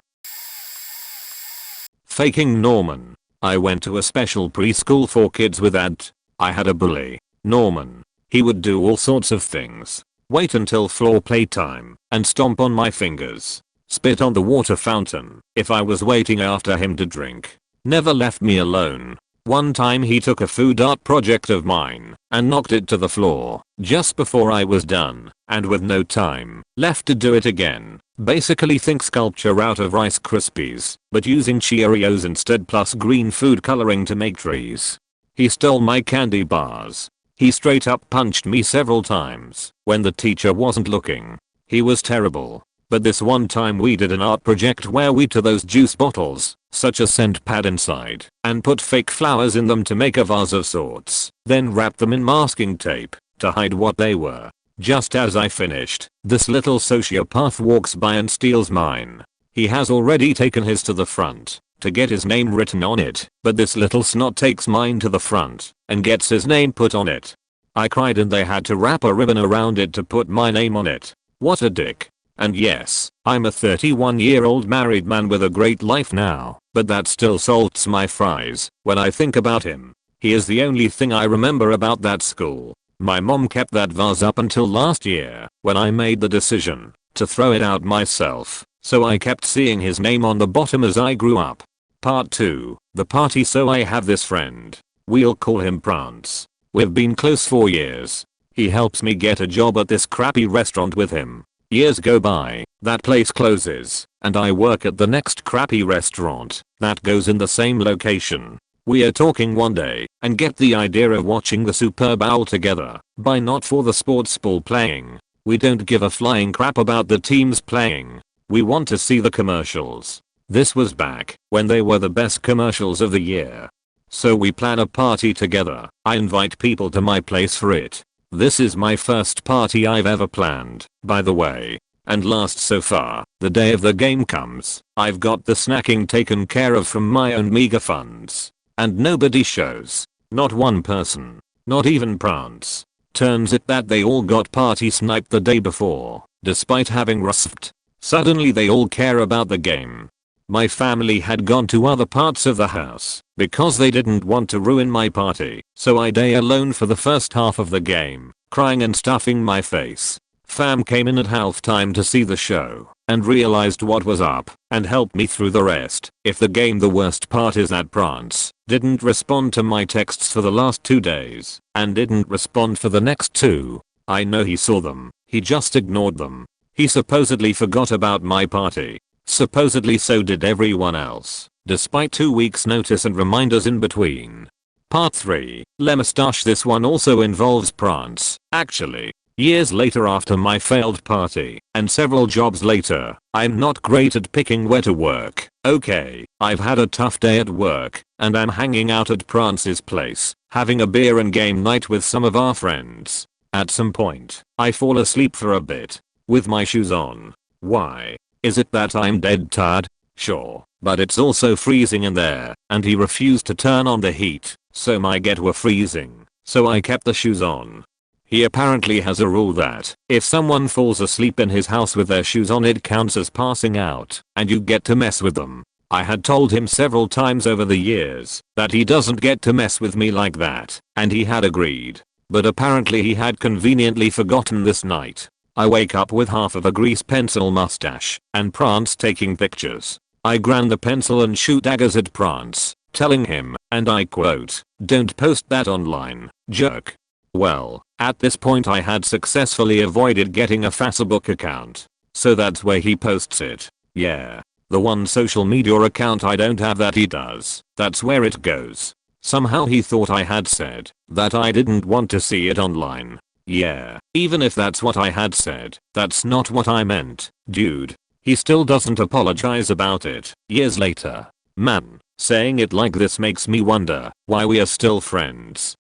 Faking Norman. I went to a special preschool for kids with ADD. I had a bully, Norman. He would do all sorts of things. Wait until floor playtime and stomp on my fingers. Spit on the water fountain if I was waiting after him to drink. Never left me alone. One time he took a food art project of mine and knocked it to the floor just before I was done, and with no time left to do it again. Basically think sculpture out of Rice Krispies, but using Cheerios instead plus green food coloring to make trees. He stole my candy bars. He straight up punched me several times when the teacher wasn't looking. He was terrible. But this one time we did an art project where we took those juice bottles, such a scent pad inside, and put fake flowers in them to make a vase of sorts, then wrapped them in masking tape to hide what they were. Just as I finished, this little sociopath walks by and steals mine. He has already taken his to the front to get his name written on it, but this little snot takes mine to the front and gets his name put on it. I cried and they had to wrap a ribbon around it to put my name on it. What a dick. And yes, I'm a 31-year-old married man with a great life now, but that still salts my fries when I think about him. He is the only thing I remember about that school. My mom kept that vase up until last year when I made the decision to throw it out myself, so I kept seeing his name on the bottom as I grew up. Part 2, the party. So I have this friend. We'll call him Prance. We've been close for years. He helps me get a job at this crappy restaurant with him. Years go by, that place closes, and I work at the next crappy restaurant that goes in the same location. We are talking one day and get the idea of watching the Super Bowl together, but not for the sports ball playing. We don't give a flying crap about the teams playing. We want to see the commercials. This was back when they were the best commercials of the year. So we plan a party together. I invite people to my place for it. This is my first party I've ever planned, by the way. And last so far, the day of the game comes, I've got the snacking taken care of from my own meager funds. And nobody shows. Not one person. Not even Prance. Turns it that they all got party sniped the day before, despite having rusped. Suddenly they all care about the game. My family had gone to other parts of the house because they didn't want to ruin my party, so I day alone for the first half of the game, crying and stuffing my face. Fam came in at halftime to see the show and realized what was up and helped me through the rest. If the game, the worst part is that Prance didn't respond to my texts for the last 2 days and didn't respond for the next 2. I know he saw them, he just ignored them. He supposedly forgot about my party. Supposedly so did everyone else, despite 2 weeks notice and reminders in between. Part 3, Le Moustache. This one also involves Prance, actually. Years later after my failed party, and several jobs later, I'm not great at picking where to work. Okay, I've had a tough day at work, and I'm hanging out at Prance's place, having a beer and game night with some of our friends. At some point, I fall asleep for a bit, with my shoes on. Why? Is it that I'm dead tired? Sure, but it's also freezing in there, and he refused to turn on the heat, so my get were freezing, so I kept the shoes on. He apparently has a rule that if someone falls asleep in his house with their shoes on, it counts as passing out, and you get to mess with them. I had told him several times over the years that he doesn't get to mess with me like that, and he had agreed. But apparently he had conveniently forgotten this night. I wake up with half of a grease pencil mustache and Prance taking pictures. I grind the pencil and shoot daggers at Prance, telling him, and I quote, "Don't post that online, jerk." Well, at this point I had successfully avoided getting a Facebook account. So that's where he posts it. Yeah. The one social media account I don't have that he does, that's where it goes. Somehow he thought I had said that I didn't want to see it online. Yeah, even if that's what I had said, that's not what I meant, dude. He still doesn't apologize about it, years later. Man, saying it like this makes me wonder why we are still friends.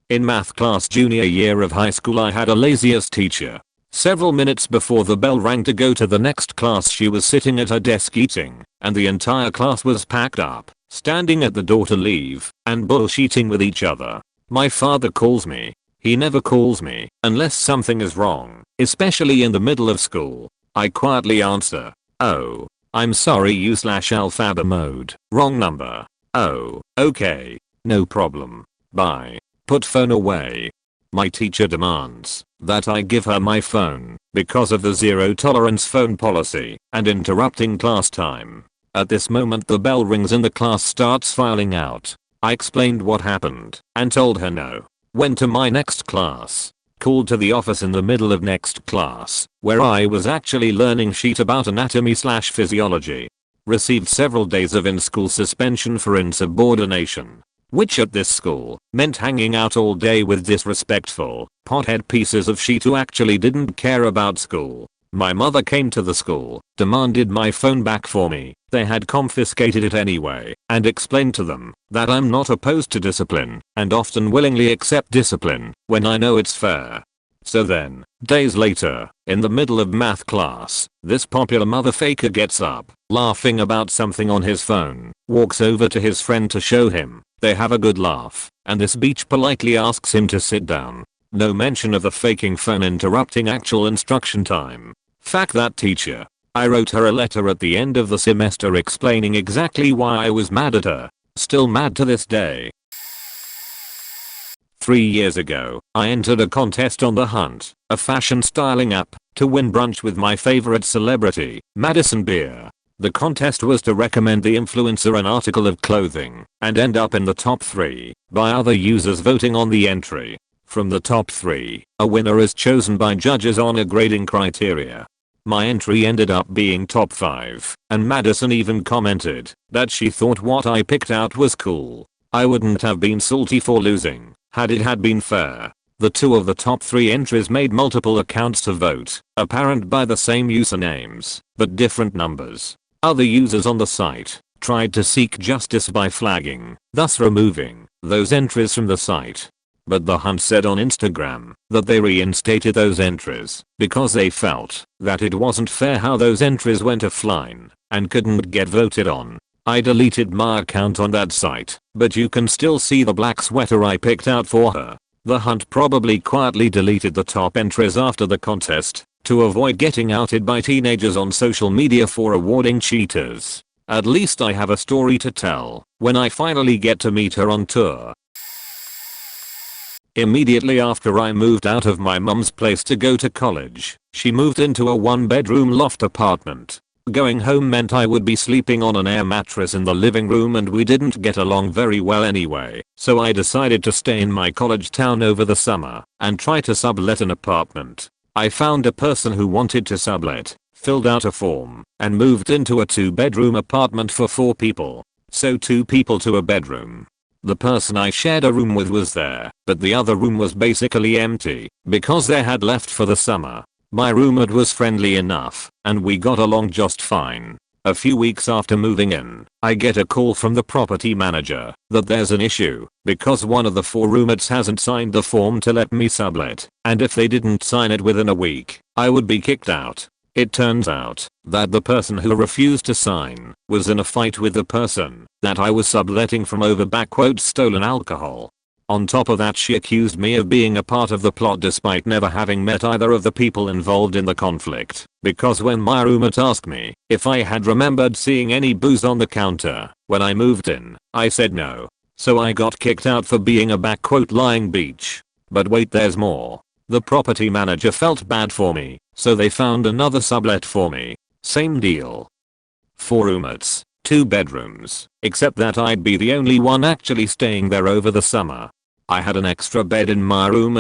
In math class junior year of high school I had a laziest teacher. Several minutes before the bell rang to go to the next class she was sitting at her desk eating, and the entire class was packed up, standing at the door to leave, and bullshitting with each other. My father calls me. He never calls me unless something is wrong, especially in the middle of school. I quietly answer, "Oh, I'm sorry /alphabet mode, wrong number." "Oh, okay. No problem. Bye." Put phone away. My teacher demands that I give her my phone because of the zero tolerance phone policy and interrupting class time. At this moment the bell rings and the class starts filing out. I explained what happened and told her no. Went to my next class. Called to the office in the middle of next class, where I was actually learning sheet about anatomy/physiology. Received several days of in-school suspension for insubordination. Which at this school meant hanging out all day with disrespectful, pothead pieces of shit who actually didn't care about school. My mother came to the school, demanded my phone back for me. They had confiscated it anyway, and explained to them that I'm not opposed to discipline and often willingly accept discipline when I know it's fair. So then, days later, in the middle of math class, this popular motherfucker gets up, laughing about something on his phone, walks over to his friend to show him. They have a good laugh, and this bitch politely asks him to sit down. No mention of the faking phone interrupting actual instruction time. Fuck that teacher. I wrote her a letter at the end of the semester explaining exactly why I was mad at her. Still mad to this day. 3 years ago, I entered a contest on The Hunt, a fashion styling app, to win brunch with my favorite celebrity, Madison Beer. The contest was to recommend the influencer an article of clothing and end up in the top 3 by other users voting on the entry. From the top 3, a winner is chosen by judges on a grading criteria. My entry ended up being top 5, and Madison even commented that she thought what I picked out was cool. I wouldn't have been salty for losing had it had been fair. The 2 of the top 3 entries made multiple accounts to vote, apparent by the same usernames, but different numbers. Other users on the site tried to seek justice by flagging, thus removing those entries from the site. But The Hunt said on Instagram that they reinstated those entries because they felt that it wasn't fair how those entries went offline and couldn't get voted on. I deleted my account on that site, but you can still see the black sweater I picked out for her. The Hunt probably quietly deleted the top entries after the contest to avoid getting outed by teenagers on social media for awarding cheaters. At least I have a story to tell when I finally get to meet her on tour. Immediately after I moved out of my mum's place to go to college, she moved into a 1-bedroom loft apartment. Going home meant I would be sleeping on an air mattress in the living room and we didn't get along very well anyway, so I decided to stay in my college town over the summer and try to sublet an apartment. I found a person who wanted to sublet, filled out a form, and moved into a 2-bedroom apartment for 4 people. So 2 people to a bedroom. The person I shared a room with was there, but the other room was basically empty because they had left for the summer. My roommate was friendly enough, and we got along just fine. A few weeks after moving in, I get a call from the property manager that there's an issue because one of the 4 roommates hasn't signed the form to let me sublet, and if they didn't sign it within a week, I would be kicked out. It turns out that the person who refused to sign was in a fight with the person that I was subletting from over "stolen alcohol." On top of that, she accused me of being a part of the plot despite never having met either of the people involved in the conflict, because when my roommate asked me if I had remembered seeing any booze on the counter when I moved in, I said no. So I got kicked out for being a "lying bitch." But wait, there's more. The property manager felt bad for me, so they found another sublet for me. Same deal. 4 roommates, 2 bedrooms, except that I'd be the only one actually staying there over the summer. I had an extra bed in my room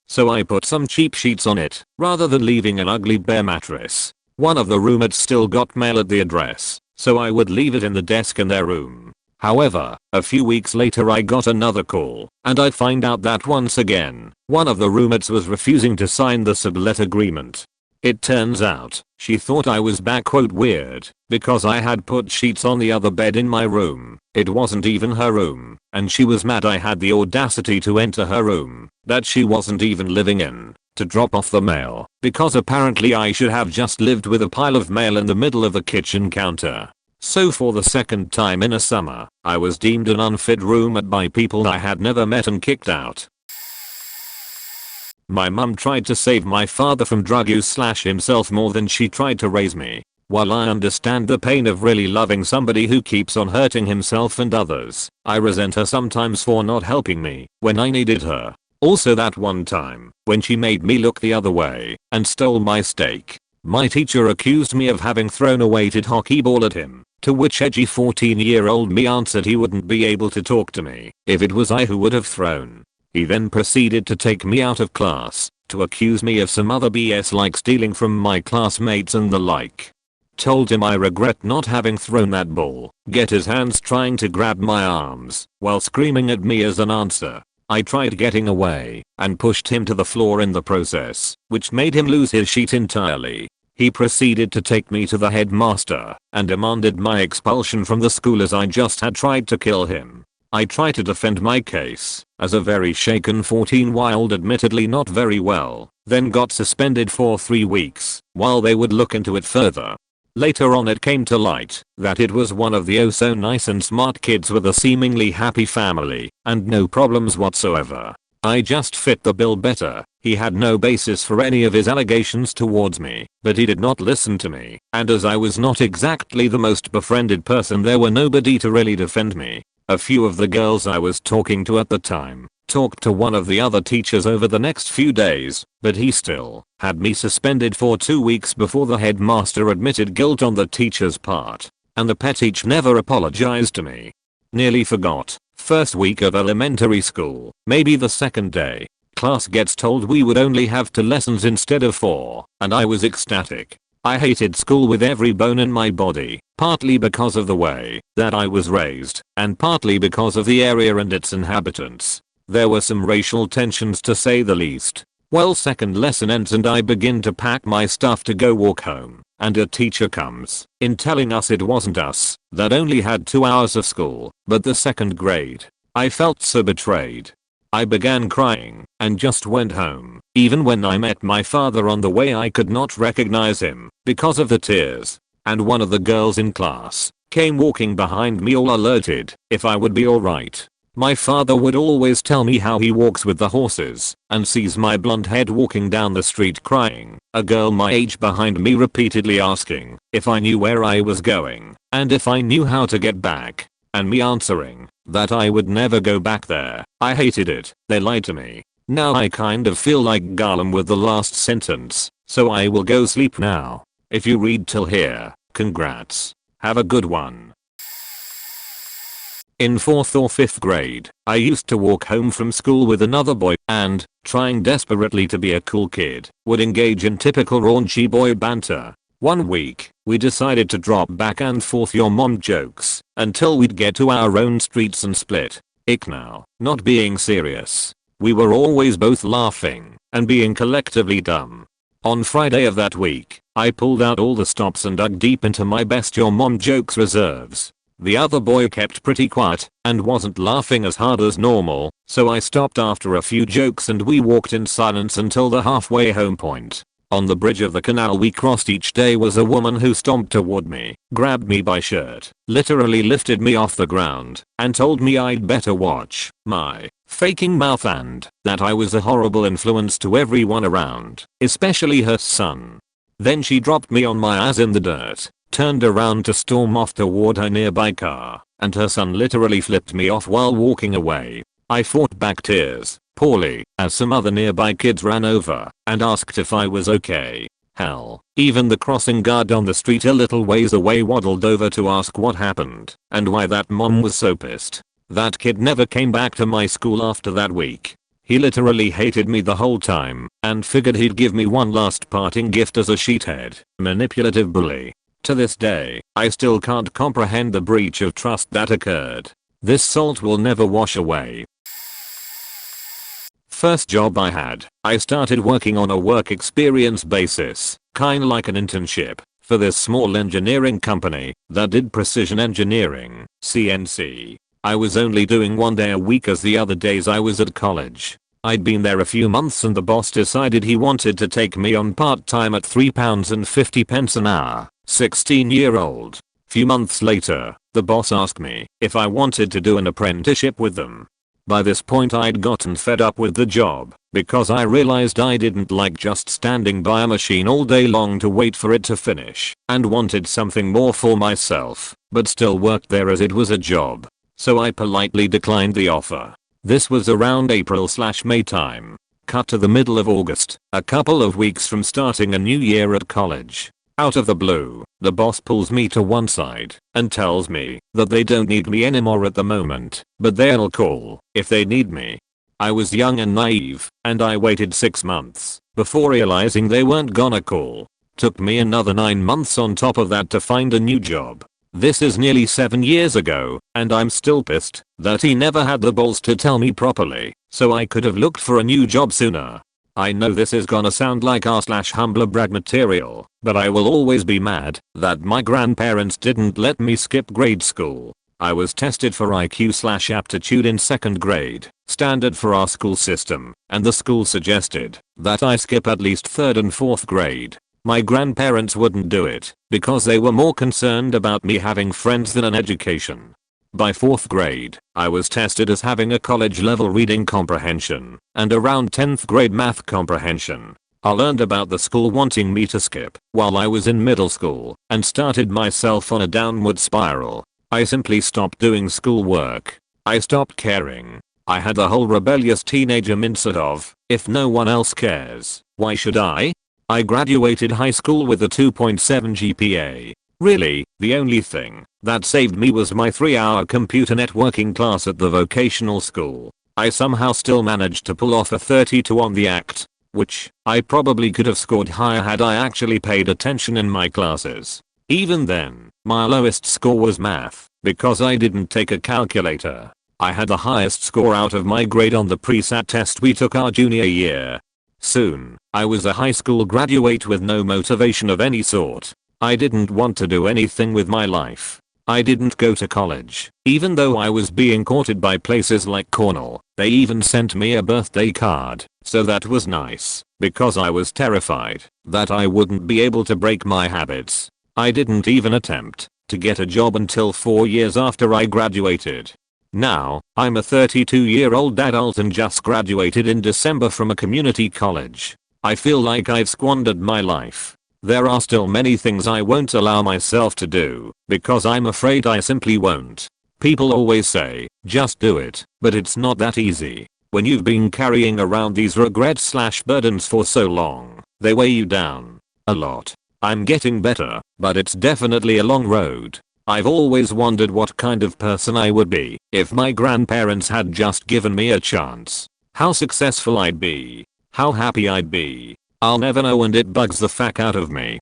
so I put some cheap sheets on it, rather than leaving an ugly bare mattress. One of the roommates still got mail at the address, so I would leave it in the desk in their room. However, a few weeks later I got another call, and I find out that once again, one of the roommates was refusing to sign the sublet agreement. It turns out, she thought I was "weird" because I had put sheets on the other bed in my room. It wasn't even her room, and she was mad I had the audacity to enter her room, that she wasn't even living in, to drop off the mail, because apparently I should have just lived with a pile of mail in the middle of the kitchen counter. So for the second time in a summer, I was deemed an unfit roommate by people I had never met and kicked out. My mum tried to save my father from drug use / himself more than she tried to raise me. While I understand the pain of really loving somebody who keeps on hurting himself and others, I resent her sometimes for not helping me when I needed her. Also that one time, when she made me look the other way and stole my steak. My teacher accused me of having thrown a weighted hockey ball at him, to which edgy 14-year-old me answered he wouldn't be able to talk to me if it was I who would have thrown. He then proceeded to take me out of class, to accuse me of some other BS like stealing from my classmates and the like. Told him I regret not having thrown that ball, get his hands trying to grab my arms, while screaming at me as an answer. I tried getting away, and pushed him to the floor in the process, which made him lose his sheet entirely. He proceeded to take me to the headmaster, and demanded my expulsion from the school as I just had tried to kill him. I tried to defend my case, as a very shaken 14-year-old admittedly not very well, then got suspended for 3 weeks, while they would look into it further. Later on it came to light that it was one of the oh so nice and smart kids with a seemingly happy family, and no problems whatsoever. I just fit the bill better. He had no basis for any of his allegations towards me, but he did not listen to me, and as I was not exactly the most befriended person, there were nobody to really defend me. A few of the girls I was talking to at the time talked to one of the other teachers over the next few days, but he still had me suspended for 2 weeks before the headmaster admitted guilt on the teacher's part, and the pet teacher never apologized to me. Nearly forgot. First week of elementary school, maybe the second day, class gets told we would only have 2 lessons instead of 4, and I was ecstatic. I hated school with every bone in my body, partly because of the way that I was raised, and partly because of the area and its inhabitants. There were some racial tensions to say the least. Well, second lesson ends and I begin to pack my stuff to go walk home, and a teacher comes in telling us it wasn't us that only had 2 hours of school, but the second grade. I felt so betrayed. I began crying and just went home. Even when I met my father on the way I could not recognize him because of the tears. And one of the girls in class came walking behind me all alerted if I would be alright. My father would always tell me how he walks with the horses and sees my blonde head walking down the street crying. A girl my age behind me repeatedly asking if I knew where I was going and if I knew how to get back. And me answering that I would never go back there. I hated it. They lied to me. Now I kind of feel like Gollum with the last sentence, so I will go sleep now. If you read till here, congrats. Have a good one. In 4th or 5th grade, I used to walk home from school with another boy and, trying desperately to be a cool kid, would engage in typical raunchy boy banter. One week, we decided to drop back and forth your mom jokes until we'd get to our own streets and split. Ick now, not being serious. We were always both laughing and being collectively dumb. On Friday of that week, I pulled out all the stops and dug deep into my best your mom jokes reserves. The other boy kept pretty quiet and wasn't laughing as hard as normal, so I stopped after a few jokes and we walked in silence until the halfway home point. On the bridge of the canal we crossed each day was a woman who stomped toward me, grabbed me by shirt, literally lifted me off the ground, and told me I'd better watch my faking mouth and that I was a horrible influence to everyone around, especially her son. Then she dropped me on my ass in the dirt, turned around to storm off toward her nearby car, and her son literally flipped me off while walking away. I fought back tears, poorly, as some other nearby kids ran over and asked if I was okay. Hell, even the crossing guard on the street a little ways away waddled over to ask what happened and why that mom was so pissed. That kid never came back to my school after that week. He literally hated me the whole time and figured he'd give me one last parting gift as a sheethead, manipulative bully. To this day, I still can't comprehend the breach of trust that occurred. This salt will never wash away. First job I had, I started working on a work experience basis, kinda like an internship, for this small engineering company that did precision engineering, CNC. I was only doing 1 day a week as the other days I was at college. I'd been there a few months and the boss decided he wanted to take me on part-time at £3.50 an hour, 16-year-old. Few months later, the boss asked me if I wanted to do an apprenticeship with them. By this point I'd gotten fed up with the job because I realized I didn't like just standing by a machine all day long to wait for it to finish and wanted something more for myself, but still worked there as it was a job. So I politely declined the offer. This was around April/May time. Cut to the middle of August, a couple of weeks from starting a new year at college. Out of the blue, the boss pulls me to one side and tells me that they don't need me anymore at the moment, but they'll call if they need me. I was young and naive, and I waited 6 months before realizing they weren't gonna call. Took me another 9 months on top of that to find a new job. This is nearly 7 years ago, and I'm still pissed that he never had the balls to tell me properly, so I could have looked for a new job sooner. I know this is gonna sound like r/humbler brag material, but I will always be mad that my grandparents didn't let me skip grade school. I was tested for IQ/aptitude in 2nd grade, standard for our school system, and the school suggested that I skip at least 3rd and 4th grade. My grandparents wouldn't do it because they were more concerned about me having friends than an education. By 4th grade, I was tested as having a college level reading comprehension and around 10th grade math comprehension. I learned about the school wanting me to skip while I was in middle school and started myself on a downward spiral. I simply stopped doing schoolwork. I stopped caring. I had the whole rebellious teenager mindset of, if no one else cares, why should I? I graduated high school with a 2.7 GPA. Really, the only thing that saved me was my 3-hour computer networking class at the vocational school. I somehow still managed to pull off a 32 on the act, which I probably could have scored higher had I actually paid attention in my classes. Even then, my lowest score was math, because I didn't take a calculator. I had the highest score out of my grade on the pre-SAT test we took our junior year. Soon, I was a high school graduate with no motivation of any sort. I didn't want to do anything with my life. I didn't go to college, even though I was being courted by places like Cornell. They even sent me a birthday card, so that was nice, because I was terrified that I wouldn't be able to break my habits. I didn't even attempt to get a job until 4 years after I graduated. Now, I'm a 32-year-old adult and just graduated in December from a community college. I feel like I've squandered my life. There are still many things I won't allow myself to do because I'm afraid I simply won't. People always say, just do it, but it's not that easy. When you've been carrying around these regrets/burdens for so long, they weigh you down a lot. I'm getting better, but it's definitely a long road. I've always wondered what kind of person I would be if my grandparents had just given me a chance. How successful I'd be. How happy I'd be. I'll never know, and it bugs the fuck out of me.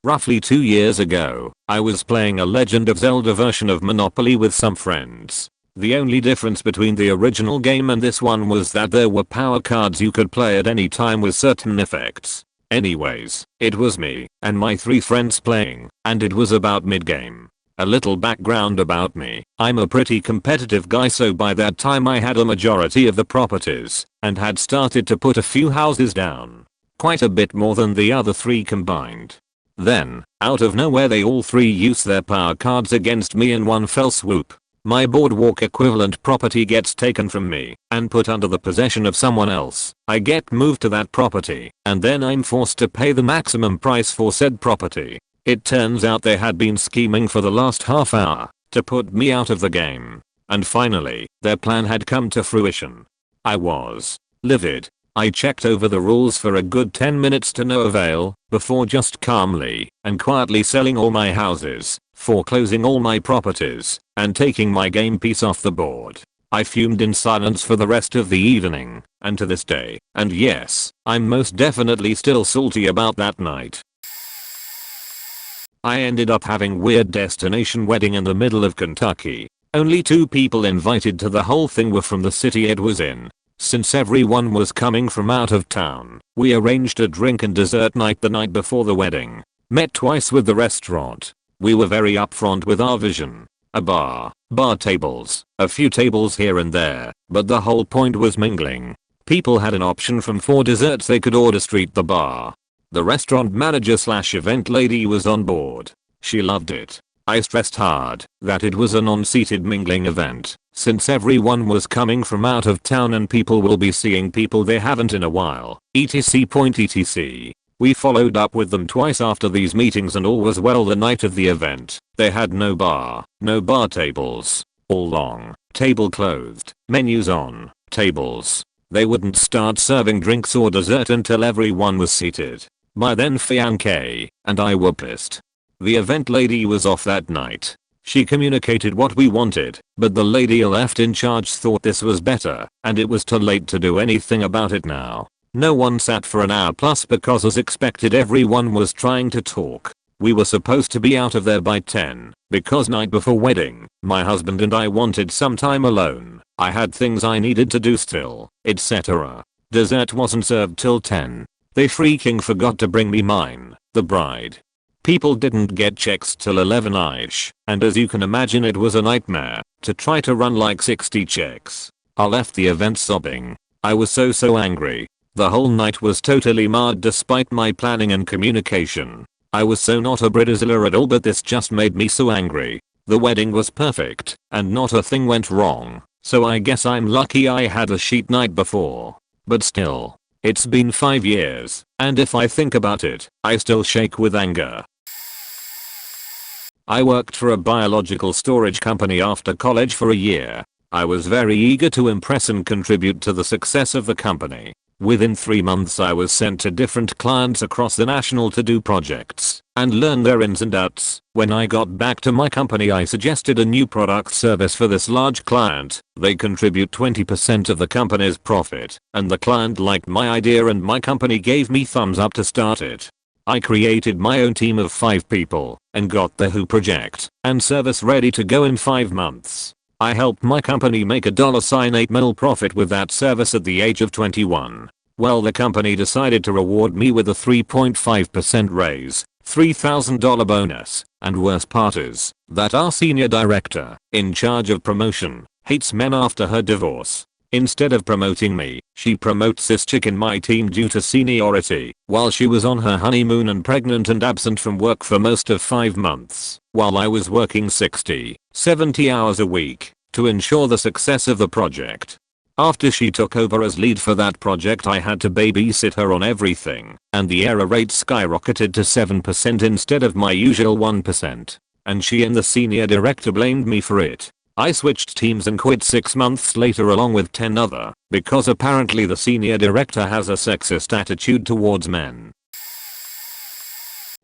Roughly 2 years ago, I was playing a Legend of Zelda version of Monopoly with some friends. The only difference between the original game and this one was that there were power cards you could play at any time with certain effects. Anyways, it was me and my 3 friends playing, and it was about mid-game. A little background about me: I'm a pretty competitive guy, so by that time I had a majority of the properties and had started to put a few houses down. Quite a bit more than the other 3 combined. Then, out of nowhere, they all 3 used their power cards against me in one fell swoop. My boardwalk equivalent property gets taken from me and put under the possession of someone else. I get moved to that property, and then I'm forced to pay the maximum price for said property. It turns out they had been scheming for the last half hour to put me out of the game. And finally, their plan had come to fruition. I was livid. I checked over the rules for a good 10 minutes to no avail, before just calmly and quietly selling all my houses, foreclosing all my properties, and taking my game piece off the board. I fumed in silence for the rest of the evening, and to this day, and yes, I'm most definitely still salty about that night. I ended up having weird destination wedding in the middle of Kentucky. Only 2 people invited to the whole thing were from the city it was in. Since everyone was coming from out of town, we arranged a drink and dessert night the night before the wedding. Met twice with the restaurant. We were very upfront with our vision. A bar tables, a few tables here and there, but the whole point was mingling. People had an option from 4 desserts they could order straight the bar. The restaurant manager / event lady was on board. She loved it. I stressed hard that it was a non-seated mingling event, since everyone was coming from out of town and people will be seeing people they haven't in a while, etc. We followed up with them twice after these meetings and all was well the night of the event. They had no bar tables. All long, table clothed, menus on, tables. They wouldn't start serving drinks or dessert until everyone was seated. My then fiancé and I were pissed. The event lady was off that night. She communicated what we wanted, but the lady left in charge thought this was better, and it was too late to do anything about it now. No one sat for an hour plus because as expected everyone was trying to talk. We were supposed to be out of there by 10, because night before wedding, my husband and I wanted some time alone. I had things I needed to do still, etc. Dessert wasn't served till 10. They freaking forgot to bring me mine, the bride. People didn't get checks till 11ish, and as you can imagine it was a nightmare to try to run like 60 checks. I left the event sobbing. I was so angry. The whole night was totally marred despite my planning and communication. I was so not a Bridezilla at all, but this just made me so angry. The wedding was perfect, and not a thing went wrong, so I guess I'm lucky I had a sheet night before. But still, it's been 5 years, and if I think about it, I still shake with anger. I worked for a biological storage company after college for a year. I was very eager to impress and contribute to the success of the company. Within 3 months I was sent to different clients across the national to do projects and learn their ins and outs. When I got back to my company I suggested a new product service for this large client. They contribute 20% of the company's profit, and the client liked my idea and my company gave me thumbs up to start it. I created my own team of 5 people and got the whole project and service ready to go in 5 months. I helped my company make a $8 million profit with that service at the age of 21. Well, the company decided to reward me with a 3.5% raise, $3,000 bonus, and worst part is that our senior director, in charge of promotion, hates men after her divorce. Instead of promoting me, she promotes this chick in my team due to seniority, while she was on her honeymoon and pregnant and absent from work for most of 5 months, while I was working 60, 70 hours a week to ensure the success of the project. After she took over as lead for that project I had to babysit her on everything, and the error rate skyrocketed to 7% instead of my usual 1%. And she and the senior director blamed me for it. I switched teams and quit 6 months later along with 10 other, because apparently the senior director has a sexist attitude towards men.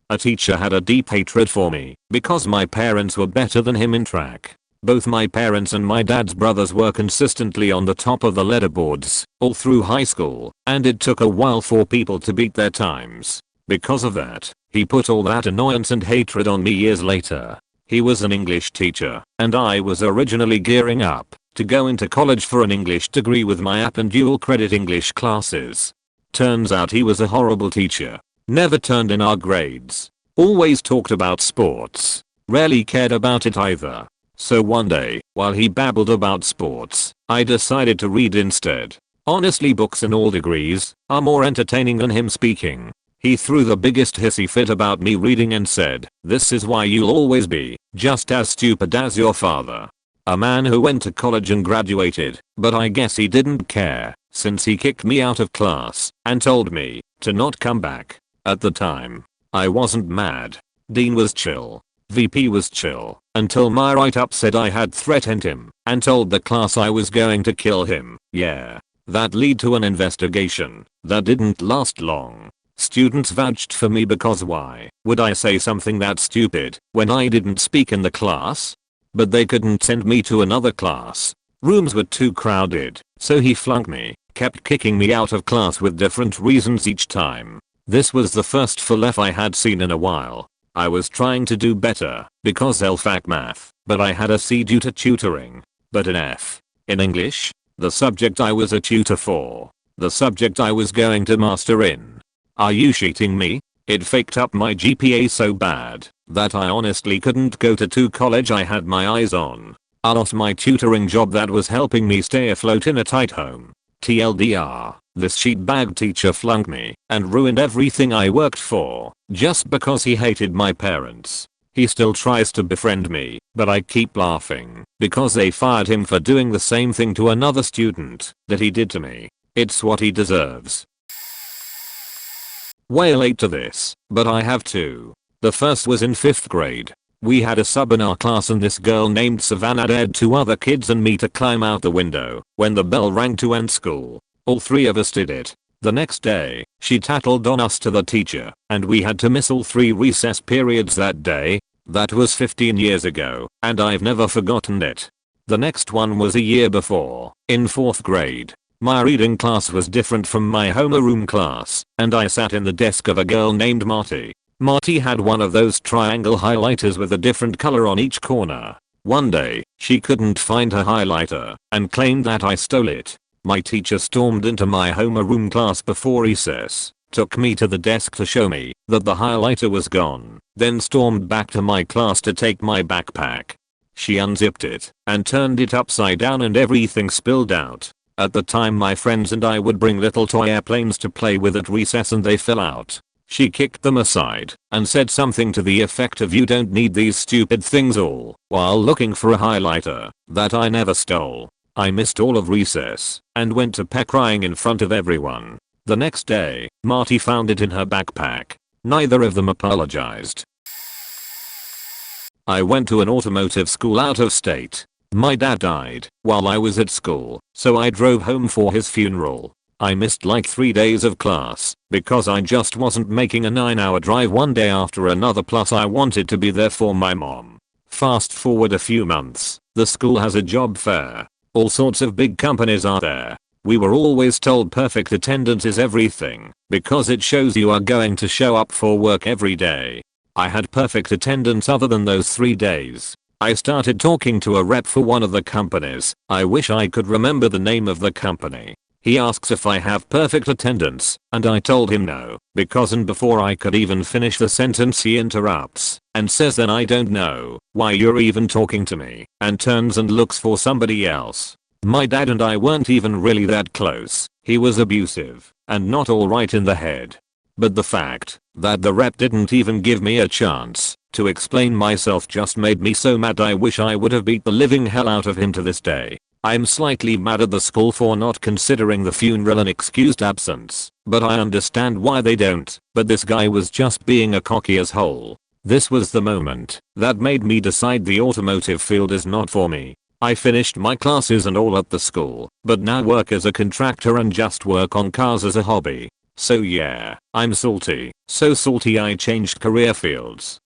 A teacher had a deep hatred for me because my parents were better than him in track. Both my parents and my dad's brothers were consistently on the top of the leaderboards all through high school, and it took a while for people to beat their times. Because of that, he put all that annoyance and hatred on me years later. He was an English teacher, and I was originally gearing up to go into college for an English degree with my app and dual credit English classes. Turns out he was a horrible teacher. Never turned in our grades. Always talked about sports. Rarely cared about it either. So one day, while he babbled about sports, I decided to read instead. Honestly, books in all degrees are more entertaining than him speaking. He threw the biggest hissy fit about me reading and said, "This is why you'll always be just as stupid as your father." A man who went to college and graduated, but I guess he didn't care, since he kicked me out of class and told me to not come back. At the time, I wasn't mad. Dean was chill. VP was chill, until my write-up said I had threatened him and told the class I was going to kill him. Yeah. That led to an investigation that didn't last long. Students vouched for me because why would I say something that stupid when I didn't speak in the class? But they couldn't send me to another class. Rooms were too crowded, so he flunked me, kept kicking me out of class with different reasons each time. This was the first full F I had seen in a while. I was trying to do better because LFAC math, but I had a C due to tutoring, but an F in English, the subject I was a tutor for, the subject I was going to master in. Are you shitting me? It faked up my GPA so bad that I honestly couldn't go to college I had my eyes on. I lost my tutoring job that was helping me stay afloat in a tight home. TLDR, this sheetbag teacher flunked me and ruined everything I worked for just because he hated my parents. He still tries to befriend me, but I keep laughing because they fired him for doing the same thing to another student that he did to me. It's what he deserves. Way late to this, but I have two. The first was in 5th grade. We had a sub in our class and this girl named Savannah dared 2 other kids and me to climb out the window when the bell rang to end school. All 3 of us did it. The next day, she tattled on us to the teacher and we had to miss all 3 recess periods that day. That was 15 years ago and I've never forgotten it. The next one was a year before, in 4th grade. My reading class was different from my homeroom class and I sat in the desk of a girl named Marty. Marty had one of those triangle highlighters with a different color on each corner. One day, she couldn't find her highlighter and claimed that I stole it. My teacher stormed into my homeroom class before recess, took me to the desk to show me that the highlighter was gone, then stormed back to my class to take my backpack. She unzipped it and turned it upside down and everything spilled out. At the time my friends and I would bring little toy airplanes to play with at recess and they fell out. She kicked them aside and said something to the effect of "You don't need these stupid things," all while looking for a highlighter that I never stole. I missed all of recess and went to PE crying in front of everyone. The next day, Marty found it in her backpack. Neither of them apologized. I went to an automotive school out of state. My dad died while I was at school, so I drove home for his funeral. I missed like 3 days of class because I just wasn't making a 9-hour drive one day after another, plus I wanted to be there for my mom. Fast forward a few months, the school has a job fair. All sorts of big companies are there. We were always told perfect attendance is everything because it shows you are going to show up for work every day. I had perfect attendance other than those 3 days. I started talking to a rep for one of the companies. I wish I could remember the name of the company. He asks if I have perfect attendance, and I told him no, because and before I could even finish the sentence he interrupts and says, "Then I don't know why you're even talking to me," and turns and looks for somebody else. My dad and I weren't even really that close. He was abusive and not alright in the head. But the fact that the rep didn't even give me a chance to explain myself just made me so mad. I wish I would have beat the living hell out of him to this day. I'm slightly mad at the school for not considering the funeral an excused absence, but I understand why they don't. But this guy was just being a cocky asshole. This was the moment that made me decide the automotive field is not for me. I finished my classes and all at the school, but now work as a contractor and just work on cars as a hobby. So yeah, I'm salty. So salty I changed career fields.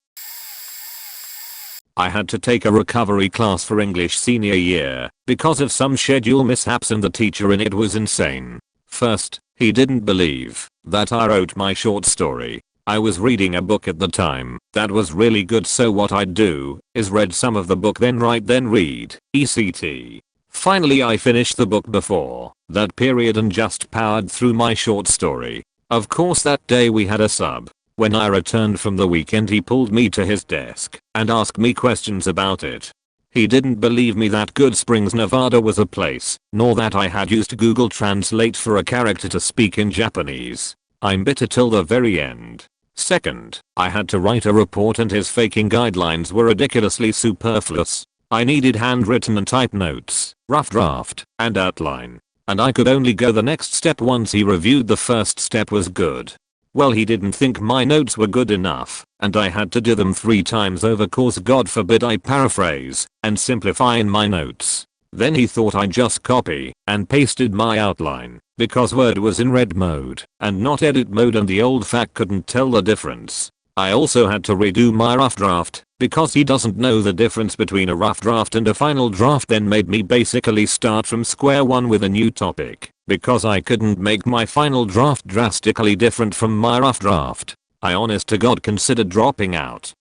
I had to take a recovery class for English senior year because of some schedule mishaps and the teacher in it was insane. First, he didn't believe that I wrote my short story. I was reading a book at the time that was really good, so what I'd do is read some of the book then write then read, etc. Finally I finished the book before that period and just powered through my short story. Of course that day we had a sub. When I returned from the weekend he pulled me to his desk and asked me questions about it. He didn't believe me that Good Springs, Nevada was a place, nor that I had used Google Translate for a character to speak in Japanese. I'm bitter till the very end. Second, I had to write a report and his faking guidelines were ridiculously superfluous. I needed handwritten and typed notes, rough draft, and outline. And I could only go the next step once he reviewed the first step was good. Well, he didn't think my notes were good enough, and I had to do them 3 times over cause God forbid I paraphrase and simplify in my notes. Then he thought I'd just copy and pasted my outline because Word was in read mode and not edit mode, and the old fuck couldn't tell the difference. I also had to redo my rough draft because he doesn't know the difference between a rough draft and a final draft, then made me basically start from square one with a new topic because I couldn't make my final draft drastically different from my rough draft. I honest to God considered dropping out.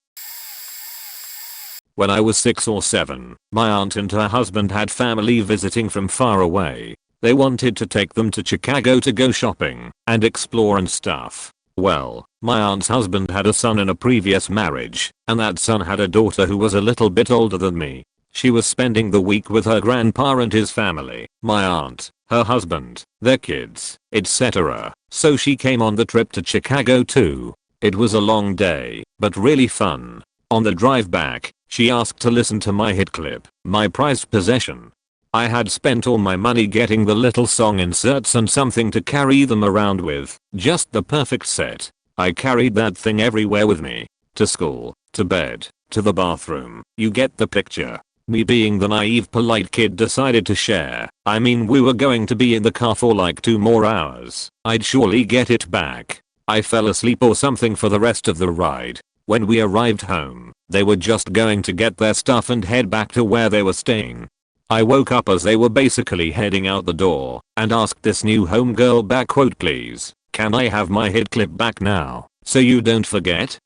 When I was 6 or 7, my aunt and her husband had family visiting from far away. They wanted to take them to Chicago to go shopping and explore and stuff. Well, my aunt's husband had a son in a previous marriage, and that son had a daughter who was a little bit older than me. She was spending the week with her grandpa and his family, my aunt, her husband, their kids, etc. So she came on the trip to Chicago too. It was a long day, but really fun. On the drive back, she asked to listen to my hit clip, my prized possession. I had spent all my money getting the little song inserts and something to carry them around with, just the perfect set. I carried that thing everywhere with me. To school, to bed, to the bathroom. You get the picture. Me being the naive polite kid decided to share. I mean, we were going to be in the car for like 2 more hours. I'd surely get it back. I fell asleep or something for the rest of the ride. When we arrived home, they were just going to get their stuff and head back to where they were staying. I woke up as they were basically heading out the door and asked this new homegirl back, quote, please, can I have my hit clip back now, so you don't forget?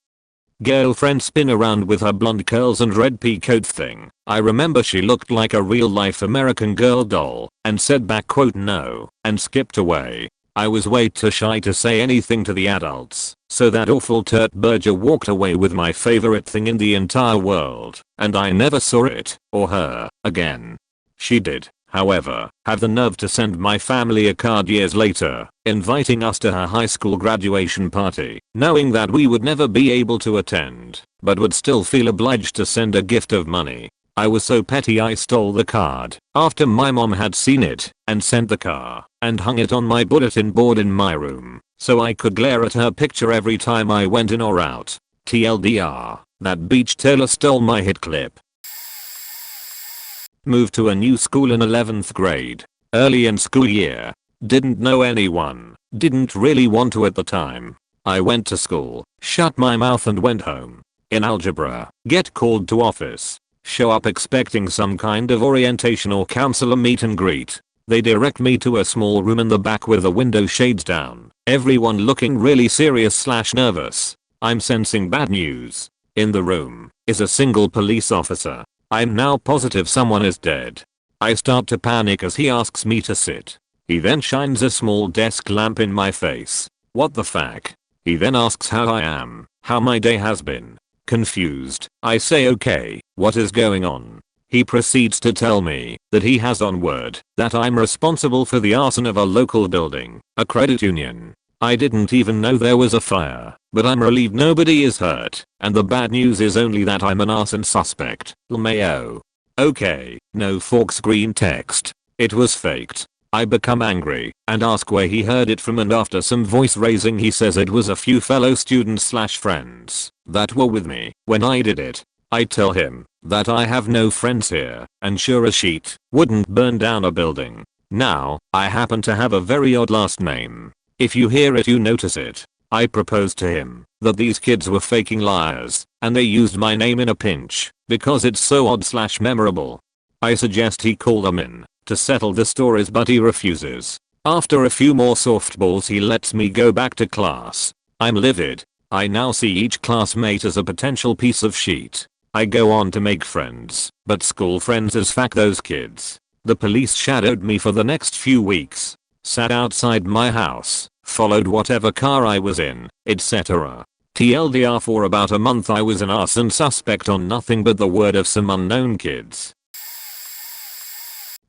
Girlfriend spin around with her blonde curls and red pea coat thing. I remember she looked like a real life American Girl doll and said back, quote, no, and skipped away. I was way too shy to say anything to the adults, so that awful Turt Berger walked away with my favorite thing in the entire world, and I never saw it, or her, again. She did, however, have the nerve to send my family a card years later, inviting us to her high school graduation party, knowing that we would never be able to attend, but would still feel obliged to send a gift of money. I was so petty I stole the card after my mom had seen it and sent the car and hung it on my bulletin board in my room so I could glare at her picture every time I went in or out. TLDR, that beach tailor stole my hit clip. Moved to a new school in 11th grade. Early in school year. Didn't know anyone. Didn't really want to at the time. I went to school, shut my mouth and went home. In algebra, get called to office. Show up expecting some kind of orientation or counselor meet and greet. They direct me to a small room in the back with the window shades down. Everyone looking really serious / nervous. I'm sensing bad news. In the room is a single police officer. I'm now positive someone is dead. I start to panic as he asks me to sit. He then shines a small desk lamp in my face. What the fuck? He then asks how I am, how my day has been. Confused, I say okay, what is going on? He proceeds to tell me that he has on word that I'm responsible for the arson of a local building, a credit union. I didn't even know there was a fire, but I'm relieved nobody is hurt, and the bad news is only that I'm an arson suspect. LMAO. Okay, no forks green text. It was faked. I become angry and ask where he heard it from, and after some voice raising he says it was a few fellow students / friends that were with me when I did it. I tell him that I have no friends here, and sure as shit wouldn't burn down a building. Now, I happen to have a very odd last name. If you hear it you notice it. I propose to him that these kids were faking liars and they used my name in a pinch because it's so odd / memorable. I suggest he call them in to settle the stories, but he refuses. After a few more softballs he lets me go back to class. I'm livid. I now see each classmate as a potential piece of shit. I go on to make friends, but school friends as fuck those kids. The police shadowed me for the next few weeks. Sat outside my house, followed whatever car I was in, etc. TLDR, for about a month I was an arson suspect on nothing but the word of some unknown kids.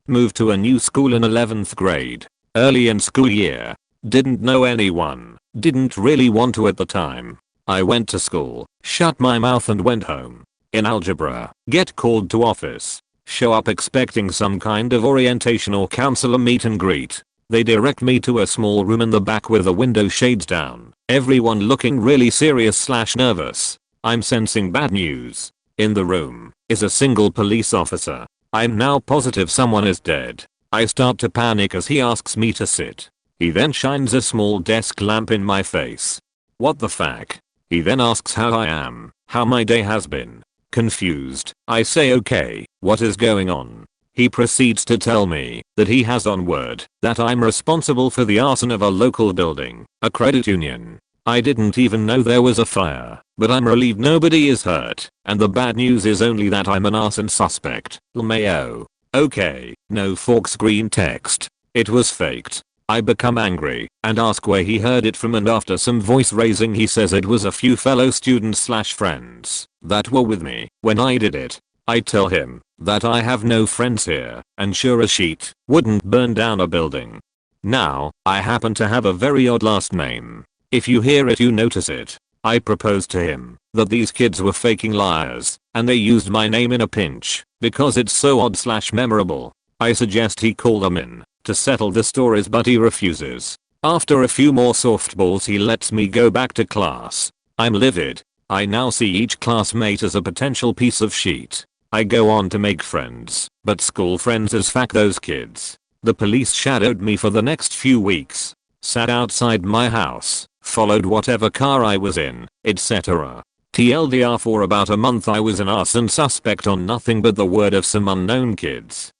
Moved to a new school in 11th grade. Early in school year. Didn't know anyone. Didn't really want to at the time. I went to school, shut my mouth and went home. In algebra, get called to office. Show up expecting some kind of orientation or counselor meet and greet. They direct me to a small room in the back with the window shades down. Everyone looking really serious / nervous. I'm sensing bad news. In the room is a single police officer. I'm now positive someone is dead. I start to panic as he asks me to sit. He then shines a small desk lamp in my face. What the fuck? He then asks how I am, how my day has been. Confused, I say okay, what is going on? He proceeds to tell me that he has on word that I'm responsible for the arson of a local building, a credit union. I didn't even know there was a fire, but I'm relieved nobody is hurt, and the bad news is only that I'm an arson suspect. LMAO. Okay, no forks green text. It was faked. I become angry and ask where he heard it from, and after some voice raising he says it was a few fellow students / friends that were with me when I did it. I tell him that I have no friends here, and sure as shit wouldn't burn down a building. Now, I happen to have a very odd last name. If you hear it you notice it. I proposed to him that these kids were faking liars, and they used my name in a pinch because it's so odd / memorable. I suggest he call them in to settle the stories, but he refuses. After a few more softballs he lets me go back to class. I'm livid. I now see each classmate as a potential piece of shit. I go on to make friends, but school friends as fuck those kids. The police shadowed me for the next few weeks. Sat outside my house, followed whatever car I was in, etc. TLDR, for about a month I was an arson suspect on nothing but the word of some unknown kids.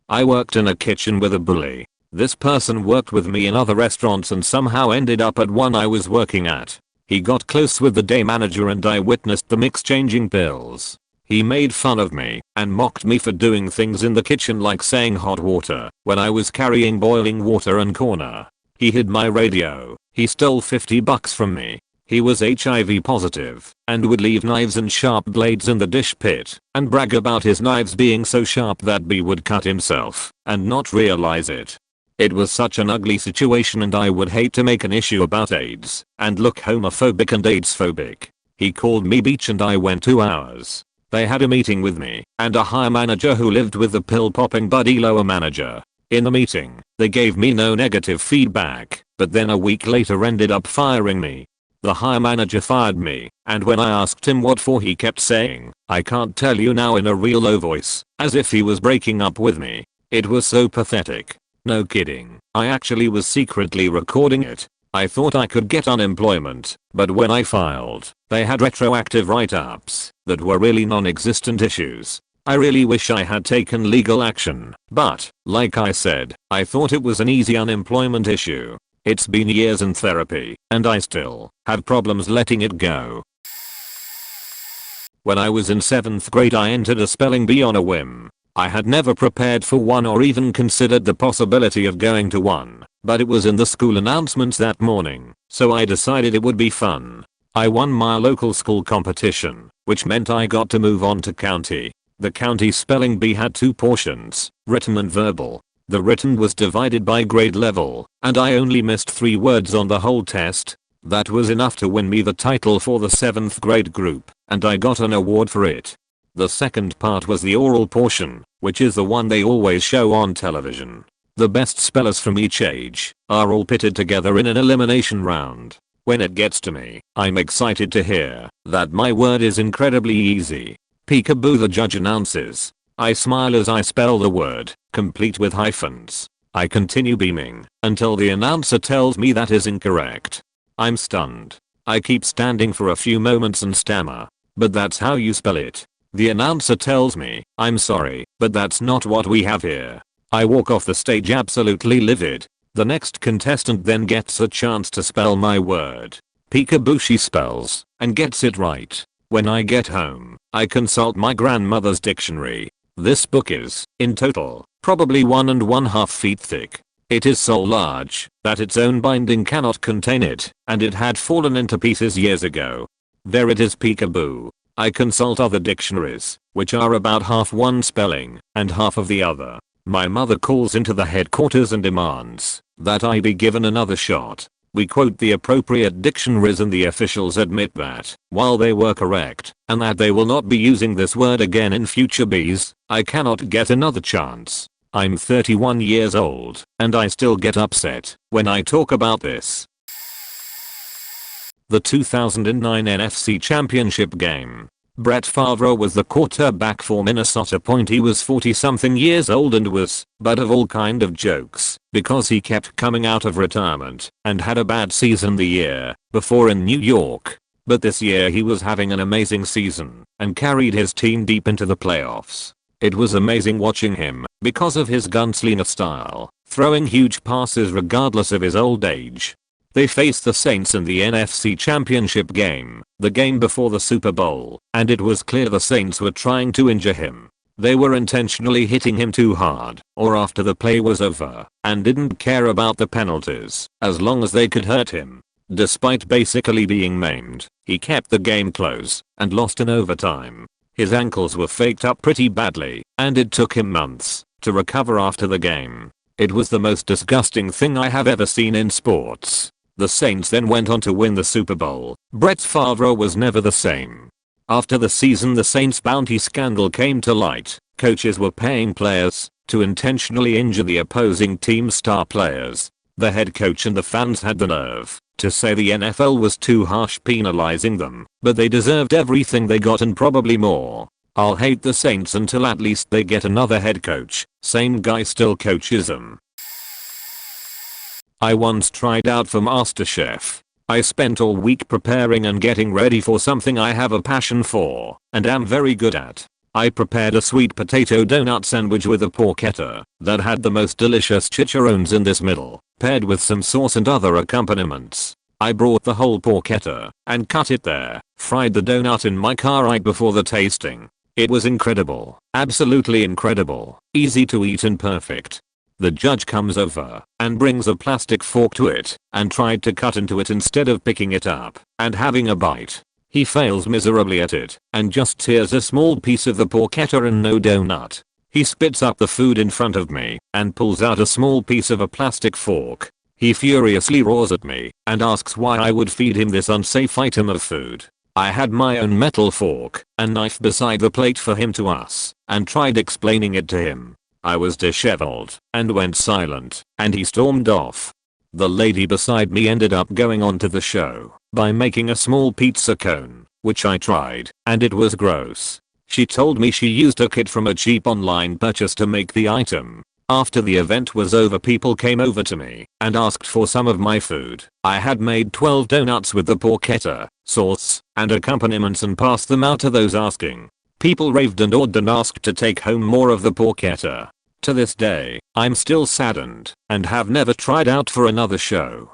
I worked in a kitchen with a bully. This person worked with me in other restaurants and somehow ended up at one I was working at. He got close with the day manager and I witnessed them exchanging pills. He made fun of me and mocked me for doing things in the kitchen like saying hot water when I was carrying boiling water and corner. He hid my radio. He stole $50 from me. He was HIV positive and would leave knives and sharp blades in the dish pit and brag about his knives being so sharp that B would cut himself and not realize it. It was such an ugly situation, and I would hate to make an issue about AIDS and look homophobic and AIDS phobic. He called me Beach and I went 2 hours. They had a meeting with me and a higher manager who lived with the pill popping buddy lower manager. In the meeting, they gave me no negative feedback, but then a week later ended up firing me. The higher manager fired me, and when I asked him what for he kept saying, "I can't tell you now," in a real low voice, as if he was breaking up with me. It was so pathetic. No kidding, I actually was secretly recording it. I thought I could get unemployment, but when I filed, they had retroactive write-ups that were really non-existent issues. I really wish I had taken legal action, but, like I said, I thought it was an easy unemployment issue. It's been years in therapy, and I still have problems letting it go. When I was in 7th grade I entered a spelling bee on a whim. I had never prepared for one or even considered the possibility of going to one, but it was in the school announcements that morning, so I decided it would be fun. I won my local school competition, which meant I got to move on to county. The county spelling bee had 2 portions, written and verbal. The written was divided by grade level, and I only missed 3 words on the whole test. That was enough to win me the title for the 7th grade group, and I got an award for it. The second part was the oral portion, which is the one they always show on television. The best spellers from each age are all pitted together in an elimination round. When it gets to me, I'm excited to hear that my word is incredibly easy. Peekaboo, the judge announces. I smile as I spell the word, complete with hyphens. I continue beaming until the announcer tells me that is incorrect. I'm stunned. I keep standing for a few moments and stammer. But that's how you spell it. The announcer tells me, I'm sorry, but that's not what we have here. I walk off the stage absolutely livid. The next contestant then gets a chance to spell my word. Peekaboo she spells, and gets it right. When I get home, I consult my grandmother's dictionary. This book is, in total, probably 1½ feet thick. It is so large that its own binding cannot contain it, and it had fallen into pieces years ago. There it is, peekaboo. I consult other dictionaries, which are about half one spelling and half of the other. My mother calls into the headquarters and demands that I be given another shot. We quote the appropriate dictionaries and the officials admit that, while they were correct, and that they will not be using this word again in future bees, I cannot get another chance. I'm 31 years old, and I still get upset when I talk about this. The 2009 NFC Championship game. Brett Favre was the quarterback for Minnesota. He was 40 something years old and was butt of all kind of jokes because he kept coming out of retirement and had a bad season the year before in New York. But this year he was having an amazing season and carried his team deep into the playoffs. It was amazing watching him because of his gunslinger style, throwing huge passes regardless of his old age. They faced the Saints in the NFC Championship game, the game before the Super Bowl, and it was clear the Saints were trying to injure him. They were intentionally hitting him too hard or after the play was over and didn't care about the penalties as long as they could hurt him. Despite basically being maimed, he kept the game close and lost in overtime. His ankles were faked up pretty badly and it took him months to recover after the game. It was the most disgusting thing I have ever seen in sports. The Saints then went on to win the Super Bowl. Brett Favre was never the same. After the season, the Saints bounty scandal came to light. Coaches were paying players to intentionally injure the opposing team's star players. The head coach and the fans had the nerve to say the NFL was too harsh penalizing them, but they deserved everything they got and probably more. I'll hate the Saints until at least they get another head coach. Same guy still coaches them. I once tried out for MasterChef. I spent all week preparing and getting ready for something I have a passion for and am very good at. I prepared a sweet potato donut sandwich with a porchetta that had the most delicious chicharrones in this middle, paired with some sauce and other accompaniments. I brought the whole porchetta and cut it there, fried the donut in my car right before the tasting. It was incredible, absolutely incredible, easy to eat and perfect. The judge comes over and brings a plastic fork to it and tried to cut into it instead of picking it up and having a bite. He fails miserably at it and just tears a small piece of the porchetta and no donut. He spits up the food in front of me and pulls out a small piece of a plastic fork. He furiously roars at me and asks why I would feed him this unsafe item of food. I had my own metal fork and knife beside the plate for him to us and tried explaining it to him. I was disheveled and went silent and he stormed off. The lady beside me ended up going on to the show by making a small pizza cone, which I tried, and it was gross. She told me she used a kit from a cheap online purchase to make the item. After the event was over, people came over to me and asked for some of my food. I had made 12 donuts with the porchetta, sauce, and accompaniments and passed them out to those asking. People raved and awed and asked to take home more of the porchetta. To this day, I'm still saddened and have never tried out for another show.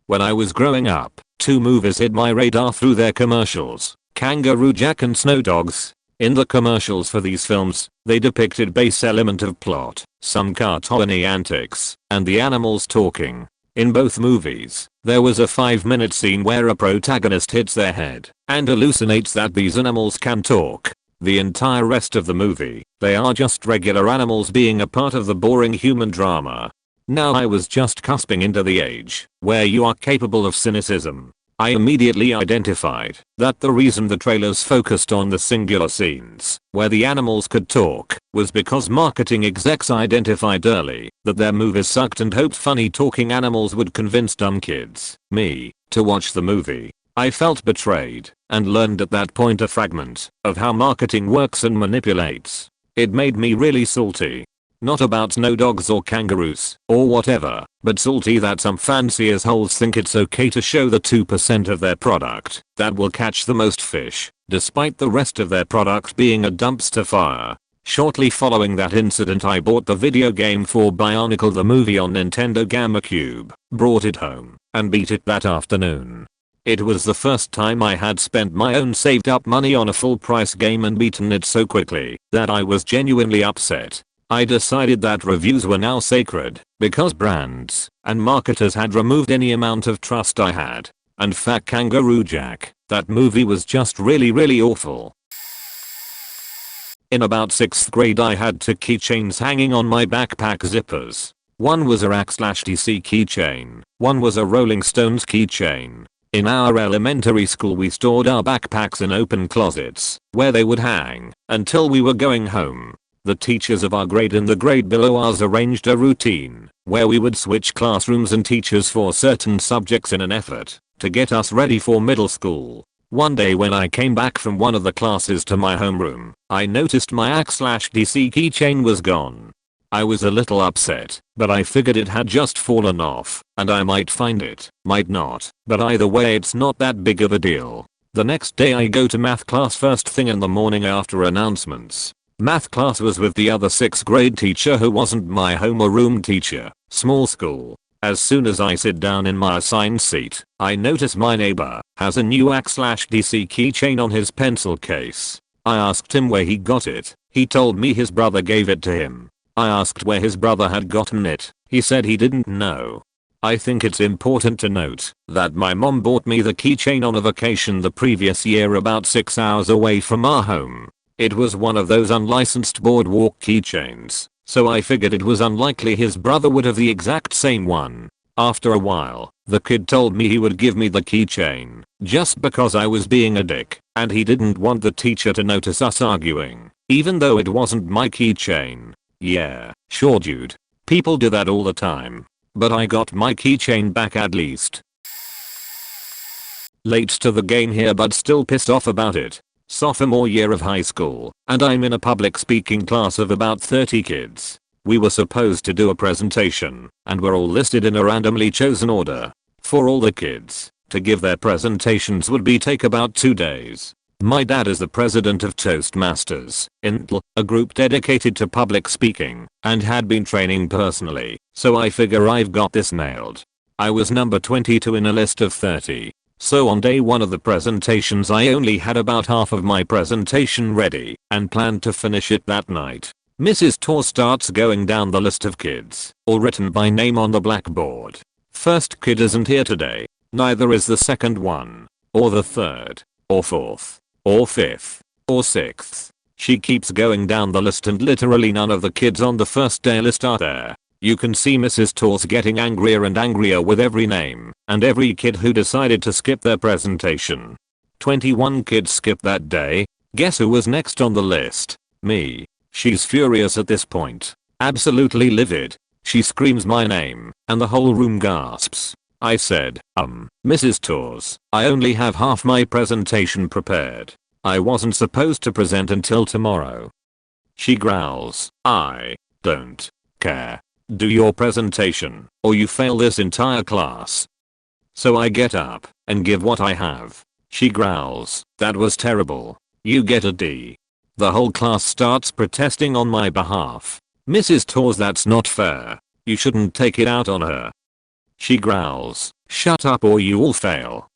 When I was growing up, 2 movies hit my radar through their commercials: Kangaroo Jack and Snow Dogs. In the commercials for these films, they depicted base element of plot, some cartoony antics, and the animals talking. In both movies, there was a 5-minute scene where a protagonist hits their head and hallucinates that these animals can talk. The entire rest of the movie, they are just regular animals being a part of the boring human drama. Now I was just cusping into the age where you are capable of cynicism. I immediately identified that the reason the trailers focused on the singular scenes where the animals could talk was because marketing execs identified early that their movies sucked and hoped funny talking animals would convince dumb kids, me, to watch the movie. I felt betrayed and learned at that point a fragment of how marketing works and manipulates. It made me really salty. Not about snow dogs or kangaroos or whatever, but salty that some fancy assholes think it's okay to show the 2% of their product that will catch the most fish, despite the rest of their product being a dumpster fire. Shortly following that incident, I bought the video game for Bionicle the movie on Nintendo GameCube, brought it home, and beat it that afternoon. It was the first time I had spent my own saved up money on a full price game and beaten it so quickly that I was genuinely upset. I decided that reviews were now sacred because brands and marketers had removed any amount of trust I had. And fuck Kangaroo Jack, that movie was just really awful. In about 6th grade, I had 2 keychains hanging on my backpack zippers. One was a rack/DC keychain, one was a Rolling Stones keychain. In our elementary school, we stored our backpacks in open closets where they would hang until we were going home. The teachers of our grade and the grade below ours arranged a routine where we would switch classrooms and teachers for certain subjects in an effort to get us ready for middle school. One day when I came back from one of the classes to my homeroom, I noticed my ACK/DC keychain was gone. I was a little upset, but I figured it had just fallen off, and I might find it, might not, but either way it's not that big of a deal. The next day I go to math class first thing in the morning after announcements. Math class was with the other 6th grade teacher who wasn't my homeroom teacher, small school. As soon as I sit down in my assigned seat, I notice my neighbor has a new ACK/DC keychain on his pencil case. I asked him where he got it. He told me his brother gave it to him. I asked where his brother had gotten it. He said he didn't know. I think it's important to note that my mom bought me the keychain on a vacation the previous year about 6 hours away from our home. It was one of those unlicensed boardwalk keychains, so I figured it was unlikely his brother would have the exact same one. After a while, the kid told me he would give me the keychain just because I was being a dick, and he didn't want the teacher to notice us arguing, even though it wasn't my keychain. Yeah, sure dude. People do that all the time. But I got my keychain back at least. Late to the game here but still pissed off about it. Sophomore year of high school, and I'm in a public speaking class of about 30 kids. We were supposed to do a presentation, and we're all listed in a randomly chosen order. For all the kids to give their presentations would take about 2 days. My dad is the president of Toastmasters, a group dedicated to public speaking, and had been training personally, so I figure I've got this nailed. I was number 22 in a list of 30. So on day 1 of the presentations I only had about half of my presentation ready and planned to finish it that night. Mrs. Tor starts going down the list of kids, all written by name on the blackboard. First kid isn't here today, neither is the second one, or the third, or fourth, or fifth, or sixth. She keeps going down the list and literally none of the kids on the first day list are there. You can see Mrs. Tor's getting angrier and angrier with every name and every kid who decided to skip their presentation. 21 kids skipped that day. Guess who was next on the list? Me. She's furious at this point. Absolutely livid. She screams my name and the whole room gasps. I said, Mrs. Tor's, I only have half my presentation prepared. I wasn't supposed to present until tomorrow. She growls, I don't care. Do your presentation, or you fail this entire class. So I get up and give what I have. She growls, that was terrible. You get a D. The whole class starts protesting on my behalf. Mrs. Tor's, that's not fair. You shouldn't take it out on her. She growls, shut up or you all fail.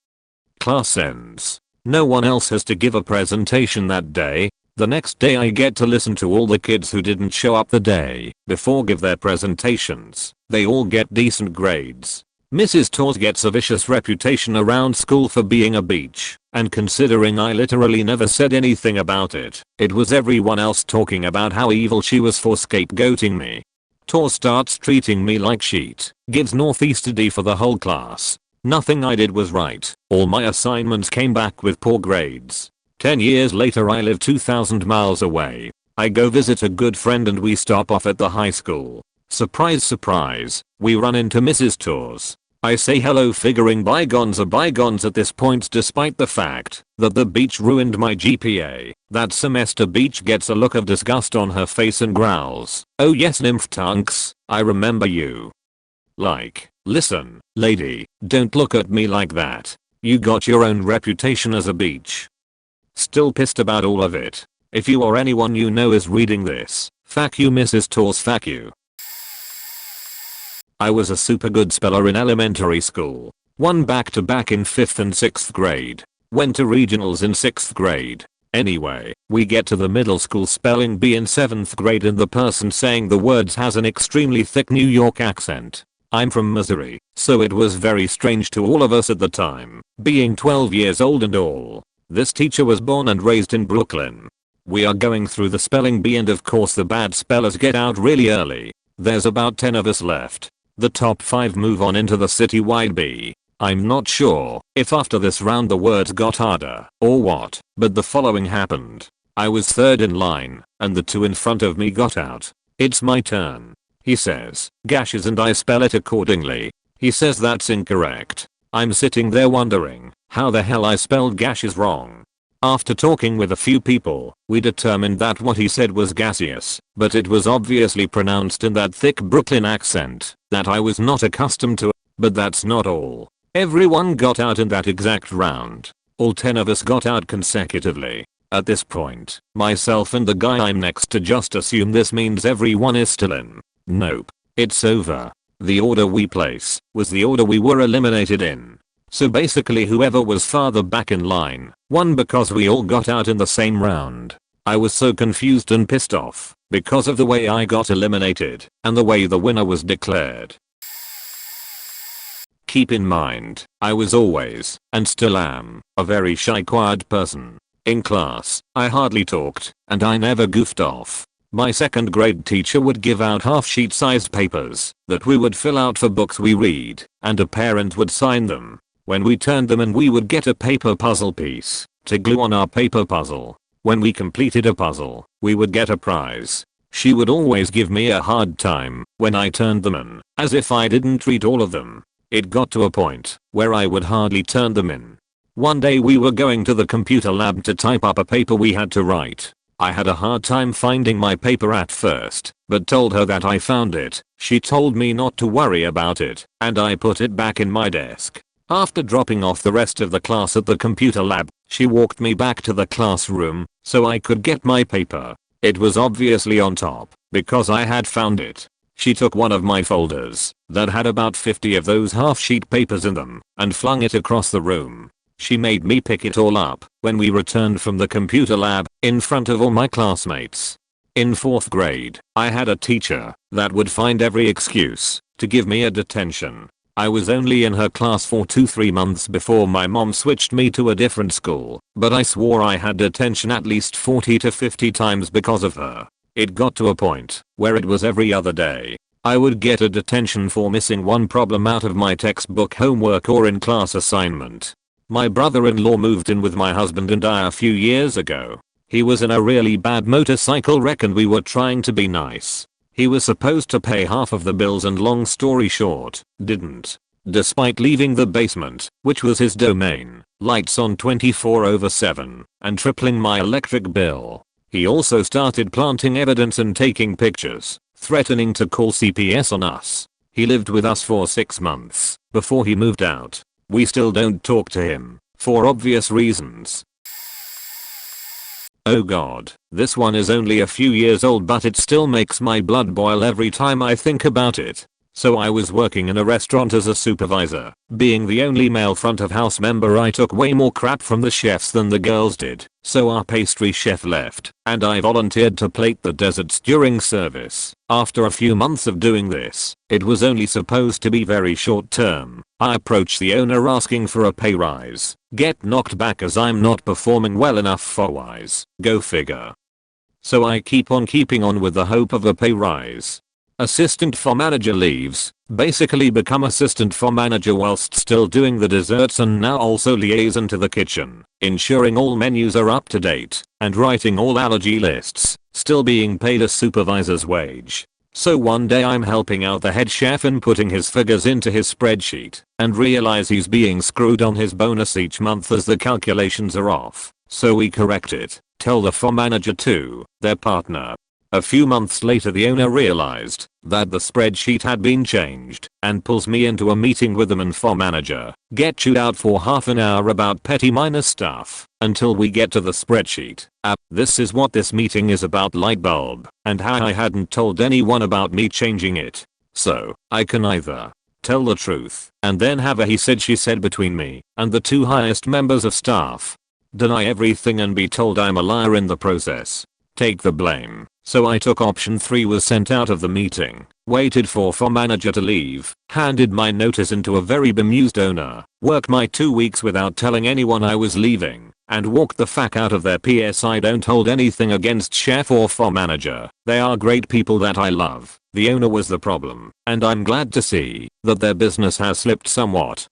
Class ends. No one else has to give a presentation that day. The next day I get to listen to all the kids who didn't show up the day before give their presentations. They all get decent grades. Mrs. Torres gets a vicious reputation around school for being a bitch, and considering I literally never said anything about it, it was everyone else talking about how evil she was for scapegoating me. Tor starts treating me like shit, gives Northeast D for the whole class. Nothing I did was right. All my assignments came back with poor grades. 10 years later I live 2,000 miles away. I go visit a good friend and we stop off at the high school. Surprise surprise, we run into Mrs. Torres. I say hello figuring bygones are bygones at this point despite the fact that the beach ruined my GPA. That semester Beach gets a look of disgust on her face and growls, oh yes nymph tunks, I remember you. Like, listen, lady, don't look at me like that. You got your own reputation as a beach. Still pissed about all of it. If you or anyone you know is reading this, fuck you Mrs. Torres, fuck you. I was a super good speller in elementary school. Won back-to-back in 5th and 6th grade. Went to regionals in 6th grade. Anyway, we get to the middle school spelling bee in 7th grade and the person saying the words has an extremely thick New York accent. I'm from Missouri, so it was very strange to all of us at the time, being 12 years old and all. This teacher was born and raised in Brooklyn. We are going through the spelling bee and of course the bad spellers get out really early. There's about 10 of us left. The top 5 move on into the citywide bee. I'm not sure if after this round the words got harder or what, but the following happened. I was 3rd in line, and the 2 in front of me got out. It's my turn. He says, gashes and I spell it accordingly. He says that's incorrect. I'm sitting there wondering how the hell I spelled gashes wrong. After talking with a few people, we determined that what he said was gaseous, but it was obviously pronounced in that thick Brooklyn accent that I was not accustomed to. But that's not all. Everyone got out in that exact round. All 10 of us got out consecutively. At this point, myself and the guy I'm next to just assume this means everyone is still in. Nope. It's over. The order we place was the order we were eliminated in. So basically whoever was farther back in line won because we all got out in the same round. I was so confused and pissed off because of the way I got eliminated and the way the winner was declared. Keep in mind, I was always, and still am, a very shy quiet person. In class, I hardly talked, and I never goofed off. My second grade teacher would give out half-sheet sized papers that we would fill out for books we read, and a parent would sign them. When we turned them in, we would get a paper puzzle piece to glue on our paper puzzle. When we completed a puzzle, we would get a prize. She would always give me a hard time when I turned them in, as if I didn't read all of them. It got to a point where I would hardly turn them in. One day we were going to the computer lab to type up a paper we had to write. I had a hard time finding my paper at first, but told her that I found it. She told me not to worry about it, and I put it back in my desk. After dropping off the rest of the class at the computer lab, she walked me back to the classroom so I could get my paper. It was obviously on top because I had found it. She took one of my folders that had about 50 of those half-sheet papers in them and flung it across the room. She made me pick it all up when we returned from the computer lab in front of all my classmates. In 4th grade, I had a teacher that would find every excuse to give me a detention. I was only in her class for 2-3 months before my mom switched me to a different school, but I swore I had detention at least 40 to 50 times because of her. It got to a point where it was every other day. I would get a detention for missing one problem out of my textbook homework or in-class assignment. My brother-in-law moved in with my husband and I a few years ago. He was in a really bad motorcycle wreck and we were trying to be nice. He was supposed to pay half of the bills and long story short, didn't. Despite leaving the basement, which was his domain, lights on 24/7, and tripling my electric bill. He also started planting evidence and taking pictures, threatening to call CPS on us. He lived with us for 6 months before he moved out. We still don't talk to him, for obvious reasons. Oh god, this one is only a few years old but it still makes my blood boil every time I think about it. So I was working in a restaurant as a supervisor. Being the only male front of house member, I took way more crap from the chefs than the girls did. So our pastry chef left, and I volunteered to plate the desserts during service. After a few months of doing this, it was only supposed to be very short term. I approached the owner asking for a pay rise. Get knocked back as I'm not performing well enough for wise. Go figure. So I keep on keeping on with the hope of a pay rise. Assistant for manager leaves, basically become assistant for manager whilst still doing the desserts and now also liaison to the kitchen, ensuring all menus are up to date, and writing all allergy lists, still being paid a supervisor's wage. So one day I'm helping out the head chef and putting his figures into his spreadsheet, and realize he's being screwed on his bonus each month as the calculations are off. So we correct it, tell the FOM manager to their partner. A few months later the owner realized that the spreadsheet had been changed and pulls me into a meeting with them and FOM manager. Get chewed out for half an hour about petty minor stuff until we get to the spreadsheet. This is what this meeting is about, light bulb, and how I hadn't told anyone about me changing it. So I can either tell the truth and then have a he said she said between me and the 2 highest members of staff. Deny everything and be told I'm a liar in the process. Take the blame. So I took option 3, was sent out of the meeting, waited for FOM manager to leave, handed my notice into a very bemused owner, worked my 2 weeks without telling anyone I was leaving, and walked the fuck out of there. PS I don't hold anything against chef or FOM manager. They are great people that I love. The owner was the problem, and I'm glad to see that their business has slipped somewhat.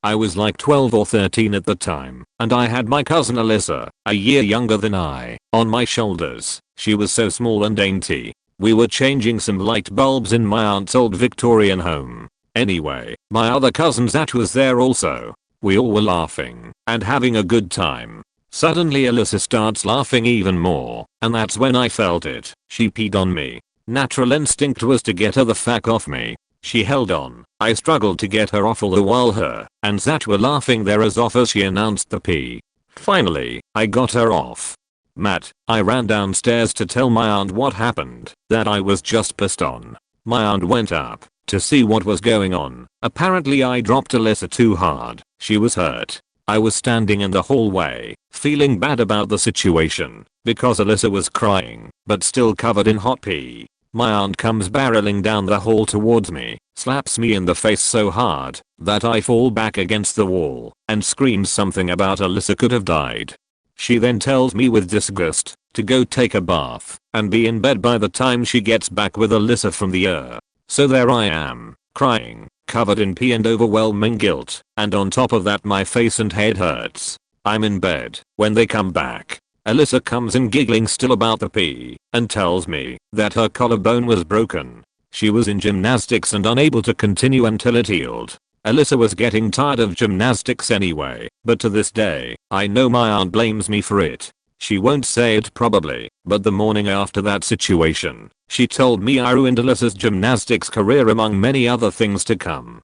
I was like 12 or 13 at the time, and I had my cousin Alyssa, a year younger than I, on my shoulders. She was so small and dainty. We were changing some light bulbs in my aunt's old Victorian home. Anyway, my other cousin Zach was there also. We all were laughing and having a good time. Suddenly Alyssa starts laughing even more, and that's when I felt it. She peed on me. Natural instinct was to get her the fuck off me. She held on. I struggled to get her off all the while her and Zach were laughing their ass off as she announced the pee. Finally, I got her off. Matt, I ran downstairs to tell my aunt what happened, that I was just pissed on. My aunt went up to see what was going on. Apparently I dropped Alyssa too hard. She was hurt. I was standing in the hallway, feeling bad about the situation, because Alyssa was crying, but still covered in hot pee. My aunt comes barreling down the hall towards me, slaps me in the face so hard that I fall back against the wall, and screams something about Alyssa could have died. She then tells me with disgust to go take a bath and be in bed by the time she gets back with Alyssa from the So there I am, crying, covered in pee and overwhelming guilt, and on top of that my face and head hurts. I'm in bed when they come back. Alyssa comes in giggling still about the pee and tells me that her collarbone was broken. She was in gymnastics and unable to continue until it healed. Alyssa was getting tired of gymnastics anyway, but to this day, I know my aunt blames me for it. She won't say it probably, but the morning after that situation, she told me I ruined Alyssa's gymnastics career among many other things to come.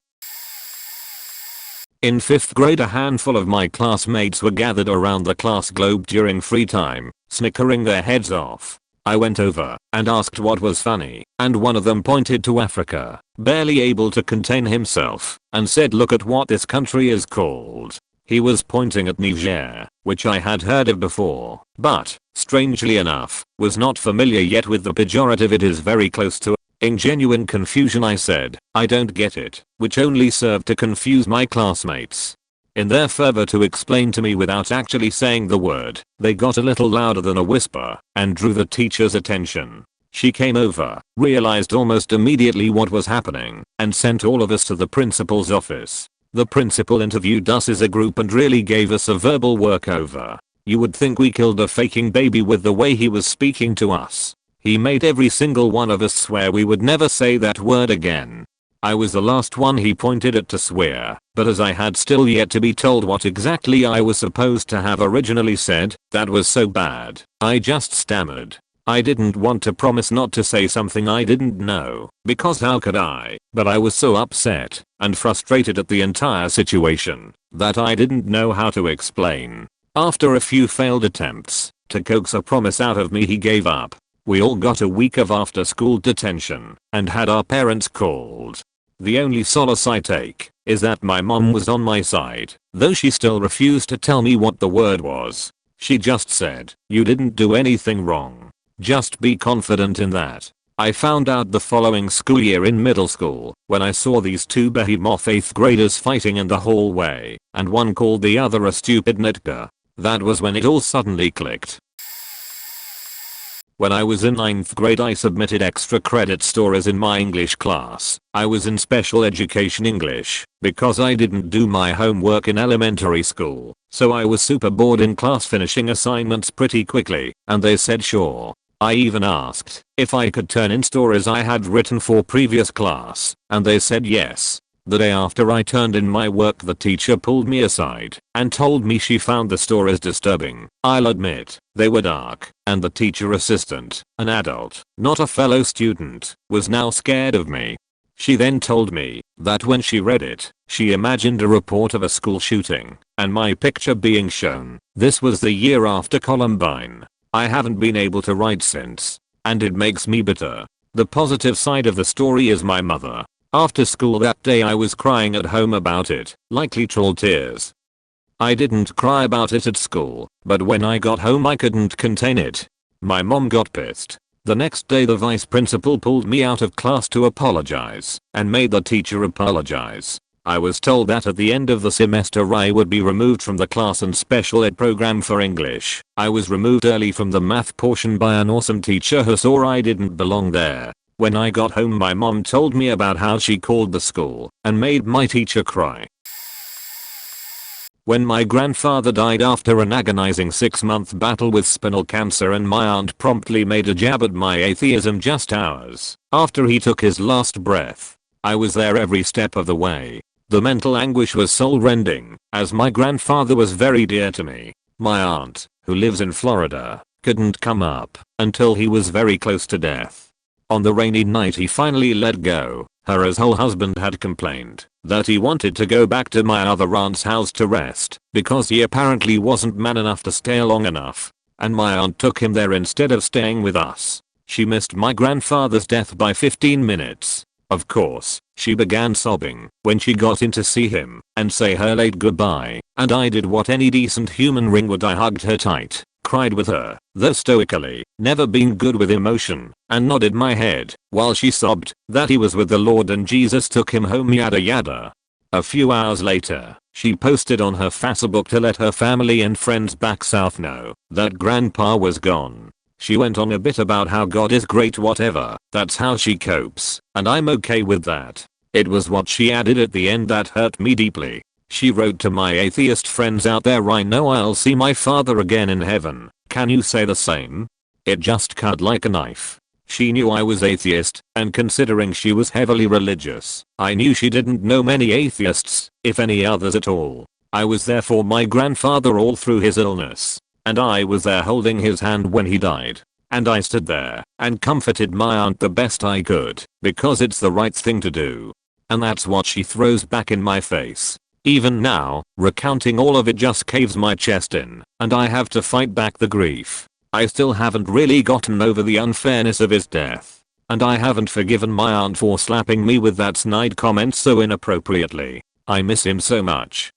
In 5th grade a handful of my classmates were gathered around the class globe during free time, snickering their heads off. I went over and asked what was funny, and one of them pointed to Africa, barely able to contain himself, and said look at what this country is called. He was pointing at Niger, which I had heard of before, but, strangely enough, was not familiar yet with the pejorative it is very close to. In genuine confusion I said, I don't get it, which only served to confuse my classmates. In their fervor to explain to me without actually saying the word, they got a little louder than a whisper, and drew the teacher's attention. She came over, realized almost immediately what was happening, and sent all of us to the principal's office. The principal interviewed us as a group and really gave us a verbal workover. You would think we killed a faking baby with the way he was speaking to us. He made every single one of us swear we would never say that word again. I was the last one he pointed at to swear, but as I had still yet to be told what exactly I was supposed to have originally said, that was so bad, I just stammered. I didn't want to promise not to say something I didn't know, because how could I, but I was so upset and frustrated at the entire situation that I didn't know how to explain. After a few failed attempts to coax a promise out of me he gave up. We all got a week of after school detention and had our parents called. The only solace I take is that my mom was on my side, though she still refused to tell me what the word was. She just said, you didn't do anything wrong. Just be confident in that. I found out the following school year in middle school when I saw these two behemoth 8th graders fighting in the hallway, and one called the other a stupid nitka. That was when it all suddenly clicked. When I was in 9th grade I submitted extra credit stories in my English class. I was in special education English because I didn't do my homework in elementary school, so I was super bored in class finishing assignments pretty quickly, and they said sure. I even asked if I could turn in stories I had written for previous class, and they said yes. The day after I turned in my work the teacher pulled me aside and told me she found the stories disturbing. I'll admit, they were dark, and the teacher assistant, an adult, not a fellow student, was now scared of me. She then told me that when she read it, she imagined a report of a school shooting and my picture being shown. This was the year after Columbine. I haven't been able to write since, and it makes me bitter. The positive side of the story is my mother. After school that day I was crying at home about it, like literal tears. I didn't cry about it at school, but when I got home I couldn't contain it. My mom got pissed. The next day the vice principal pulled me out of class to apologize, and made the teacher apologize. I was told that at the end of the semester I would be removed from the class and special ed program for English. I was removed early from the math portion by an awesome teacher who saw I didn't belong there. When I got home my mom told me about how she called the school and made my teacher cry. When my grandfather died after an agonizing 6-month battle with spinal cancer and my aunt promptly made a jab at my atheism just hours after he took his last breath, I was there every step of the way. The mental anguish was soul-rending, as my grandfather was very dear to me. My aunt, who lives in Florida, couldn't come up until he was very close to death. On the rainy night he finally let go. Her whole husband had complained that he wanted to go back to my other aunt's house to rest because he apparently wasn't man enough to stay long enough. And my aunt took him there instead of staying with us. She missed my grandfather's death by 15 minutes. Of course, she began sobbing when she got in to see him and say her late goodbye, and I did what any decent human ring would. I hugged her tight, cried with her, though stoically, never been good with emotion, and nodded my head while she sobbed that he was with the Lord and Jesus took him home, yada yada. A few hours later, she posted on her Facebook to let her family and friends back south know that grandpa was gone. She went on a bit about how God is great, whatever, that's how she copes, and I'm okay with that. It was what she added at the end that hurt me deeply. She wrote, to my atheist friends out there, I know I'll see my father again in heaven. Can you say the same? It just cut like a knife. She knew I was atheist, and considering she was heavily religious, I knew she didn't know many atheists, if any others at all. I was there for my grandfather all through his illness. And I was there holding his hand when he died. And I stood there and comforted my aunt the best I could because it's the right thing to do. And that's what she throws back in my face. Even now, recounting all of it just caves my chest in, and I have to fight back the grief. I still haven't really gotten over the unfairness of his death. And I haven't forgiven my aunt for slapping me with that snide comment so inappropriately. I miss him so much.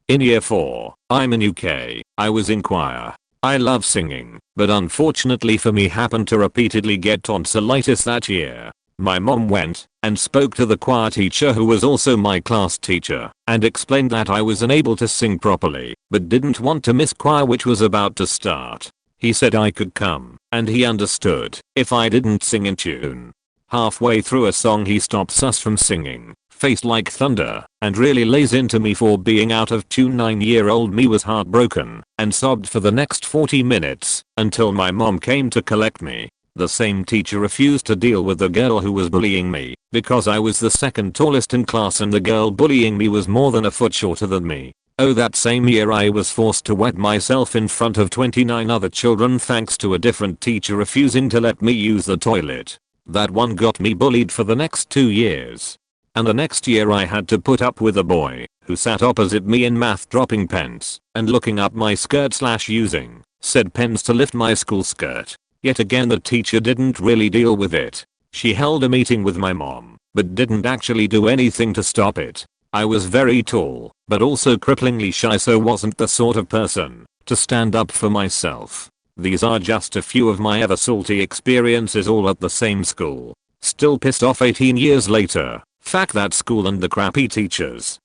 In year 4, I'm in UK, I was in choir. I love singing, but unfortunately for me happened to repeatedly get tonsillitis that year. My mom went and spoke to the choir teacher, who was also my class teacher, and explained that I was unable to sing properly, but didn't want to miss choir which was about to start. He said I could come, and he understood if I didn't sing in tune. Halfway through a song he stops us from singing, face like thunder, and really lays into me for being out of tune. 9-year-old me was heartbroken and sobbed for the next 40 minutes until my mom came to collect me. The same teacher refused to deal with the girl who was bullying me because I was the second tallest in class and the girl bullying me was more than a foot shorter than me. Oh, that same year I was forced to wet myself in front of 29 other children thanks to a different teacher refusing to let me use the toilet. That one got me bullied for the next 2 years. And the next year I had to put up with a boy who sat opposite me in math dropping pens and looking up my skirt / using said pens to lift my school skirt. Yet again the teacher didn't really deal with it. She held a meeting with my mom, but didn't actually do anything to stop it. I was very tall, but also cripplingly shy, so wasn't the sort of person to stand up for myself. These are just a few of my ever salty experiences all at the same school. Still pissed off 18 years later. Fuck that school and the crappy teachers.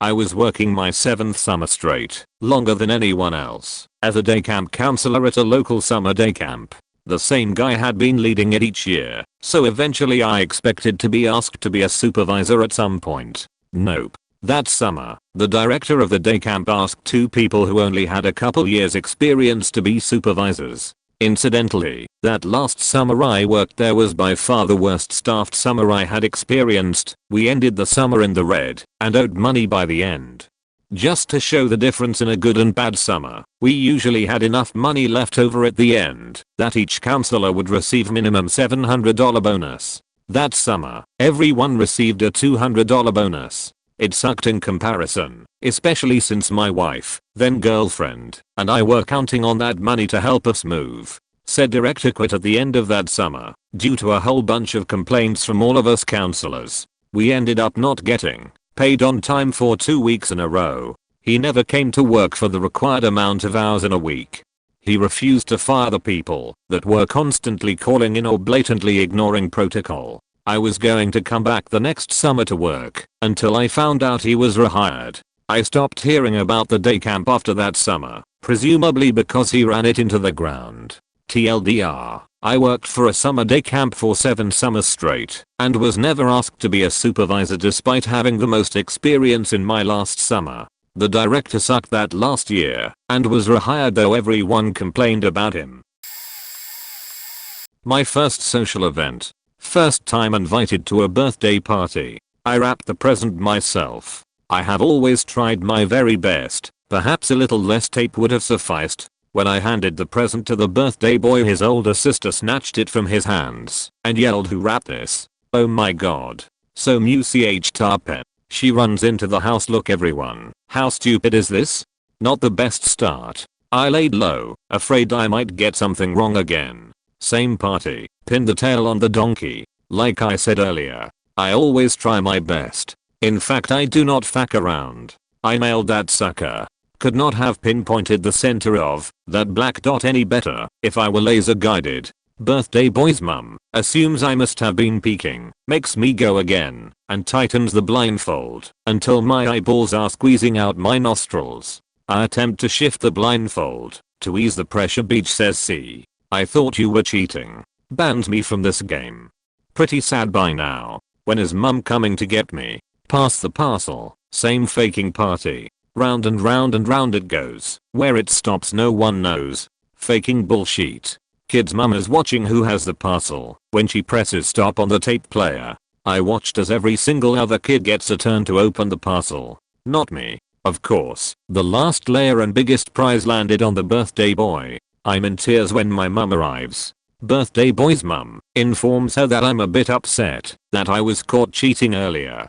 I was working my 7th summer straight, longer than anyone else, as a day camp counselor at a local summer day camp. The same guy had been leading it each year, so eventually I expected to be asked to be a supervisor at some point. Nope. That summer, the director of the day camp asked 2 people who only had a couple years experience to be supervisors. Incidentally, that last summer I worked there was by far the worst staffed summer I had experienced. We ended the summer in the red and owed money by the end. Just to show the difference in a good and bad summer, we usually had enough money left over at the end that each counselor would receive minimum $700 bonus. That summer, everyone received a $200 bonus. It sucked in comparison, especially since my wife, then girlfriend, and I were counting on that money to help us move. Said director quit at the end of that summer due to a whole bunch of complaints from all of us counselors. We ended up not getting paid on time for 2 weeks in a row. He never came to work for the required amount of hours in a week. He refused to fire the people that were constantly calling in or blatantly ignoring protocol. I was going to come back the next summer to work until I found out he was rehired. I stopped hearing about the day camp after that summer, presumably because he ran it into the ground. TLDR, I worked for a summer day camp for 7 summers straight and was never asked to be a supervisor despite having the most experience in my last summer. The director sucked that last year and was rehired, though everyone complained about him. My first social event. First time invited to a birthday party. I wrapped the present myself. I have always tried my very best. Perhaps a little less tape would have sufficed. When I handed the present to the birthday boy, his older sister snatched it from his hands and yelled, "Who wrapped this? Oh my god." So ch. She runs into the house. "Look everyone, how stupid is this?" Not the best start. I laid low, afraid I might get something wrong again. Same party, pinned the tail on the donkey. Like I said earlier, I always try my best. In fact, I do not fuck around. I nailed that sucker. Could not have pinpointed the center of that black dot any better if I were laser guided. Birthday boy's mum assumes I must have been peeking, makes me go again, and tightens the blindfold until my eyeballs are squeezing out my nostrils. I attempt to shift the blindfold to ease the pressure. Beach says, "See, I thought you were cheating." Bans me from this game. Pretty sad by now. When is mum coming to get me? Pass the parcel. Same faking party. Round and round and round it goes. Where it stops no one knows. Faking bullshit. Kid's mum is watching who has the parcel when she presses stop on the tape player. I watched as every single other kid gets a turn to open the parcel. Not me. Of course, the last layer and biggest prize landed on the birthday boy. I'm in tears when my mum arrives. Birthday boy's mum informs her that I'm a bit upset that I was caught cheating earlier.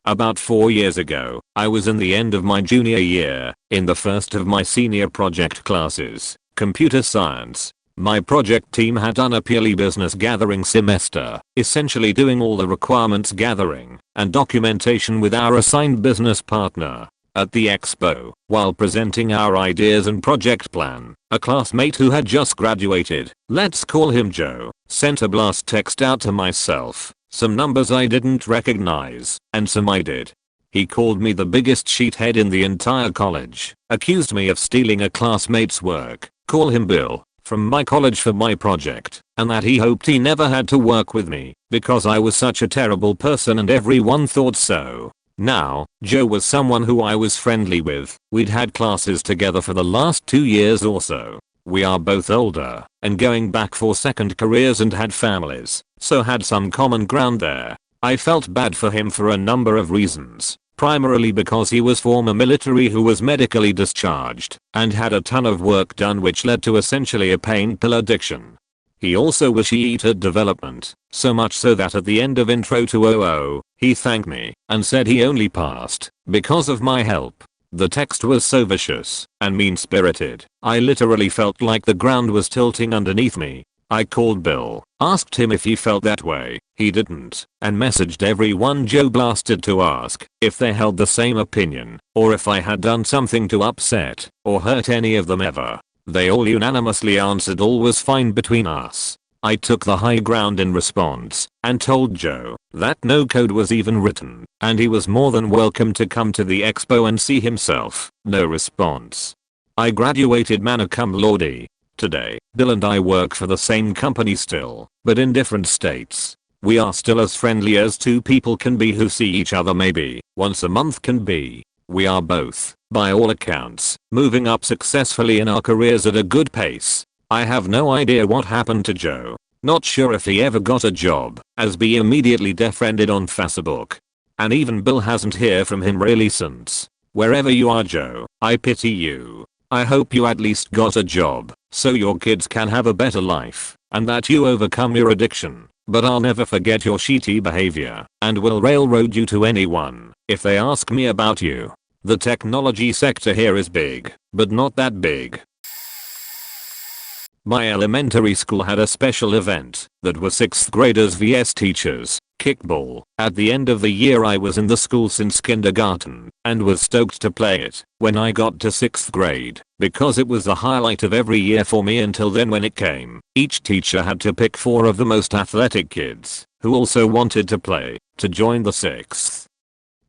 About 4 years ago, I was in the end of my junior year, in the first of my senior project classes, computer science. My project team had done a purely business gathering semester, essentially doing all the requirements gathering and documentation with our assigned business partner. At the expo, while presenting our ideas and project plan, a classmate who had just graduated, let's call him Joe, sent a blast text out to myself, some numbers I didn't recognize, and some I did. He called me the biggest sheethead in the entire college, accused me of stealing a classmate's work, call him Bill, from my college for my project, and that he hoped he never had to work with me because I was such a terrible person and everyone thought so. Now, Joe was someone who I was friendly with. We'd had classes together for the last 2 years or so. We are both older and going back for second careers and had families, so had some common ground there. I felt bad for him for a number of reasons, primarily because he was former military who was medically discharged and had a ton of work done, which led to essentially a pain pill addiction. He also was she at development, so much so that at the end of intro to OO, he thanked me and said he only passed because of my help. The text was so vicious and mean-spirited, I literally felt like the ground was tilting underneath me. I called Bill, asked him if he felt that way, he didn't, and messaged everyone Joe blasted to ask if they held the same opinion, or if I had done something to upset or hurt any of them ever. They all unanimously answered all was fine between us. I took the high ground in response and told Joe that no code was even written and he was more than welcome to come to the expo and see himself. No response. I graduated magna cum laude. Today, Bill and I work for the same company still, but in different states. We are still as friendly as two people can be who see each other maybe once a month can be. We are both, by all accounts, moving up successfully in our careers at a good pace. I have no idea what happened to Joe. Not sure if he ever got a job, as be immediately defriended on Facebook. And even Bill hasn't heard from him really since. Wherever you are, Joe, I pity you. I hope you at least got a job, so your kids can have a better life, and that you overcome your addiction. But I'll never forget your shitty behavior, and will railroad you to anyone if they ask me about you. The technology sector here is big, but not that big. My elementary school had a special event that was 6th graders vs teachers, kickball. At the end of the year I was in the school since kindergarten and was stoked to play it when I got to 6th grade because it was the highlight of every year for me until then. When it came, each teacher had to pick 4 of the most athletic kids who also wanted to play to join the 6th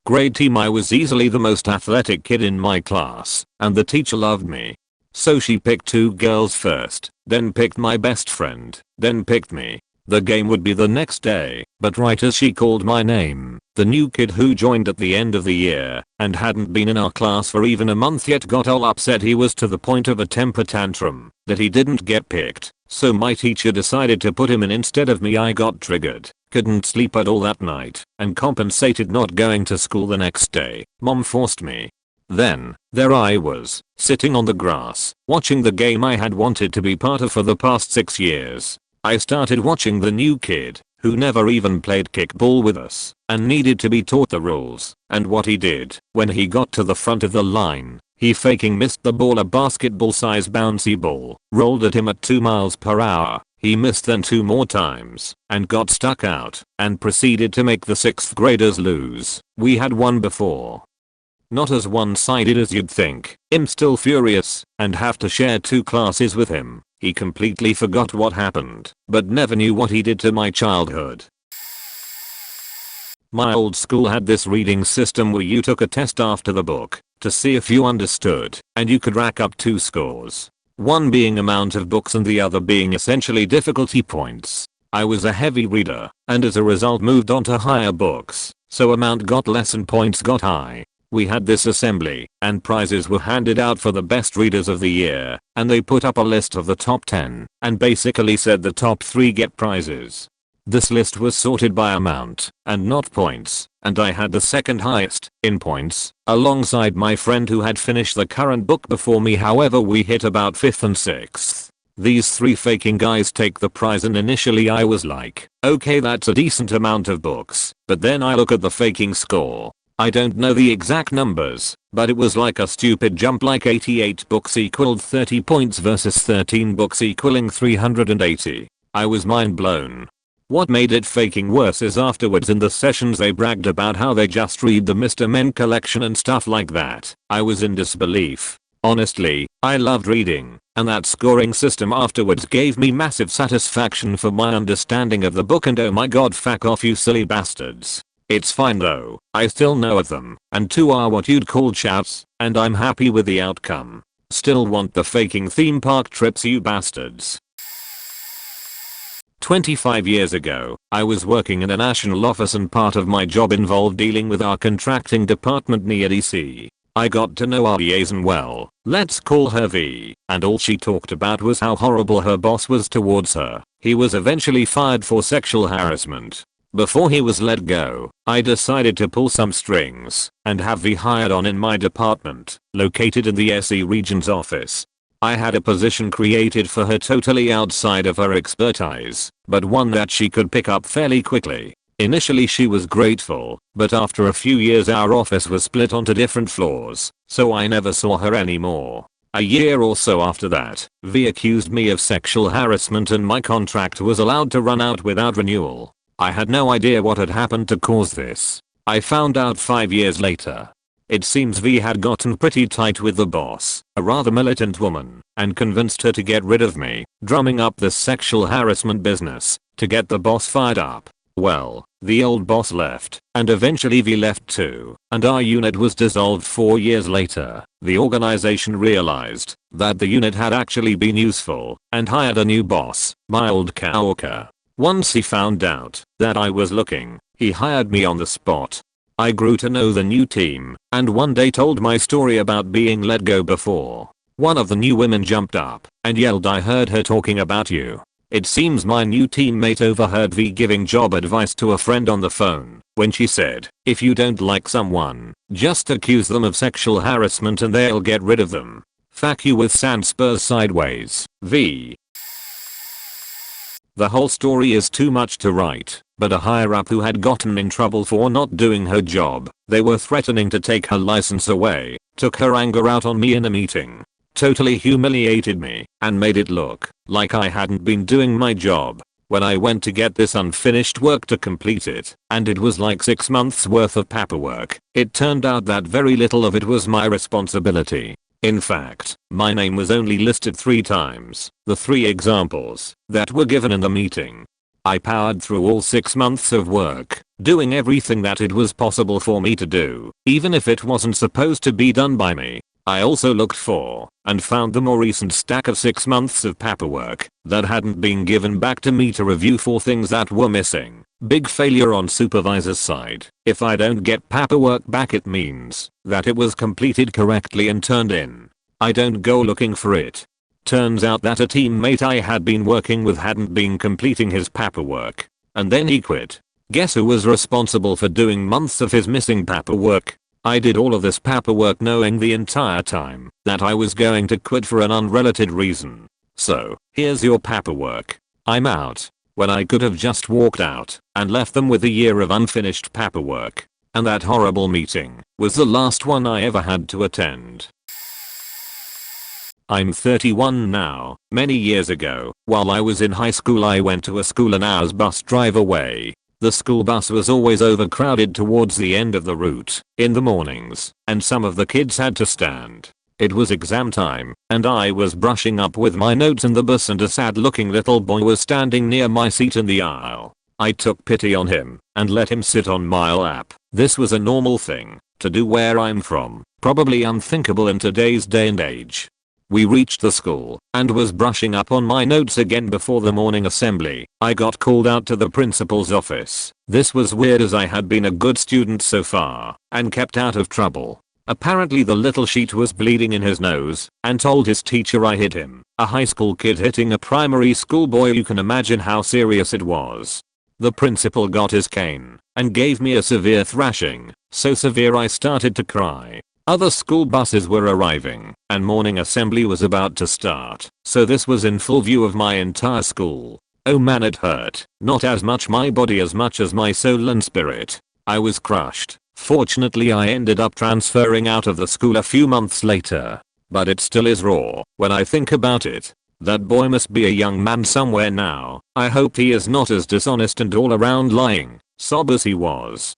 grade team. I was easily the most athletic kid in my class and the teacher loved me. So she picked 2 girls first, then picked my best friend, then picked me. The game would be the next day, but right as she called my name, the new kid who joined at the end of the year and hadn't been in our class for even a month yet got all upset. He was to the point of a temper tantrum that he didn't get picked, So my teacher decided to put him in instead of me. I got triggered, couldn't sleep at all that night, and compensated not going to school the next day. Mom forced me. Then, there I was, sitting on the grass, watching the game I had wanted to be part of for the past 6 years. I started watching the new kid, who never even played kickball with us, and needed to be taught the rules, and what he did, when he got to the front of the line, he faking missed the ball, a basketball-sized bouncy ball, rolled at him at 2 miles per hour. He missed then 2 more times, and got stuck out, and proceeded to make the 6th graders lose. We had won before. Not as one-sided as you'd think. I'm still furious, and have to share 2 classes with him. He completely forgot what happened, but never knew what he did to my childhood. My old school had this reading system where you took a test after the book, to see if you understood, and you could rack up 2 scores. One being amount of books and the other being essentially difficulty points. I was a heavy reader, and as a result moved on to higher books, so amount got less and points got high. We had this assembly, and prizes were handed out for the best readers of the year, and they put up a list of the top 10, and basically said the top 3 get prizes. This list was sorted by amount, and not points, and I had the second highest, in points, alongside my friend who had finished the current book before me. However, we hit about 5th and 6th. These 3 faking guys take the prize, and initially I was like, okay, that's a decent amount of books, but then I look at the faking score. I don't know the exact numbers, but it was like a stupid jump, like 88 books equaled 30 points versus 13 books equaling 380. I was mind blown. What made it faking worse is afterwards in the sessions they bragged about how they just read the Mr. Men collection and stuff like that. I was in disbelief. Honestly, I loved reading, and that scoring system afterwards gave me massive satisfaction for my understanding of the book, and oh my god, fuck off you silly bastards. It's fine though, I still know of them, and 2 are what you'd call chaps, and I'm happy with the outcome. Still want the faking theme park trips, you bastards. 25 years ago, I was working in a national office and part of my job involved dealing with our contracting department near DC. I got to know our liaison well, let's call her V, and all she talked about was how horrible her boss was towards her. He was eventually fired for sexual harassment. Before he was let go, I decided to pull some strings and have V hired on in my department, located in the SE region's office. I had a position created for her totally outside of her expertise, but one that she could pick up fairly quickly. Initially she was grateful, but after a few years our office was split onto different floors, so I never saw her anymore. A year or so after that, V accused me of sexual harassment and my contract was allowed to run out without renewal. I had no idea what had happened to cause this. I found out 5 years later. It seems V had gotten pretty tight with the boss, a rather militant woman, and convinced her to get rid of me, drumming up this sexual harassment business, to get the boss fired up. Well, the old boss left, and eventually V left too, and our unit was dissolved 4 years later. The organization realized that the unit had actually been useful, and hired a new boss, my old coworker. Once he found out that I was looking, he hired me on the spot. I grew to know the new team, and one day told my story about being let go before. One of the new women jumped up and yelled, "I heard her talking about you." It seems my new teammate overheard V giving job advice to a friend on the phone when she said, "If you don't like someone, just accuse them of sexual harassment and they'll get rid of them." Fuck you with sand spurs sideways, V. The whole story is too much to write, but a higher up who had gotten in trouble for not doing her job, they were threatening to take her license away, took her anger out on me in a meeting. Totally humiliated me, and made it look like I hadn't been doing my job. When I went to get this unfinished work to complete it, and it was like 6 months worth of paperwork, it turned out that very little of it was my responsibility. In fact, my name was only listed 3 times, the 3 examples that were given in the meeting. I powered through all 6 months of work, doing everything that it was possible for me to do, even if it wasn't supposed to be done by me. I also looked for and found the more recent stack of 6 months of paperwork that hadn't been given back to me to review for things that were missing. Big failure on supervisor's side. If I don't get paperwork back, it means that it was completed correctly and turned in. I don't go looking for it. Turns out that a teammate I had been working with hadn't been completing his paperwork. And then he quit. Guess who was responsible for doing months of his missing paperwork? I did all of this paperwork knowing the entire time that I was going to quit for an unrelated reason. So, here's your paperwork. I'm out. When I could have just walked out and left them with a year of unfinished paperwork. And that horrible meeting was the last one I ever had to attend. I'm 31 now. Many years ago, while I was in high school, I went to a school an hour's bus drive away. The school bus was always overcrowded towards the end of the route in the mornings, and some of the kids had to stand. It was exam time, and I was brushing up with my notes in the bus, and a sad-looking little boy was standing near my seat in the aisle. I took pity on him and let him sit on my lap. This was a normal thing to do where I'm from, probably unthinkable in today's day and age. We reached the school and was brushing up on my notes again before the morning assembly. I got called out to the principal's office. This was weird as I had been a good student so far and kept out of trouble. Apparently the little sheet was bleeding in his nose and told his teacher I hit him. A high school kid hitting a primary school boy, you can imagine how serious it was. The principal got his cane and gave me a severe thrashing, so severe I started to cry. Other school buses were arriving and morning assembly was about to start, so this was in full view of my entire school. Oh man, it hurt. Not as much my body as much as my soul and spirit. I was crushed. Fortunately I ended up transferring out of the school a few months later. But it still is raw when I think about it. That boy must be a young man somewhere now. I hope he is not as dishonest and all around lying sob as he was.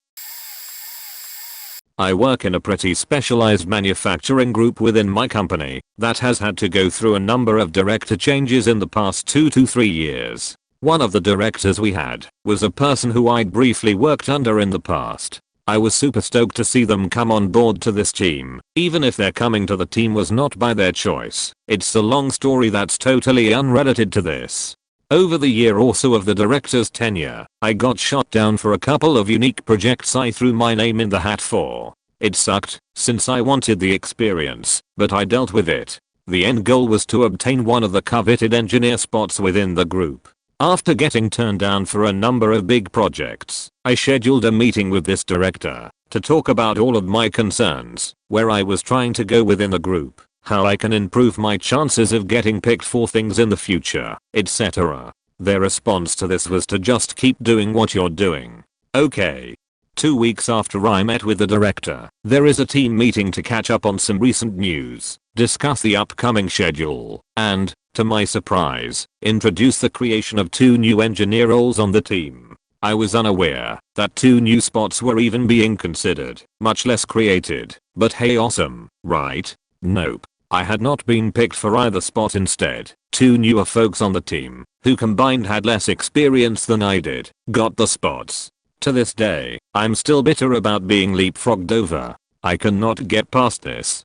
I work in a pretty specialized manufacturing group within my company that has had to go through a number of director changes in the past 2 to 3 years. One of the directors we had was a person who I'd briefly worked under in the past. I was super stoked to see them come on board to this team, even if their coming to the team was not by their choice. It's a long story that's totally unrelated to this. Over the year or so of the director's tenure, I got shot down for a couple of unique projects I threw my name in the hat for. It sucked, since I wanted the experience, but I dealt with it. The end goal was to obtain one of the coveted engineer spots within the group. After getting turned down for a number of big projects, I scheduled a meeting with this director to talk about all of my concerns, where I was trying to go within the group, how I can improve my chances of getting picked for things in the future, etc. Their response to this was to just keep doing what you're doing. Okay. 2 weeks after I met with the director, there is a team meeting to catch up on some recent news, discuss the upcoming schedule, and, to my surprise, introduce the creation of 2 new engineer roles on the team. I was unaware that 2 new spots were even being considered, much less created, but hey, awesome, right? Nope. I had not been picked for either spot. Instead, 2 newer folks on the team, who combined had less experience than I did, got the spots. To this day, I'm still bitter about being leapfrogged over. I cannot get past this.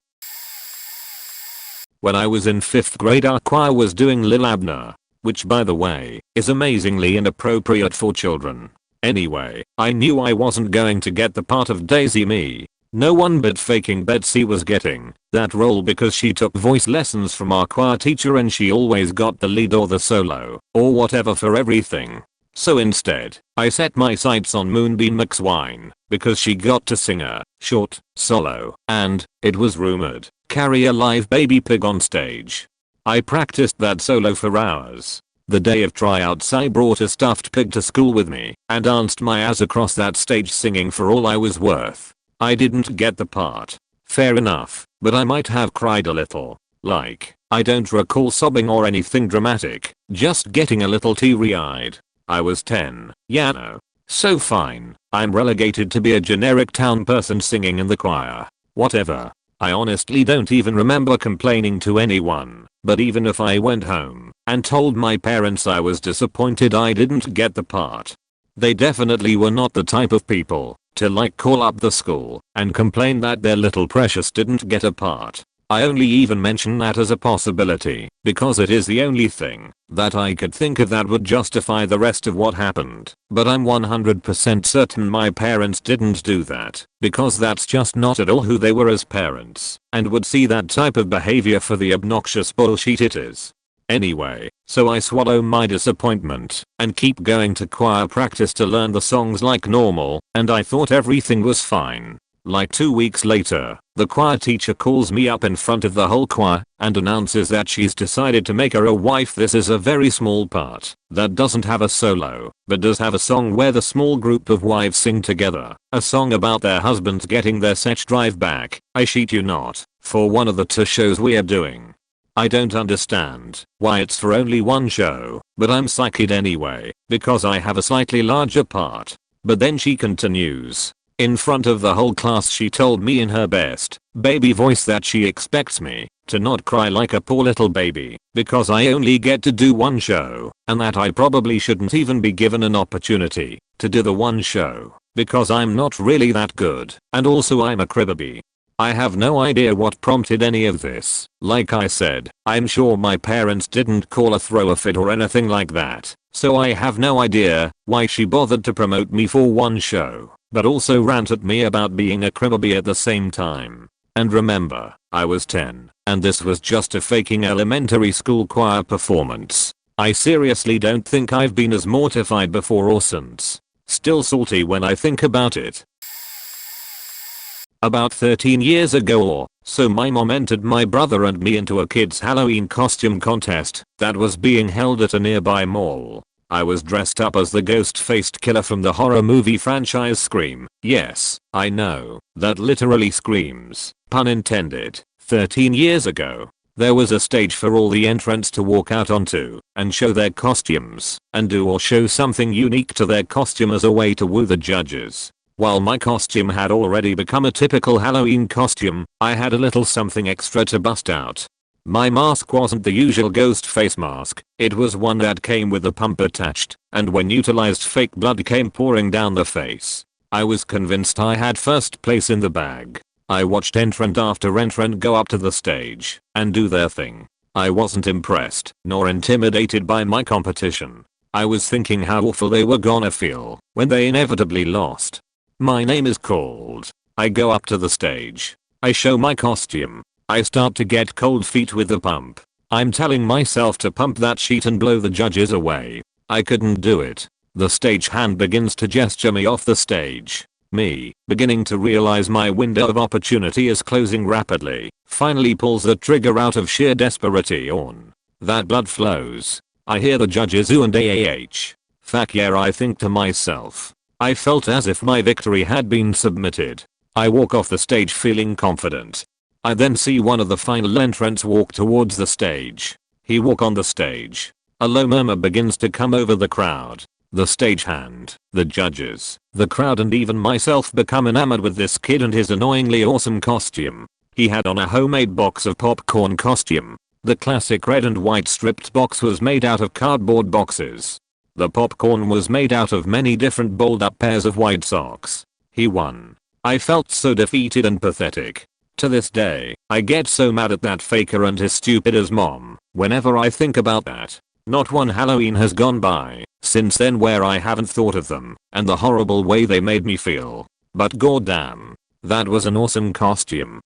When I was in 5th grade, our choir was doing Lil Abner, which by the way, is amazingly inappropriate for children. Anyway, I knew I wasn't going to get the part of Daisy Me. No one but faking Betsy was getting that role because she took voice lessons from our choir teacher and she always got the lead or the solo, or whatever for everything. So instead, I set my sights on Moonbeam McSwine, because she got to sing a short solo, and, it was rumored, carry a live baby pig on stage. I practiced that solo for hours. The day of tryouts I brought a stuffed pig to school with me, and danced my ass across that stage singing for all I was worth. I didn't get the part. Fair enough, but I might have cried a little. Like, I don't recall sobbing or anything dramatic, just getting a little teary-eyed. I was 10, yeah no. So fine, I'm relegated to be a generic town person singing in the choir. Whatever. I honestly don't even remember complaining to anyone, but even if I went home and told my parents I was disappointed I didn't get the part, they definitely were not the type of people to like call up the school and complain that their little precious didn't get a part. I only even mention that as a possibility because it is the only thing that I could think of that would justify the rest of what happened. But I'm 100% certain my parents didn't do that because that's just not at all who they were as parents and would see that type of behavior for the obnoxious bullshit it is. Anyway, so I swallow my disappointment and keep going to choir practice to learn the songs like normal, and I thought everything was fine. Like 2 weeks later, the choir teacher calls me up in front of the whole choir and announces that she's decided to make her a wife. This is a very small part that doesn't have a solo, but does have a song where the small group of wives sing together, a song about their husbands getting their sex drive back, I shit you not, for one of the 2 shows we're doing. I don't understand why it's for only 1 show, but I'm psyched anyway, because I have a slightly larger part. But then she continues. In front of the whole class she told me in her best baby voice that she expects me to not cry like a poor little baby because I only get to do 1 show and that I probably shouldn't even be given an opportunity to do the 1 show because I'm not really that good and also I'm a cribbaby. I have no idea what prompted any of this. Like I said, I'm sure my parents didn't call a throw a fit or anything like that, so I have no idea why she bothered to promote me for 1 show, but also rant at me about being a cribbaby at the same time. And remember, I was 10, and this was just a faking elementary school choir performance. I seriously don't think I've been as mortified before or since. Still salty when I think about it. About 13 years ago or so, my mom entered my brother and me into a kid's Halloween costume contest that was being held at a nearby mall. I was dressed up as the ghost-faced killer from the horror movie franchise Scream. Yes, I know, that literally screams, pun intended. 13 years ago, there was a stage for all the entrants to walk out onto and show their costumes and do or show something unique to their costume as a way to woo the judges. While my costume had already become a typical Halloween costume, I had a little something extra to bust out. My mask wasn't the usual ghost face mask, it was one that came with a pump attached, and when utilized fake blood came pouring down the face. I was convinced I had first place in the bag. I watched entrant after entrant go up to the stage and do their thing. I wasn't impressed nor intimidated by my competition. I was thinking how awful they were gonna feel when they inevitably lost. My name is called. I go up to the stage. I show my costume. I start to get cold feet with the pump. I'm telling myself to pump that sheet and blow the judges away. I couldn't do it. The stagehand begins to gesture me off the stage. Me, beginning to realize my window of opportunity is closing rapidly, finally pulls the trigger out of sheer desperation. That blood flows. I hear the judges ooh and ah. Fuck yeah, I think to myself. I felt as if my victory had been submitted. I walk off the stage feeling confident. I then see one of the final entrants walk towards the stage. He walk on the stage. A low murmur begins to come over the crowd. The stagehand, the judges, the crowd and even myself become enamored with this kid and his annoyingly awesome costume. He had on a homemade box of popcorn costume. The classic red and white stripped box was made out of cardboard boxes. The popcorn was made out of many different balled up pairs of white socks. He won. I felt so defeated and pathetic. To this day, I get so mad at that faker and his stupid as mom whenever I think about that. Not one Halloween has gone by since then where I haven't thought of them and the horrible way they made me feel. But goddamn, that was an awesome costume.